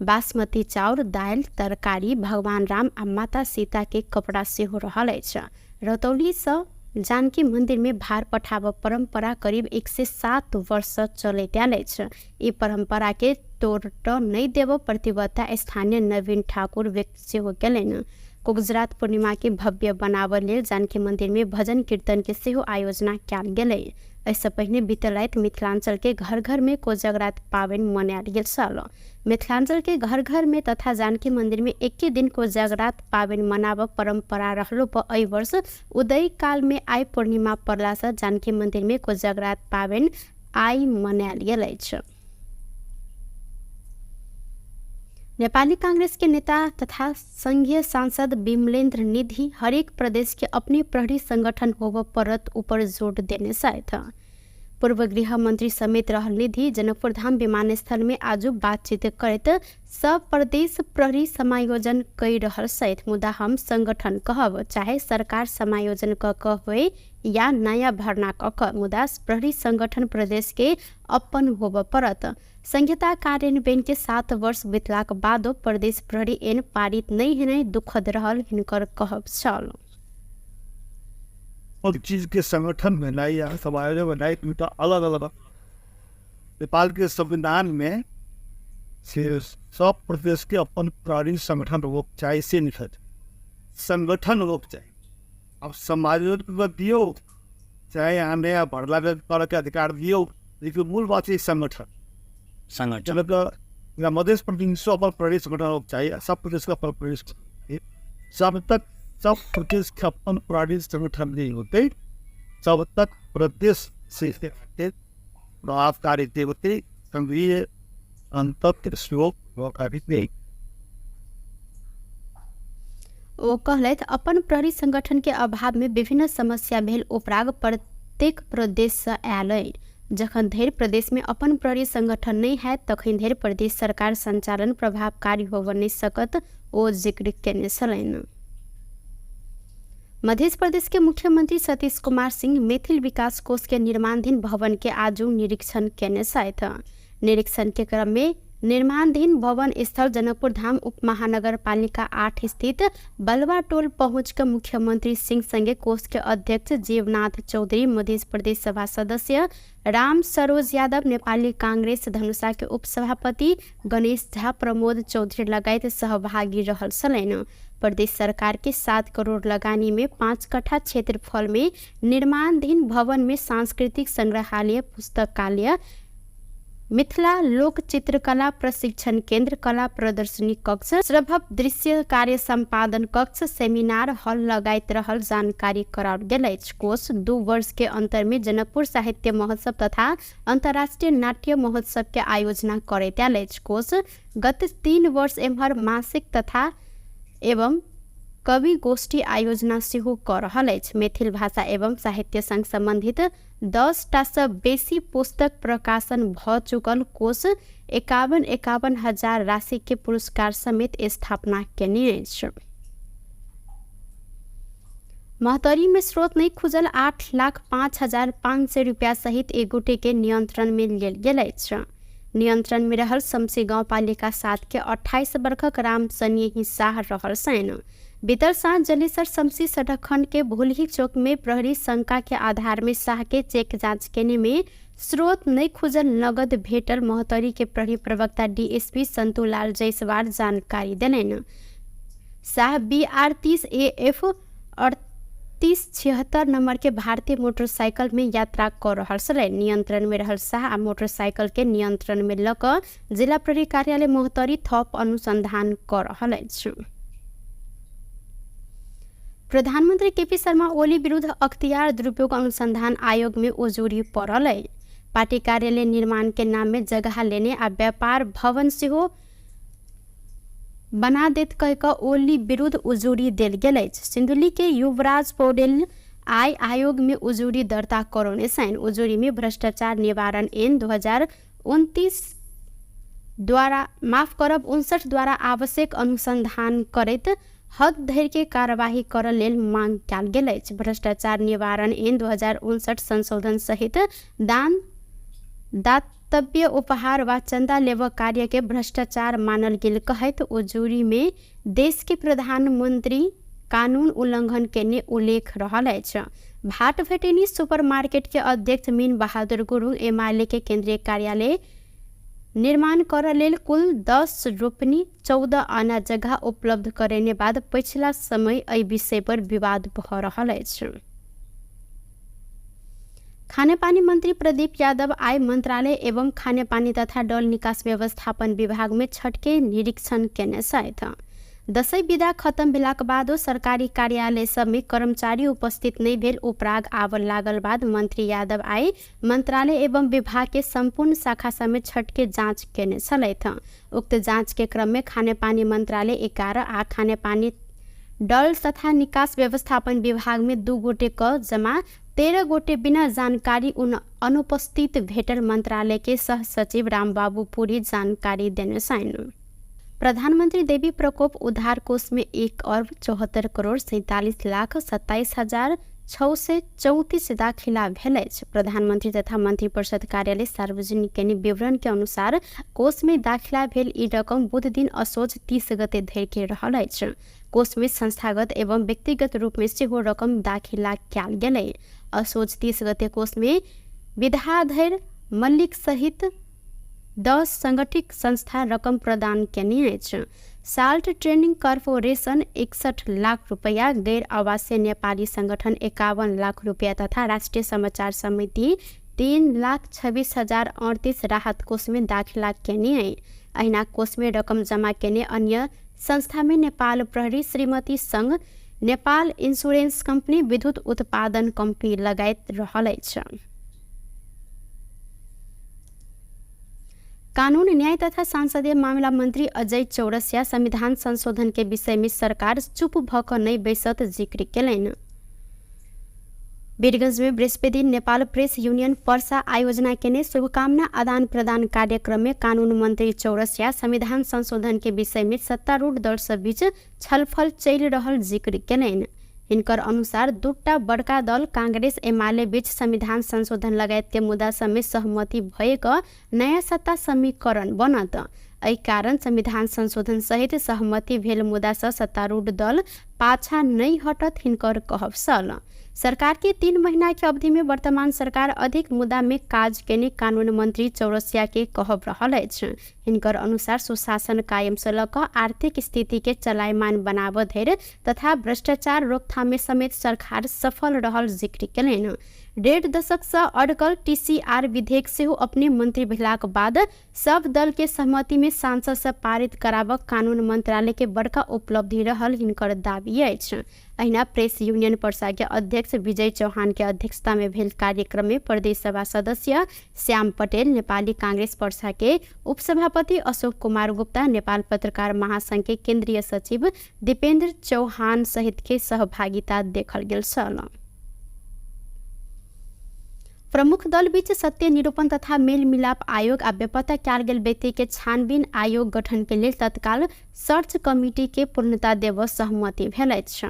बासमती चाउर, दाल, तरकारी, भगवान राम आ माता सीता के कपड़ा सेहो रहल अछि। रतौली से जानकी मंदिर में भार पठाब परंपरा करीब 107 वर्ष से चलैत आयल अछि। ई परंपरा के तोड़ नहीं देब प्रतिबद्धता स्थानीय नवीन ठाकुर व्यक्त सेहो केलनि। कोजगरात पूर्णिमा के भव्य बनाब लेल जानकी मंदिर में भजन कीर्तन के सेहो आयोजना कयल गेलै। इससे पहले बीतल राति मिथिलांचल के घर घर में कोजगरात पावनि मनायल गेल छल। मिथिलांचल के घर घर में तथा जानकी मंदिर में एके दिन कोजगरात पावनि मनाब परंपरा रहलो पर एहि वर्ष उदय काल में आइ पूर्णिमा पड़ला से जानकी मंदिर में कोजगरात पावनि आइ मनायल गेल अछि। नेपाली कांग्रेस के नेता तथा संघीय सांसद विमलेन्द्र निधि हरेक प्रदेश के अपने प्रहरी संगठन होब परत ऊपर जोर देने साथ पूर्व गृह मंत्री समेत रहल निधि जनकपुर धाम विमानस्थल में आज बातचीत करत सब प्रदेश प्रहरी समायोजन कर रहल सहित मुदा हम संगठन कहब चाहे सरकार समायोजन क होए या नया भरना क मुदा प्रहरी संगठन प्रदेश के अपन होब परत। संहिता कार्यान्वयन के 7 वर्ष बीतलाक बादो प्रदेश प्रहरी एन पारित नहीं हेनाइ दुखद रहल हिनकर कहब छल। और चीज के संगठन बनाई या समायोजन बनाई तो अलग अलग नेपाल के संविधान में से सब प्रदेश के अपन प्रहरी संगठन होक चाहिए से निकल संगठन होक चाहिए। अब समायोजन दियो चाहे यहाँ नया भरला के अधिकार दियो लेकिन मूल बात है संगठन मध्य प्रदेश अपन प्रदेश संगठन होक चाहिए। सब प्रदेश का अपन प्रदेश जब तक सब प्रदेश के अपन प्रहरी संगठन नहीं होते तब तक प्रदेश से प्रभावकारी होते संघीय अंतर नहीं। ओ कहलैथ अपन प्रहरी संगठन के अभाव में विभिन्न समस्या भेल उपराग प्रत्येक प्रदेश से आयल अइ। जखन धरि प्रदेश में अपन प्रहरी संगठन नहीं है तखन धरि प्रदेश सरकार संचालन प्रभावकारी होब नहीं सकत ओ जिक्र केने छलनि। मध्य प्रदेश के मुख्यमंत्री सतीश कुमार सिंह मैथिल विकास कोष के निर्माणाधीन भवन के आज निरीक्षण केने साथ निरीक्षण के क्रम में निर्माणाधीन भवन स्थल जनकपुर धाम उप महानगर पालिका 8 स्थित बलवा टोल पहुंच कर मुख्यमंत्री सिंह संगे कोष के अध्यक्ष जीवनाथ चौधरी, मध्य प्रदेश सभा सदस्य राम सरोज यादव, नेपाली कांग्रेस धनुषा के उपसभापति गणेश झा, प्रमोद चौधरी लगायत सहभागी रहल छलनि। प्रदेश सरकार के 7 करोड़ लगानी में 5 कट्ठा क्षेत्रफल में निर्माणाधीन भवन में सांस्कृतिक संग्रहालय, पुस्तकालय, मिथिला लोक चित्रकला प्रशिक्षण केंद्र, कला प्रदर्शनी कक्ष, श्रभव दृश्य कार्य संपादन कक्ष, सेमिनार हॉल लगायत रहल जानकारी कराओल गेल अछि। कोष 2 वर्ष के अंतर में जनकपुर साहित्य महोत्सव तथा अंतर्राष्ट्रीय नाट्य महोत्सव के आयोजना करैत आयल अछि। कोष गत 3 वर्ष एम्हर मासिक तथा एवं कवि गोष्ठी आयोजना सेहो कर रहल अछि। मैथिल भाषा एवं साहित्य संग संबंधित 10 टा से बेसी पुस्तक प्रकाशन भ चुकल कोष 51 हजार राशि के पुरस्कार समेत स्थापना केने अछि। महतरी में स्रोत नहीं खुजल 8,05,500 रुपया सहित एक गोटे के नियंत्रण में लेल गेल अछि। नियंत्रण में रहल शमसी गाँव पालिका 7 के 28 वर्षक राम सनेही शाह रहल छनि। बीतल साँझ जलेसर शमसी सड़क खंड के भूलही चौक में प्रहरी शंका के आधार में शाह के चेक जांच केने में स्रोत नहीं खुजल नगद भेटल महतरी के प्रहरी प्रवक्ता डीएसपी संतोलाल जायसवाल जानकारी देलनि। शाह BR 30 AF 3876 नंबर के भारतीय मोटरसाइकिल में यात्रा कर रहल छलै। नियंत्रण में रहल शाह आ मोटरसाइकिल के नियंत्रण में ल क जिला प्रहरी कार्यालय मोहतरी थप अनुसंधान कर रहल अछि। प्रधानमंत्री केपी शर्मा ओली विरुद्ध अख्तियार दुरुपयोग अनुसंधान आयोग में उजूरी पड़ल है। पार्टी कार्यालय निर्माण के नाम में जगह लेने आ व्यापार भवन सेहो बना देत कह कऽ ओली विरुद्ध उजूरी देल गेल अछि। सिन्धुली के युवराज पौडेल आय आयोग में उजूरी दर्ता करौने छन्। उजूरी में भ्रष्टाचार निवारण ऐन 2029 द्वारा 59 द्वारा आवश्यक अनुसंधान करैत हद धरि के कार्यवाही करऽ लेल मांग कयल गेल अछि। भ्रष्टाचार निवारण ऐन 2059 संशोधन सहित दान, दातव्य, उपहार वा चंदा लेबऽ कार्य के भ्रष्टाचार मानल गेल कहैत उजूरी में देश के प्रधानमंत्री कानून उल्लंघन केने उल्लेख रहल अछि। भाट भेटेनी सुपरमार्केट के अध्यक्ष मीन बहादुर गुरुङ एमाले के केंद्रीय कार्यालय निर्माण करऽ लेल कुल 10 रोपनी 14 आना जगह उपलब्ध करेने बाद पिछला समय एहि विषय पर विवाद भऽ रहल अछि। खाने पानी मंत्री प्रदीप यादव आय मंत्रालय एवं खाने पानी तथा डल निकास व्यवस्थापन विभाग में छठ के निरीक्षण केने छथि। दशैं विदा खत्म भेलाक बादो सरकारी कार्यालय सब में कर्मचारी उपस्थित नहीं भेल उपराग आबऽ लागल बाद मंत्री यादव आय मंत्रालय एवं विभाग के संपूर्ण शाखा सब में छठ के जांच केने छलथि। उक्त जांच के क्रम में खाने पानी मंत्रालय 11 आ खाने पानी डल तथा निकास व्यवस्थापन विभाग में 2 गोटे क जमा 13 गोटे बिना जानकारी अनुपस्थित भेटल मंत्रालय के सह सचिव रामबाबू पुरी जानकारी देने छन्। प्रधानमंत्री देवी प्रकोप उद्धार कोष में 1,74,47,27,634 दाखिला भेल अछि। प्रधानमंत्री तथा मंत्री परिषद कार्यालय सार्वजनिक केने विवरण के अनुसार कोष में दाखिला भेल ई रकम बुध दिन असोज 30 गते धरि के रहल अछि। कोष में संस्थागत एवं व्यक्तिगत रूप में सेहो रकम दाखिला कयल गेलै। असोज 30 गते कोष में विद्याधर मल्लिक सहित 10 संगठित संस्था रकम प्रदान केने अछि। साल्ट ट्रेनिंग कॉर्पोरेशन 61 लाख रुपया, गैर आवासीय नेपाली संगठन 51 लाख रुपया तथा राष्ट्रीय समाचार समिति 3,26,038 राहत कोष में दाखिला केने अछि। अहिना कोष में रकम जमा केने अन्य संस्था में नेपाल प्रहरी, श्रीमती संघ, नेपाल इंश्योरेंस कंपनी, विद्युत उत्पादन कंपनी लगायत रहल अछि। कानून, न्याय तथा संसदीय मामला मंत्री अजय चौरसिया संविधान संशोधन के विषय में सरकार चुप भऽ कऽ नहि बैसत जिक्र केलनि। वीरगंज में बृहस्पति दिन नेपाल प्रेस यूनियन पर्सा आयोजना केने शुभकामना आदान प्रदान कार्यक्रम में कानून मंत्री चौरसिया संविधान संशोधन के विषय में सत्तारूढ़ दल सब बीच छलफल चलि रहल जिक्र केलनि। हिनकर अनुसार दूटा बड़का दल कांग्रेस एमाले बीच संविधान संशोधन लगायत के मुद्दा सब में सहमति भएक नया सत्ता समीकरण बनत। एहि कारण संविधान संशोधन सहित सहमति भेल मुद्दा से सत्तारूढ़ दल पाछा नहीं हटत हिनकर कहब छल। सरकार के 3 महीना के अवधि में वर्तमान सरकार अधिक मुद्दा में काज केने कानून मंत्री चौरसिया के कहब रहल अछि। हिनकर अनुसार सुशासन कायम से लऽ कऽ आर्थिक स्थिति के चलायमान बनाबऽ धरि तथा भ्रष्टाचार रोकथाम में समेत सरकार सफल रहल जिक्र केलनि। 1.5 दशक से अडकल TCR विधेयक सेहो अपने मंत्री भेलाक बाद सब दल के सहमति में सांसद से पारित कराबऽ कानून मंत्रालय के बड़का उपलब्धि रहल हिनकर दाबी अछि। अहिना प्रेस यूनियन पर्सा के अध्यक्ष विजय चौहान के अध्यक्षता में भेल कार्यक्रम में प्रदेश सभा सदस्य श्याम पटेल, नेपाली कांग्रेस पर्सा के उपसभापति अशोक कुमार गुप्ता, नेपाल पत्रकार महासंघ के केंद्रीय सचिव दीपेंद्र चौहान सहित के सहभागिता देखल गेल छल। प्रमुख दल बीच सत्य निरूपण तथा मेल मिलाप आयोग आ बेपत्ता कयल गेल व्यक्ति के छानबीन आयोग गठन के लेल तत्काल सर्च कमिटी के पूर्णता देबऽ सहमति भेल अछि।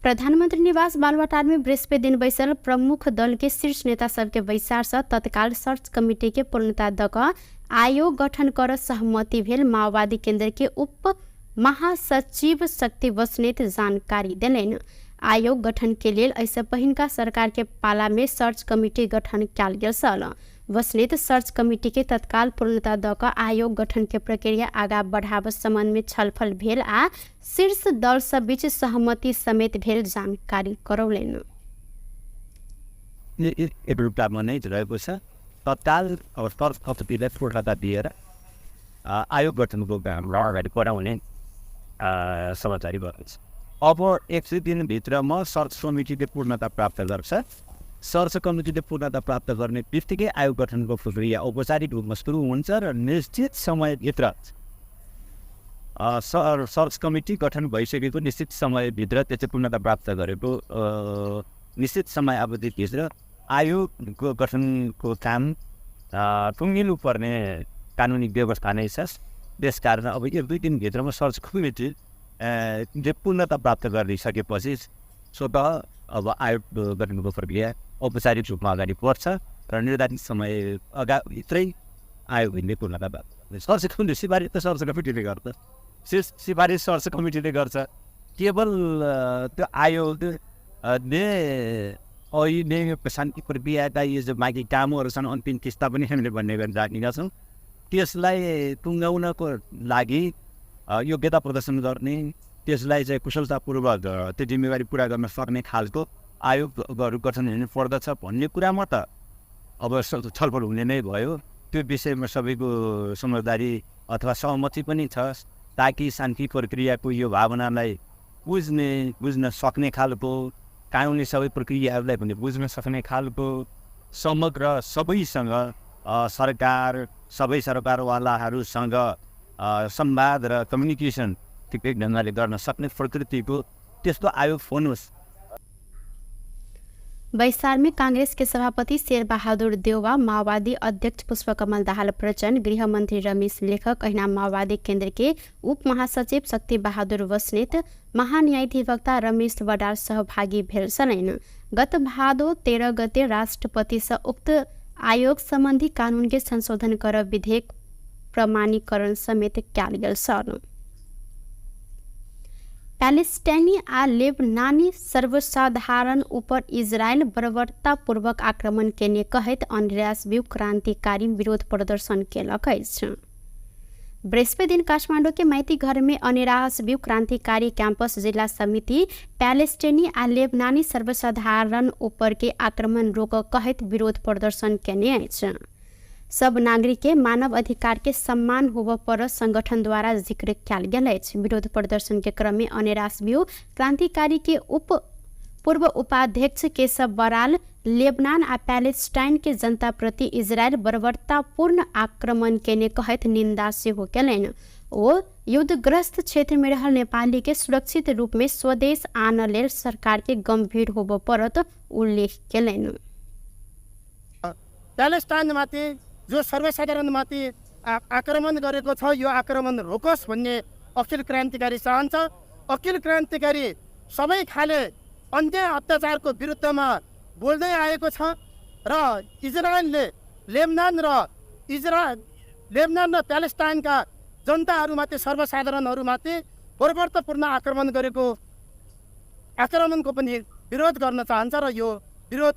प्रधानमंत्री निवास बालुवाटार में बृहस्पति दिन बैसल प्रमुख दल के शीर्ष नेता सबके बैसार से तत्काल सर्च कमिटी के पूर्णता दऽ कऽ आयोग गठन करऽ सहमति भेल। माओवादी केंद्र के उप महासचिव शक्ति बस्नेत जानकारी देलनि। आयोग गठन के लेल ऐसे पहिनका सरकार के पाला में सर्च कमिटी गठन कयल गेल छल। बस्नेत सर्च कमिटी के तत्काल पूर्णता दऽ कऽ आयोग गठन के प्रक्रिया आगाँ बढ़ाबऽ संबंध में छलफल भेल आ शीर्ष दल सब बीच सहमति समेत भेल जानकारी करौलनि। रूपमा नै रहेको छ। तत्काल सर्च कमिटीलाई पूर्णता दिएर आयोग गठनको काम अगाडि बढाउने समाचार भएको छ। अब 100 दिनभित्रमा सर्च कमिटीले पूर्णता प्राप्त गर्छ। सर्च कमिटीले पूर्णता प्राप्त गर्ने बित्तिकै आयोग गठनको प्रक्रिया औपचारिक रूपमा सुरु हुन्छ र निश्चित समयभित्र सर्च कमिटी गठन भइसकेको निश्चित समयभित्र त्यो चाहिँ पूर्णता प्राप्त गरेको निश्चित समय अवधिभित्र आयोगको गठनको काम टुङ्गिनु पर्ने कानुनी व्यवस्था नै छ। त्यसकारण अब 1-2 दिनभित्रमा सर्च कमिटी पूर्णता प्राप्त गरिसकेपछि स्वतः अब आयोग गठनको प्रक्रिया औपचारिक रूपमा अगाडि बढ्छ र निर्धारित समय भित्रै आयोगले पूर्णता प्राप्त गर्छ। सर्च कमिटी सिफारिस त सर्च कमिटीले गर्छ, सिफारिस सर्च कमिटीले गर्छ। केवल त्यो आयोगले अहिले शान्ति प्रक्रियाका यो जो बाँकी कामहरू छन् अन्तिम किस्ता पनि हामीले भन्ने गरेर राखेका छौँ। त्यसलाई टुङ्गाउनको लागि योग्यता प्रदर्शन गर्ने, त्यसलाई चाहिँ कुशलतापूर्वक त्यो जिम्मेवारी पुरा गर्न सक्ने खालको आयोगहरू गठन हुनु पर्दछ भन्ने कुरामा त अब छलफल हुने नै भयो। त्यो विषयमा सबैको समझदारी अथवा सहमति पनि छ, ताकि शान्ति प्रक्रियाको यो भावनालाई बुझ्न सक्ने खालको, कानुनी सबै प्रक्रियाहरूलाई पनि बुझ्न सक्ने खालको समग्र सबैसँग सरकार, सबै सरकारवालाहरूसँग संवाद र कम्युनिकेसन ठिकै ढङ्गले गर्न सक्ने प्रकृतिको त्यस्तो आयोग होस्। बैसार में कांग्रेस के सभापति शेरबहादुर देउवा, माओवादी अध्यक्ष पुष्पकमल दाहाल प्रचण्ड, गृह मंत्री रमेश लेखक, ऐना माओवादी केंद्र के उप महासचिव शक्ति बहादुर बस्नेत, महान्यायाधिवक्ता रमेश बडाल सहभागी भेल छन्। गत भादो 13 गते राष्ट्रपति से उक्त आयोग संबंधी कानून के संशोधन कर विधेयक प्रमाणीकरण समेत कयल गेल छल। पैलेस्टाइनी आ लेबनानी सर्वसाधारण ऊपर इजरायल बर्बरतापूर्वक आक्रमण केने कहैत अन्यराष्ट्रिय क्रांतिकारी विरोध प्रदर्शन केलक अछि। बृहस्पति दिन काठमाडौँ के माइती घर में अन्यराष्ट्रिय क्रांतिकारी कैंपस जिला समिति पैलेस्टाइनी आ लेबनानी सर्वसाधारण ऊपर के आक्रमण रोक कहैत विरोध प्रदर्शन केने अछि। सब नागरिक के मानव अधिकार के सम्मान होब पर संगठन द्वारा जिक्र कयल गेल अछि। विरोध प्रदर्शन के क्रम में अन्यराष्ट्रिय क्रांतिकारी के पूर्व उपाध्यक्ष केशव बराल लेबनान आ पैलेस्टाइन के जनता प्रति इजरायल बर्बरतापूर्ण आक्रमण केने कहैत निंदा सेहो केलनि। ओ युद्धग्रस्त क्षेत्र में रहल नेपाली के सुरक्षित रूप में स्वदेश आन लेल सरकार के गंभीर होब परत उल्लेख केलनि। पैलेस्टाइनमाथि जो सर्वसाधारणमाथि आक्रमण गरेको छ, यो आक्रमण रोकोस् भन्ने अखिल क्रान्तिकारी चाहन्छ। अखिल क्रान्तिकारी सबै खाले अन्त्य अत्याचारको विरुद्धमा बोल्दै आएको छ र इजरायलले लेबनान र प्यालेस्टाइनका जनताहरूमाथि, सर्वसाधारणहरूमाथि बर्बरतापूर्ण आक्रमणको पनि विरोध गर्न चाहन्छ र यो विरोध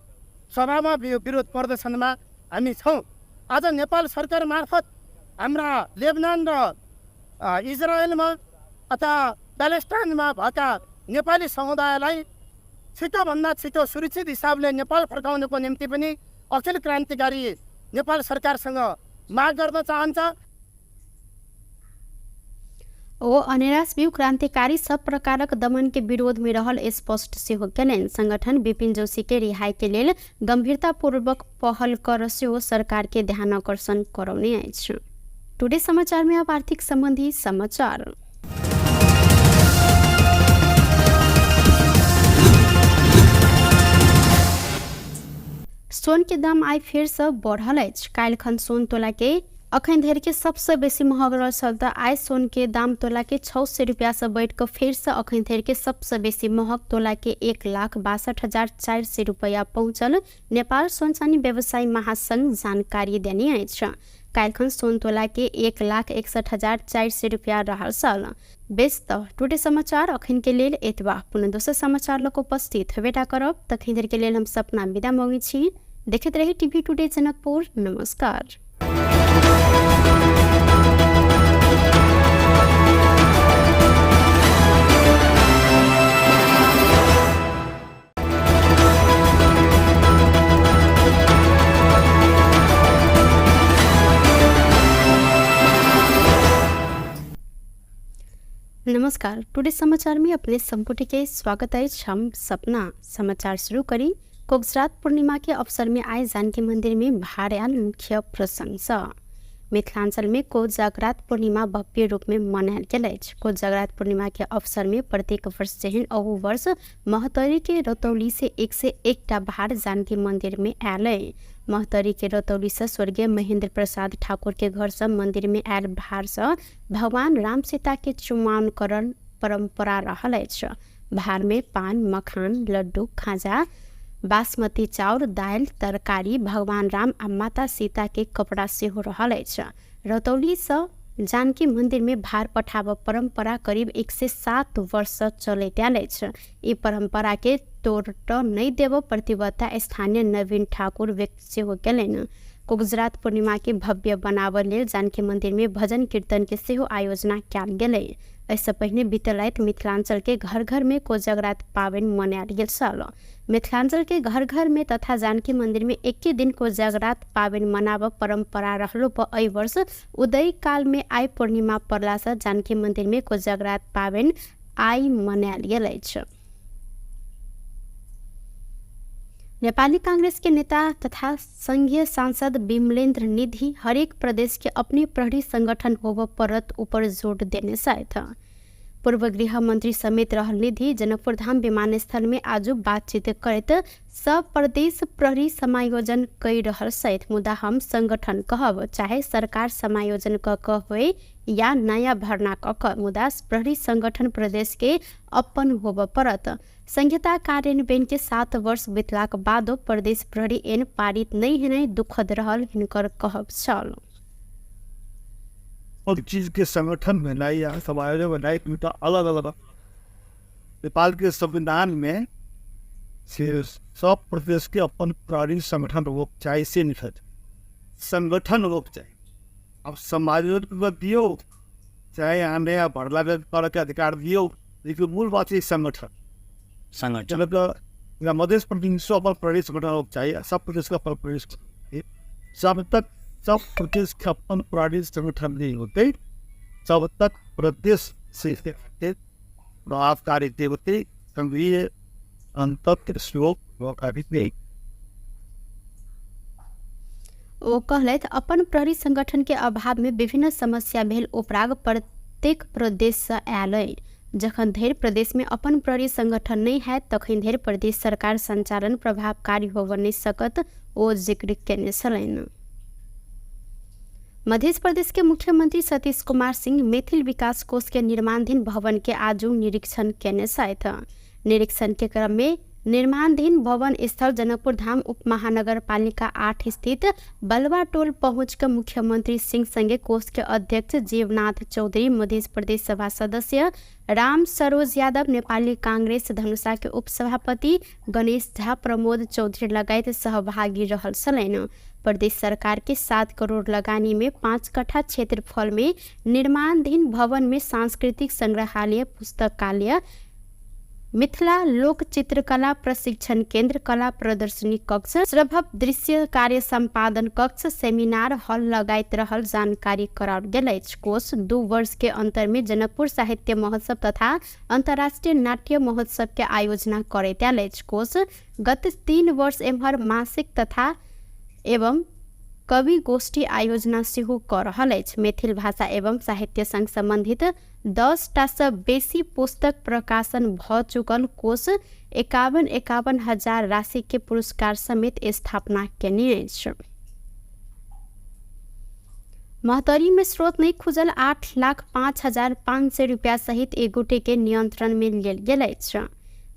सभामा, यो विरोध प्रदर्शनमा हामी छौँ। आज नेपाल सरकार मार्फत हाम्रा लेबनान र इजरायलमा अथवा प्यालेस्टाइनमा भएका नेपाली समुदायलाई छिटोभन्दा छिटो सुरक्षित हिसाबले नेपाल फर्काउनको निम्ति पनि अखिल क्रान्तिकारी नेपाल सरकारसँग माग गर्न चाहन्छ। ओ अन्यराष्ट्रिय क्रांतिकारी सब प्रकारक दमन के विरोध में रहल स्पष्ट सेहो केलनि। संगठन विपिन जोशी के रिहाई के लेल गंभीरतापूर्वक पहल कर सेहो सरकार के ध्यान आकर्षण करौने अछि। टुडे समाचार में अब आर्थिक संबंधी समाचार। सोन के दाम आई फिर से बढ़ल अछि। काल्हिखन सोन तोला के अखन धरि के सबसे बेसी महग रहल त आइ सोन के दाम तोला के 600 रुपया से बढ़ कर फिर से अखन धरि के सबसे बेसी महग तोला के 1,62,400 रुपया पहुंचल। नेपाल सोन चानी व्यवसायी महासंघ जानकारी देने अछि। काल्हिखन सोन तोला के 1,61,400 रुपया रहल छल। बेस त टुडे समाचार अखन के लेल एतबा। पुनः दोसर समाचार लक उपस्थित हेबेटा करब। तखन धरि के लेल हम सपना विदा मांगै छी। देखैत रही टीवी टुडे जनकपुर। नमस्कार। नमस्कार। टुडे समाचार में अपने संपुटी के स्वागत है। हम सपना समाचार शुरू करी। कोगजरात पूर्णिमा के अवसर में आए जानकी मंदिर में भार आयल मुख्य प्रसंग। मिथिलांचल में कोजागरात पूर्णिमा भव्य रूप में मनायल गेल अछि। कोजागरात पूर्णिमा के अवसर में प्रत्येक वर्ष जेहन अहू वर्ष महतरी के रतौली से 101टा भार जानकी मंदिर में आयल है। महतरी के रतौली से स्वर्गीय महेंद्र प्रसाद ठाकुर के घर से मंदिर में आयल भार से भगवान राम सीता के चुमाओनकरण परंपरा रहल अछि। भार में पान, मखान, लड्डू, खाजा, बासमती चाउर, दाल, तरकारी, भगवान राम आ माता सीता के कपड़ा सेहो रहल अछि। रतौली से जानकी मंदिर में भार पठाब परंपरा करीब 107 वर्ष से चलैत आयल अछि। ई परंपरा के तोड़ नहीं देव प्रतिबद्धता स्थानीय नवीन ठाकुर व्यक्त सेहो केलनि। कोजागरात पूर्णिमा के भव्य बनाबय लेल जानकी मंदिर में भजन कीर्तन के सेहो आयोजना कयल गेलै। इससे पहले बीतल रात मिथिलांचल के घर घर में कोजागरात पावनि मनायल गेल छल। मिथिलांचल के घर घर में तथा जानकी मंदिर में एके दिन कोजागरात पावनि मनाब परंपरा रहलो पर एहि वर्ष उदय काल में आई पूर्णिमा पड़ला से जानकी मंदिर में कोजागरात पावनि आई मनायल गेल अछि। नेपाली कांग्रेस के नेता तथा संघीय सांसद विमलेन्द्र निधि हरेक प्रदेश के अपने प्रहरी संगठन होब परत ऊपर जोर देने साथ पूर्व गृह मंत्री समेत रहल निधि जनकपुर धाम विमानस्थल में आज बातचीत करत सब प्रदेश प्रहरी समायोजन कई रहल सहित मुदा हम संगठन कहब चाहे सरकार समायोजन क होए या नया भरना क मुदा प्रहरी संगठन प्रदेश के अपन होब परत। संहिता कार्यान्वयन के 7 वर्ष बीतलाक बादो प्रदेश प्रहरी एन पारित नहीं होने दुखद रहल हिनकर कहब छल। और चीज के संगठन बनाई या समायोजन बनाई तो अलग अलग नेपाल के संविधान में सब प्रदेश के अपन प्रहरी संगठन रोक चाहे से निकट संगठन रोक चाहे अब समायोजन दियो चाहे आने या भरला कर के अधिकार दियो, लेकिन मूल बात है संगठन का मध्य प्रदेश अपन प्रहरी संगठन रोक चाहिए। सब प्रदेश का अपन प्रहरी जब तक सब प्रदेश के अपन प्रहरी संगठन नहीं होते तब तक प्रदेश से प्रभावकारी होते संघीय अंतर श्लोक नहीं। ओ कहलथि अपन प्रहरी संगठन के अभाव में विभिन्न समस्या भेल उपराग प्रत्येक प्रदेश से आयल अइ। जखन धरि प्रदेश में अपन प्रहरी संगठन नहीं है तखन धरि प्रदेश सरकार संचालन प्रभावकारी होब नहीं सकत ओ जिक्र केने छलनि। मध्य प्रदेश के मुख्यमंत्री सतीश कुमार सिंह मैथिल विकास कोष के निर्माणाधीन भवन के आज निरीक्षण केने साथ निरीक्षण के क्रम में निर्माणाधीन भवन स्थल जनकपुर धाम उप महानगर पालिका 8 स्थित बलवा टोल पहुंचकर मुख्यमंत्री सिंह संगे कोष के अध्यक्ष जीवनाथ चौधरी, मध्य प्रदेश सभा सदस्य राम सरोज यादव, नेपाली कांग्रेस धनुषा के उपसभापति गणेश झा, प्रमोद चौधरी लगायत सहभागी रहल छलनि। प्रदेश सरकार के 7 करोड़ लगानी में 5 कट्ठा क्षेत्रफल में निर्माणाधीन भवन में सांस्कृतिक संग्रहालय, पुस्तकालय, मिथिला लोक चित्रकला प्रशिक्षण केंद्र, कला प्रदर्शनी कक्ष, श्रभव दृश्य कार्य संपादन कक्ष, सेमिनार हॉल लगायत रहल जानकारी कराओल गेल अछि। कोष 2 वर्ष के अंतर में जनकपुर साहित्य महोत्सव तथा अंतर्राष्ट्रीय नाट्य महोत्सव के आयोजना करैत आयल अछि। कोष गत 3 वर्ष एम्हर मासिक तथा एवं कवि गोष्ठी आयोजना सेहो कर रहल अछि। मैथिल भाषा एवं साहित्य संग संबंधित 10टा से बेसी पुस्तक प्रकाशन भ चुकल कोष 51 हजार राशि के पुरस्कार समेत स्थापना केने अछि। महतरी में स्रोत नहीं खुजल 8,05,500 रुपया सहित एक गोटे के नियंत्रण में लेल गेल अछि।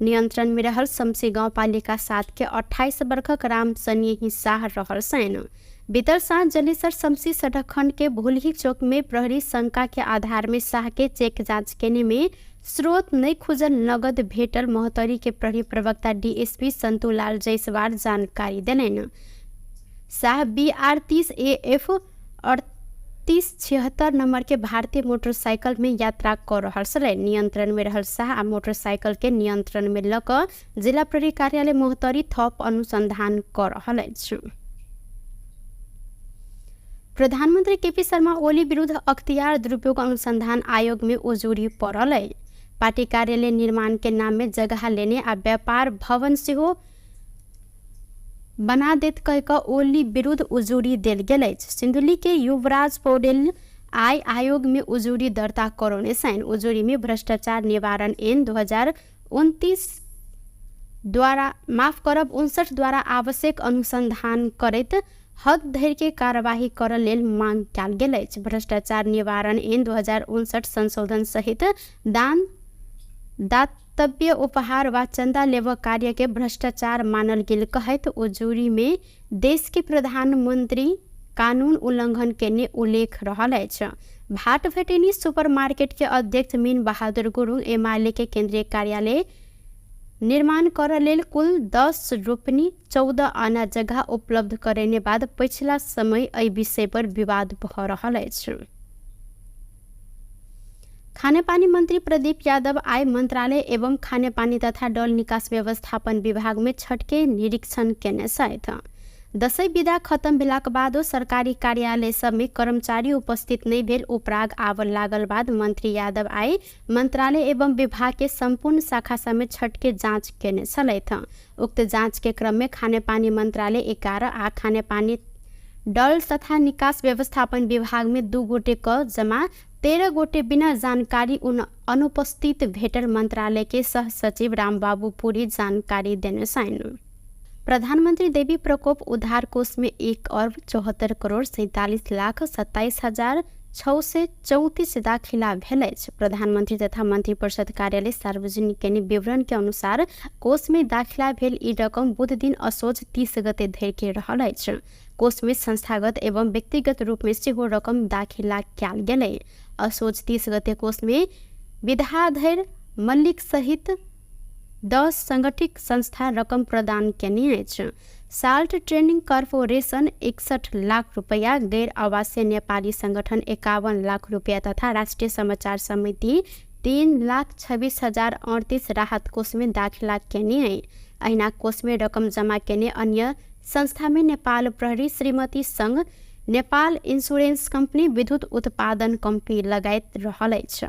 नियंत्रण में रहल शमसी गांव पालिका 7 के 28 वर्षक राम सनेही शाह रहल सैन। बीतर साँझ जलेसर शमसी सड़क खंड के भूलही चौक में प्रहरी शंका के आधार में शाह के चेक जांच केने में स्रोत नहीं खुजल नगद भेटल महतरी के प्रहरी प्रवक्ता डीएसपी संतुलाल जायसवाल जानकारी देलनि। शाह BR 30 AF 3876 नंबर के भारतीय मोटरसाइकिल में यात्रा कर रहल छल। नियंत्रण में रहल शाह आ मोटरसाइकिल के नियंत्रण में ल क जिला प्रहरी कार्यालय मोहतरी थप अनुसंधान कर रहल अछि। प्रधानमंत्री केपी शर्मा ओली विरुद्ध अख्तियार दुरुपयोग अनुसंधान आयोग में उजूरी पड़ल है। पार्टी कार्यालय निर्माण के नाम में जगह लेने आ व्यापार भवन सेहो बना देत कह कऽ ओली विरुद्ध उजूरी देल गेल अछि। सिन्धुली के युवराज पौडेल आय आयोग में उजूरी दर्ता करौने छन्। उजूरी में भ्रष्टाचार निवारण ऐन 2029 द्वारा 59 द्वारा आवश्यक अनुसंधान करैत हद धरि के कार्यवाही करऽ लेल मांग कयल गेल अछि। भ्रष्टाचार निवारण ऐन 2059 संशोधन सहित दान, दातव्य, उपहार वा चंदा लेबऽ कार्य के भ्रष्टाचार मानल गेल कहैत उजूरी में देश के प्रधानमंत्री कानून उल्लंघन केने उल्लेख रहल अछि। भाट भेटेनी सुपरमार्केट के अध्यक्ष मीन बहादुर गुरुङ एमाले के केंद्रीय कार्यालय निर्माण करऽ लेल कुल 10 रोपनी 14 आना जगह उपलब्ध करेने बाद पिछला समय एहि विषय पर विवाद भऽ रहल अछि। खाने पानी मंत्री प्रदीप यादव आय मंत्रालय एवं खाने पानी तथा डल निकास व्यवस्थापन विभाग में छठ के निरीक्षण केने छथि। दशैं विदा खत्म भेलाक बादो सरकारी कार्यालय सब में कर्मचारी उपस्थित नहीं भेल उपराग आबऽ लागल बाद मंत्री यादव आय मंत्रालय एवं विभाग के संपूर्ण शाखा सब में छठ के जांच केने छलथि। उक्त जांच के क्रम में खाने पानी मंत्रालय 11 आ खाने पानी डल तथा निकास व्यवस्थापन विभाग में 2 गोटे क जमा 13 गोटे बिना जानकारी अनुपस्थित भेटल मंत्रालय के सह सचिव रामबाबू पुरी जानकारी देने छन्। प्रधानमंत्री देवी प्रकोप उद्धार कोष में 1,74,47,27,634 दाखिला भेल अछि। प्रधानमंत्री तथा मंत्रिपरिषद कार्यालय सार्वजनिक केने विवरण के अनुसार कोष में दाखिला भेल ई रकम बुध दिन असोज 30 गते धरि के रहल अछि। कोष में संस्थागत एवं व्यक्तिगत रूप में सेहो रकम दाखिला कयल गेलै। असोज 30 गते कोष में विद्याधर मल्लिक सहित 10 संगठित संस्था रकम प्रदान केने अछि। साल्ट ट्रेनिंग कॉर्पोरेशन 61 लाख रुपया, गैर आवासीय नेपाली संगठन 51 लाख रुपया तथा राष्ट्रीय समाचार समिति 3,26,038 राहत कोष में दाखिला केने है। अहिना कोष में रकम जमा केने अन्य संस्था में नेपाल प्रहरी, श्रीमती संघ, नेपाल इंश्योरेंस कंपनी, विद्युत उत्पादन कंपनी लगायत रहल अछि।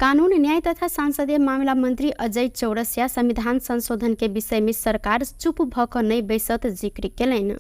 कानून न्याय तथा संसदीय मामला मंत्री अजय चौरसिया संविधान संशोधन के विषय में सरकार चुप भऽ कऽ नहि बैसत जिक्र केलनि।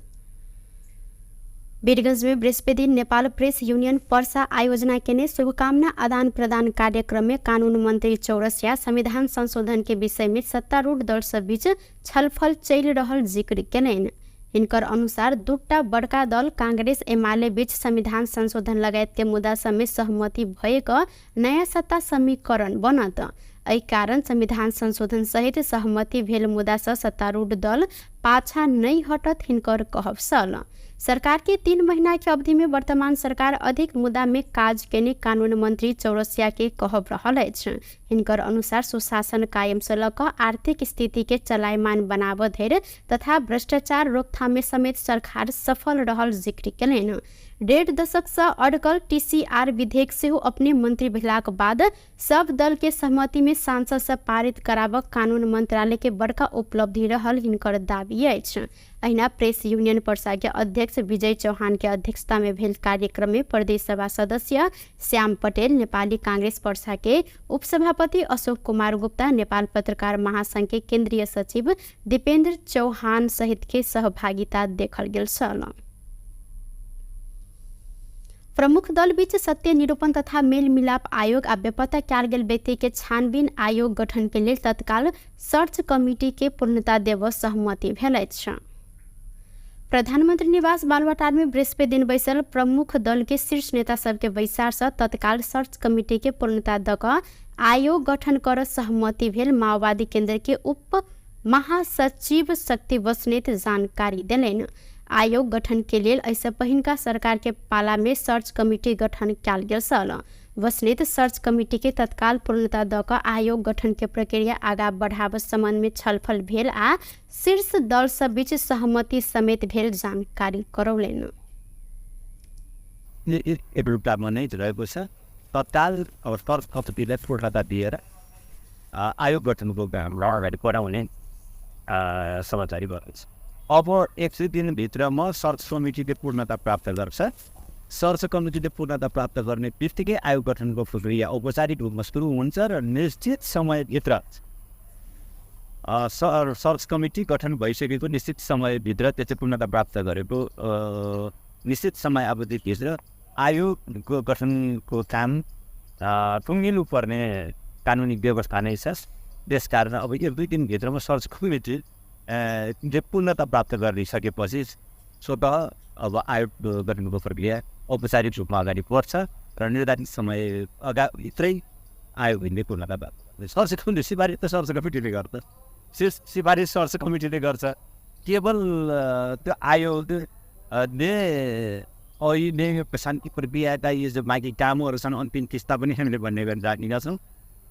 वीरगंज में बृहस्पति दिन नेपाल प्रेस यूनियन पर्सा आयोजना केने शुभकामना आदान प्रदान कार्यक्रम में कानून मंत्री चौरसिया संविधान संशोधन के विषय में सत्तारूढ़ दल सब बीच छलफल चलि रहल जिक्र केलनि। हिनकर अनुसार दूटा बड़का दल कांग्रेस एमाले बीच संविधान संशोधन लगायत के मुद्दा सब में सहमति भएक नया सत्ता समीकरण बनत। एहि कारण संविधान संशोधन सहित सहमति भेल मुद्दा से सत्तारूढ़ दल पाछा नहीं हटत हिनकर कहब छल। सरकार के 3 महीना के अवधि में वर्तमान सरकार अधिक मुद्दा में काज केने कानून मंत्री चौरसिया के कहब रहल अछि। हिनकर अनुसार सुशासन कायम से लऽ कऽ आर्थिक स्थिति के चलायमान बनाबऽ धरि तथा भ्रष्टाचार रोकथाम में समेत सरकार सफल रहल जिक्र केलनि। 1.5 दशक से अड़कल TCR विधेयक सेहो अपने मंत्री भेलाक बाद सब दल के सहमति में सांसद से पारित कराबऽ कानून मंत्रालय के बड़का उपलब्धि रहल हिनकर दाबी अछि। अहिना प्रेस यूनियन पर्सा के अध्यक्ष विजय चौहान के अध्यक्षता में भेल कार्यक्रम में प्रदेश सभा सदस्य श्याम पटेल, नेपाली कांग्रेस पर्सा के उपसभापति अशोक कुमार गुप्ता, नेपाल पत्रकार महासंघ के केंद्रीय सचिव दीपेंद्र चौहान सहित के सहभागिता देखल गेल छल। प्रमुख दल बीच सत्य निरूपण तथा मेल मिलाप आयोग आ बेपत्ता कयल गेल व्यक्ति के छानबीन आयोग गठन के लेल तत्काल सर्च कमिटी के पूर्णता देबऽ सहमति भेल अछि। प्रधानमंत्री निवास बालुवाटार में बृहस्पति दिन बैसल प्रमुख दल के शीर्ष नेता सबके बैसार से तत्काल सर्च कमिटी के पूर्णता दऽ कऽ आयोग गठन करऽ सहमति भेल। माओवादी केंद्र के उप महासचिव शक्ति बस्नेत जानकारी देलनि। आयोग गठन के लेल ऐसे पहिनका सरकार के पाला में सर्च कमिटी गठन कयल गेल छल। बस्नेत सर्च कमिटी के तत्काल पूर्णता दऽ कऽ आयोग गठन के प्रक्रिया आगा बढ़ाबऽ संबंध में छलफल भेल आ शीर्ष दल सब बीच सहमति समेत भेल जानकारी करौलनि। एउटामा नै रहेको छ तत्काल अब सर्च कमिटीलाई पूर्णता दिएर आयोग गठनको काम अगाडि बढाउने समाचारी गर्छ। अब 100 दिनभित्रमा सर्च कमिटीले पूर्णता प्राप्त गर्छ। सर्च कमिटीले पूर्णता प्राप्त गर्ने बित्तिकै आयोग गठनको प्रक्रिया औपचारिक रूपमा सुरु हुन्छ र निश्चित समयभित्र सर्च कमिटी गठन भइसकेको निश्चित समयभित्र त्यो चाहिँ पूर्णता प्राप्त गरेको निश्चित समय अवधिभित्र आयोगको गठनको काम टुङ्गिनु पर्ने कानुनी व्यवस्था नै छ। त्यसकारण अब 1-2 दिनभित्रमा सर्च कमिटी पूर्णता प्राप्त गरिसकेपछि स्वतः अब आयोग गठनको प्रक्रिया औपचारिक रूपमा अगाडि बढ्छ र निर्धारित समय भित्रै आयोगले पूर्णता प्राप्त गर्छ। सर्च कमिटी सिफारिस त सर्च कमिटीले गर्छ, सिफारिस सर्च कमिटीले गर्छ। केवल त्यो आयोगले अहिले शान्ति प्रक्रियाका यो जो बाँकी कामहरू छन् अन्तिम किस्ता पनि हामीले भन्ने गरेर राखेका छौँ,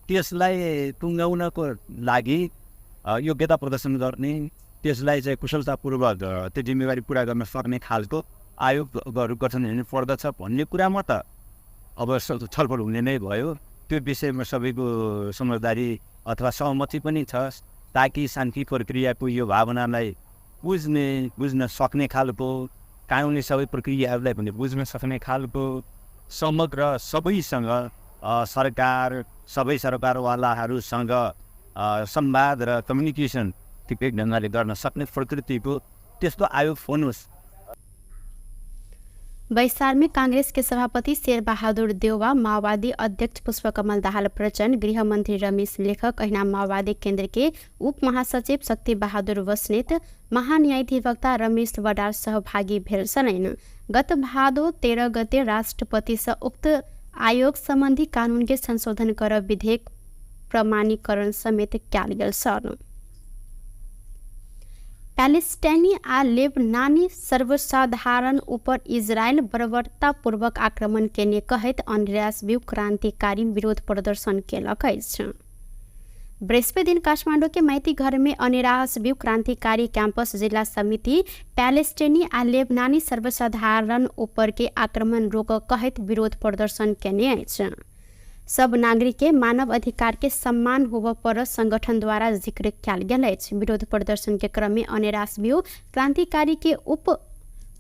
त्यसलाई टुङ्गाउनको लागि योग्यता प्रदर्शन गर्ने, त्यसलाई चाहिँ कुशलतापूर्वक त्यो जिम्मेवारी पुरा गर्न सक्ने खालको आयोगहरू गठन हुनु पर्दछ भन्ने कुरामा त अब छलफल हुने नै भयो। त्यो विषयमा सबैको समझदारी अथवा सहमति पनि छ, ताकि शान्ति प्रक्रियाको यो भावनालाई बुझ्न सक्ने खालको, कानुनी सबै प्रक्रियाहरूलाई पनि बुझ्न सक्ने खालको समग्र सबैसँग सबै सरकारवालाहरूसँग संवाद र कम्युनिकेसन ठिकै ढङ्गले गर्न सक्ने प्रकृतिको त्यस्तो आयोग होस्। बैसार में कांग्रेस के सभापति शेरबहादुर देउवा, माओवादी अध्यक्ष पुष्पकमल दाहाल प्रचण्ड, गृह मंत्री रमेश लेखक, ऐना माओवादी केंद्र के उप महासचिव शक्ति बहादुर बस्नेत, महान्यायाधिवक्ता रमेश बडाल सहभागी भेल छन्। गत भादो 13 गते राष्ट्रपति से उक्त आयोग संबंधी कानून के संशोधन कर विधेयक प्रमाणीकरण समेत क्याल गेल छन्। पैलेस्टाइनी आ लेबनानी सर्वसाधारण ऊपर इजरायल बर्बरतापूर्वक आक्रमण केने कहैत अन्ड्रियास ब्यू क्रांतिकारी विरोध प्रदर्शन केलक अछि। बृहस्पति दिन काठमाडौँ के मैती घर में अनिरास ब्यू क्रांतिकारी कैंपस जिला समिति पैलेस्टाइनी आ लेबनानी सर्वसाधारण ऊपर के आक्रमण रोक कहैत विरोध प्रदर्शन केने अछि। सब नागरिक के मानव अधिकार के सम्मान होब पर संगठन द्वारा जिक्र किया गेल अछि। विरोध प्रदर्शन के क्रम में अनिरास ब्यू क्रांतिकारी के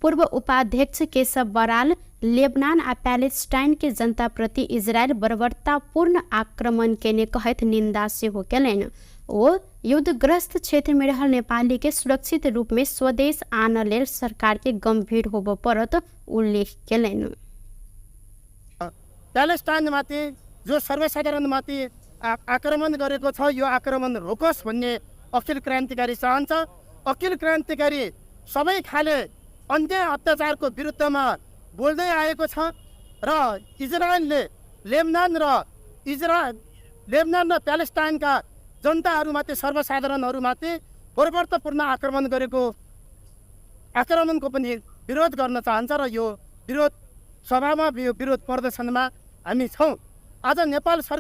पूर्व उपाध्यक्ष केशव बराल लेबनान आ पैलेस्टाइन के जनता प्रति इजरायल बर्बरतापूर्ण आक्रमण केने कहैत निंदा सेहो केलनि। ओ युद्धग्रस्त क्षेत्र में रहल नेपाली के सुरक्षित रूप में स्वदेश आन लेल सरकार के गंभीर होब परत उल्लेख केलनि। प्यालेस्टाइनमाथि जो सर्वसाधारणमाथि आक्रमण गरेको छ, यो आक्रमण रोकोस् भन्ने अखिल क्रान्तिकारी चाहन्छ। अखिल क्रान्तिकारी सबै खाले अन्याय अत्याचारको विरुद्धमा बोल्दै आएको छ र इजरायलले लेबनान र प्यालेस्टाइनका जनताहरूमाथि, सर्वसाधारणहरूमाथि बर्बरतापूर्ण आक्रमणको पनि विरोध गर्न चाहन्छ र यो विरोध सभामा, यो विरोध प्रदर्शनमा हामी छौँ। आज नेपाल सरकार